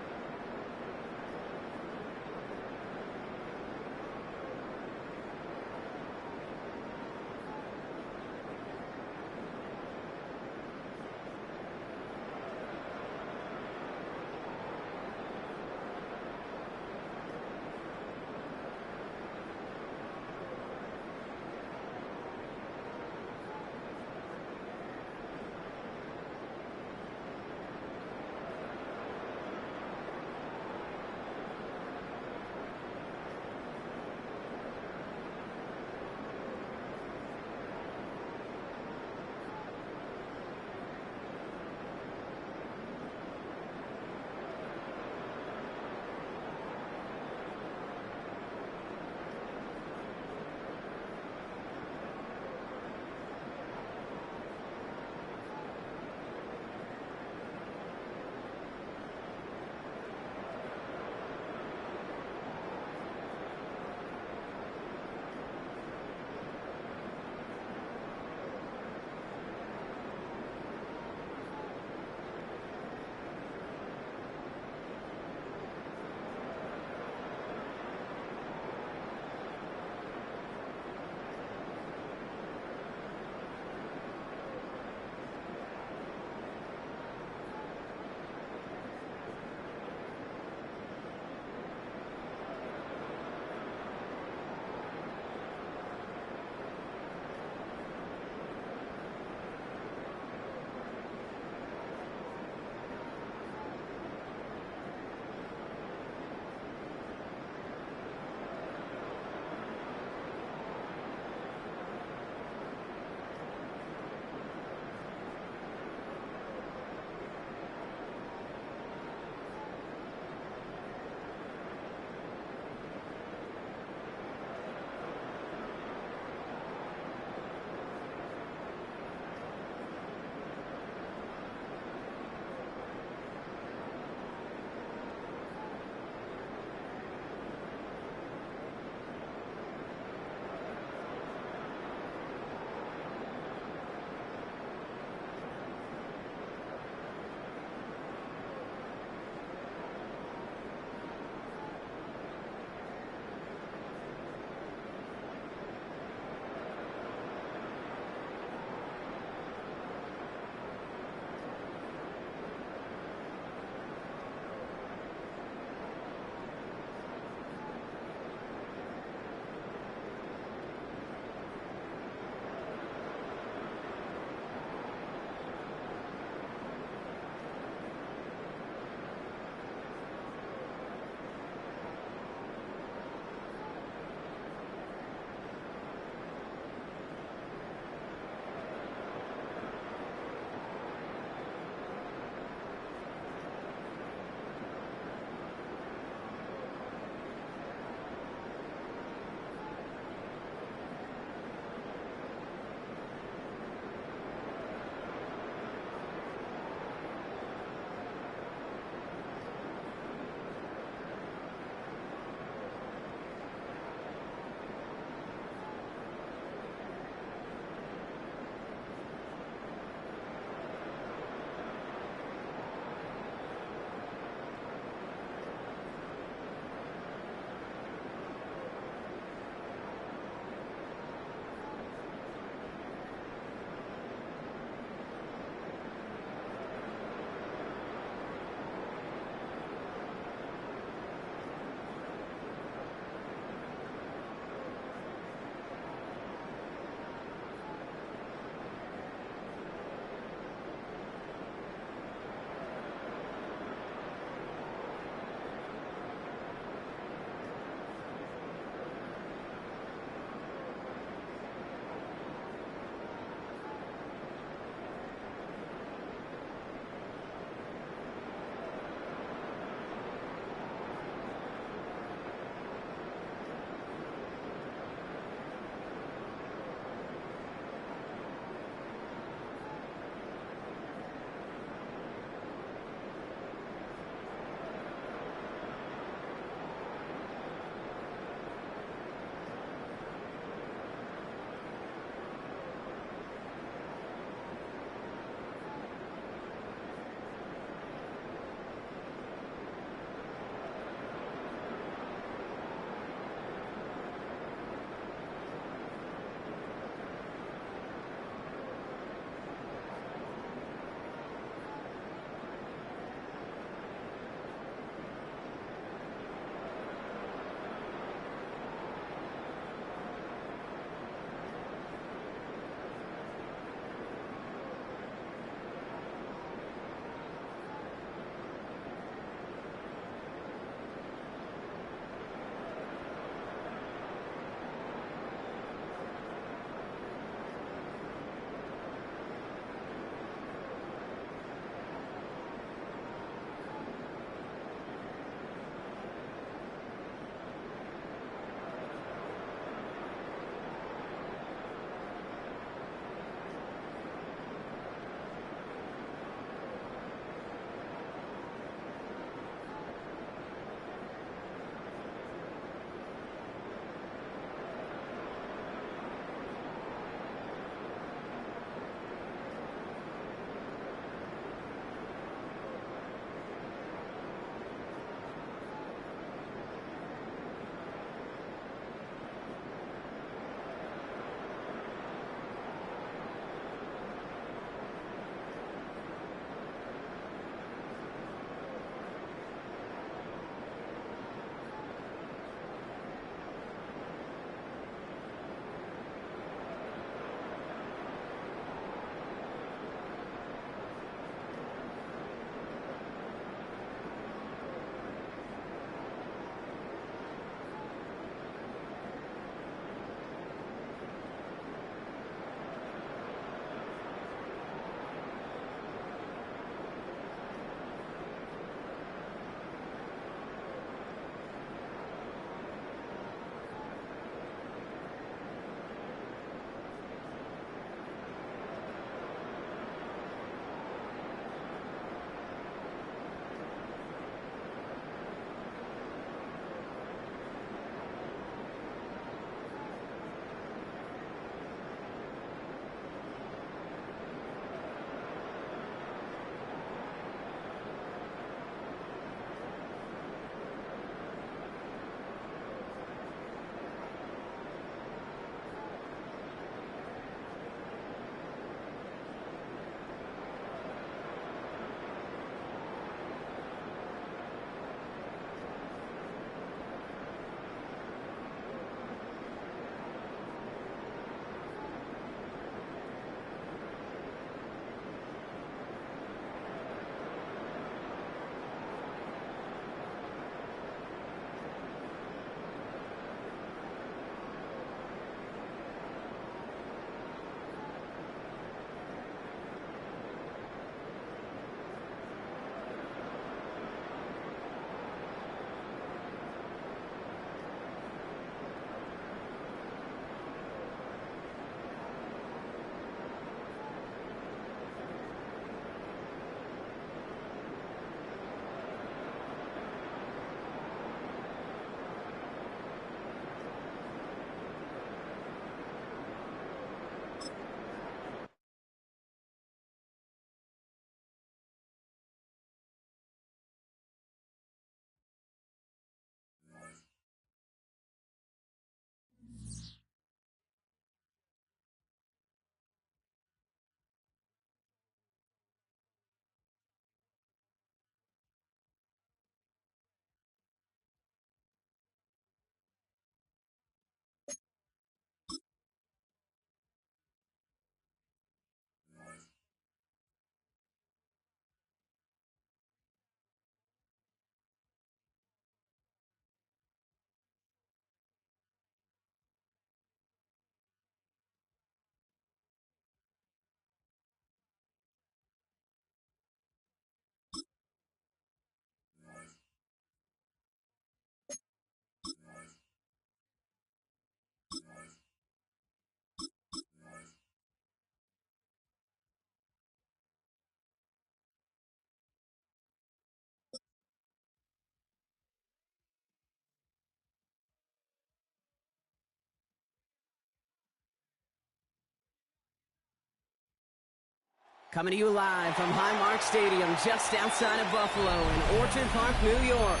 Coming to you live from Highmark Stadium just outside of Buffalo in Orchard Park, New York.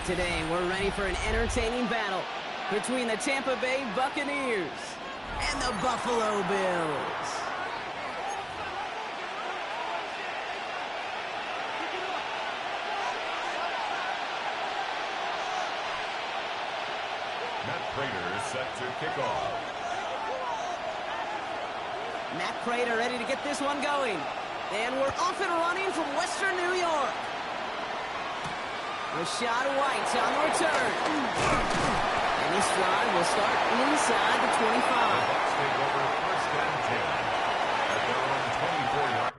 Today, we're ready for an entertaining battle between the Tampa Bay Buccaneers and the Buffalo Bills. Matt Prater is set to kick off. Matt Prater ready to get this one going. And we're off and running from Western New York. Rashad White's on the return. And this drive will start inside the 25. Bucs take over first and 10 at their own 24-yard.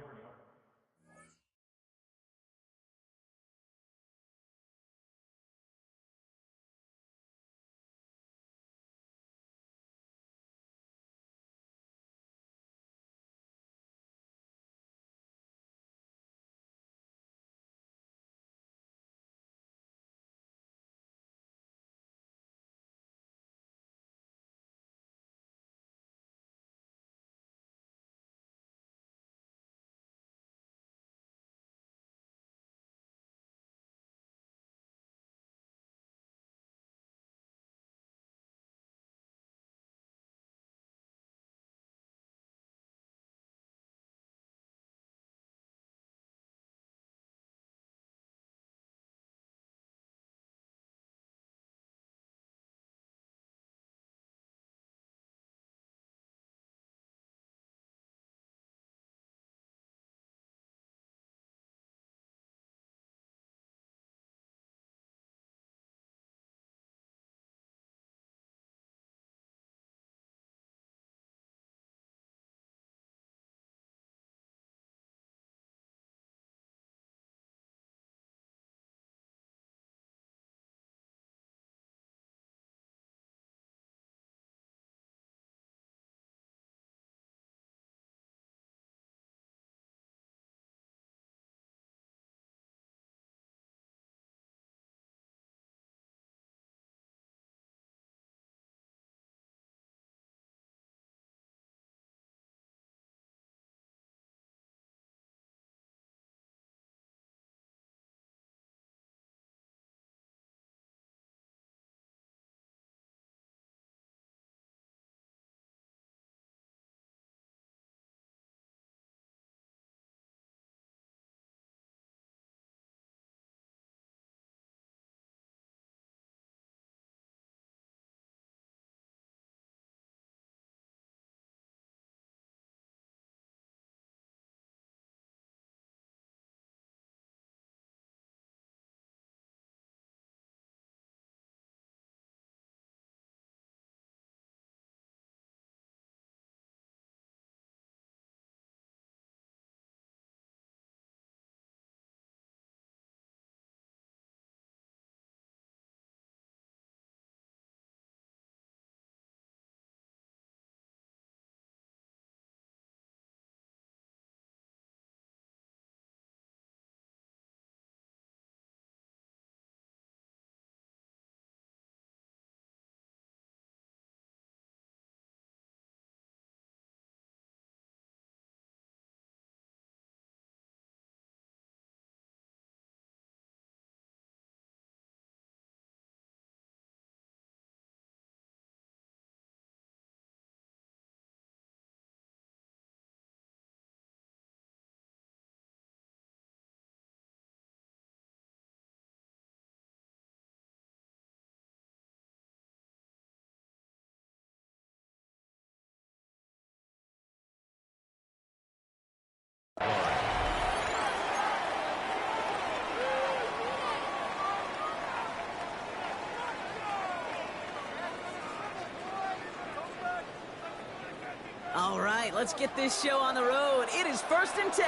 All right, let's get this show on the road. It is 1st and 10.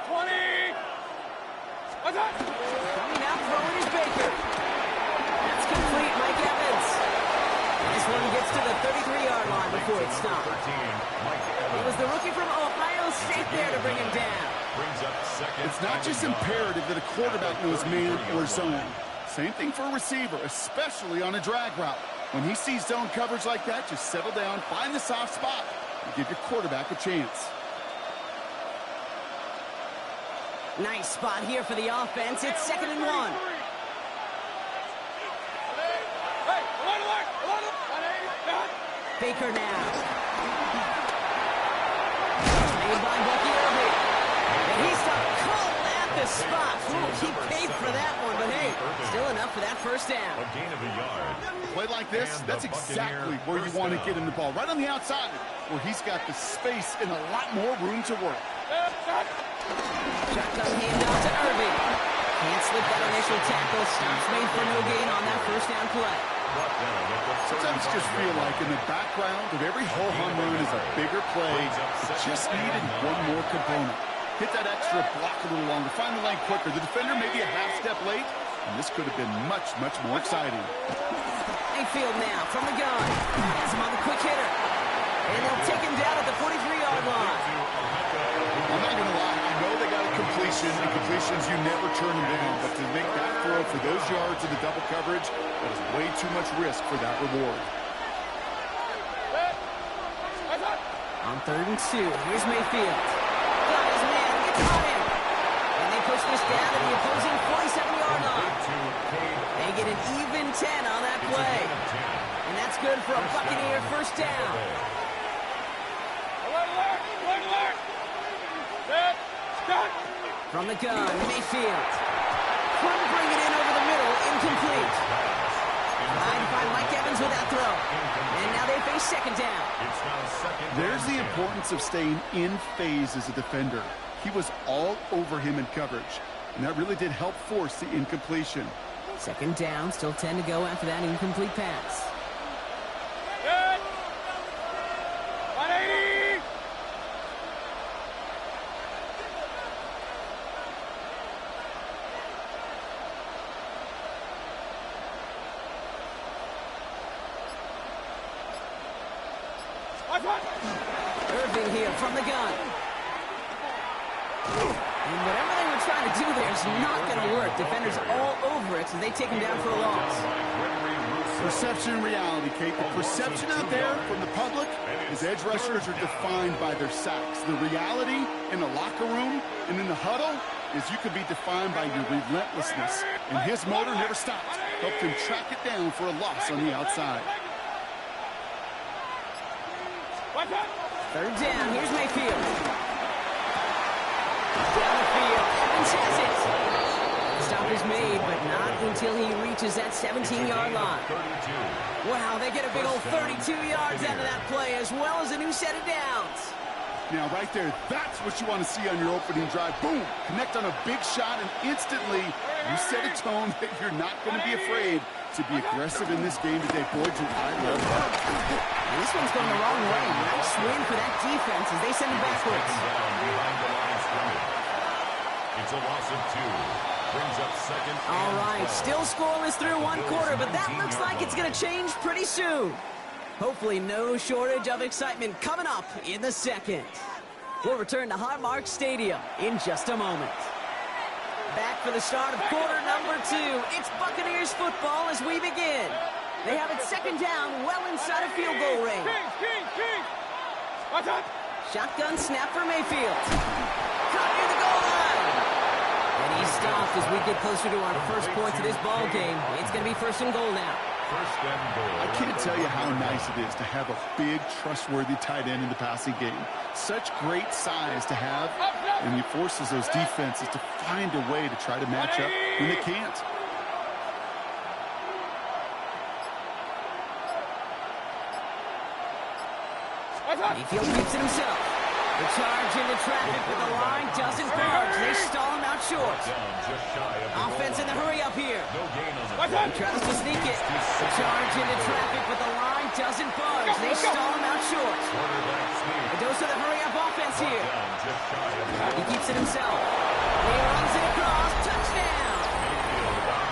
20. Coming out throwing is Baker. That's complete, Mike Evans. This one gets to the 33-yard line before it stopped. It was the rookie from Ohio State there to bring him down. It's not just imperative that a quarterback knows man or zone. Same thing for a receiver, especially on a drag route. When he sees zone coverage like that, just settle down, find the soft spot, and give your quarterback a chance. Nice spot here for the offense. It's 2nd and 1. Baker now. Made by Bucky Irving. And he stopped cold at the spot. Ooh, he paid for that one, but hey, still enough for that first down. A gain of a yard. Play like this, that's exactly where you want to get him the ball. Right on the outside, where he's got the space and a lot more room to work. Shotgun handoff to Irving. Can't slip that initial tackle. Stops made for no gain on that first down play. Sometimes you just feel like in the background of every ho-hum run is a bigger play. It just needed one more component. Hit that extra block a little longer. Find the lane quicker. The defender may be a half step late, and this could have been much, much more exciting. Mayfield now from the gun. Has him on the quick hitter. And they'll take him down at the 43-yard line. I'm not going to lie. I know they got a completion, and completions, you never turn them down. But to make that throw for those yards in the double coverage, that is way too much risk for that reward. On 3rd and 2, here's Mayfield. Got his man, gets on him. And they push this down to the opposing 47-yard line. They get an even 10 on that play. And that's good for a Buccaneer first down. From the gun, Mayfield. Couldn't bring it in over the middle, incomplete. Trying to find Mike Evans with that throw. And now they face 2nd down. There's the importance of staying in phase as a defender. He was all over him in coverage, and that really did help force the incompletion. 2nd down, still 10 to go after that incomplete pass. Good. 180. Irving here from the gun. And whatever they were trying to do there is not going to work. Defenders all over it, so they take him down for a loss. Perception and reality, Kate. The perception out there from the public is edge rushers are defined by their sacks. The reality in the locker room and in the huddle is you can be defined by your relentlessness. And his motor never stopped. Helped him track it down for a loss on the outside. 3rd down, here's Mayfield. Down the field, Evans has it. The stop is made, but not until he reaches that 17-yard line. Wow, they get a big old 32 yards out of that play, as well as a new set of downs. Now, right there, that's what you want to see on your opening drive. Boom! Connect on a big shot, and instantly you set a tone that you're not going to be afraid to be aggressive in this game today. Boy, do I love that. And this one's going the wrong way. Nice win for that defense as they send it backwards. It's a loss of 2. Brings up 2nd. All right, still scoreless through 1 quarter, but that looks like it's going to change pretty soon. Hopefully no shortage of excitement coming up in the 2nd. We'll return to Highmark Stadium in just a moment. Back for the start of quarter number 2. It's Buccaneers football as we begin. They have it 2nd down, well inside of field goal range. Shotgun snap for Mayfield. Caught near the goal line. And he's stopped as we get closer to our first points of this ball game. It's going to be 1st and goal now. First and goal. I can't tell you how nice it is to have a big, trustworthy tight end in the passing game. Such great size to have, and he forces those defenses to find a way to try to match up when they can't. Mayfield keeps it himself. The charge into traffic, but the line doesn't budge. They stall him out short. Offense in the hurry up here. He tries to sneak it. The charge into traffic, but the line doesn't budge. They stall him out short. A dose of the hurry up offense here. He keeps it himself. He runs it across. Touchdown.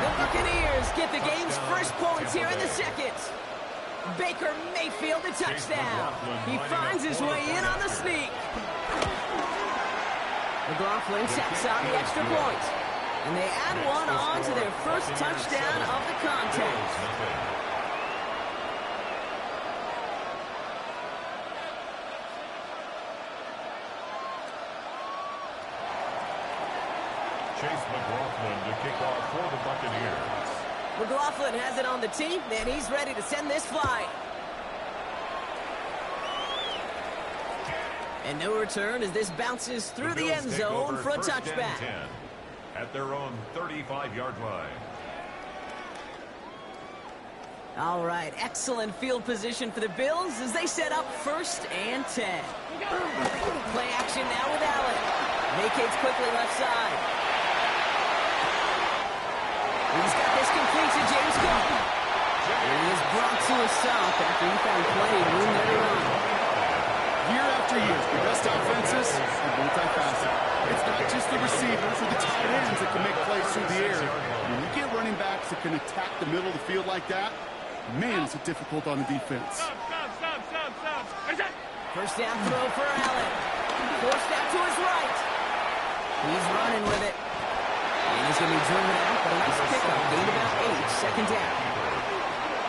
The Buccaneers get the game's first points here in the 2nd. Baker Mayfield the touchdown. He finds his way in on the sneak. McLaughlin checks out the extra point. And they add one on to their first touchdown of the contest. Chase McLaughlin to kick off for the Buccaneers. McLaughlin has it on the tee, and he's ready to send this flying. And no return as this bounces through the end zone for a touchback. At their own 35-yard line. All right, excellent field position for the Bills as they set up 1st and 10. Play action now with Allen. Vacates quickly left side. He's got this complete to James Cook. And he is brought to a stop after he found plenty of room there to run. Year after year, the best offenses are multifaceted. It's not just the receivers or the tight ends that can make plays through the air. When you get running backs that can attack the middle of the field like that, man, is it difficult on the defense. First down throw for Allen. Forced out to his right. He's running with it. And he's going to be driven out, but a nice pickup. Gained about 8, second down.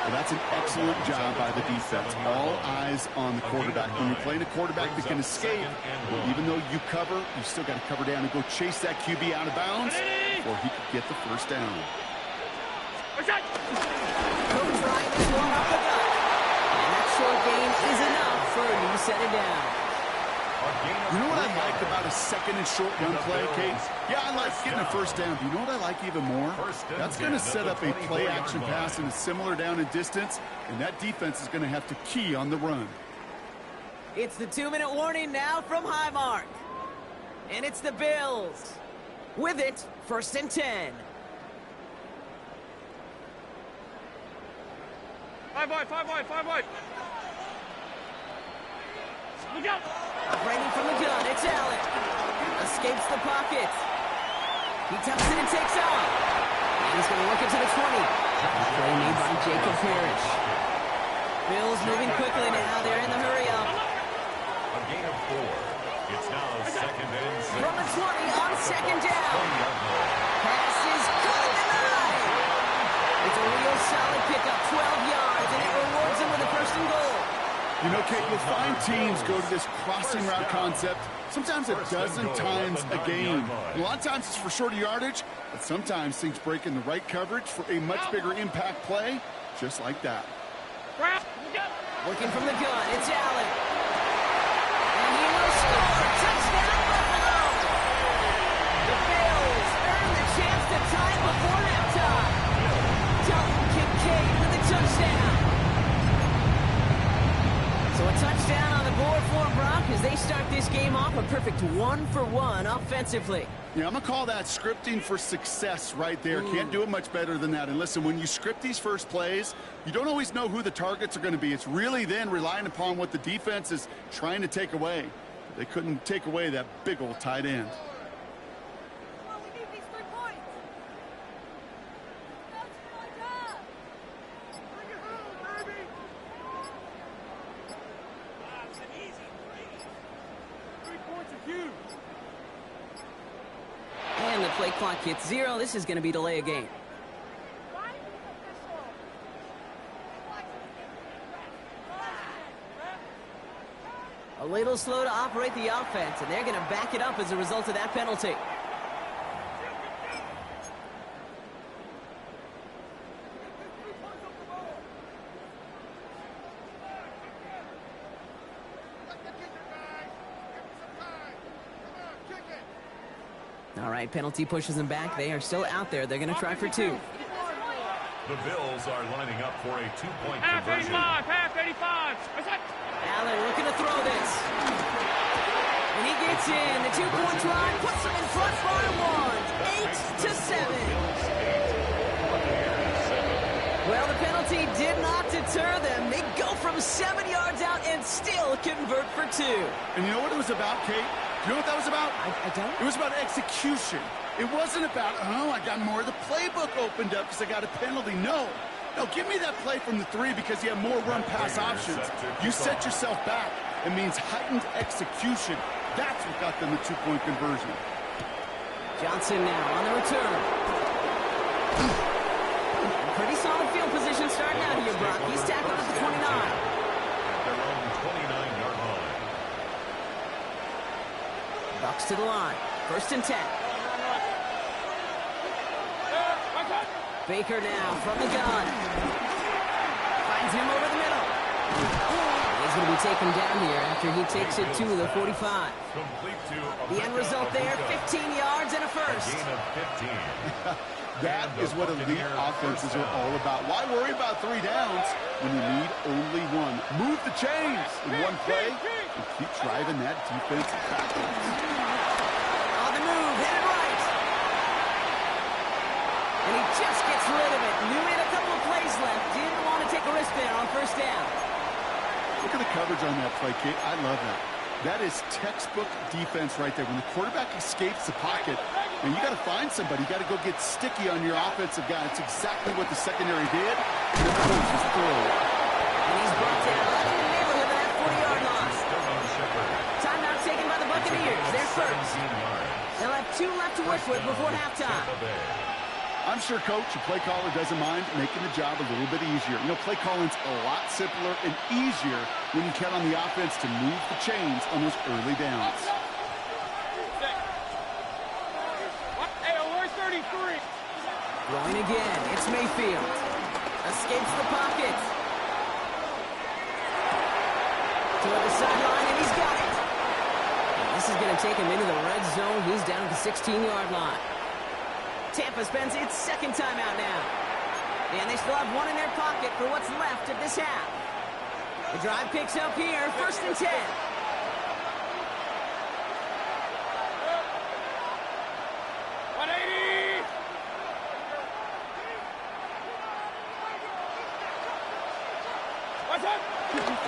Well, that's an excellent job by the defense. All eyes on the quarterback. When you're playing a quarterback that can escape, even though you cover, you still got to cover down and go chase that QB out of bounds before he could get the first down. Coach Ryan is going up the gut. And that short gain is enough for a new set it down. You know what I like about a second and short run play, Kate? Yeah, I like getting a first down. But you know what I like even more? That's going to set up a play-action pass in a similar down and distance, and that defense is going to have to key on the run. It's the 2-minute warning now from Highmark. And it's the Bills. With it, 1st and 10. Five wide. Look out! Operating from the gun, it's Allen. Escapes the pocket. He tucks it and takes off. And he's going to work it to the 20. Play made by Jacob Parrish. Bills moving quickly now. They're in the hurry-up. A gain of 4. It's now 2nd and 6. From the 20 on 2nd down. Pass is good and denied. It's a real solid pickup, 12 yards, and it rewards him with a 1st and goal. You know, Kate, you'll find teams go to this crossing route concept sometimes a dozen times a game. A lot of times it's for shorter yardage, but sometimes things break in the right coverage for a much bigger impact play, just like that. Working from the gun, it's Allen. And he will score. Touchdown, Buffalo! The Bills earn the chance to tie it before halftime. Dalton Kincaid with a touchdown. So a touchdown on the board for Brock as they start this game off a perfect 1-for-1 offensively. Yeah, I'm going to call that scripting for success right there. Can't do it much better than that. And listen, when you script these first plays, you don't always know who the targets are going to be. It's really then relying upon what the defense is trying to take away. They couldn't take away that big old tight end. And the play clock hits 0. This is going to be delay a game. A little slow to operate the offense, and they're going to back it up as a result of that penalty. All right, penalty pushes them back. They are still out there. They're going to try for 2. The Bills are lining up for a 2-point conversion. Half 85. Allen looking to throw this. And he gets in. The 2-point try puts them in front by 1. 8-7. Well, the penalty did not deter them. They go from 7 yards out and still convert for 2. And you know what it was about, Kate? You know what that was about? I don't. It was about execution. It wasn't about, oh, I got more of the playbook opened up because I got a penalty. No, give me that play from the 3 because you have more run-pass options. You set yourself back. It means heightened execution. That's what got them the 2-point conversion. Johnson now on the return. Pretty solid field position starting out here, Brock. He's tackled at the 29. Their own 29-yard line. Bucks to the line. 1st and 10. Baker now from the gun. Finds him over the middle. He's going to be taken down here after he takes it to the 45. The end result there, 15 yards and a first. A gain of 15. That is what elite offenses are all about. Why worry about 3 downs when you need only one? Move the chains in one play and keep driving that defense backwards. On the move, headed right. And he just gets rid of it. Knew he had a couple of plays left. Didn't want to take a risk there on first down. Look at the coverage on that play, Kate. I love that. That is textbook defense right there. When the quarterback escapes the pocket, and you got to find somebody. You got to go get sticky on your offensive guy. It's exactly what the secondary did. And the coach is through. And he's brought down right in the neighborhood of that 40-yard line. Timeout taken by the Buccaneers. They're first. They'll have 2 left to work with before halftime. I'm sure coach and play caller doesn't mind making the job a little bit easier. You know, play calling's a lot simpler and easier when you count on the offense to move the chains on those early downs. Throwing again, it's Mayfield. Escapes the pocket. Toward the sideline, and he's got it. And this is going to take him into the red zone. He's down at the 16-yard line. Tampa spends its second timeout now. And they still have 1 in their pocket for what's left of this half. The drive picks up here, 1st and 10.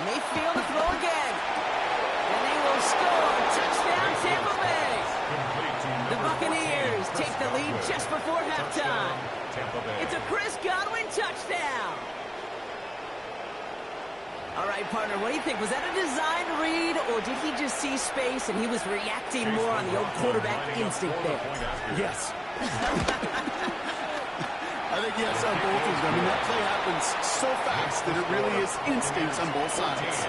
Mayfield to throw again. And they will score. Touchdown, Tampa Bay. The Buccaneers take the lead just before halftime. It's a Chris Godwin touchdown. All right, partner, what do you think? Was that a designed read, or did he just see space and he was reacting more on the old quarterback instinct there? Yes. I think yes on both of them. I mean, that play happens so fast that it really is instincts on both sides.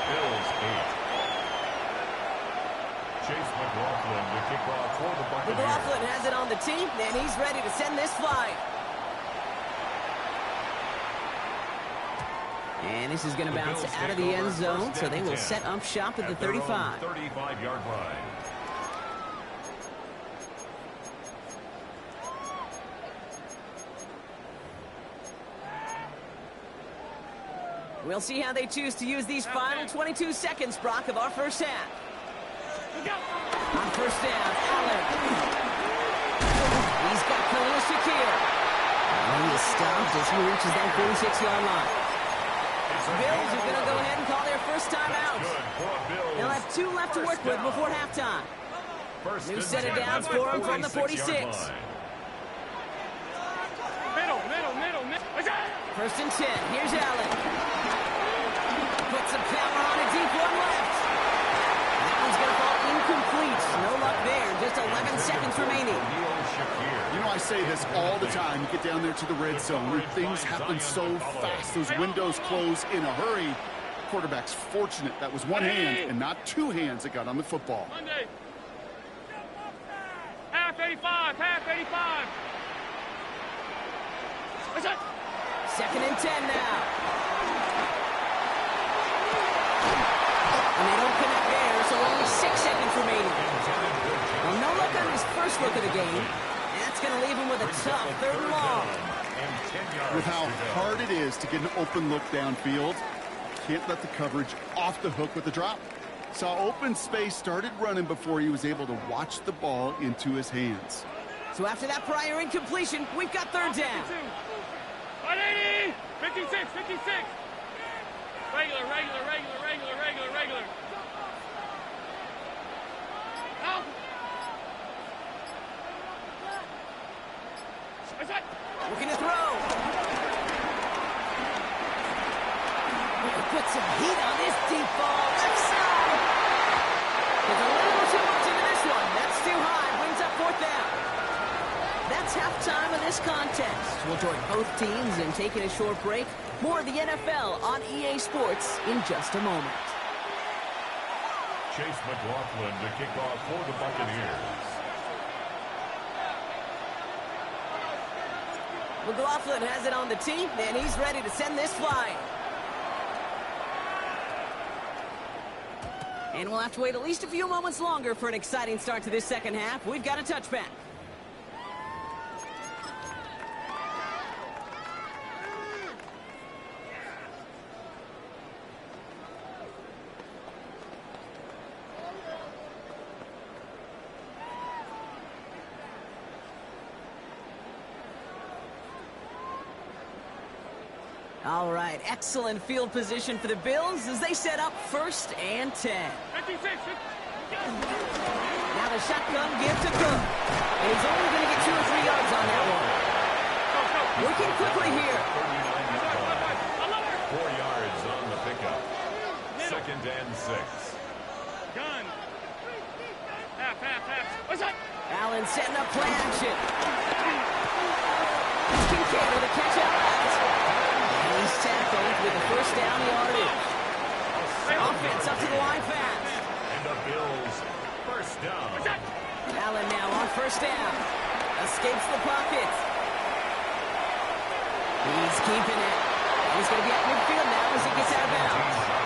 Bills 8. Chase McLaughlin to kick off for the Buccaneers. McLaughlin has it on the team, and he's ready to send this flying. And this is going to bounce out of the end zone, so they will set up shop at the 35. 35-yard line. We'll see how they choose to use these final 22 seconds, Brock, of our first half. On first down, Allen. He's got Khalil Shakir. And he's stopped as he reaches that 46-yard line. Bills are going to go ahead and call their first time out. They'll have 2 left to work with before halftime. New set of downs for him from the 46. Middle. 1st and 10. Here's Allen. Put some power on a deep one left. That one's going to fall incomplete. No luck there. Just 11 seconds remaining. You know, I say this all the time. You get down there to the red zone where things happen so fast. Those windows close in a hurry. Quarterback's fortunate that was one hand and not 2 hands that got on the football. Half 85. 2nd and 10 now. And they don't connect there, so only 6 seconds remaining. Well, no luck on his first look of the game. That's going to leave him with a tough 3rd and long. With how hard it is to get an open look downfield, can't let the coverage off the hook with the drop. Saw open space, started running before he was able to watch the ball into his hands. So after that prior incompletion, we've got 3rd down. 180! 56! Regular. Out! Looking to throw. Put some heat on this deep ball. Left side. There's a little too much into this one. That's too high. Brings up 4th down. That's halftime of this contest. We'll join both teams in taking a short break. More of the NFL on EA Sports in just a moment. Chase McLaughlin to kick off for the Buccaneers. McLaughlin has it on the tee, and he's ready to send this flying. And we'll have to wait at least a few moments longer for an exciting start to this second half. We've got a touchback. All right, excellent field position for the Bills as they set up 1st and 10. Now the shotgun give to Cook. And he's only going to get 2 or 3 yards on that one. Working quickly here. 4 yards on the pickup. 2nd and 6. Gun. Half. What's that? Allen setting up play action. Kincaid with a catch out. He's tackled with a 1st down yardage. Offense up to the line fast. And the Bills 1st down. Allen now on 1st down. Escapes the pocket. He's keeping it. He's going to be at midfield now as he gets out of bounds.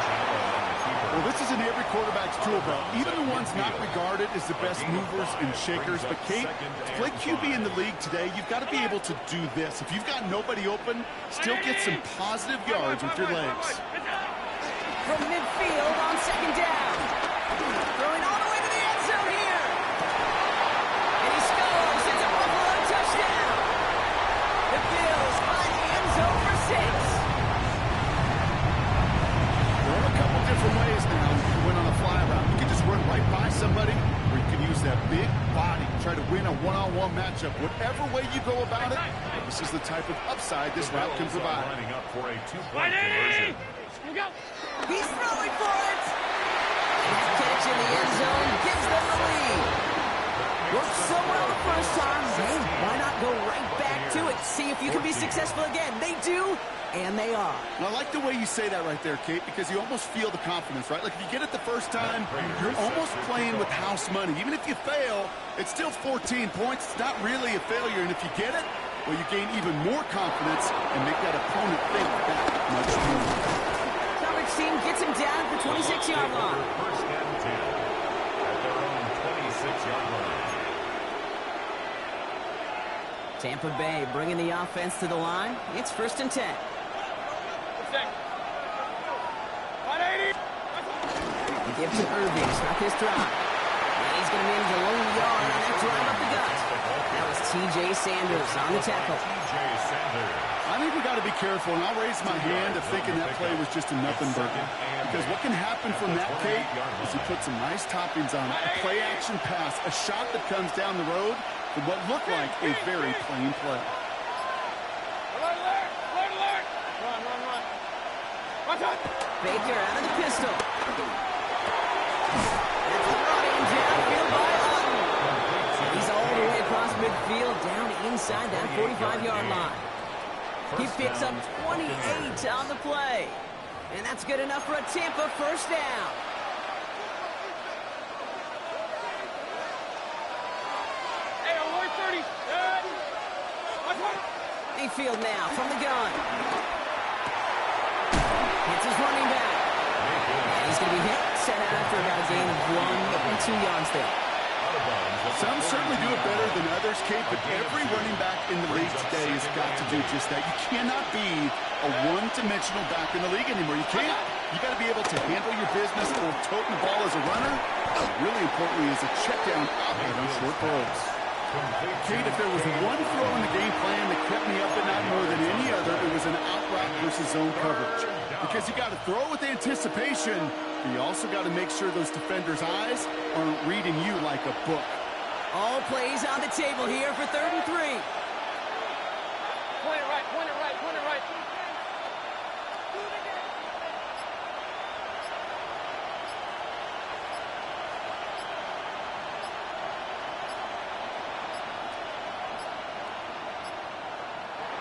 Well, this is in every quarterback's tool belt, even the ones not regarded as the best movers and shakers. But, Kate, to play QB in the league today, you've got to be able to do this. If you've got nobody open, still get some positive yards with your legs. From midfield on 2nd down. Throwing all the way to the end zone here. And he scores. It's a Buffalo touchdown. The Bills find the end zone for 6. Different ways now you can win on a fly route. You can just run right by somebody, or you can use that big body, try to win a one-on-one matchup. Whatever way you go about it, this is the type of upside this route can provide. Lining up for a 2-point conversion. He's throwing for it. That catch in the end zone gives them the lead. Worked so well the first time, hey, why not go right back to it? See if you can be successful again. They do. And they are. And I like the way you say that right there, Kate, because you almost feel the confidence, right? Like if you get it the first time, you're almost playing with house money. Even if you fail, it's still 14 points. It's not really a failure. And if you get it, well, you gain even more confidence and make that opponent think that much more. Coverage team gets him down at the 26-yard line. 1st and 10 at their own 26-yard line. Tampa Bay bringing the offense to the line. It's 1st and 10. He gives to Irving to start this drive. And he's going to manage a long yard on that drive up the gut. That was T.J. Sanders on the tackle. I think we got to be careful, and I'll raise my hand of thinking that play was just a nothing burger. Because what can happen from that, Kate, is he put some nice toppings on it. A play-action pass, a shot that comes down the road for what looked like a very plain play. Baker out of the pistol. It's running downfield by Otten. He's all the way across midfield, down inside that 45-yard line. He picks up 28 on the play. And that's good enough for a Tampa 1st down. Mayfield now from the gun. It's his running back. And he's going to be hit, set out after about a gain of 1 and 2 yards there. Some certainly do it better than others, Kate, but every running back in the league today has got to do just that. You cannot be a one-dimensional back in the league anymore. You can't. You got to be able to handle your business or toting the ball as a runner. Really importantly is a check down outlet on short balls. Kate, if there was one throw in the game plan that kept me up at night more than any other, it was an out route versus zone coverage. Because you got to throw with anticipation, but you also got to make sure those defenders' eyes aren't reading you like a book. All plays on the table here for 3rd and 3. Point it right, point it right, point it right.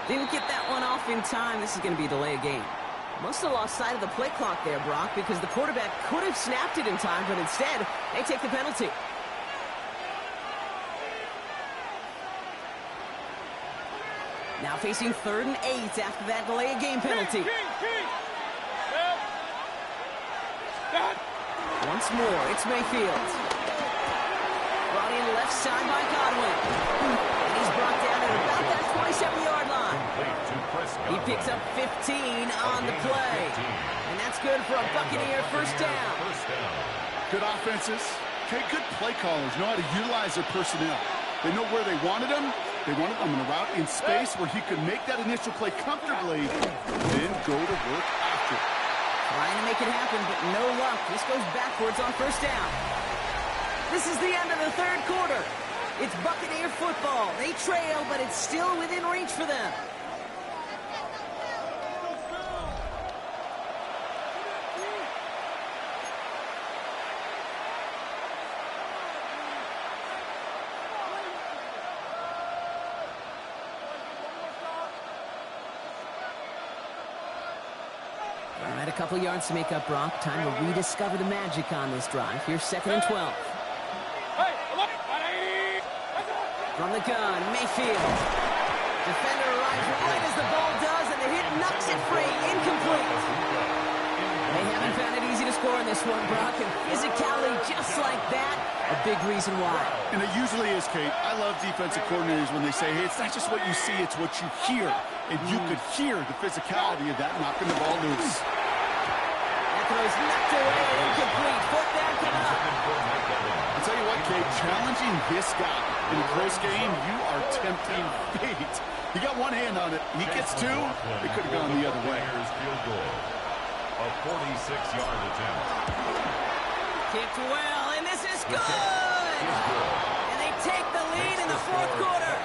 Didn't get that one off in time. This is going to be a delay of game. Must have lost sight of the play clock there, Brock, because the quarterback could have snapped it in time, but instead, they take the penalty. Now facing 3rd and 8 after that delay of game penalty. Once more, it's Mayfield. Brought in left side by Godwin. And he's brought down at about that 27-yard line. He picks up 15 on the play. And that's good for a Buccaneer first down. Good offenses. Okay, good play callers know how to utilize their personnel. They know where they wanted him. They wanted him in a route in space where he could make that initial play comfortably, then go to work after. Trying to make it happen, but no luck. This goes backwards on first down. This is the end of the 3rd quarter. It's Buccaneer football. They trail, but it's still within reach for them. All right, a couple yards to make up, Brock. Time to rediscover the magic on this drive. Here's 2nd and 12. From the gun, Mayfield. Defender arrives right as the ball does, and the hit knocks it free. Incomplete. They haven't found it easy to score in this one, Brock, and physicality just like that, a big reason why. And it usually is, Kate. I love defensive coordinators when they say, hey, it's not just what you see, it's what you hear. And you could hear the physicality of that knocking the ball loose. That throw's knocked away, incomplete. Fourth down coming up. I'll tell you what, Kate, challenging this guy in a close game, you are tempting fate. He got one hand on it. He gets two. It could have gone the other way. A 46-yard attempt. Kicked well, and this is good! And they take the lead in the 4th quarter.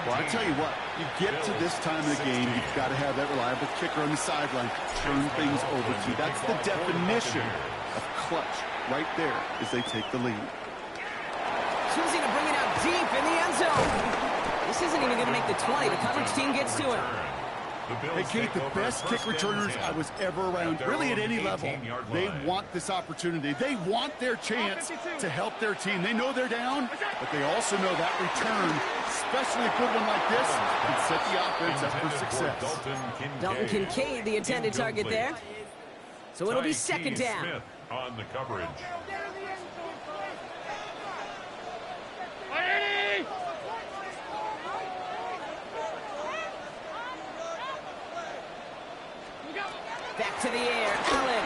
Well, I tell you what, you get to this time of the game, you've got to have that reliable kicker on the sideline to turn things over to. That's the definition of clutch right there as they take the lead. Choosing to bring it out deep in the end zone. This isn't even going to make the 20. The coverage team gets to it. Hey, Kate, the best kick returners I was ever around, really at any level, they want this opportunity. They want their chance to help their team. They know they're down, but they also know that return, especially a good one like this, can set the offense up for success. Dalton Kincaid, the intended target there. So it'll be 2nd down. On the coverage. Back to the air, Allen.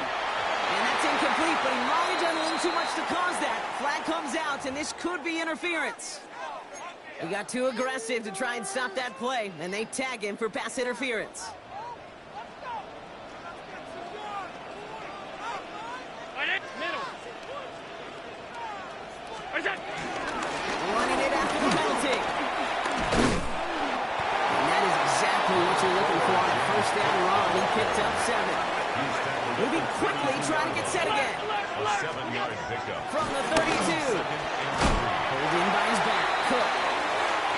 And that's incomplete, but he might have done a little too much to cause that. Flag comes out, and this could be interference. He got too aggressive to try and stop that play, and they tag him for pass interference. Running it after the penalty. And that is exactly what you're looking for on a first down run. He picked up 7. Moving quickly, trying to get set again. A 7-yard pickup. From the 32. Holding by his back, Cook.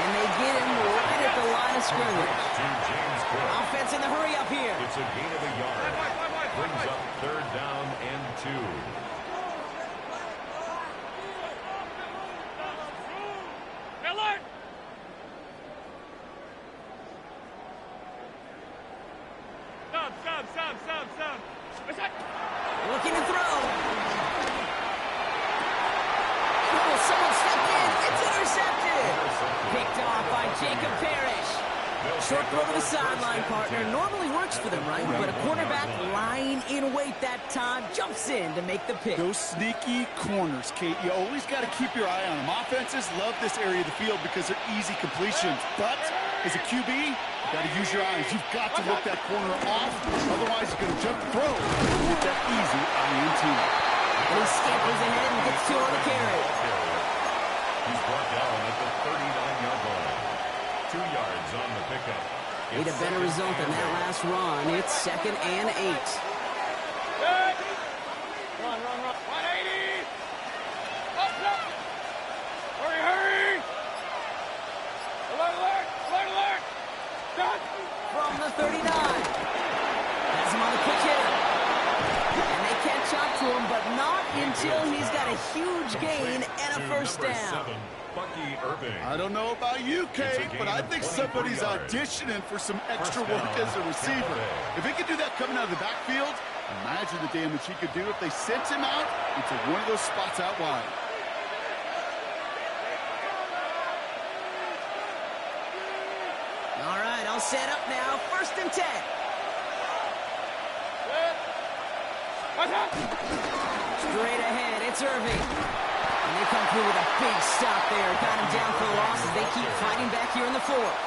And they get him right at the line of scrimmage. Offense in the hurry up here. It's a gain of a yard. Brings up 3rd down and 2. Looking to throw. Oh, someone stepped in. It's intercepted. Picked off by Jacob Parrish. Short throw to the sideline partner. Normally works for them, right? But a quarterback lying in wait that time jumps in to make the pick. Those sneaky corners, Kate, you always got to keep your eye on them. Offenses love this area of the field because they're easy completions. But as a QB, you got to use your eyes. You've got to look that corner off. Otherwise, you're going to jump throw with that easy INT. And he scampers ahead and gets 2 on the carry. He's brought down at the 39-yard line. 2 yards on the pickup. Need a better result than that last run. It's 2nd and 8. Run. 180. Up. Hurry. Alert. Done. From the 39. Has him on the quick hitter. And they can't chop to him, but not until he's got a huge gain and a first down. Bucky Irving. I don't know about you, Kate, but I think somebody's auditioning for some extra work as a receiver. If he could do that coming out of the backfield, imagine the damage he could do if they sent him out into one of those spots out wide. All right, all set up now. 1st and 10. Straight ahead, it's Irving. And they come through with a big stop there. Got him down for the loss as they keep fighting back here in the 4th.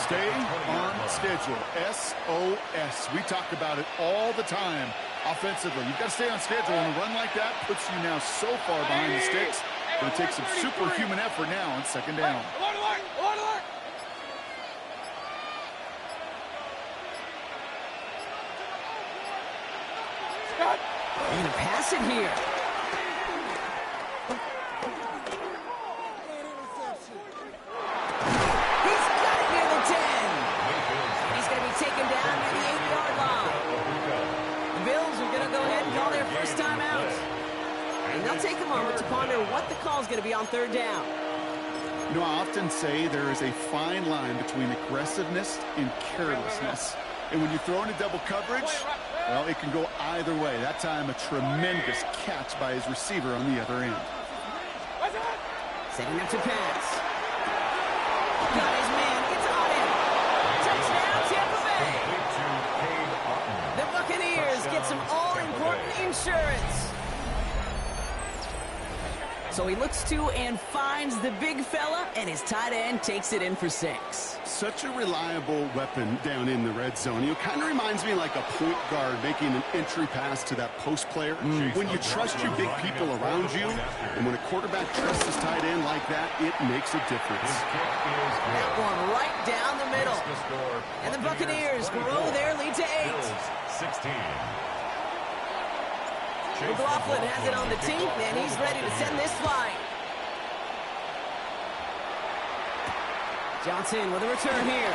Stay on schedule. SOS. We talk about it all the time offensively. You've got to stay on schedule, and a run like that puts you now so far behind the sticks. Going to take some superhuman effort now on 2nd down. They're going to pass it here. He's got it near the 10. And he's going to be taken down near the 8-yard line. The Bills are going to go ahead and call their first time out. And they'll take a moment to ponder what the call is going to be on 3rd down. You know, I often say there is a fine line between aggressiveness and carelessness. And when you throw into double coverage, well, it can go either way. That time, a tremendous catch by his receiver on the other end. Setting up to pass. Got his man. It's on him. Touchdown, Tampa Bay. The Buccaneers get some all-important insurance. So he looks to and finds the big fella, and his tight end takes it in for 6. Such a reliable weapon down in the red zone. It kind of reminds me like a point guard making an entry pass to that post player. When you trust your big people around you, and when a quarterback trusts his tight end like that, it makes a difference. That one right down the middle. And the Buccaneers grow their lead to 8. 16. McLaughlin has it on the team, and he's ready to send this flying. Johnson with a return here.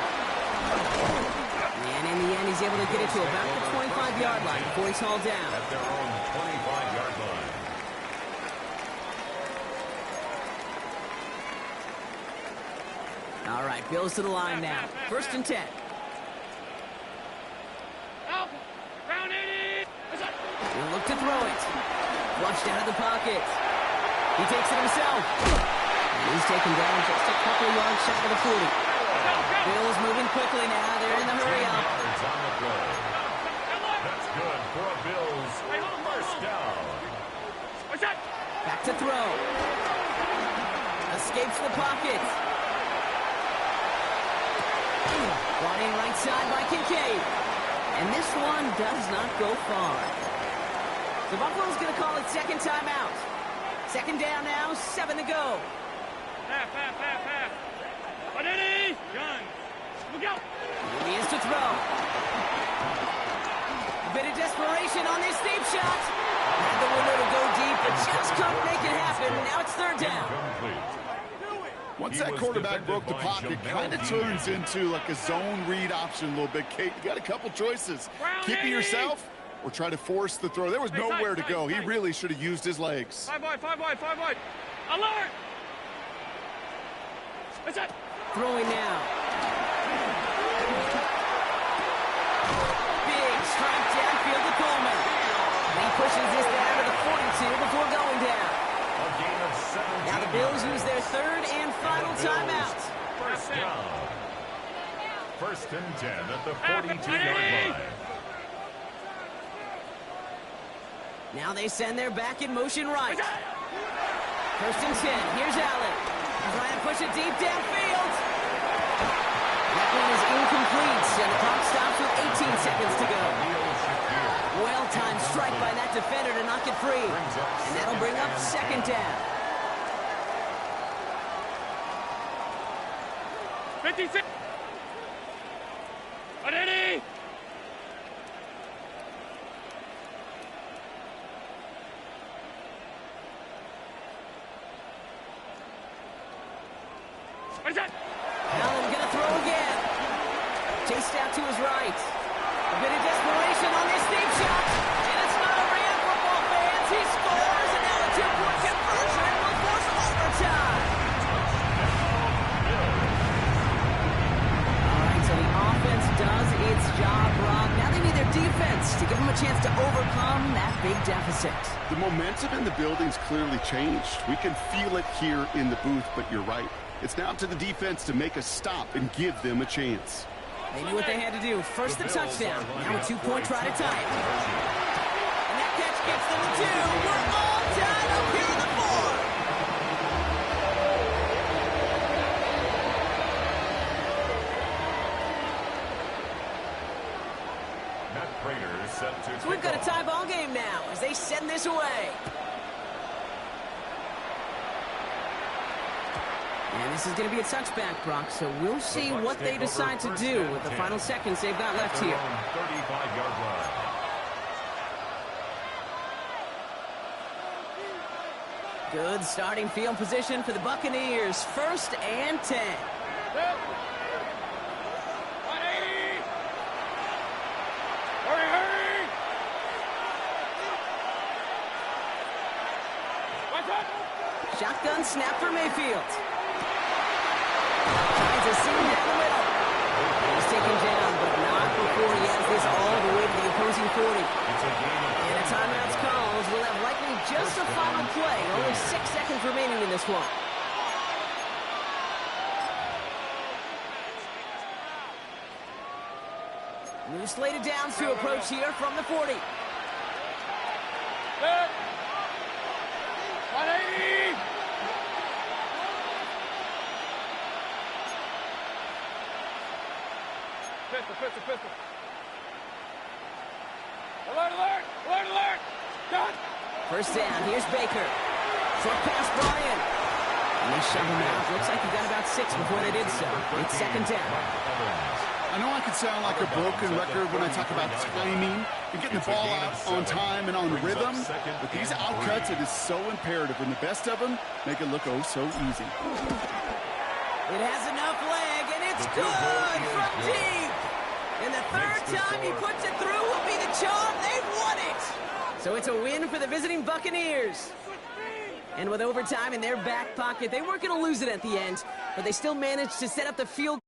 And in the end, he's able to get it to about the 25-yard line before he's hauled down. At their own 25-yard line. All right, Bills to the line now. 1st and 10. He'll look to throw it. Flushed out of the pocket. He takes it himself. And he's taken down just a couple of yards shy of the 40. Bills moving quickly now. They're in the hurry up. That's good for a Bills 1st down. Back to throw. Escapes the pocket. Brought in right side by Kincaid. And this one does not go far. So Buffalo's going to call it 2nd timeout. 2nd down now, 7 to go. Pass. Look out. Here he is to throw. A bit of desperation on this deep shot. Had the window to go deep, but just couldn't make it happen. Now it's 3rd down. Once that quarterback broke the pocket, it kind of turns into like a zone read option a little bit. Kate, you got a couple choices. Keep it yourself or try to force the throw. There was nowhere to go. He really should have used his legs. 5 wide. Alert! What's that? Throwing now. Big strike downfield to Coleman. And he pushes this down to the 42 before going down. A gain of 17. Now the Bills use their 3rd and final timeout. 1st down. 1st and 10 at the 42-yard line. Now they send their back in motion right. 1st and 10. Here's Allen. Trying to push it deep downfield. That one is incomplete, and the clock stops with 18 seconds to go. Well-timed strike by that defender to knock it free. And that'll bring up 2nd down. 56. Ready? Allen gonna throw again. Chased out to his right. A bit of desperation on this deep shot. And it's not a ran football fans. He scores, and now a 2-point conversion will force overtime. big deficit. The momentum in the building's clearly changed. We can feel it here in the booth, but you're right. It's now to the defense to make a stop and give them a chance. They knew what they had to do. First the touchdown. Now a 2-point try to tie it. And that catch gets them the 2. We're all tied up here in the 4. So we've got a tie ball game now as they send this away. And this is going to be a touchback, Brock, so we'll see what they decide to do with the final seconds they've got left here. 35-yard line. Good starting field position for the Buccaneers. 1st and 10. 180! Hurry, hurry! Shotgun snap for Mayfield. Tries a seam down the middle. He's taken down, but not before he has this all the way to the opposing 40. And a timeout's called. We'll have likely just a final play. Only 6 seconds remaining in this one. New slated downs to approach here from the 40. 180! Pistol. Alert, alert! Alert, alert! Done! First down, here's Baker. Short pass brought in. And they shove him out. Looks like he got about 6 before they did so. It's 2nd down. I know I could sound like a broken record when I talk about timing and getting the ball out on time and on rhythm, but these outcuts, it is so imperative, and the best of them make it look oh so easy. It has enough leg, and it's good from deep. And the 3rd time he puts it through will be the charm. They've won it. So it's a win for the visiting Buccaneers. And with overtime in their back pocket, they weren't going to lose it at the end, but they still managed to set up the field.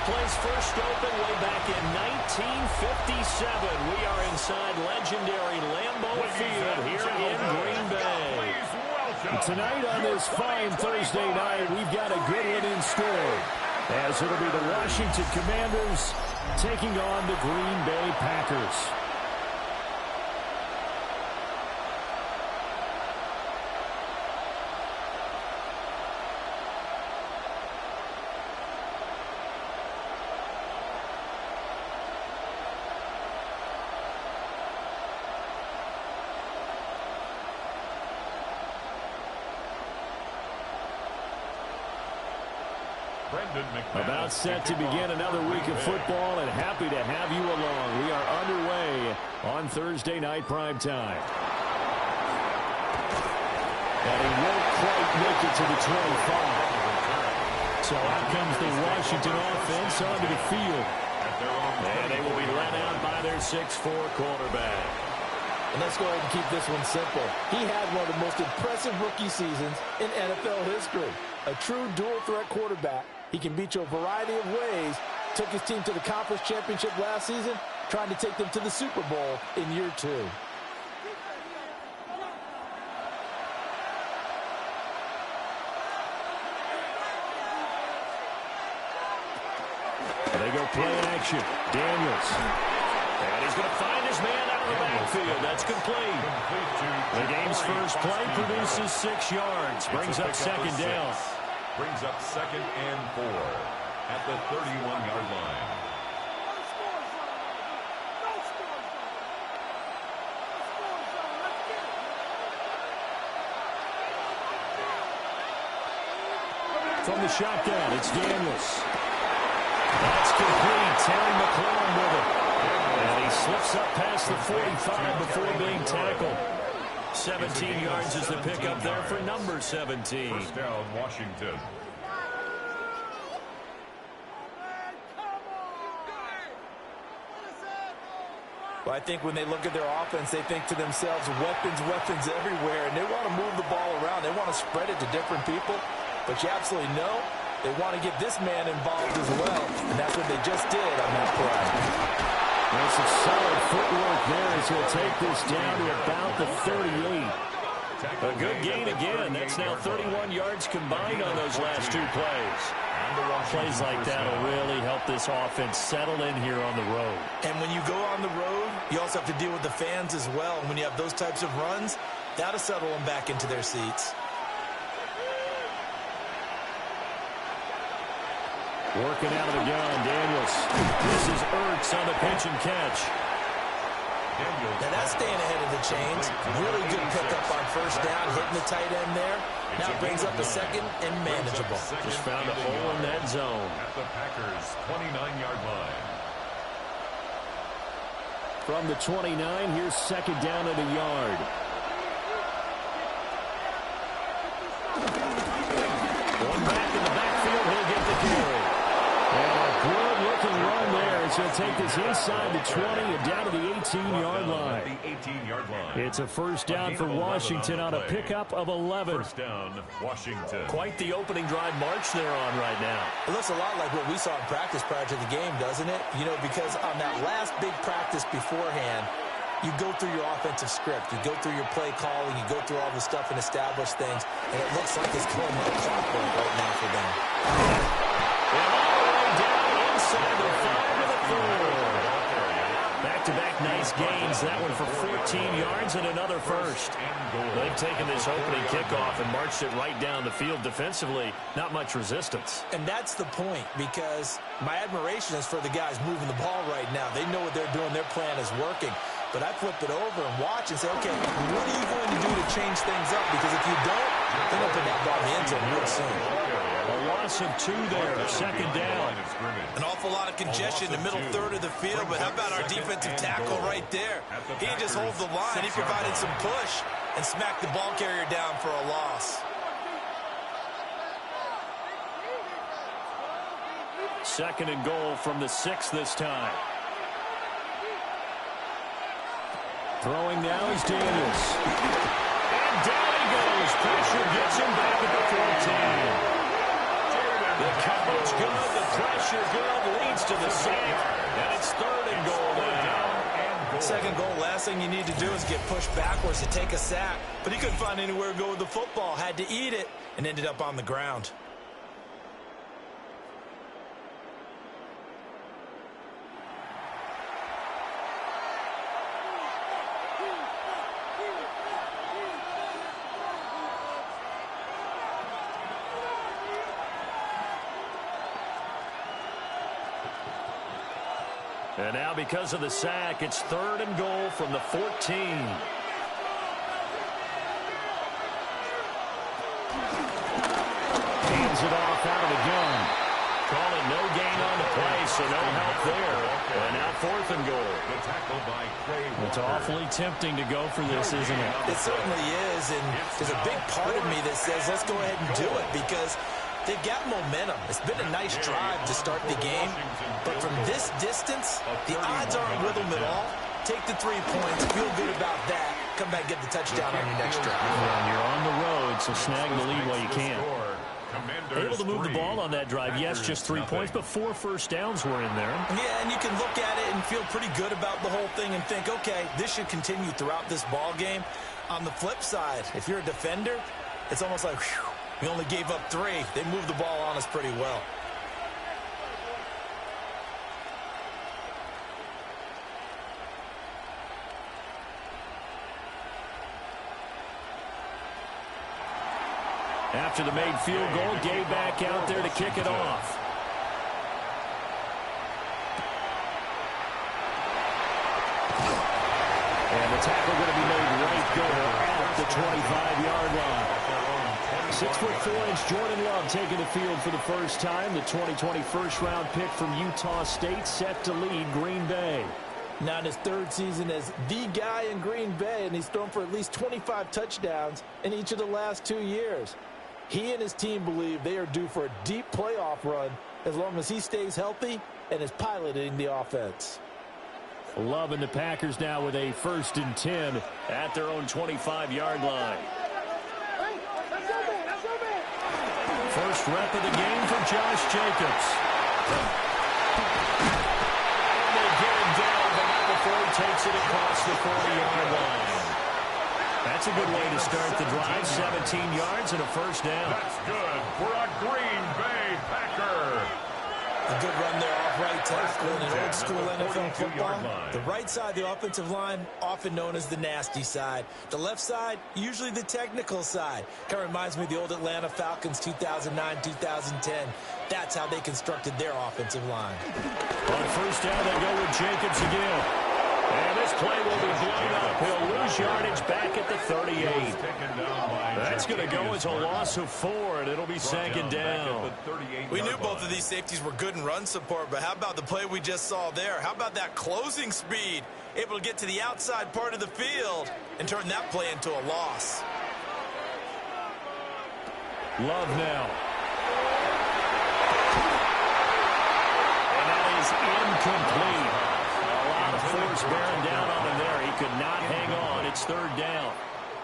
place first opened way back in 1957. We are inside legendary Lambeau Field here in Green Bay. Tonight on this fine Thursday night, we've got a good one in store, as it'll be the Washington Commanders taking on the Green Bay Packers. About set to begin another week of football, and happy to have you along. We are underway on Thursday night primetime. And he won't quite make it to the 25. So out comes the Washington offense onto the field. And they will be let out by their 6'4 quarterback. And let's go ahead and keep this one simple. He had one of the most impressive rookie seasons in NFL history. A true dual-threat quarterback. He can beat you a variety of ways. Took his team to the conference championship last season, trying to take them to the Super Bowl in year 2. They go play action. Daniels. And he's going to find his man out of the backfield. That's complete. The game's first play produces 6 yards. Brings up second down. Brings up 2nd and 4 at the 31-yard line. From the shotgun, it's Daniels. That's complete. Terry McLaurin with it. And he slips up past the 45 before being tackled. 17 yards is the pickup there for number 17. First down, Washington. Well, I think when they look at their offense, they think to themselves, weapons everywhere, and they want to move the ball around. They want to spread it to different people, but you absolutely know they want to get this man involved as well, and that's what they just did on that play. There's some solid footwork there as he'll take this down to about the 38. A good gain again. That's now 31 yards combined on those last 2 plays. Plays like that will really help this offense settle in here on the road. And when you go on the road, you also have to deal with the fans as well. And when you have those types of runs, that'll settle them back into their seats. Working out of the gun, Daniels. This is Ertz on the pitch and catch. Now that's staying ahead of the chains. Really good pickup on first down, hitting the tight end there. Now it brings up a 2nd and manageable. Just found a hole in that zone. At the Packers' 29-yard line. From the 29, here's 2nd down at a yard. One back in the backfield, he'll get the carry. And a good-looking run there as he'll take this inside the 20 and down to the 18-yard line. It's a first down for Washington on a pickup of 11. First down, Washington. Quite the opening drive march they're on right now. It looks a lot like what we saw in practice prior to the game, doesn't it? You know, because on that last big practice beforehand, you go through your offensive script. You go through your play calling. You go through all the stuff and establish things. And it looks like it's going like clockwork right now for them. And all the way down inside the 5 of the 4. Back-to-back nice gains. That one for 14 yards and another first. They've taken this opening kickoff and marched it right down the field defensively. Not much resistance. And that's the point, because my admiration is for the guys moving the ball right now. They know what they're doing. Their plan is working. But I flip it over and watch and say, okay, what are you going to do to change things up? Because if you don't, they're going to put that ball in the end zone real soon. A loss of 2 there, 2nd down. An awful lot of congestion in the middle third of the field, but how about our defensive tackle right there? He just holds the line. He provided some push and smacked the ball carrier down for a loss. 2nd and goal from the 6 this time. Throwing now is Daniels. And down he goes. Pressure gets him back at the 14. The coverage good, the pressure good, leads to the sack, and it's 3rd and goal now. Second goal, last thing you need to do is get pushed backwards to take a sack. But he couldn't find anywhere to go with the football, had to eat it, and ended up on the ground. And now because of the sack, it's 3rd and goal from the 14. Hands it off out of the gun. Call it no gain on the play, so no help there. And now 4th and goal. It's awfully tempting to go for this, isn't it? It certainly is, and there's a big part of me that says let's go ahead and do it because they've got momentum. It's been a nice drive to start the game, but from this distance, the odds aren't with them at all. Take the 3 points, feel good about that, come back and get the touchdown on your next drive. And you're on the road, so snag the lead while you can. Able to move the ball on that drive. Yes, just 3 points, but 4 first downs were in there. Yeah, and you can look at it and feel pretty good about the whole thing and think, okay, this should continue throughout this ball game. On the flip side, if you're a defender, it's almost like, whew, we only gave up 3. They moved the ball on us pretty well. After the made field goal, Gay back out there to kick it off. And the tackle going to be made right there at the 25-yard line. 6'4" Jordan Love taking the field for the first time. The 2020 first-round pick from Utah State set to lead Green Bay. Now in his 3rd season as the guy in Green Bay, and he's thrown for at least 25 touchdowns in each of the last 2 years. He and his team believe they are due for a deep playoff run as long as he stays healthy and is piloting the offense. Love and the Packers now with a 1st and 10 at their own 25-yard line. First rep of the game for Josh Jacobs. And they get him down, but not before he takes it across the 40-yard line. That's a good way to start the drive. 17 yards and a first down. That's good for a Green Bay Packer. A good run there off right tackle in an old-school NFL football. The right side, the offensive line, often known as the nasty side. The left side, usually the technical side. Kind of reminds me of the old Atlanta Falcons 2009-2010. That's how they constructed their offensive line. On first down, they go with Jacobs again. And this play will be blown up. He'll lose yardage back at the 38. That's going to go as a loss of 4, and it'll be 2nd down. We knew both of these safeties were good in run support, but how about the play we just saw there? How about that closing speed? Able to get to the outside part of the field and turn that play into a loss. Love now. And that is incomplete. Force bearing down on him there. He could not hang on. It's 3rd down.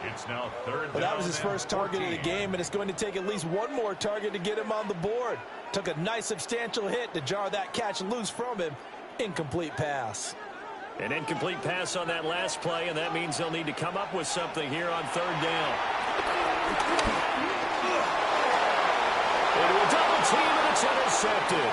It's now 3rd down. Well, that was his first target of the game, and it's going to take at least one more target to get him on the board. Took a nice substantial hit to jar that catch loose from him. Incomplete pass. An incomplete pass on that last play, and that means they'll need to come up with something here on 3rd down. Into a double team, and it's intercepted.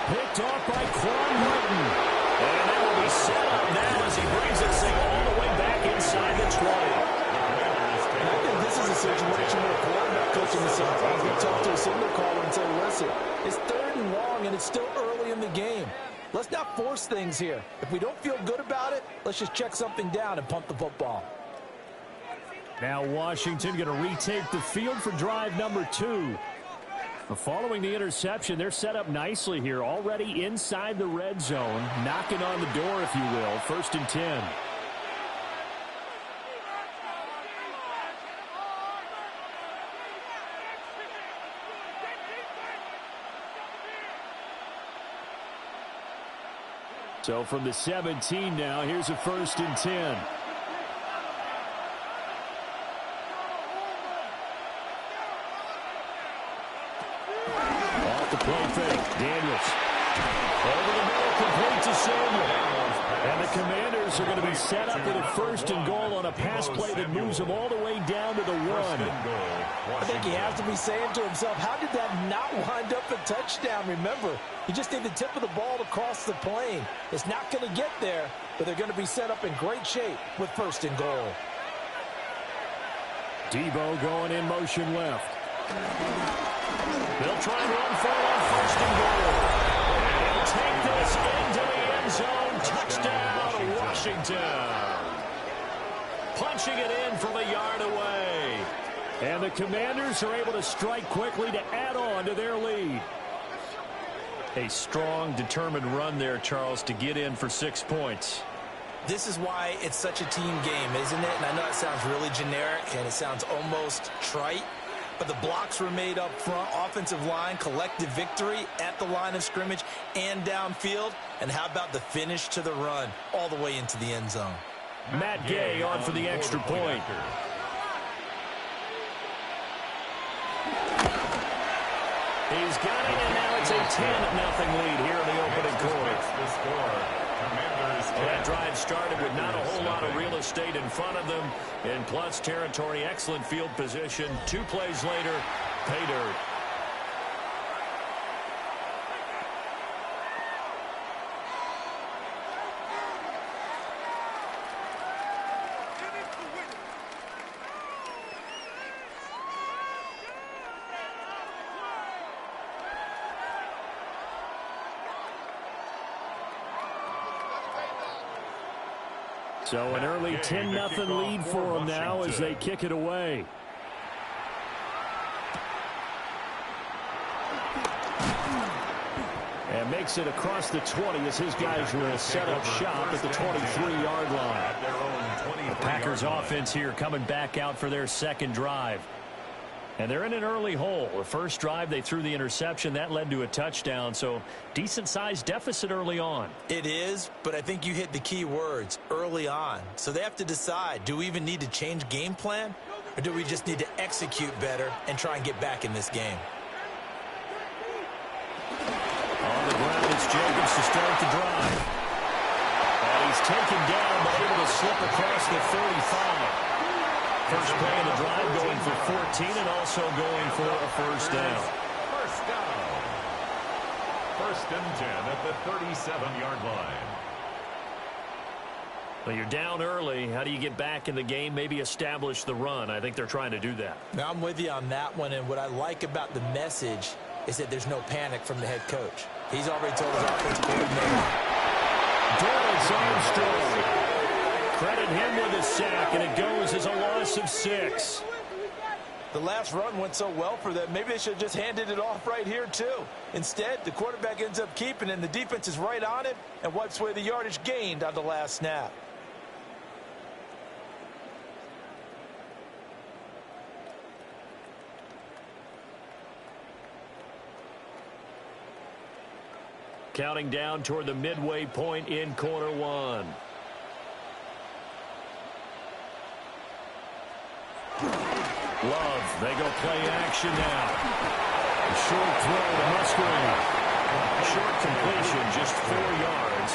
Picked off by Quan Martin. And that will be set up now as he brings this thing all the way back inside the 20. And I think this is a situation where a quarterback coaching is sometimes going to talk to a signal caller and say, listen, it's 3rd and long, and it's still early in the game. Let's not force things here. If we don't feel good about it, let's just check something down and punt the football. Now Washington going to retake the field for drive number 2. Following the interception, they're set up nicely here, already inside the red zone, knocking on the door, if you will. 1st and 10. So from the 17 now, here's a 1st and 10. the play fake. Daniels. Over the middle, complete to Samuel. And the Commanders are going to be set up with a 1st and goal on a pass play that moves them all the way down to the 1. I think he has to be saying to himself, how did that not wind up a touchdown? Remember, you just need the tip of the ball to cross the plane. It's not going to get there, but they're going to be set up in great shape with 1st and goal. Debo going in motion left. They'll try and run for it on 1st and goal. And he'll take this into the end zone. Touchdown, Washington. Punching it in from a yard away. And the Commanders are able to strike quickly to add on to their lead. A strong, determined run there, Charles, to get in for 6 points. This is why it's such a team game, isn't it? And I know it sounds really generic and it sounds almost trite, but the blocks were made up front, offensive line, collective victory at the line of scrimmage and downfield. And how about the finish to the run all the way into the end zone? Matt Gay on for the extra point. He's got it, and now it's a 10-0 lead here in the opening quarter. That drive started with not a whole lot of real estate in front of them. In plus territory, excellent field position. 2 plays later, pay dirt. So an early 10-0 lead for them now as they kick it away. And makes it across the 20 as his guys will set up shop at the 23-yard line. The Packers offense here coming back out for their 2nd drive. And they're in an early hole. The first drive, they threw the interception. That led to a touchdown. So decent-sized deficit early on. It is, but I think you hit the key words, early on. So they have to decide, do we even need to change game plan? Or do we just need to execute better and try and get back in this game? On the ground, it's Jacobs to start the drive. And he's taken down, but able to slip across the 35. First play of the drive going for 14 and also going for a 1st down. 1st down. 1st and 10 at the 37-yard line. Well, you're down early. How do you get back in the game? Maybe establish the run. I think they're trying to do that. Now, I'm with you on that one, and what I like about the message is that there's no panic from the head coach. He's already told his offensive coordinator. Dorrance Armstrong. Credit him with a sack, and it goes as a loss of 6. The last run went so well for them, maybe they should have just handed it off right here, too. Instead, the quarterback ends up keeping it, and the defense is right on it and wipes away the yardage gained on the last snap. Counting down toward the midway point in quarter 1. Love, they go play action now. A short throw to Musgrave. Short completion, just 4 yards.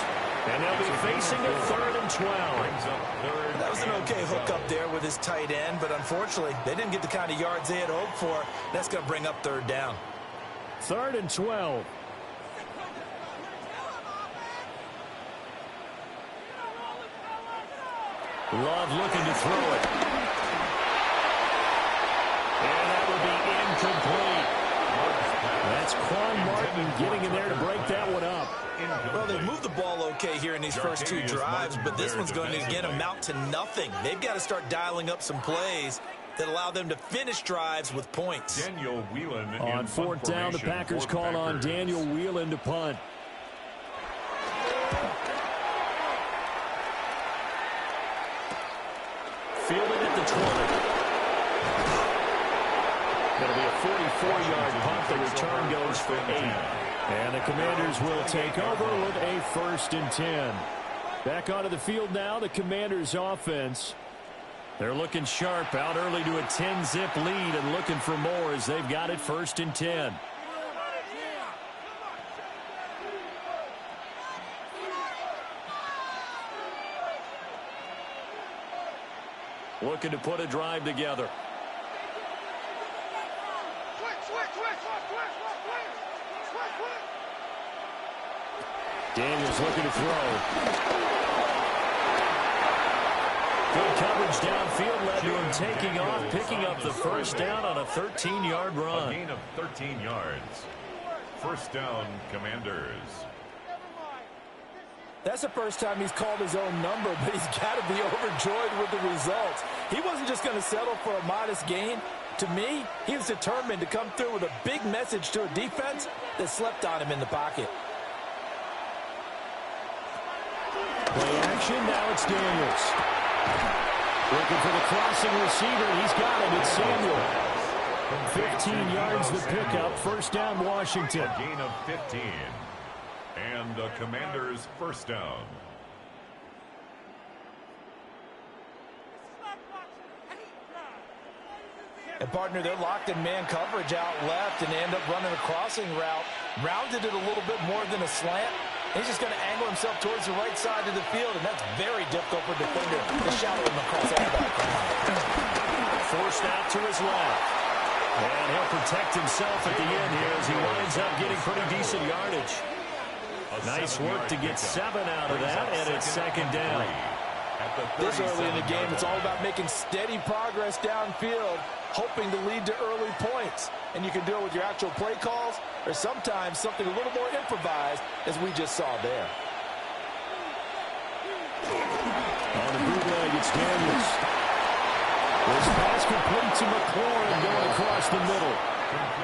And they'll be facing a 3rd and 12. That was an okay hook up there with his tight end, but unfortunately, they didn't get the kind of yards they had hoped for. That's going to bring up 3rd down. 3rd and 12. Love looking to throw it. And that would be incomplete. That's Quan Martin getting in there to break that one up. Well, they've moved the ball okay here in these first 2 drives, but this one's going to, again, amount to nothing. They've got to start dialing up some plays that allow them to finish drives with points. Daniel Whelan on 4th down, the Packers call on Daniel Whelan to punt. Fielded at the 20. That'll be a 44-yard punt. The return goes for 8. And the Commanders will take over with a 1st and 10. Back onto the field now, the Commanders offense. They're looking sharp, out early to a 10-zip lead and looking for more as they've got it 1st and 10. looking to put a drive together. Daniels looking to throw. Good coverage downfield led to him taking off, picking up the first down on a 13-yard run. A gain of 13 yards. First down, Commanders. That's the first time he's called his own number, but he's got to be overjoyed with the results. He wasn't just going to settle for a modest gain. To me, he was determined to come through with a big message to a defense that slept on him in the pocket. Play action, now it's Daniels. Looking for the crossing receiver, and he's got it. It's Samuel. 15 yards the pickup. First down, Washington. A gain of 15. And the Commanders' first down. And, partner, they're locked in man coverage out left, and they end up running a crossing route. Rounded it a little bit more than a slant. He's just going to angle himself towards the right side of the field, and that's very difficult for a defender to shadow him across all that ground. Forced out to his left. And he'll protect himself at the end here as he winds up getting pretty decent yardage. Nice work to get 7 out of that, and it's second down. This early in the game, it's all about making steady progress downfield, hoping to lead to early points. And you can do it with your actual play calls or sometimes something a little more improvised, as we just saw there. On the bootleg, it's Daniels. This pass complete to McLaurin going across the middle.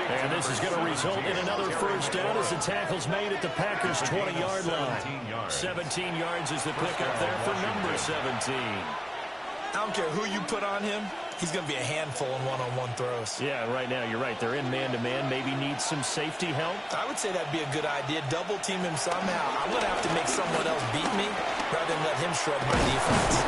And this is going to result in another first down as the tackle's made at the Packers' 20-yard line. 17 yards is the pickup there for number 17. I don't care who you put on him. He's going to be a handful in one-on-one throws. Yeah, right now, you're right. They're in man-to-man. Maybe need some safety help. I would say that'd be a good idea. Double team him somehow. I'm going to have to make someone else beat me rather than let him shred my defense.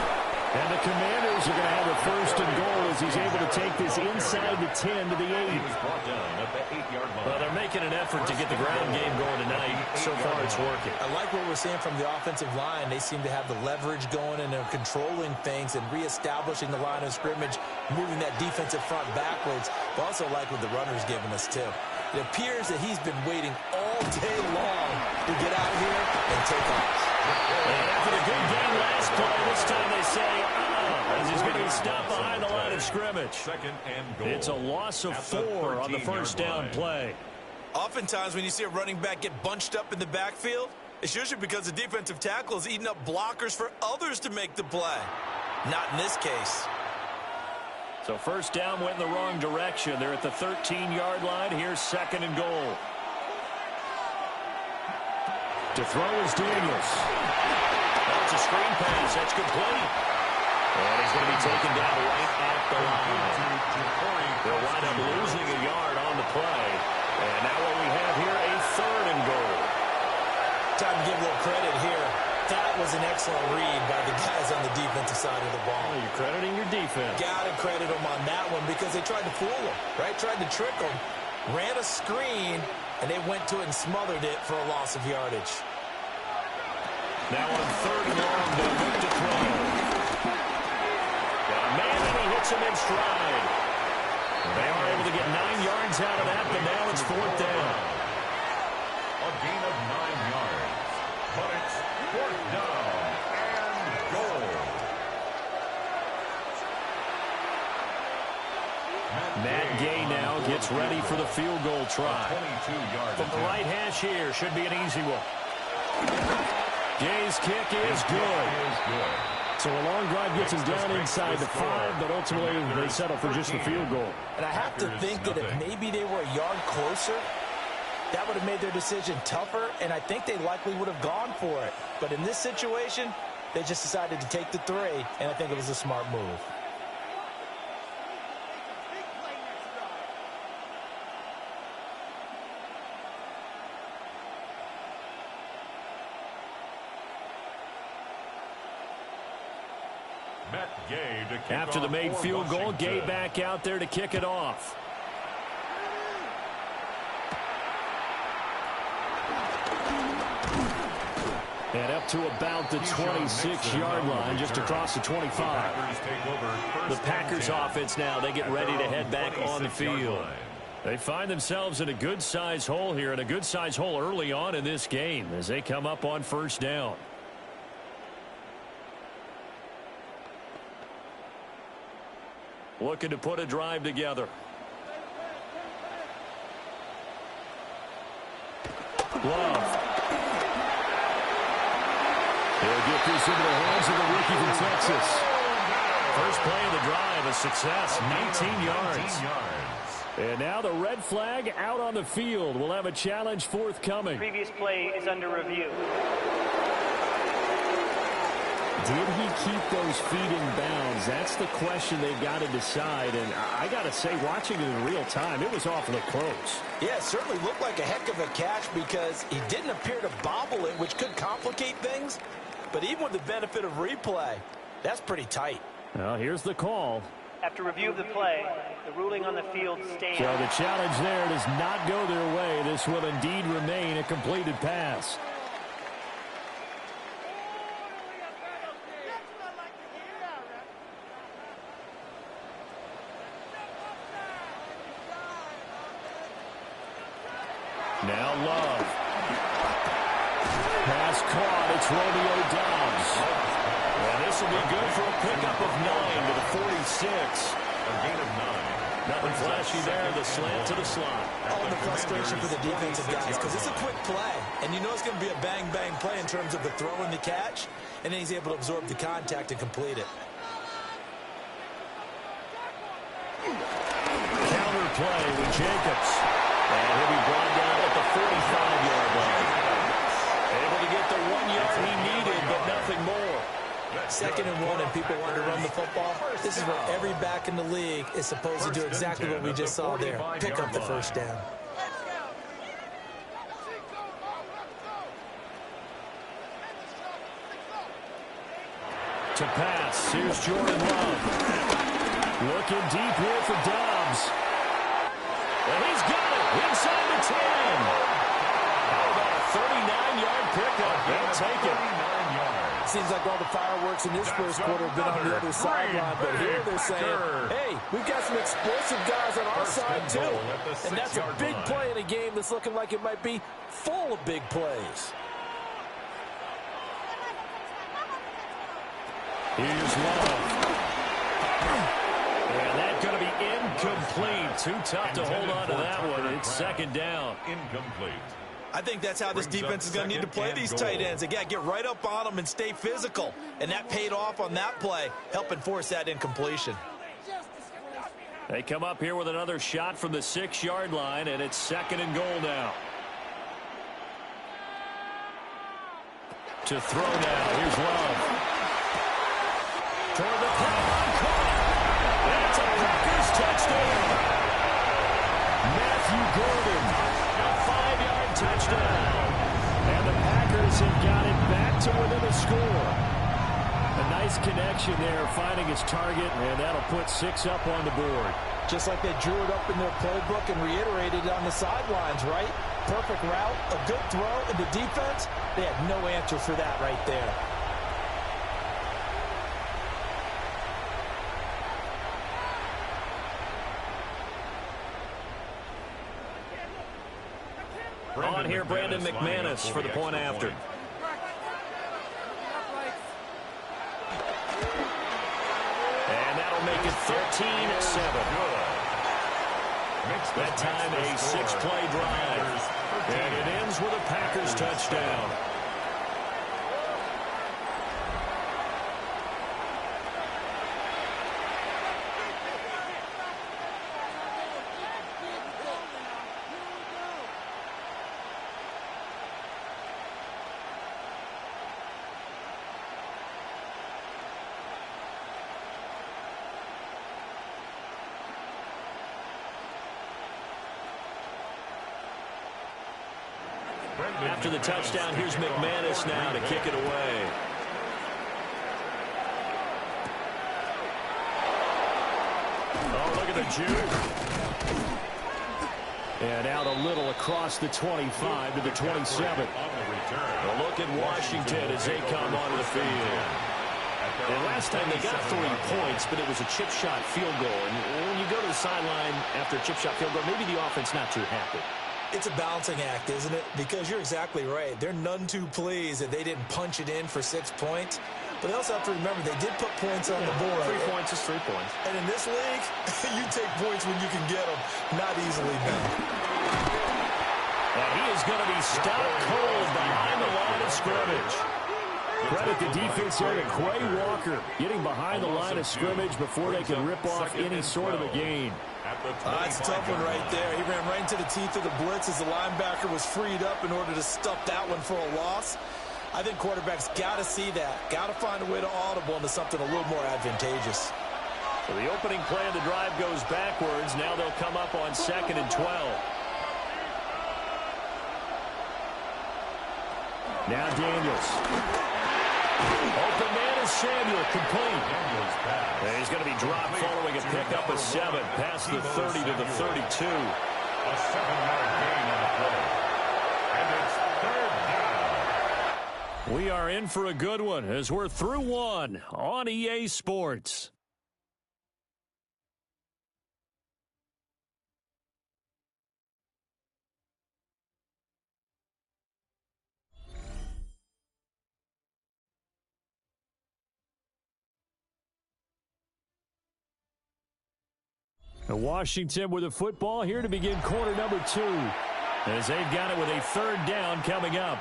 And the Commanders are going to have a first and goal as he's able to take this inside the 10 to the 8. He was brought down at the 8-yard line. Well, they're making an effort to get the ground game going tonight. So far, it's working. I like what we're seeing from the offensive line. They seem to have the leverage going, and they're controlling things and reestablishing the line of scrimmage, moving that defensive front backwards. But also like what the runner's giving us, too. It appears that he's been waiting all day long to get out of here and take off. And after the good game last play, this time they say, as he's going to be stopped behind the line of scrimmage. Second and goal. It's a loss of 4 on the first down play. Oftentimes when you see a running back get bunched up in the backfield, it's usually because the defensive tackle is eating up blockers for others to make the play. Not in this case. So first down went in the wrong direction. They're at the 13-yard line. Here's second and goal. To throw is Daniels. That's a screen pass. That's complete. And he's going to be taken down right at the line. They'll wind up losing a yard on the play. And now what we have here, a third and goal. Time to give a little credit here. That was an excellent read by the guys on the defensive side of the ball. Well, you're crediting your defense. Got to credit them on that one because they tried to fool them, right? Tried to trick them. Ran a screen, and they went to it and smothered it for a loss of yardage. Now on third and long, they'll look to throw. Got a man, and he hits him in stride. They are able to get 9 yards out of that, but now it's fourth down. A gain of 9 yards. But it's fourth down and goal. Matt Gay now gets ready for the field goal try. 22-yard From the right hash here, should be an easy one. Gay's kick is good. So a long drive gets him down inside the 5, but ultimately they settle for just the field goal. And I have to think that if maybe they were a yard closer, that would have made their decision tougher, and I think they likely would have gone for it. But in this situation, they just decided to take the 3, and I think it was a smart move. After the made field goal, Gay back out there to kick it off. And up to about the 26-yard line, just across the 25. The Packers offense now, they get ready to head back on the field. They find themselves in a good-sized hole here, and a good-sized hole early on in this game as they come up on first down. Looking to put a drive together. Love. He'll get this into the hands of the rookie from Texas. First play of the drive, a success, 19 yards. And now the red flag out on the field. We'll have a challenge forthcoming. Previous play is under review. Did he keep those feet in bounds? That's the question they've got to decide. And I got to say, watching it in real time, it was awfully close. Yeah, it certainly looked like a heck of a catch because he didn't appear to bobble it, which could complicate things. But even with the benefit of replay, that's pretty tight. Well, here's the call. After review of the play, the ruling on the field stands. So the challenge there does not go their way. This will indeed remain a completed pass. Now Love. Pass caught. It's Romeo Doubs. And this will be good for a pickup of 9 to the 46. A gain of 9. Nothing flashy there. The slant to the slot. All the frustration for the defensive guys because it's a quick play. And you know it's going to be a bang-bang play in terms of the throw and the catch. And then he's able to absorb the contact and complete it. Counter play with Jacobs. And he'll be brought down at the 45-yard line. Able to get the 1 yard he needed, but nothing more. 2nd and 1, and people want to run the football. This is where every back in the league is supposed to do exactly what we just saw there. Pick up the first down. To pass, here's Jordan Love. Looking deep here for Doubs. And he's got it inside the 10. How about a 39-yard pickup? They'll take it. Seems like all the fireworks in this first quarter have been on the other sideline, but here they're saying, hey, we've got some explosive guys on our side too. And that's a big play in a game that's looking like it might be full of big plays. Here's Love. And that's going to be incomplete. Too tough to hold on to that one. It's 2nd down. Incomplete. I think that's how this defense is going to need to play these tight ends. They got to get right up on them and stay physical. And that paid off on that play, helping force that incompletion. They come up here with another shot from the 6-yard line, and it's 2nd and goal now. To throw now. Here's Love. Toward the pylon corner. That's a Packers touchdown. Matthew Gordon. A 5-yard touchdown. And the Packers have got it back to within a score. A nice connection there, finding his target, and that'll put 6 up on the board. Just like they drew it up in their playbook and reiterated it on the sidelines, right? Perfect route, a good throw, and the defense, they had no answer for that right there. On here, Brandon McManus for the point after. And that'll make it 13-7. That time a 6-play drive. And it ends with a Packers touchdown. After the touchdown, here's McManus now to kick it away. Oh, look at the juke. And out a little across the 25 to the 27. A look at Washington as they come onto the field. And last time they got 3 points, but it was a chip shot field goal. And when you go to the sideline after a chip shot field goal, maybe the offense not too happy. It's a balancing act, isn't it? Because you're exactly right. They're none too pleased that they didn't punch it in for 6 points. But they also have to remember they did put points on the board. 3 points is 3 points. And in this league, you take points when you can get them. Not easily done. And he is going to be stopped cold behind the line of scrimmage. Credit the defense there to Quay Walker, getting behind the line of scrimmage before they can rip off any sort of a gain. That's a tough one right there. He ran right into the teeth of the blitz as the linebacker was freed up in order to stuff that one for a loss. I think quarterbacks got to see that. Got to find a way to audible into something a little more advantageous. So the opening play of the drive goes backwards. Now they'll come up on 2nd and 12. Now Daniels. Open man is Samuel, complete. And he's going to be dropped following a pickup of 7 past the 30 to the 32. A 7-yard gain on the play. And it's 3rd down. We are in for a good one as we're through one on EA Sports. Washington with a football here to begin quarter number 2 as they've got it with a 3rd down coming up.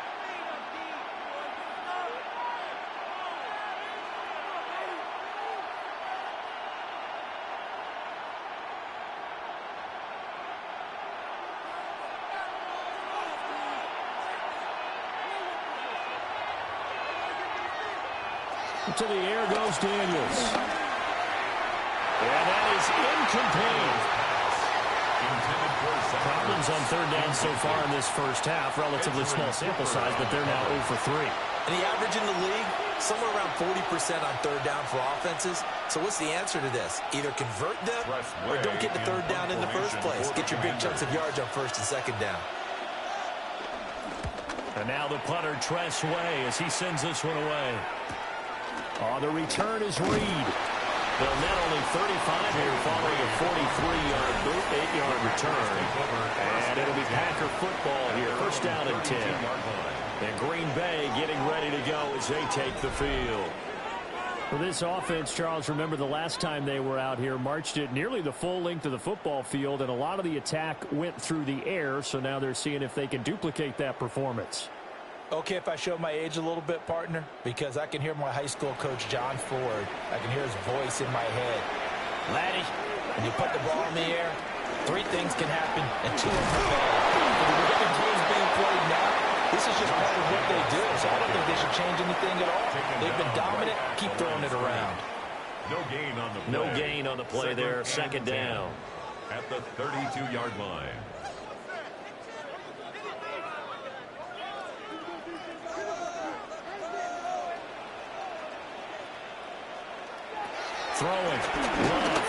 To the air goes Daniels. And that is incomplete. Problems on 3rd down so far in this first half. Relatively small sample size, but they're now 0 for 3. And the average in the league, somewhere around 40% on 3rd down for offenses. So what's the answer to this? Either convert them or don't get the 3rd down in the first place. Get your big chunks of yards on 1st and 2nd down. And now the punter, Tress Way, as he sends this one away. Oh, the return is Reed. Well, net only 35 here following a 43-yard boot, 8-yard return. And it'll be Packer football here. 1st down and 10. And Green Bay getting ready to go as they take the field. For this offense, Charles, remember the last time they were out here, marched it nearly the full length of the football field, and a lot of the attack went through the air, so now they're seeing if they can duplicate that performance. Okay, if I show my age a little bit, partner, because I can hear my high school coach, John Ford. I can hear his voice in my head. Laddie, when you put the ball in the air, 3 things can happen, and 2 of them are bad. For the way the game's being played now, this is just part of what they do, so I don't think they should change anything at all. They've been dominant. Keep throwing it around. No gain on the play. No gain on the play there. 2nd down. At the 32-yard line. Throwing. Love.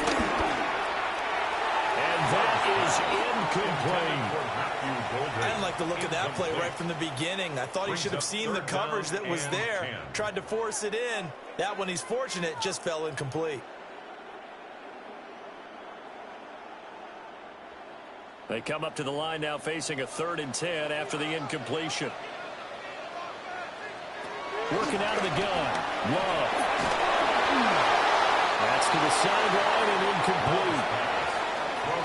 And that is incomplete. I didn't like the look of that play right from the beginning. I thought he should have seen the coverage that was there. Tried to force it in. That one, he's fortunate, just fell incomplete. They come up to the line now facing a 3rd and 10 after the incompletion. Working out of the gun. Love. That's to the sideline and incomplete.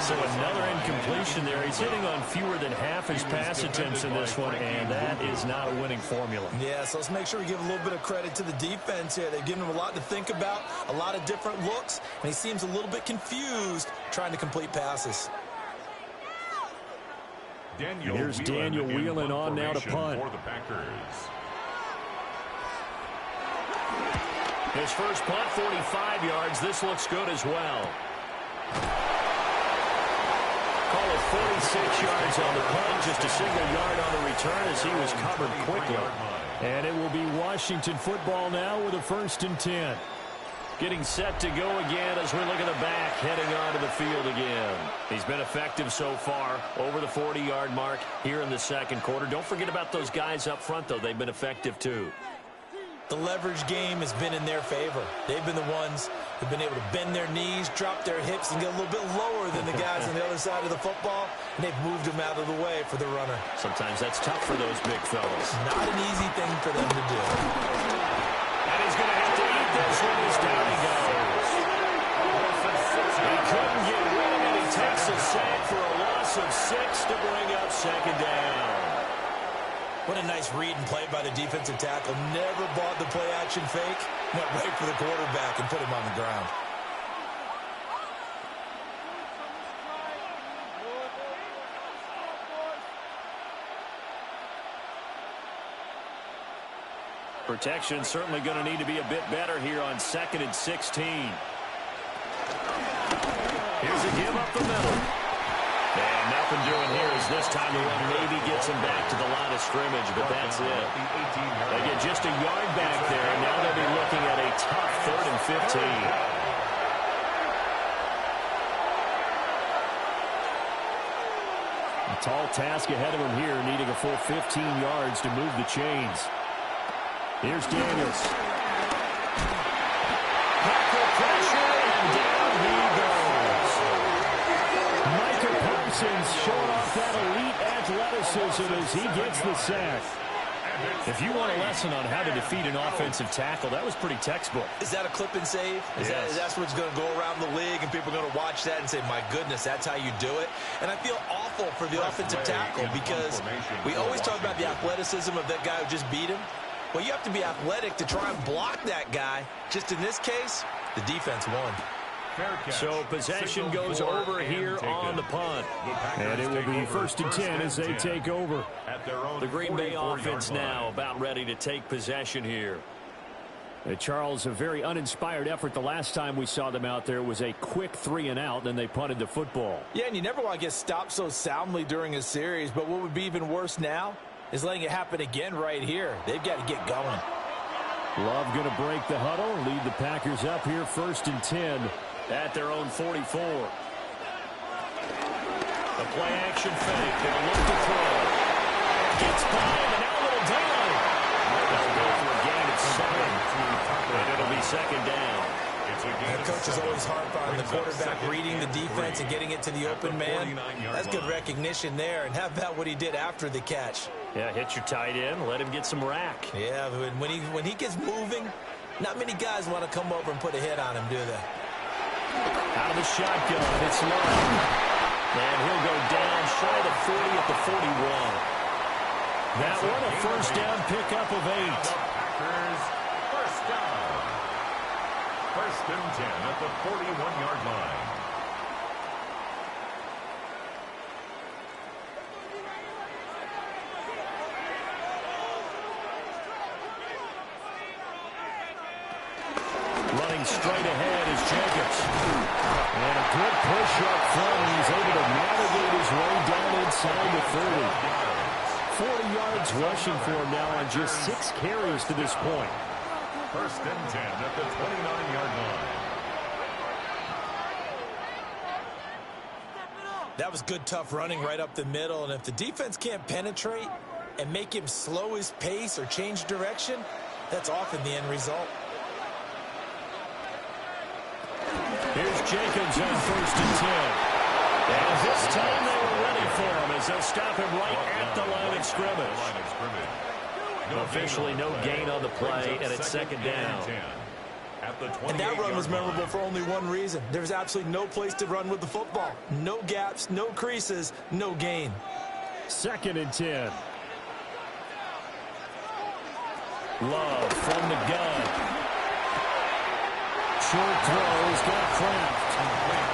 So another incompletion there. He's hitting on fewer than half his pass attempts in this one, and that is not a winning formula. Yeah, so let's make sure we give a little bit of credit to the defense here. They've given him a lot to think about, a lot of different looks, and he seems a little bit confused trying to complete passes. Here's Daniel Whelan on now to punt. For the Packers. His first punt, 45 yards. This looks good as well. Call it 46 yards on the punt, just a single yard on the return as he was covered quickly. And it will be Washington football now with a 1st and 10. Getting set to go again as we look at the back, heading onto the field again. He's been effective so far, over the 40-yard mark here in the second quarter. Don't forget about those guys up front, though. They've been effective, too. The leverage game has been in their favor. They've been the ones who've been able to bend their knees, drop their hips, and get a little bit lower than the guys on the other side of the football, and they've moved them out of the way for the runner. Sometimes that's tough for those big fellas. Not an easy thing for them to do. And he's going to have to eat this one as down he goes. He couldn't get rid of it. He takes a sack for a loss of 6 to bring up second down. What a nice read and play by the defensive tackle. Never bought the play-action fake. Went right for the quarterback and put him on the ground. Protection certainly going to need to be a bit better here on 2nd and 16. Here's a give up the middle. And nothing doing here as this time the run maybe gets him back to the line of scrimmage, but that's it. They get just a yard back there, and now they'll be looking at a tough 3rd and 15. A tall task ahead of him here, needing a full 15 yards to move the chains. Here's Daniels. Tackle pressure, and down he goes. Micah Parsons showing off that elite athleticism as he gets the sack. If you want a lesson on how to defeat an offensive tackle, that was pretty textbook. Is that a clip and save? That's what's going to go around the league, and people are going to watch that and say, my goodness, that's how you do it? And I feel awful for the offensive tackle because we always talk about the athleticism of that guy who just beat him. Well, you have to be athletic to try and block that guy. Just in this case, the defense won. So possession goes over here on the punt. And it will be 1st and 10 as they take over. The Green Bay offense now about ready to take possession here. Charles, a very uninspired effort the last time we saw them out there was a quick 3 and out, then they punted the football. Yeah, and you never want to get stopped so soundly during a series, but what would be even worse now is letting it happen again right here. They've got to get going. Love going to break the huddle and lead the Packers up here 1st and 10 at their own 44. The play action fake. They'll look to throw. Gets by and now a little daylight. They'll go for a gain of 7. And it'll be 2nd down. The coaches always harp on the quarterback reading the defense and getting it to the open man. That's good recognition there. And how about what he did after the catch? Yeah, hit your tight end, let him get some rack. Yeah, when he gets moving, not many guys want to come over and put a hit on him, do they? Out of the shotgun, it's Love. And he'll go down shy of the 40 at the 41. That one a 1st down pickup of 8. Packers, 1st down. 1st and 10 at the 41-yard line. Running straight ahead is Jacobs. And a good push up front. He's able to navigate his way down inside the 30. 40 yards rushing for him now on just 6 carries to this point. 1st and 10 at the 29-yard line. That was good, tough running right up the middle. And if the defense can't penetrate and make him slow his pace or change direction, that's often the end result. Here's Jacobs on 1st and 10. And this time they were ready for him as they'll stop him right at the line of scrimmage. Officially no gain on the play, and it's 2nd down. And that run was memorable for only one reason. There's absolutely no place to run with the football. No gaps, no creases, no gain. 2nd and 10. Love from the gun. Short throw has got Kraft.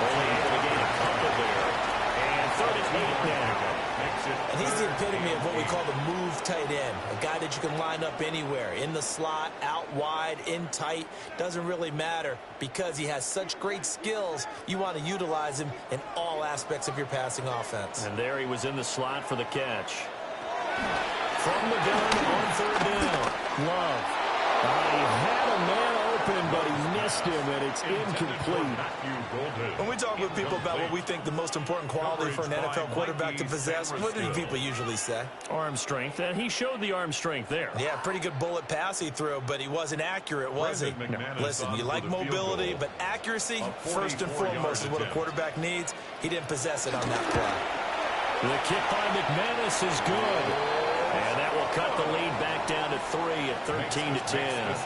Only able to gain a couple there. And 3rd and 8 now. And he's the epitome of what we call the move tight end. A guy that you can line up anywhere. In the slot, out wide, in tight. Doesn't really matter because he has such great skills. You want to utilize him in all aspects of your passing offense. And there he was in the slot for the catch. From the gun on 3rd down. Love. He had a man open, but he missed him, and it's incomplete. When we talk with people about what we think the most important quality for an NFL quarterback to possess, what do people usually say? Arm strength, and he showed the arm strength there. Yeah, pretty good bullet pass he threw, but he wasn't accurate, was he? No. Listen, you like mobility, but accuracy, first and foremost, is what a quarterback needs. He didn't possess it on that play. The kick by McManus is good. And that will cut the lead back down to 3 at 13-10.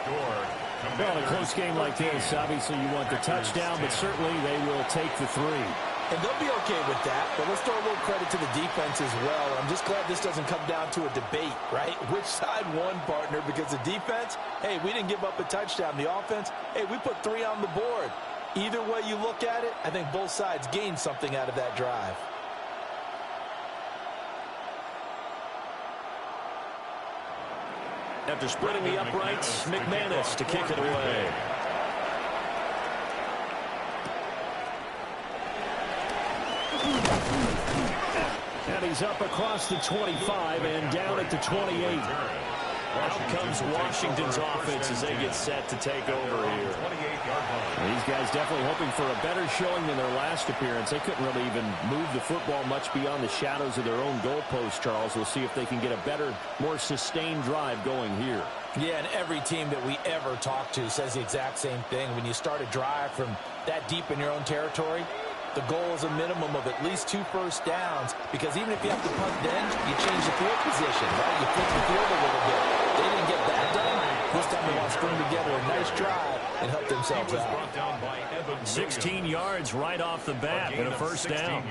Well, in a close game like this, obviously you want the touchdown, but certainly they will take the 3. And they'll be okay with that, but let's throw a little credit to the defense as well. I'm just glad this doesn't come down to a debate, right? Which side won, partner? Because the defense, hey, we didn't give up a touchdown. The offense, hey, we put 3 on the board. Either way you look at it, I think both sides gained something out of that drive. After splitting the uprights, McManus to kick it away. And he's up across the 25 and down at the 28. Out comes Washington's offense as they get set to take over here. These guys definitely hoping for a better showing than their last appearance. They couldn't really even move the football much beyond the shadows of their own goalpost, Charles. We'll see if they can get a better, more sustained drive going here. Yeah, and every team that we ever talk to says the exact same thing. When you start a drive from that deep in your own territory, the goal is a minimum of at least 2 first downs, because even if you have to punt then, you change the field position, right? You flip the field a little bit. They didn't get that done. This time they want to string together a nice drive and help themselves out. 16 yards right off the bat and a first down.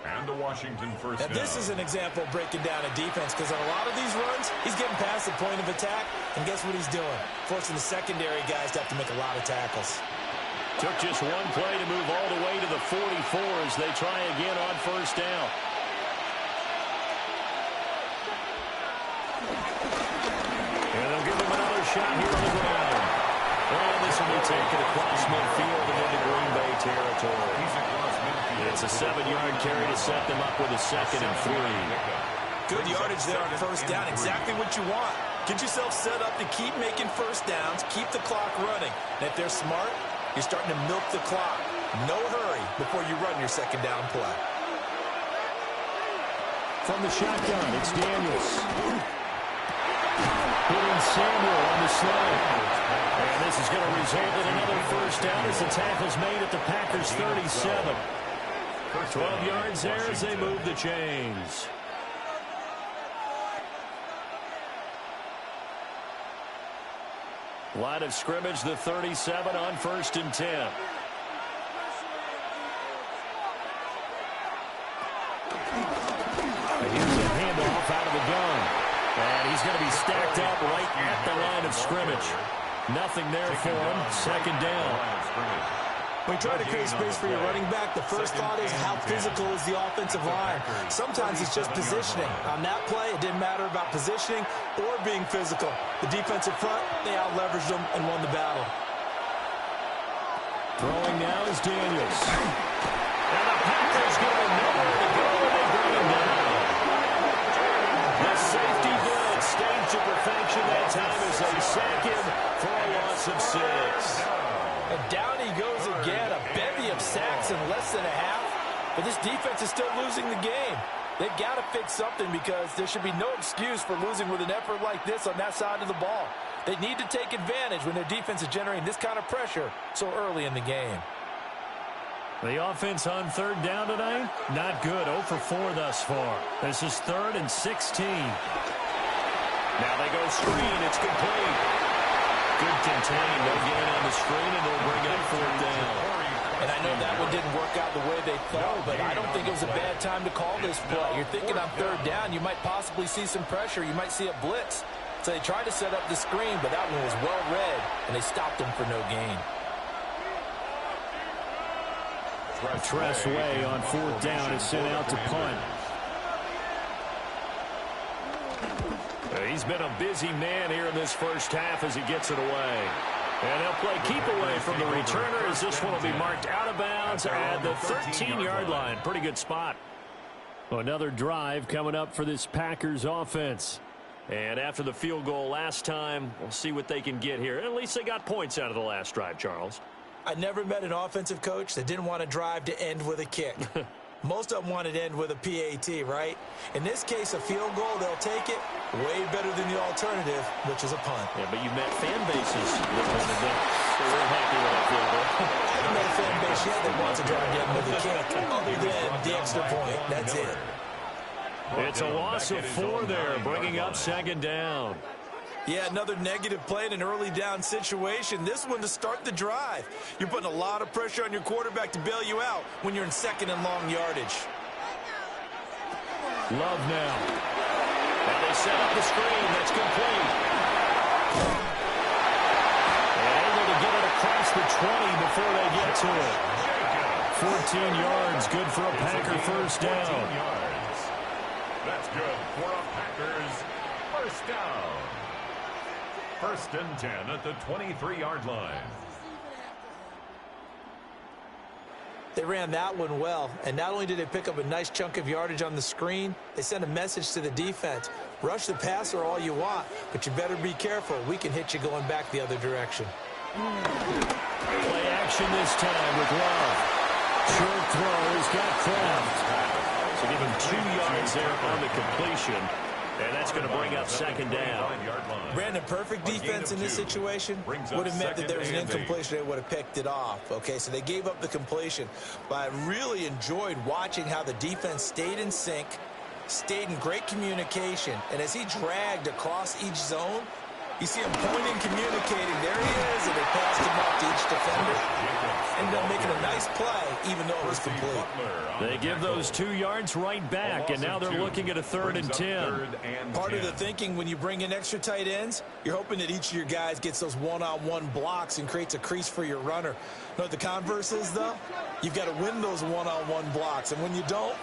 And the Washington first down. Now, this is an example of breaking down a defense, because on a lot of these runs, he's getting past the point of attack, and guess what he's doing? Forcing the secondary guys to have to make a lot of tackles. Took just one play to move all the way to the 44 as they try again on first down. And they'll give him another shot here on the ground. And this will be taken across midfield and into Green Bay territory. It's a 7-yard carry to set them up with a 2nd and 3. Good yardage there on first down. Exactly what you want. Get yourself set up to keep making first downs, keep the clock running. And if they're smart, you're starting to milk the clock. No hurry before you run your second down play. From the shotgun, it's Daniels. Hitting Samuel on the slide. And this is going to result in another first down as the tackle's made at the Packers' 37. 12 yards there as they move the chains. Line of scrimmage, the 37 on 1st and 10. Here's a handoff out of the gun. And he's going to be stacked up right at the line of scrimmage. Nothing there for him. 2nd down. When you try to create space for your running back, the first thought is how physical is the offensive line. Sometimes it's just positioning. On that play, it didn't matter about positioning or being physical. The defensive front, they out-leveraged them and won the battle. Throwing now is Daniels. And the Packers get nowhere to go, and they bring him down. The safety blitz staged to perfection that time as they sack him for a loss of 6. And down he goes again, a bevy of sacks in less than a half. But this defense is still losing the game. They've got to fix something, because there should be no excuse for losing with an effort like this on that side of the ball. They need to take advantage when their defense is generating this kind of pressure so early in the game. The offense on 3rd down tonight, not good. 0 for 4 thus far. This is 3rd and 16. Now they go screen. It's complete. Good contain. No gain on the screen, and they'll bring up 4th down. And I know that one didn't work out the way they thought, but I don't think it was a bad time to call this play. You're thinking on 3rd down, you might possibly see some pressure. You might see a blitz. So they tried to set up the screen, but that one was well read, and they stopped them for no gain. Tress Way on 4th down is sent out to punt. He's been a busy man here in this first half as he gets it away. And they'll play keep away from the returner as this one will be marked out of bounds at the 13-yard line. Pretty good spot. Another drive coming up for this Packers offense. And after the field goal last time, we'll see what they can get here. At least they got points out of the last drive, Charles. I never met an offensive coach that didn't want to drive to end with a kick. Most of them wanted to end with a PAT, right? In this case, a field goal, they'll take it. Way better than the alternative, which is a punt. Yeah, but you met fan bases that wanted that. They weren't happy with that field goal. I haven't met a fan base yet that wants to drive to end with a kick, other than the extra point. That's it. It's a loss of 4 there, bringing up second down. Yeah, another negative play in an early down situation. This one to start the drive. You're putting a lot of pressure on your quarterback to bail you out when you're in second and long yardage. Love now. And they set up the screen. That's complete. And able to get it across the 20 before they get to it. 14 yards, good for a Packer first down. That's good for a Packers first down. First and 10 at the 23-yard line. They ran that one well, and not only did they pick up a nice chunk of yardage on the screen, they sent a message to the defense. Rush the passer all you want, but you better be careful. We can hit you going back the other direction. Play action this time with Love. Short throw, he's got Kraft. So give him 2 yards there on the completion. And that's going to bring up second down. Brandon, perfect defense in this situation would have meant that there was an incompletion. They would have picked it off. Okay, so they gave up the completion. But I really enjoyed watching how the defense stayed in sync, stayed in great communication. And as he dragged across each zone, you see him pointing, communicating. There he is, and they passed him up to each defender. Ended up making a nice play, even though it was complete. They give those 2 yards right back, and now they're looking at a 3rd and 10. Part of the thinking when you bring in extra tight ends, you're hoping that each of your guys gets those one-on-one blocks and creates a crease for your runner. You know what the converse is, though? You've got to win those one-on-one blocks, and when you don't,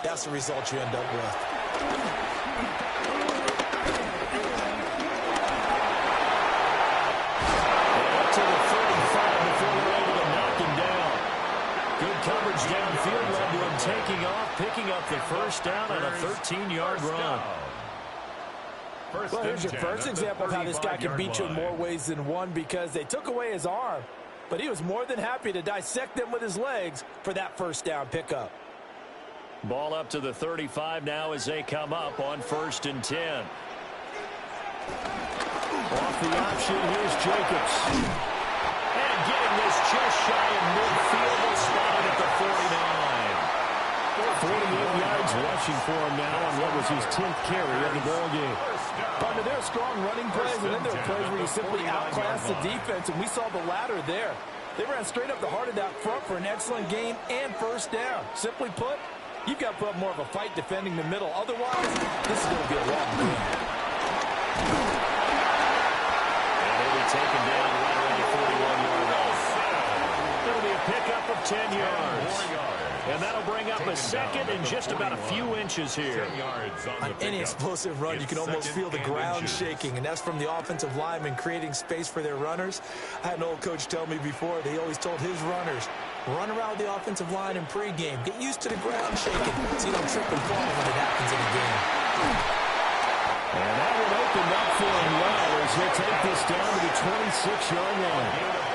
that's the result you end up with. Downfield led to him taking off, picking up the first down on a 13-yard run. Well, here's your first example of how this guy can beat you in more ways than one, because they took away his arm, but he was more than happy to dissect them with his legs for that first down pickup. Ball up to the 35 now as they come up on 1st and 10. Off the option, here's Jacobs. And getting this just shy of midfield, will spot it at the 49. 48 yards rushing for him now on what was his 10th carry of the ball game. Partner, there are strong running plays, and then there are plays where you simply outclass the defense, and we saw the latter there. They ran straight up the heart of that front for an excellent gain and first down. Simply put, you've got to put up more of a fight defending the middle. Otherwise, this is going to be a long game. And he'll be taken down right around the 41-yard line. It'll be a pickup of 10 yards. And that'll bring up a second and just about a few inches here. On any explosive run, you can almost feel the ground shaking, and that's from the offensive linemen creating space for their runners. I had an old coach tell me before, they always told his runners, run around the offensive line in pregame. Get used to the ground shaking so you don't trip and fall when it happens in the game. And that one opened up for him well as he'll take this down to the 26-yard line.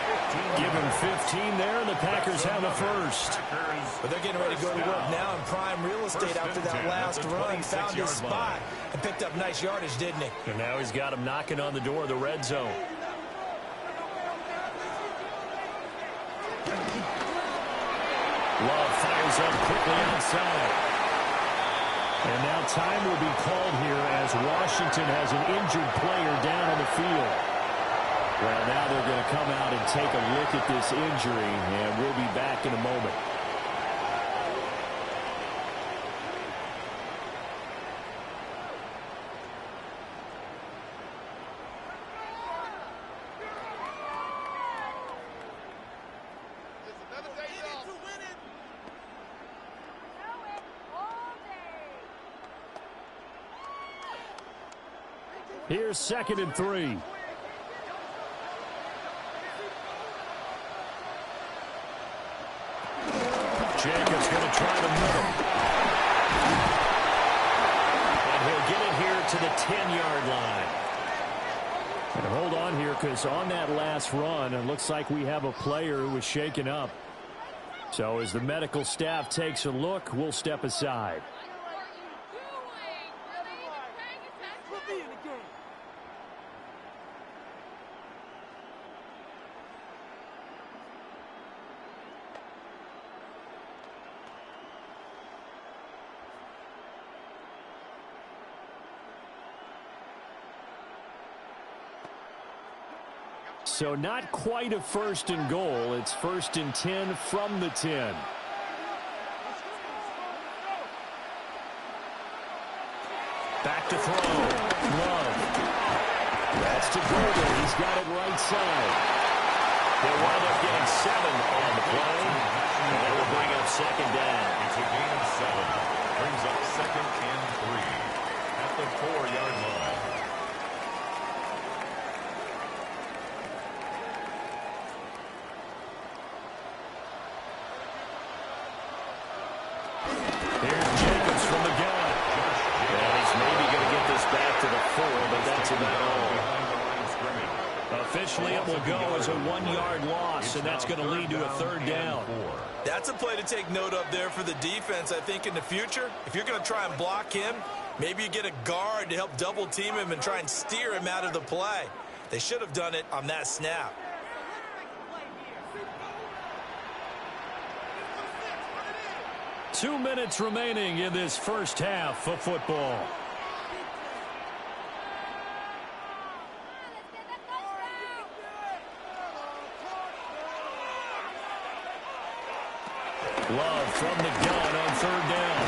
Give him 15 there, and the Packers have the first. But they're getting ready to go to work now in prime real estate after that last run. Found his spot and picked up nice yardage, didn't he? And now he's got him knocking on the door of the red zone. Love fires up quickly outside. And now time will be called here as Washington has an injured player down on the field. Well, now they're going to come out and take a look at this injury, and we'll be back in a moment. Here's 2nd and 3. Jacobs going to try the middle. And he'll get it here to the 10-yard line. And hold on here, because on that last run, it looks like we have a player who was shaken up. So as the medical staff takes a look, we'll step aside. So not quite a 1st and goal. It's 1st and 10 from the 10. Back to throw. Love. That's to Golden. He's got it right side. They'll wind up getting 7 on the play. And that will bring up 2nd down. It's a gain of 7. Brings up 2nd and 3 at the 4-yard line. Officially, it will go as a 1-yard loss, and that's going to lead to a 3rd down. That's a play to take note of there for the defense, I think, in the future. If you're going to try and block him, maybe you get a guard to help double-team him and try and steer him out of the play. They should have done it on that snap. Two minutes remaining in this first half of football. Love from the gun on 3rd down.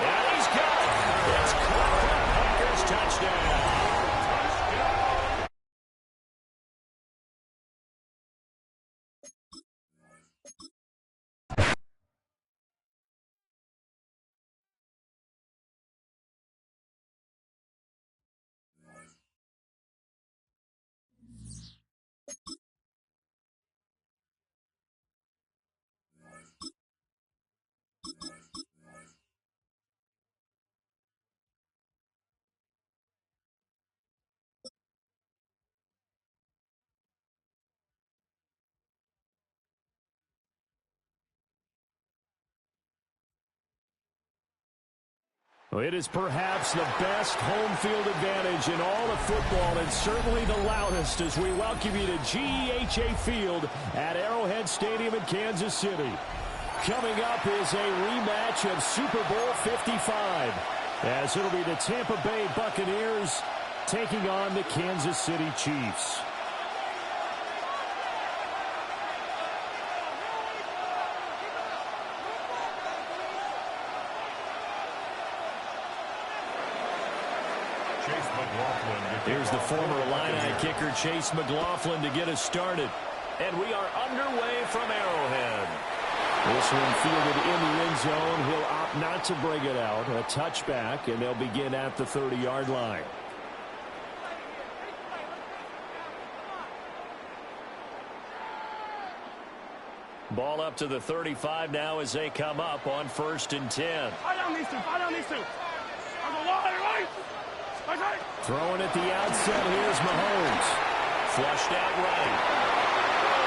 And he's got it. It's caught. Packers touchdown. It is perhaps the best home field advantage in all of football, and certainly the loudest as we welcome you to GEHA Field at Arrowhead Stadium in Kansas City. Coming up is a rematch of Super Bowl 55, as it'll be the Tampa Bay Buccaneers taking on the Kansas City Chiefs. Here's the former Illini kicker, Chase McLaughlin, to get us started. And we are underway from Arrowhead. This one fielded in the end zone. He'll opt not to bring it out. A touchback, and they'll begin at the 30-yard line. Ball up to the 35 now as they come up on 1st and 10. Fight on these two. Fight on these two. On the line, right? Okay. Throwing at the outset, here's Mahomes. Flushed out right.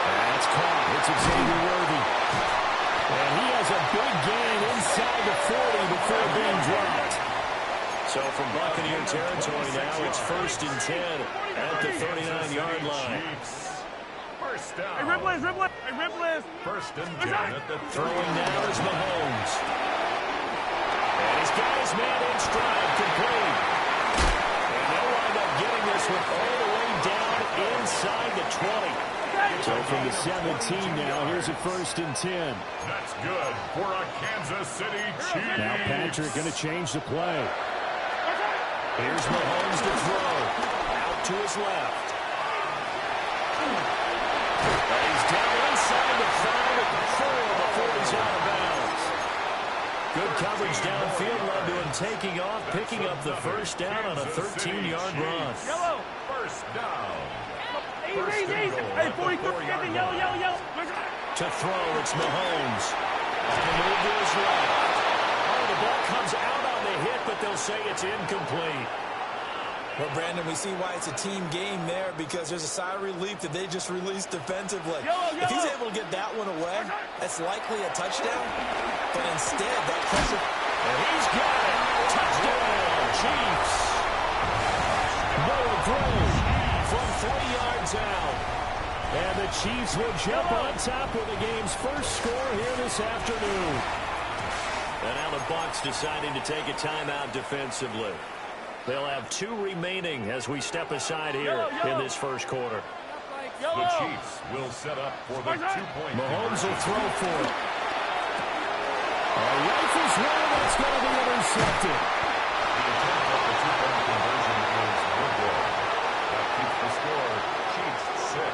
That's caught. It's Xavier Worthy. And he has a big gain inside the 40 before being dropped. So from Buccaneer territory now, it's 1st and 10 at the 39-yard line. First down. Hey, Ripley. Hey, Ripley. 1st and 10 at the throwing now is Mahomes. And he's got his man in stride, complete. And they'll wind up getting this one all the way down inside the 20. So from the 17 now, here's a 1st and 10. That's good for a Kansas City Chiefs. Now Patrick going to change the play. Here's Mahomes to throw. Out to his left. And he's down inside the 5 at the 4 before he's out of bounds. Good coverage downfield led to him taking off, picking up the 1st down on a 13-yard run. Yellow. First down. Hey, 43, yellow. To throw, it's Mahomes. On the move to his left. Oh, the ball comes out on the hit, but they'll say it's incomplete. Well, Brandon, we see why it's a team game there because there's a sigh of relief that they just released defensively. If he's able to get that one away, that's likely a touchdown. But instead, that pressure... And he's got it. Touchdown, Chiefs. Noah Gray from 3 yards out. And the Chiefs will jump on top with the game's first score here this afternoon. And now the Bucs deciding to take a timeout defensively. They'll have 2 remaining as we step aside here in this first quarter. The Chiefs will set up for the 2-point. Mahomes will throw for it. A rifle's one that's going to be intercepted. The attempt at the 2-point conversion is no good. That keeps the score. Chiefs 6.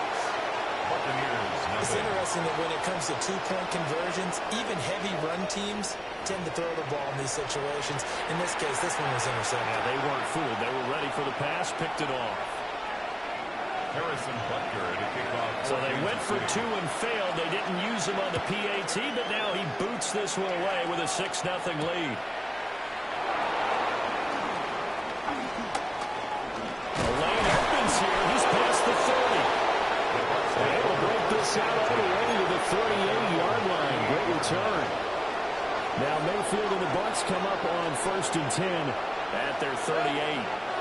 Buccaneers nothing. It's interesting that when it comes to 2-point conversions, even heavy run teams tend to throw the ball in these situations. In this case, this one was intercepted. Yeah, they weren't fooled. They were ready for the pass, picked it off. Harrison Butker to kick off. So they went for 2 and failed. They didn't use him on the PAT, but now he boots this one away with a 6-0 lead. The lane opens here. He's past the 30. They will break this out all the way to the 38-yard line. Great return. Now Mayfield and the Bucs come up on 1st and 10 at their 38.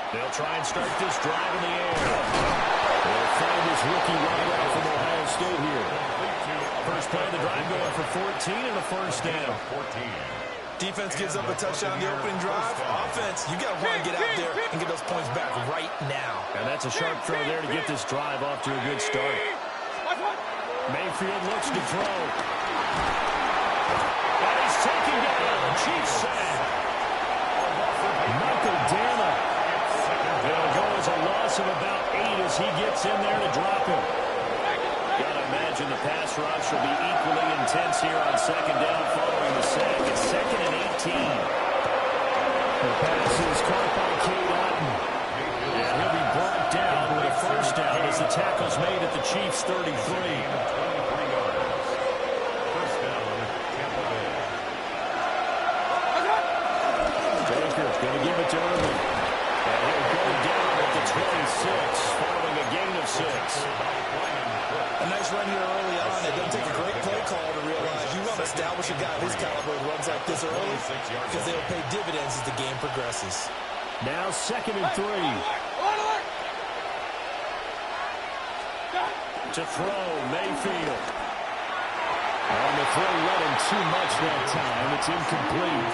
They'll try and start this drive in the air. They'll find this rookie wideout from Ohio State here. First play of the drive going for 14 and a first down. Defense gives up a touchdown on the opening drive. Offense, you got to want to get out there and get those points back right now. And that's a sharp throw there to get this drive off to a good start. Mayfield looks to throw. And he's taken down. Chiefs sack. Michael Dana. It'll go as a loss of about 8 as he gets in there to drop him. Gotta imagine the pass rush will be equally intense here on 2nd down following the sack. It's 2nd and 18. The pass is caught by Cade Otton. And he'll be brought down with a first down as the tackle's made at the Chiefs' 33. First down, Tampa Bay. Baker's going to give it to Irvin. And he'll go down at the 26 following a gain of 6. A nice run here early on. It doesn't take a great play call to realize you want to establish a guy of his caliber who runs like this early because they'll pay dividends as the game progresses. Now 2nd and 3. To throw, Mayfield. On the throw, let him too much that time. It's incomplete.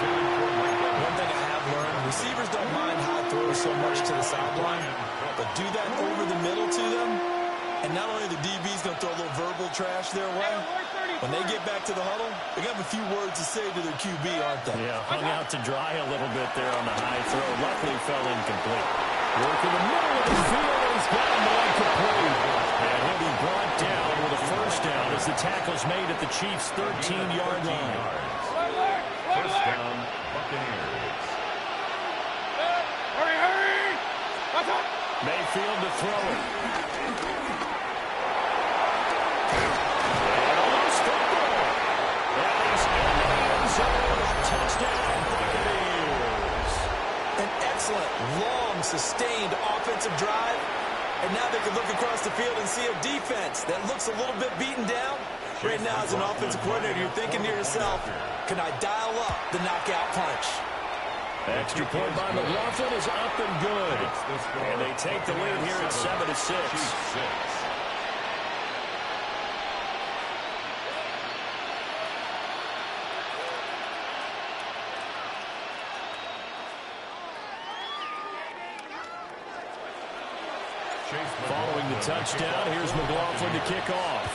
One thing I have learned, receivers don't mind high throws so much to the sideline, but do that over the middle to them, and not only the DB's going to throw a little verbal trash their way, when they get back to the huddle, they got a few words to say to their QB, aren't they? Yeah, hung out to dry a little bit there on the high throw. Luckily fell incomplete. Work in the middle of the field, and he's got him incomplete. And he'll be brought down with a first down as the tackle's made at the Chiefs' 13-yard line. First down, Buccaneers. Hurry! Mayfield to throw it. Touchdown, Buccaneers. An excellent, long, sustained offensive drive. And now they can look across the field and see a defense that looks a little bit beaten down. Right now, as an offensive coordinator, you're thinking to yourself, can I dial up the knockout punch? Extra point by McLaughlin is up and good. And they take the lead here at 7-6. Following the touchdown, here's McLaughlin to kick off.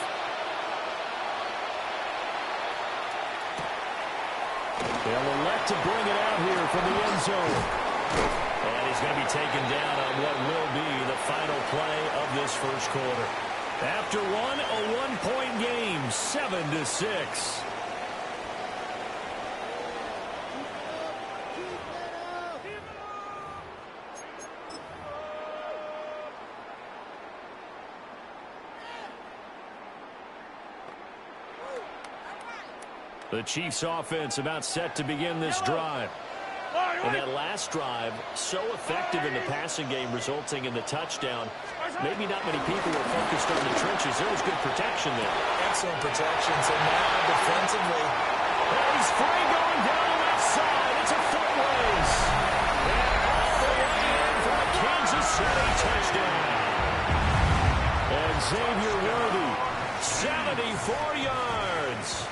They'll elect to bring it out here from the end zone. And he's going to be taken down on what will be the final play of this first quarter. After a one-point game, 7-6. The Chiefs offense about set to begin this drive. And that last drive, so effective in the passing game, resulting in the touchdown. Maybe not many people were focused on the trenches. There was good protection there. Excellent protection. So now defensively. He's free going down the left side. It's a foot race. And all the way in for a Kansas City touchdown. And Xavier Worthy, 74 yards.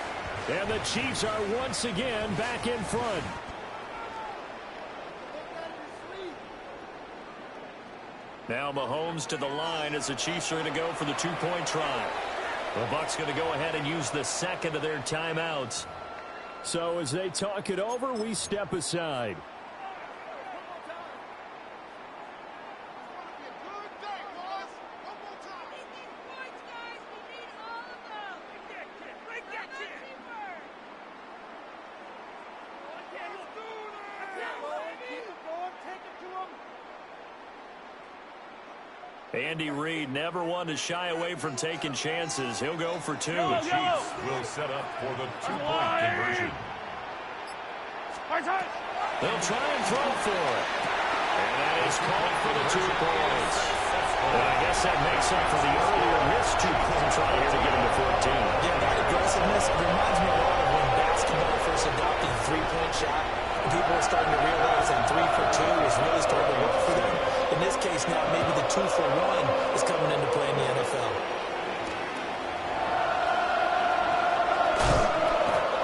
And the Chiefs are once again back in front. Now Mahomes to the line as the Chiefs are going to go for the two-point try. The Bucs going to go ahead and use the second of their timeouts. So as they talk it over, we step aside. Andy Reid never one to shy away from taking chances. He'll go for two. The Chiefs will set up for the two-point conversion. They'll try and throw for it. And that is called for the 2 points. And I guess that makes up for the earlier missed two-point try here to get him to 14. Yeah, that aggressiveness reminds me a lot of when basketball first adopted the three-point shot. People are starting to realize that 3 for 2 is really starting to work for them. In this case now, maybe the 2 for 1 is coming into play in the NFL.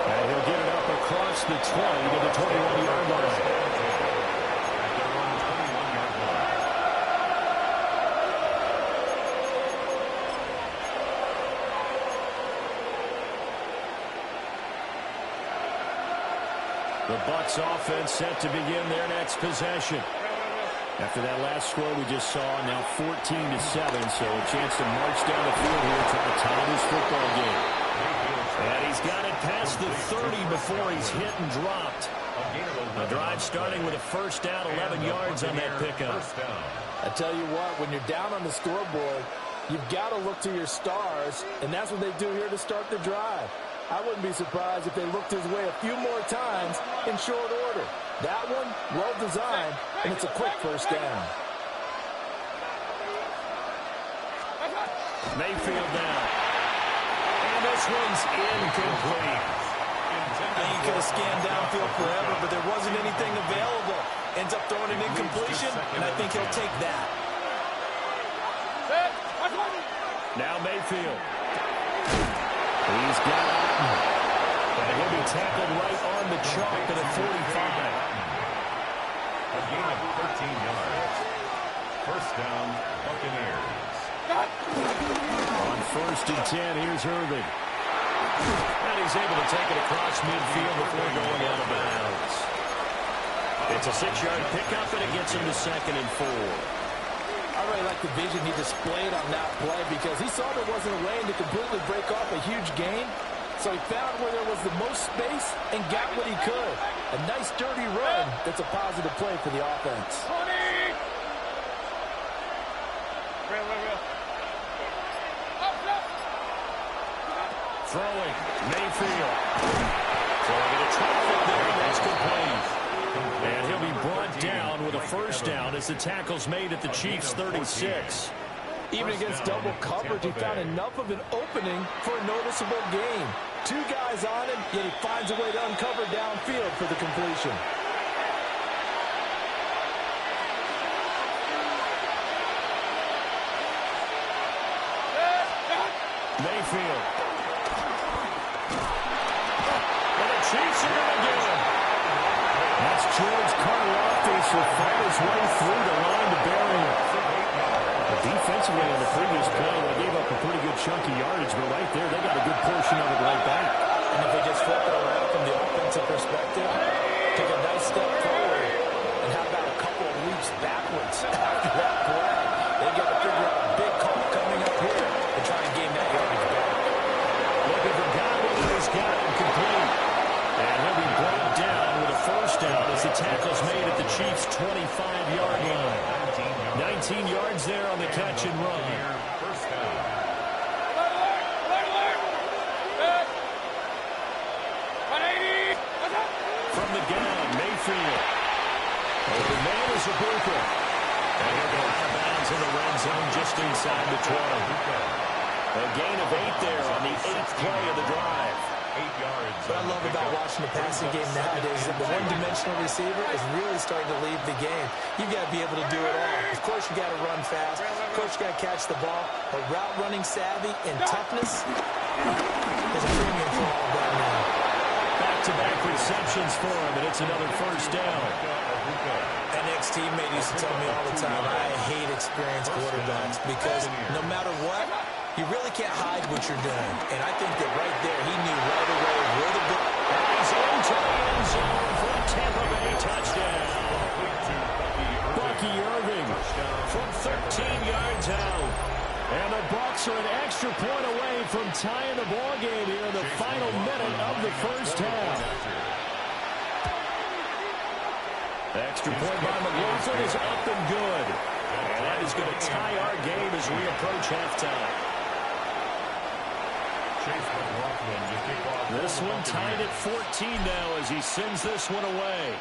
And he'll get it up across the 20 to the 21-yard line. The Bucs offense set to begin their next possession. After that last score we just saw, now 14-7, so a chance to march down the field here and try to tie this football game. And he's got it past the 30 before he's hit and dropped. The drive starting with a first down, 11 yards on that pickup. I tell you what, when you're down on the scoreboard, you've got to look to your stars, and that's what they do here to start the drive. I wouldn't be surprised if they looked his way a few more times in short order. That one, well designed, and it's a quick first down. Mayfield now. And this one's incomplete. He could have scanned downfield forever, but there wasn't anything available. Ends up throwing an incompletion, and I think he'll take that. Now Mayfield. He's got Otten. And he'll be tackled right on the chalk at a 45. A gain of 13 yards. First down, Buccaneers. On 1st and 10, here's Irving. And he's able to take it across midfield before going out of bounds. It's a 6-yard pickup, and it gets him to 2nd and 4. I really like the vision he displayed on that play because he saw there wasn't a lane to completely break off a huge gain. So he found where there was the most space and got what he could. A nice, dirty run that's a positive play for the offense. Throwing, Mayfield. So they're going to traffic there, and that's complete. And he'll be brought down with a first down as the tackle's made at the Chiefs' 36. Even against double coverage, he found enough of an opening for a noticeable gain. 2 guys on him, yet he finds a way to uncover downfield for the completion. Mayfield. And the Chiefs are going to get him. That's George Karlaftis will fight his way through the line to bury him. Defensively on the previous play, they gave up a pretty good chunk of yardage, but right there, they got a good portion of it right back. And if they just flip it around from the offensive perspective, take a nice step forward, and how about a couple of leaps backwards after that play? They got to figure out a big call coming up here and try and gain that yardage back. Looking for Godwin, he's got it complete. And he'll be brought down with a first down as the tackle's made at the Chiefs' 25-yard line. 19 yards there on the catch and run. First down. Open man is Ibuka. And he'll go out of bounds in the red zone just inside the 20. A gain of 8 there on the 8th play of the drive. 8 yards. What I love about watching the passing game nowadays is that the one-dimensional receiver is really starting to leave the game. You've got to be able to do it all. Of course, you got to run fast. Of course, you got to catch the ball. But route running savvy and toughness is a premium for all of that now. Back-to-back receptions for him, and it's another first down. An ex-teammate used to tell me all the time, I hate experienced quarterbacks because no matter what, you really can't hide what you're doing. And I think that right there, he knew right away where to go. And he's into the end zone for a Tampa Bay touchdown. Bucky Irving from 13 yards out. And the Bucs are an extra point away from tying the ball game here in the final minute of the first half. Extra point by McLaughlin is up and good. And that is going to tie our game as we approach halftime. This one tied at 14 now as he sends this one away.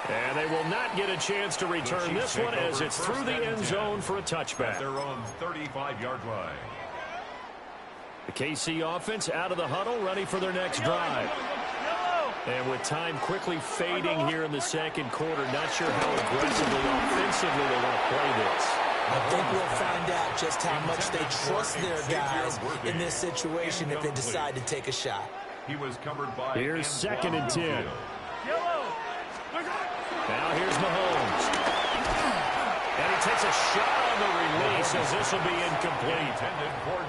And they will not get a chance to return this one as it's through the end zone for a touchback. At their own 35-yard line. The KC offense out of the huddle, ready for their next drive. And with time quickly fading here in the second quarter, not sure how aggressively, offensively they want to play this. I think we'll find out just how much they trust their guys in this situation if they decide to take a shot. He was covered by here's 2nd and 10. Now here's Mahomes. And he takes a shot on the release as this will be incomplete.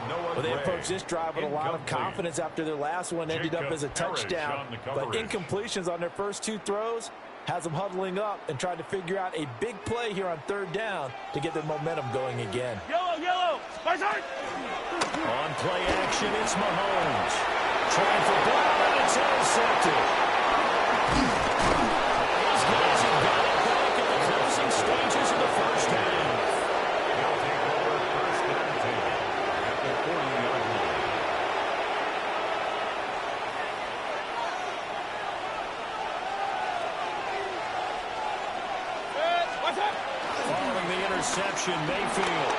Well, they approached this drive with a lot of confidence after their last one ended up as a touchdown. But incompletions on their first 2 throws has them huddling up and trying to figure out a big play here on 3rd down to get their momentum going again. Yellow, my side. On play action, it's Mahomes. Trying for Brown, and it's intercepted. These guys have got it back in the closing stages of the first half. They'll take over 1st and 10 at the 40-yard line. Following the interception, Mayfield.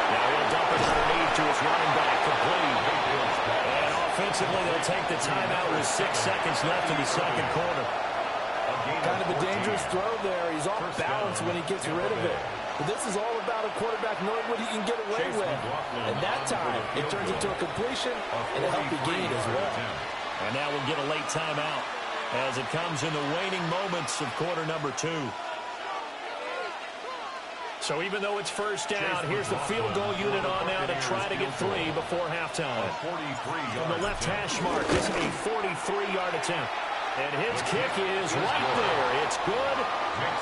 Now he'll dump it underneath to his running back, complete. And offensively, they'll take the timeout with 6 seconds left in the second quarter. Kind of a dangerous throw there. He's off balance when he gets rid of it. But this is all about a quarterback knowing what he can get away with. And that time, it turns into a completion and a healthy gain as well. And now we'll get a late timeout as it comes in the waning moments of quarter number 2. So even though it's first down, here's the field goal unit on now to try to get 3 before halftime. From the left hash mark, this is a 43-yard attempt. And his kick is right there. It's good.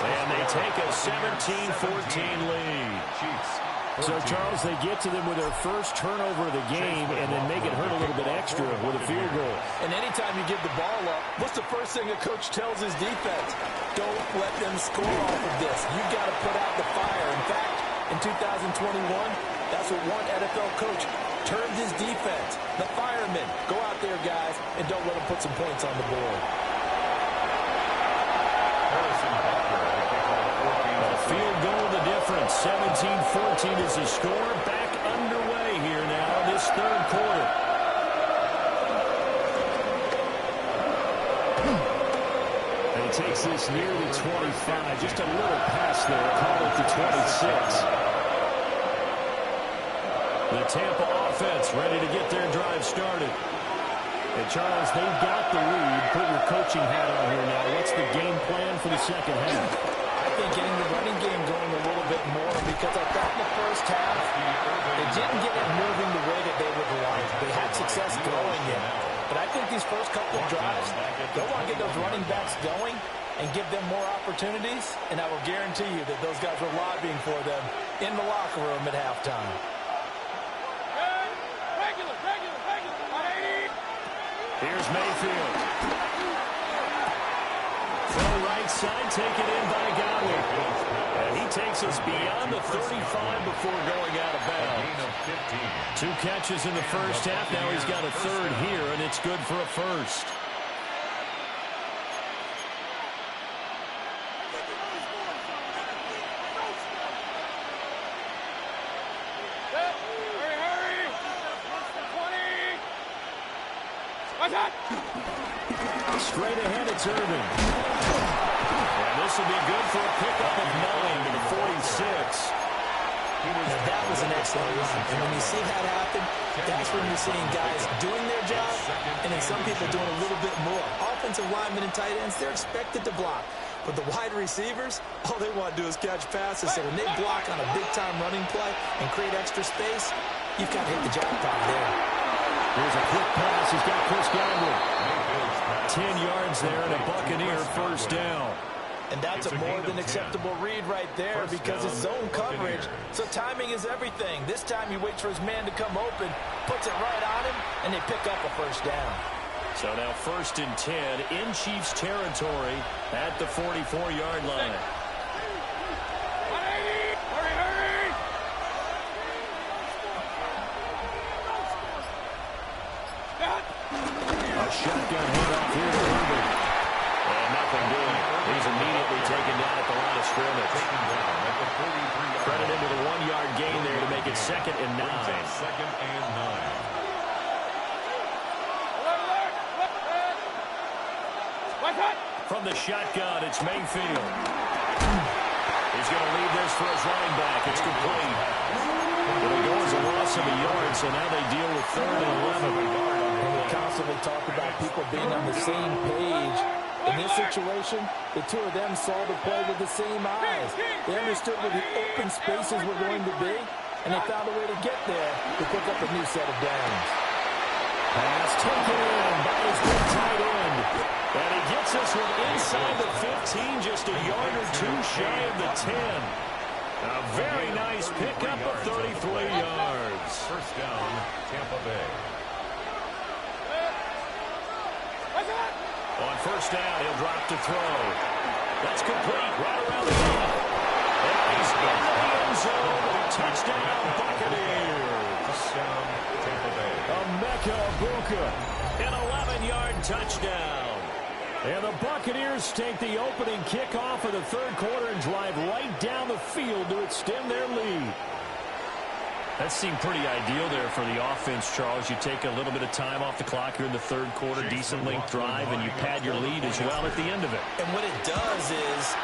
And they take a 17-14 lead. So, Charles, they get to them with their first turnover of the game and then make it hurt a little bit extra with a field goal. And anytime you give the ball up, what's the first thing a coach tells his defense? Don't let them score off of this. You've got to put out the fire. In fact, in 2021, that's what one NFL coach termed his defense. The firemen. Go out there, guys, and don't let them put some points on the board. Field goal the difference. 17-14 is the score. Back underway here now in this third quarter. And he takes this near the 25. Just a little pass there. Call it the 26. The Tampa offense ready to get their drive started. And, Charles, they've got the lead. Put your coaching hat on here now. What's the game plan for the second half? I think getting the running game going a little bit more because I thought in the first half they didn't get it moving the way that they would like. They had success throwing it. But I think these first couple of drives, they'll want to get those running backs going and give them more opportunities. And I will guarantee you that those guys were lobbying for them in the locker room at halftime. Here's Mayfield. Throw right side, taken in by Godwin. And he takes us beyond the 35 before going out of bounds. 2 catches in the first half. Now he's got a third here, and it's good for a first. Straight ahead, it's Irving. And this will be good for a pickup of 9 to the 46. Now that was an excellent run. And when you see that happen, that's when you're seeing guys doing their job and then some people doing a little bit more. Offensive linemen and tight ends, they're expected to block. But the wide receivers, all they want to do is catch passes. So when they block on a big-time running play and create extra space, you've got to hit the jackpot there. Here's a quick pass. He's got Chris Godwin. 10 yards there and a Buccaneer first down. And that's a more than acceptable read right there because it's zone coverage. So timing is everything. This time he waits for his man to come open, puts it right on him, and they pick up a first down. So now 1st and 10 in Chiefs territory at the 44-yard line. A shotgun handoff here to Irving. And nothing doing. He's immediately taken down at the line of scrimmage. Credit into the 1-yard gain there to make it 2nd and 9. 2nd and 9. From the shotgun, it's Mayfield. He's going to leave this for his running back. It's complete. It'll go as a loss of a yard, so now they deal with 3rd and 11. And we constantly talk about people being on the same page. In this situation, the two of them saw the play with the same eyes. They understood where the open spaces were going to be, and they found a way to get there to pick up a new set of downs. Pass taken in by his big tight end. And he gets this one inside the 15, just a yard or two shy of the 10. A very nice pickup of 33 yards. First down, Tampa Bay. On first down, he'll drop to throw. That's complete right around the end. And he's in the end zone. Touchdown, Buccaneers. Touchdown, Tampa Bay. Emeka Egbuka, an 11-yard touchdown. And the Buccaneers take the opening kickoff of the 3rd quarter and drive right down the field to extend their lead. That seemed pretty ideal there for the offense, Charles. You take a little bit of time off the clock here in the 3rd quarter, decent length drive, and you pad your lead as well at the end of it. And what it does is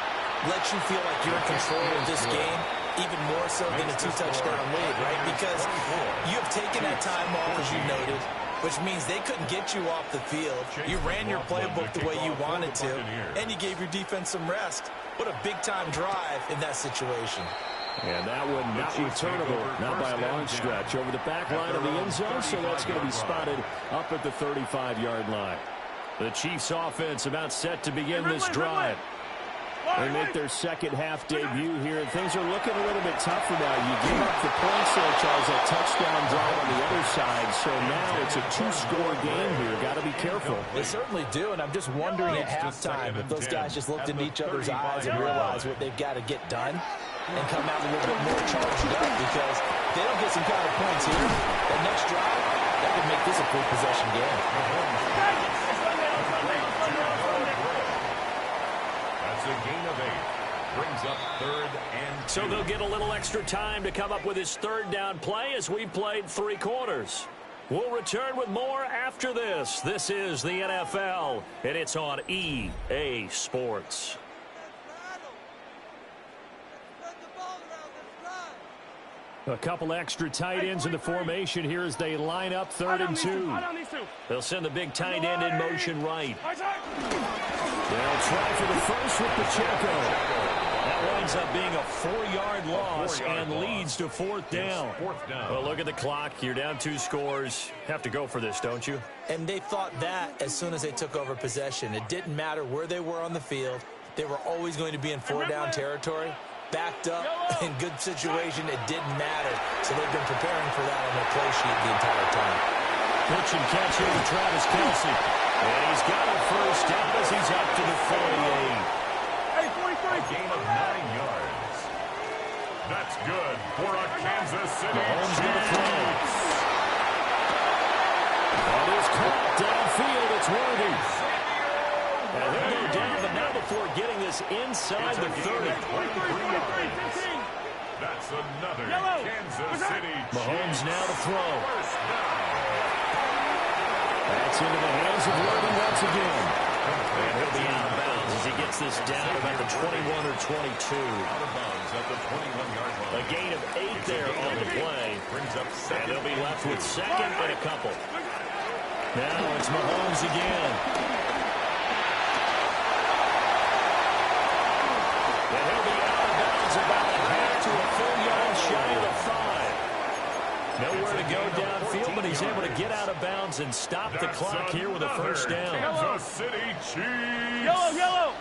let you feel like you're in control of this game, even more so than a 2-touchdown lead, right? Because you have taken that time off, as you noted, which means they couldn't get you off the field. You ran your playbook the way you wanted to, and you gave your defense some rest. What a big-time drive in that situation. And that one not returnable, not by a long stretch, over the back line of the end zone, so that's going to be spotted up at the 35-yard line. The Chiefs offense about set to begin this drive. They make their second half debut here, and things are looking a little bit tougher now. You give up the points there, Charles, a touchdown drive on the other side, so now it's a 2-score game here. Got to be careful. They certainly do, and I'm just wondering at halftime if those guys just looked into each other's eyes and realized what they've got to get done and come out a little bit more charged up, because if they don't get some kind of points here, that next drive, that could make this a full possession game. That's a gain of 8. Brings up 3rd and 2. So they'll get a little extra time to come up with his 3rd down play as we played 3 quarters. We'll return with more after this. This is the NFL, and it's on EA Sports. A couple extra tight ends in the formation here as they line up 3rd and 2. They'll send the big tight end in motion right. They'll try for the first with Pacheco. That winds up being a 4-yard loss and leads to 4th down. Well, look at the clock. You're down 2 scores. Have to go for this, don't you? And they thought that as soon as they took over possession. It didn't matter where they were on the field. They were always going to be in 4-down territory. Backed up, in good situation, it didn't matter. So they've been preparing for that on their play sheet the entire time. Pitch and catch here to Travis Kelce. And he's got a first down as he's up to the 48. Hey, 43. A gain of 9 yards. That's good for a Kansas City Mahomes going to throw. Chiefs. And it's caught downfield. It's Worthy. And he'll go down, but not before getting this inside the 30. That's another Kansas City Chiefs. Mahomes now to throw. That's into the hands of Logan once again. And he'll be out of bounds as he gets this down about the 21 or 22. Out of bounds at the 21-yard line. A gain of 8 there on the play. Brings up second. And they'll be left with second and a couple. Now it's Mahomes again. And he'll be out of bounds about a half to a full yard shy of the 5. Nowhere to go downfield, but he's able to get out of bounds and stop the clock here with a first down. Kansas City Chiefs. Yellow.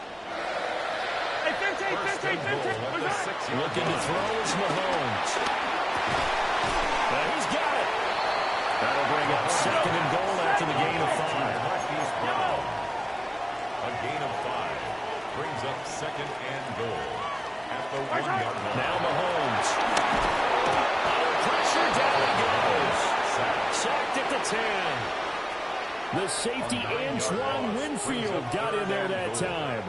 Hey, 15. Looking to throw is Mahomes. Now he's got it. That'll bring up second and goal after the gain of 5. A gain of 5 brings up second and goal at the 1-yard line. Now Mahomes. Under pressure, down he goes. Sacked at the 10. The safety Antoine Winfield got in there that time.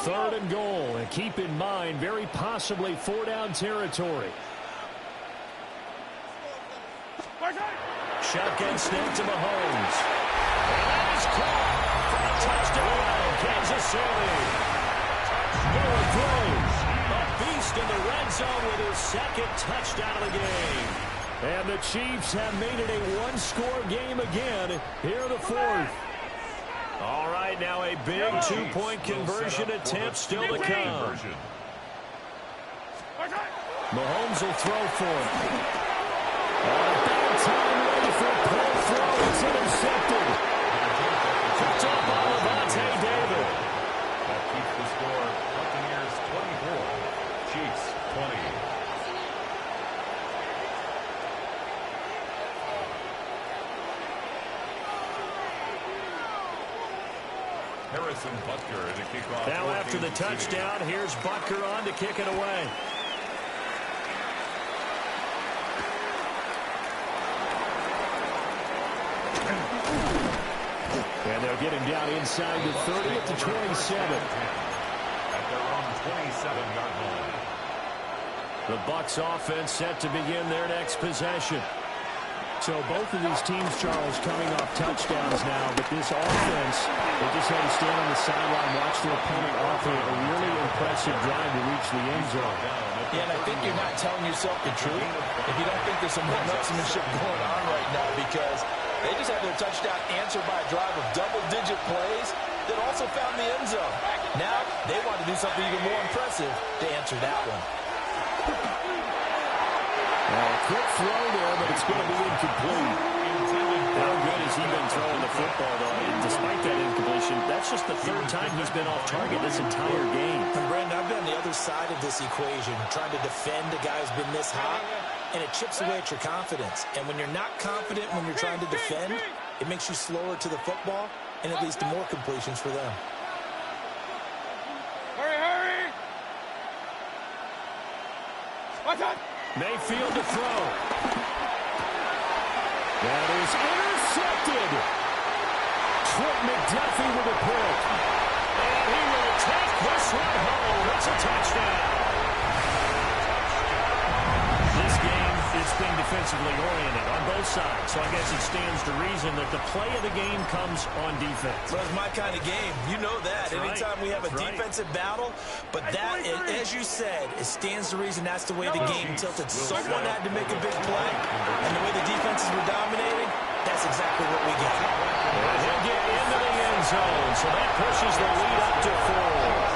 Third and goal, and keep in mind, very possibly 4-down territory. Shotgun snap to Mahomes. And that is caught for a touchdown, Kansas City. Miller throws. A beast in the red zone with his second touchdown of the game. And the Chiefs have made it a one-score game again here in the fourth. All right, now a big two-point conversion attempt still to come. Mahomes will throw for it. Bad time ready for a pull throw. It's intercepted. Picked up by Levante David. That keeps the score. Buccaneers 24. Chiefs 20. Harrison Butker to kick off. Now after the touchdown, here's Butker on to kick it away. And they'll get him down inside the 30 at the 27. At their own 27-yard line. The Bucs offense set to begin their next possession. So both of these teams, Charles, coming off touchdowns now, but this offense, they just had to stand on the sideline, watch their opponent offer a really impressive drive to reach the end zone. Yeah, and I think you're not telling yourself the truth if you don't think there's some one-upsmanship going on right now, because they just had their touchdown answered by a drive of double-digit plays that also found the end zone. Now they want to do something even more impressive to answer that one. Quick throw there, but it's going to be incomplete. How good has he been throwing the football, though? And despite that incompletion, that's just the third time he's been off target this entire game. And Brandon, I've been on the other side of this equation, trying to defend a guy who's been this hot, and it chips away at your confidence. And when you're not confident when you're trying to defend, it makes you slower to the football, and it leads to more completions for them. Hurry! Watch out! Mayfield to throw. That is intercepted. Trent McDuffie with a pick. And he will take this one home. It's a touchdown. This game is being defensively oriented on both sides, so I guess it stands to reason that the play of the game comes on defense. Well, it's my kind of game. You know that. That's Anytime right. we have a That's right. defensive battle, but that, as you said, it stands to reason that's the way the game tilted. Someone had to make a big play, and the way the defenses were dominating, that's exactly what we got. And he'll get into the end zone, so that pushes the lead up to 4.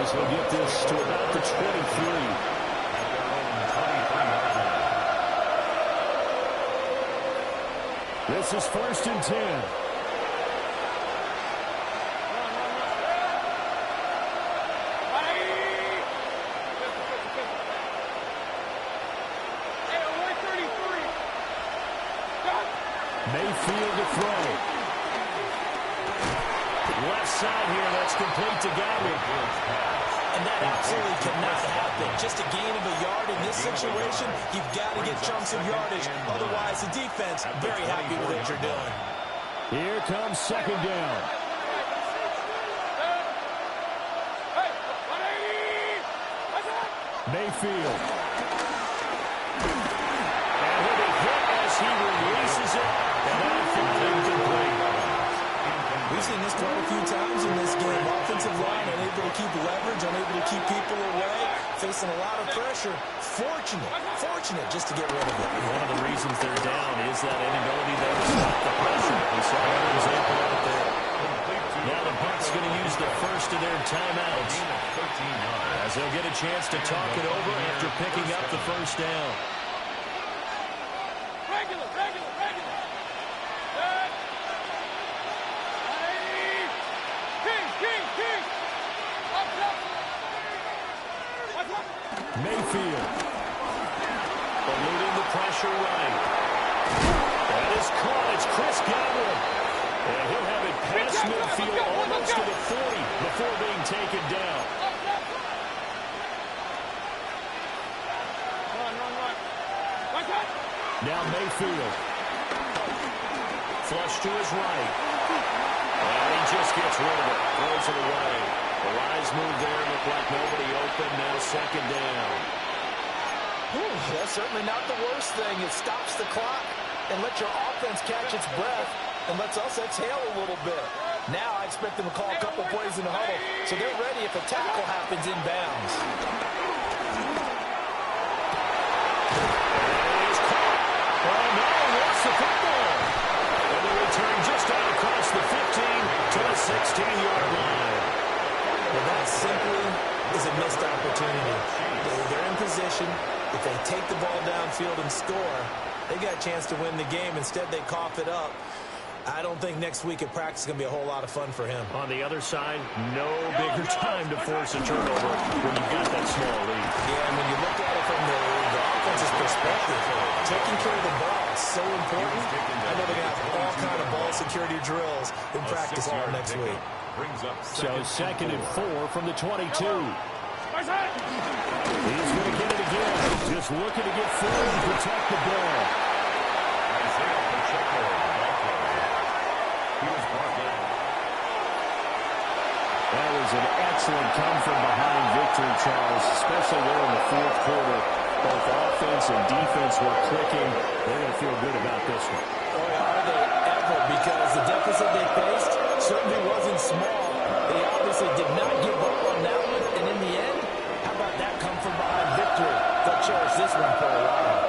As he'll get this to about the 23. This is 1st and 10. Mayfield to throw. Left side here, that's complete to Godwin. And that absolutely cannot happen. Just a gain of a yard in this situation, you've got to get chunks of yardage. Otherwise, the defense, very happy with what you're doing. Here comes second down. Mayfield. And he'll be hit as he releases it. And that flat incomplete. We've seen this quite a few times in this game. Offensive line unable to keep leverage, unable to keep people away, facing a lot of pressure. Fortunate just to get rid of it. One of the reasons they're down is that inability there to stop the pressure. We saw that example out there. Now the Bucs going to use the first of their timeouts as they'll get a chance to talk it over after picking up the first down. Regular. King. Mayfield. Eluding the pressure right. That is caught. It's Chris Godwin. And he'll have it past midfield almost to the 40 before being taken down. Now Mayfield. Flush to his right. And he just gets rid of it. Throws it away. The rise move there. Looked like nobody open. Now second down. That's certainly not the worst thing. It stops the clock and lets your offense catch its breath and lets us exhale a little bit. Now I expect them to call a couple plays in the huddle so they're ready if a tackle happens inbounds. Oh, no, lost the football. And the return just out across the 15 to the 16-yard line. Well, that simply is a missed opportunity. They're in position. If they take the ball downfield and score, they got a chance to win the game. Instead, they cough it up. I don't think next week at practice is going to be a whole lot of fun for him. On the other side, no bigger time to force a turnover when you've got that small lead. Yeah, and when you look at it from the offense's perspective, taking care of the ball is so important. I know they're going to have all kind of ball security drills in practice all next week. So second and 4 from the 22. He's going to get it again. Just looking to get forward and protect the ball. That was an excellent come-from-behind victory, Charles, especially there in the fourth quarter. Both offense and defense were clicking. They're going to feel good about this one. Oh, yeah, are they ever? Because the deficit they faced certainly wasn't small. They obviously did not give up on that one. And in the end, how about that come-from-behind victory? They'll cherish this one for a while.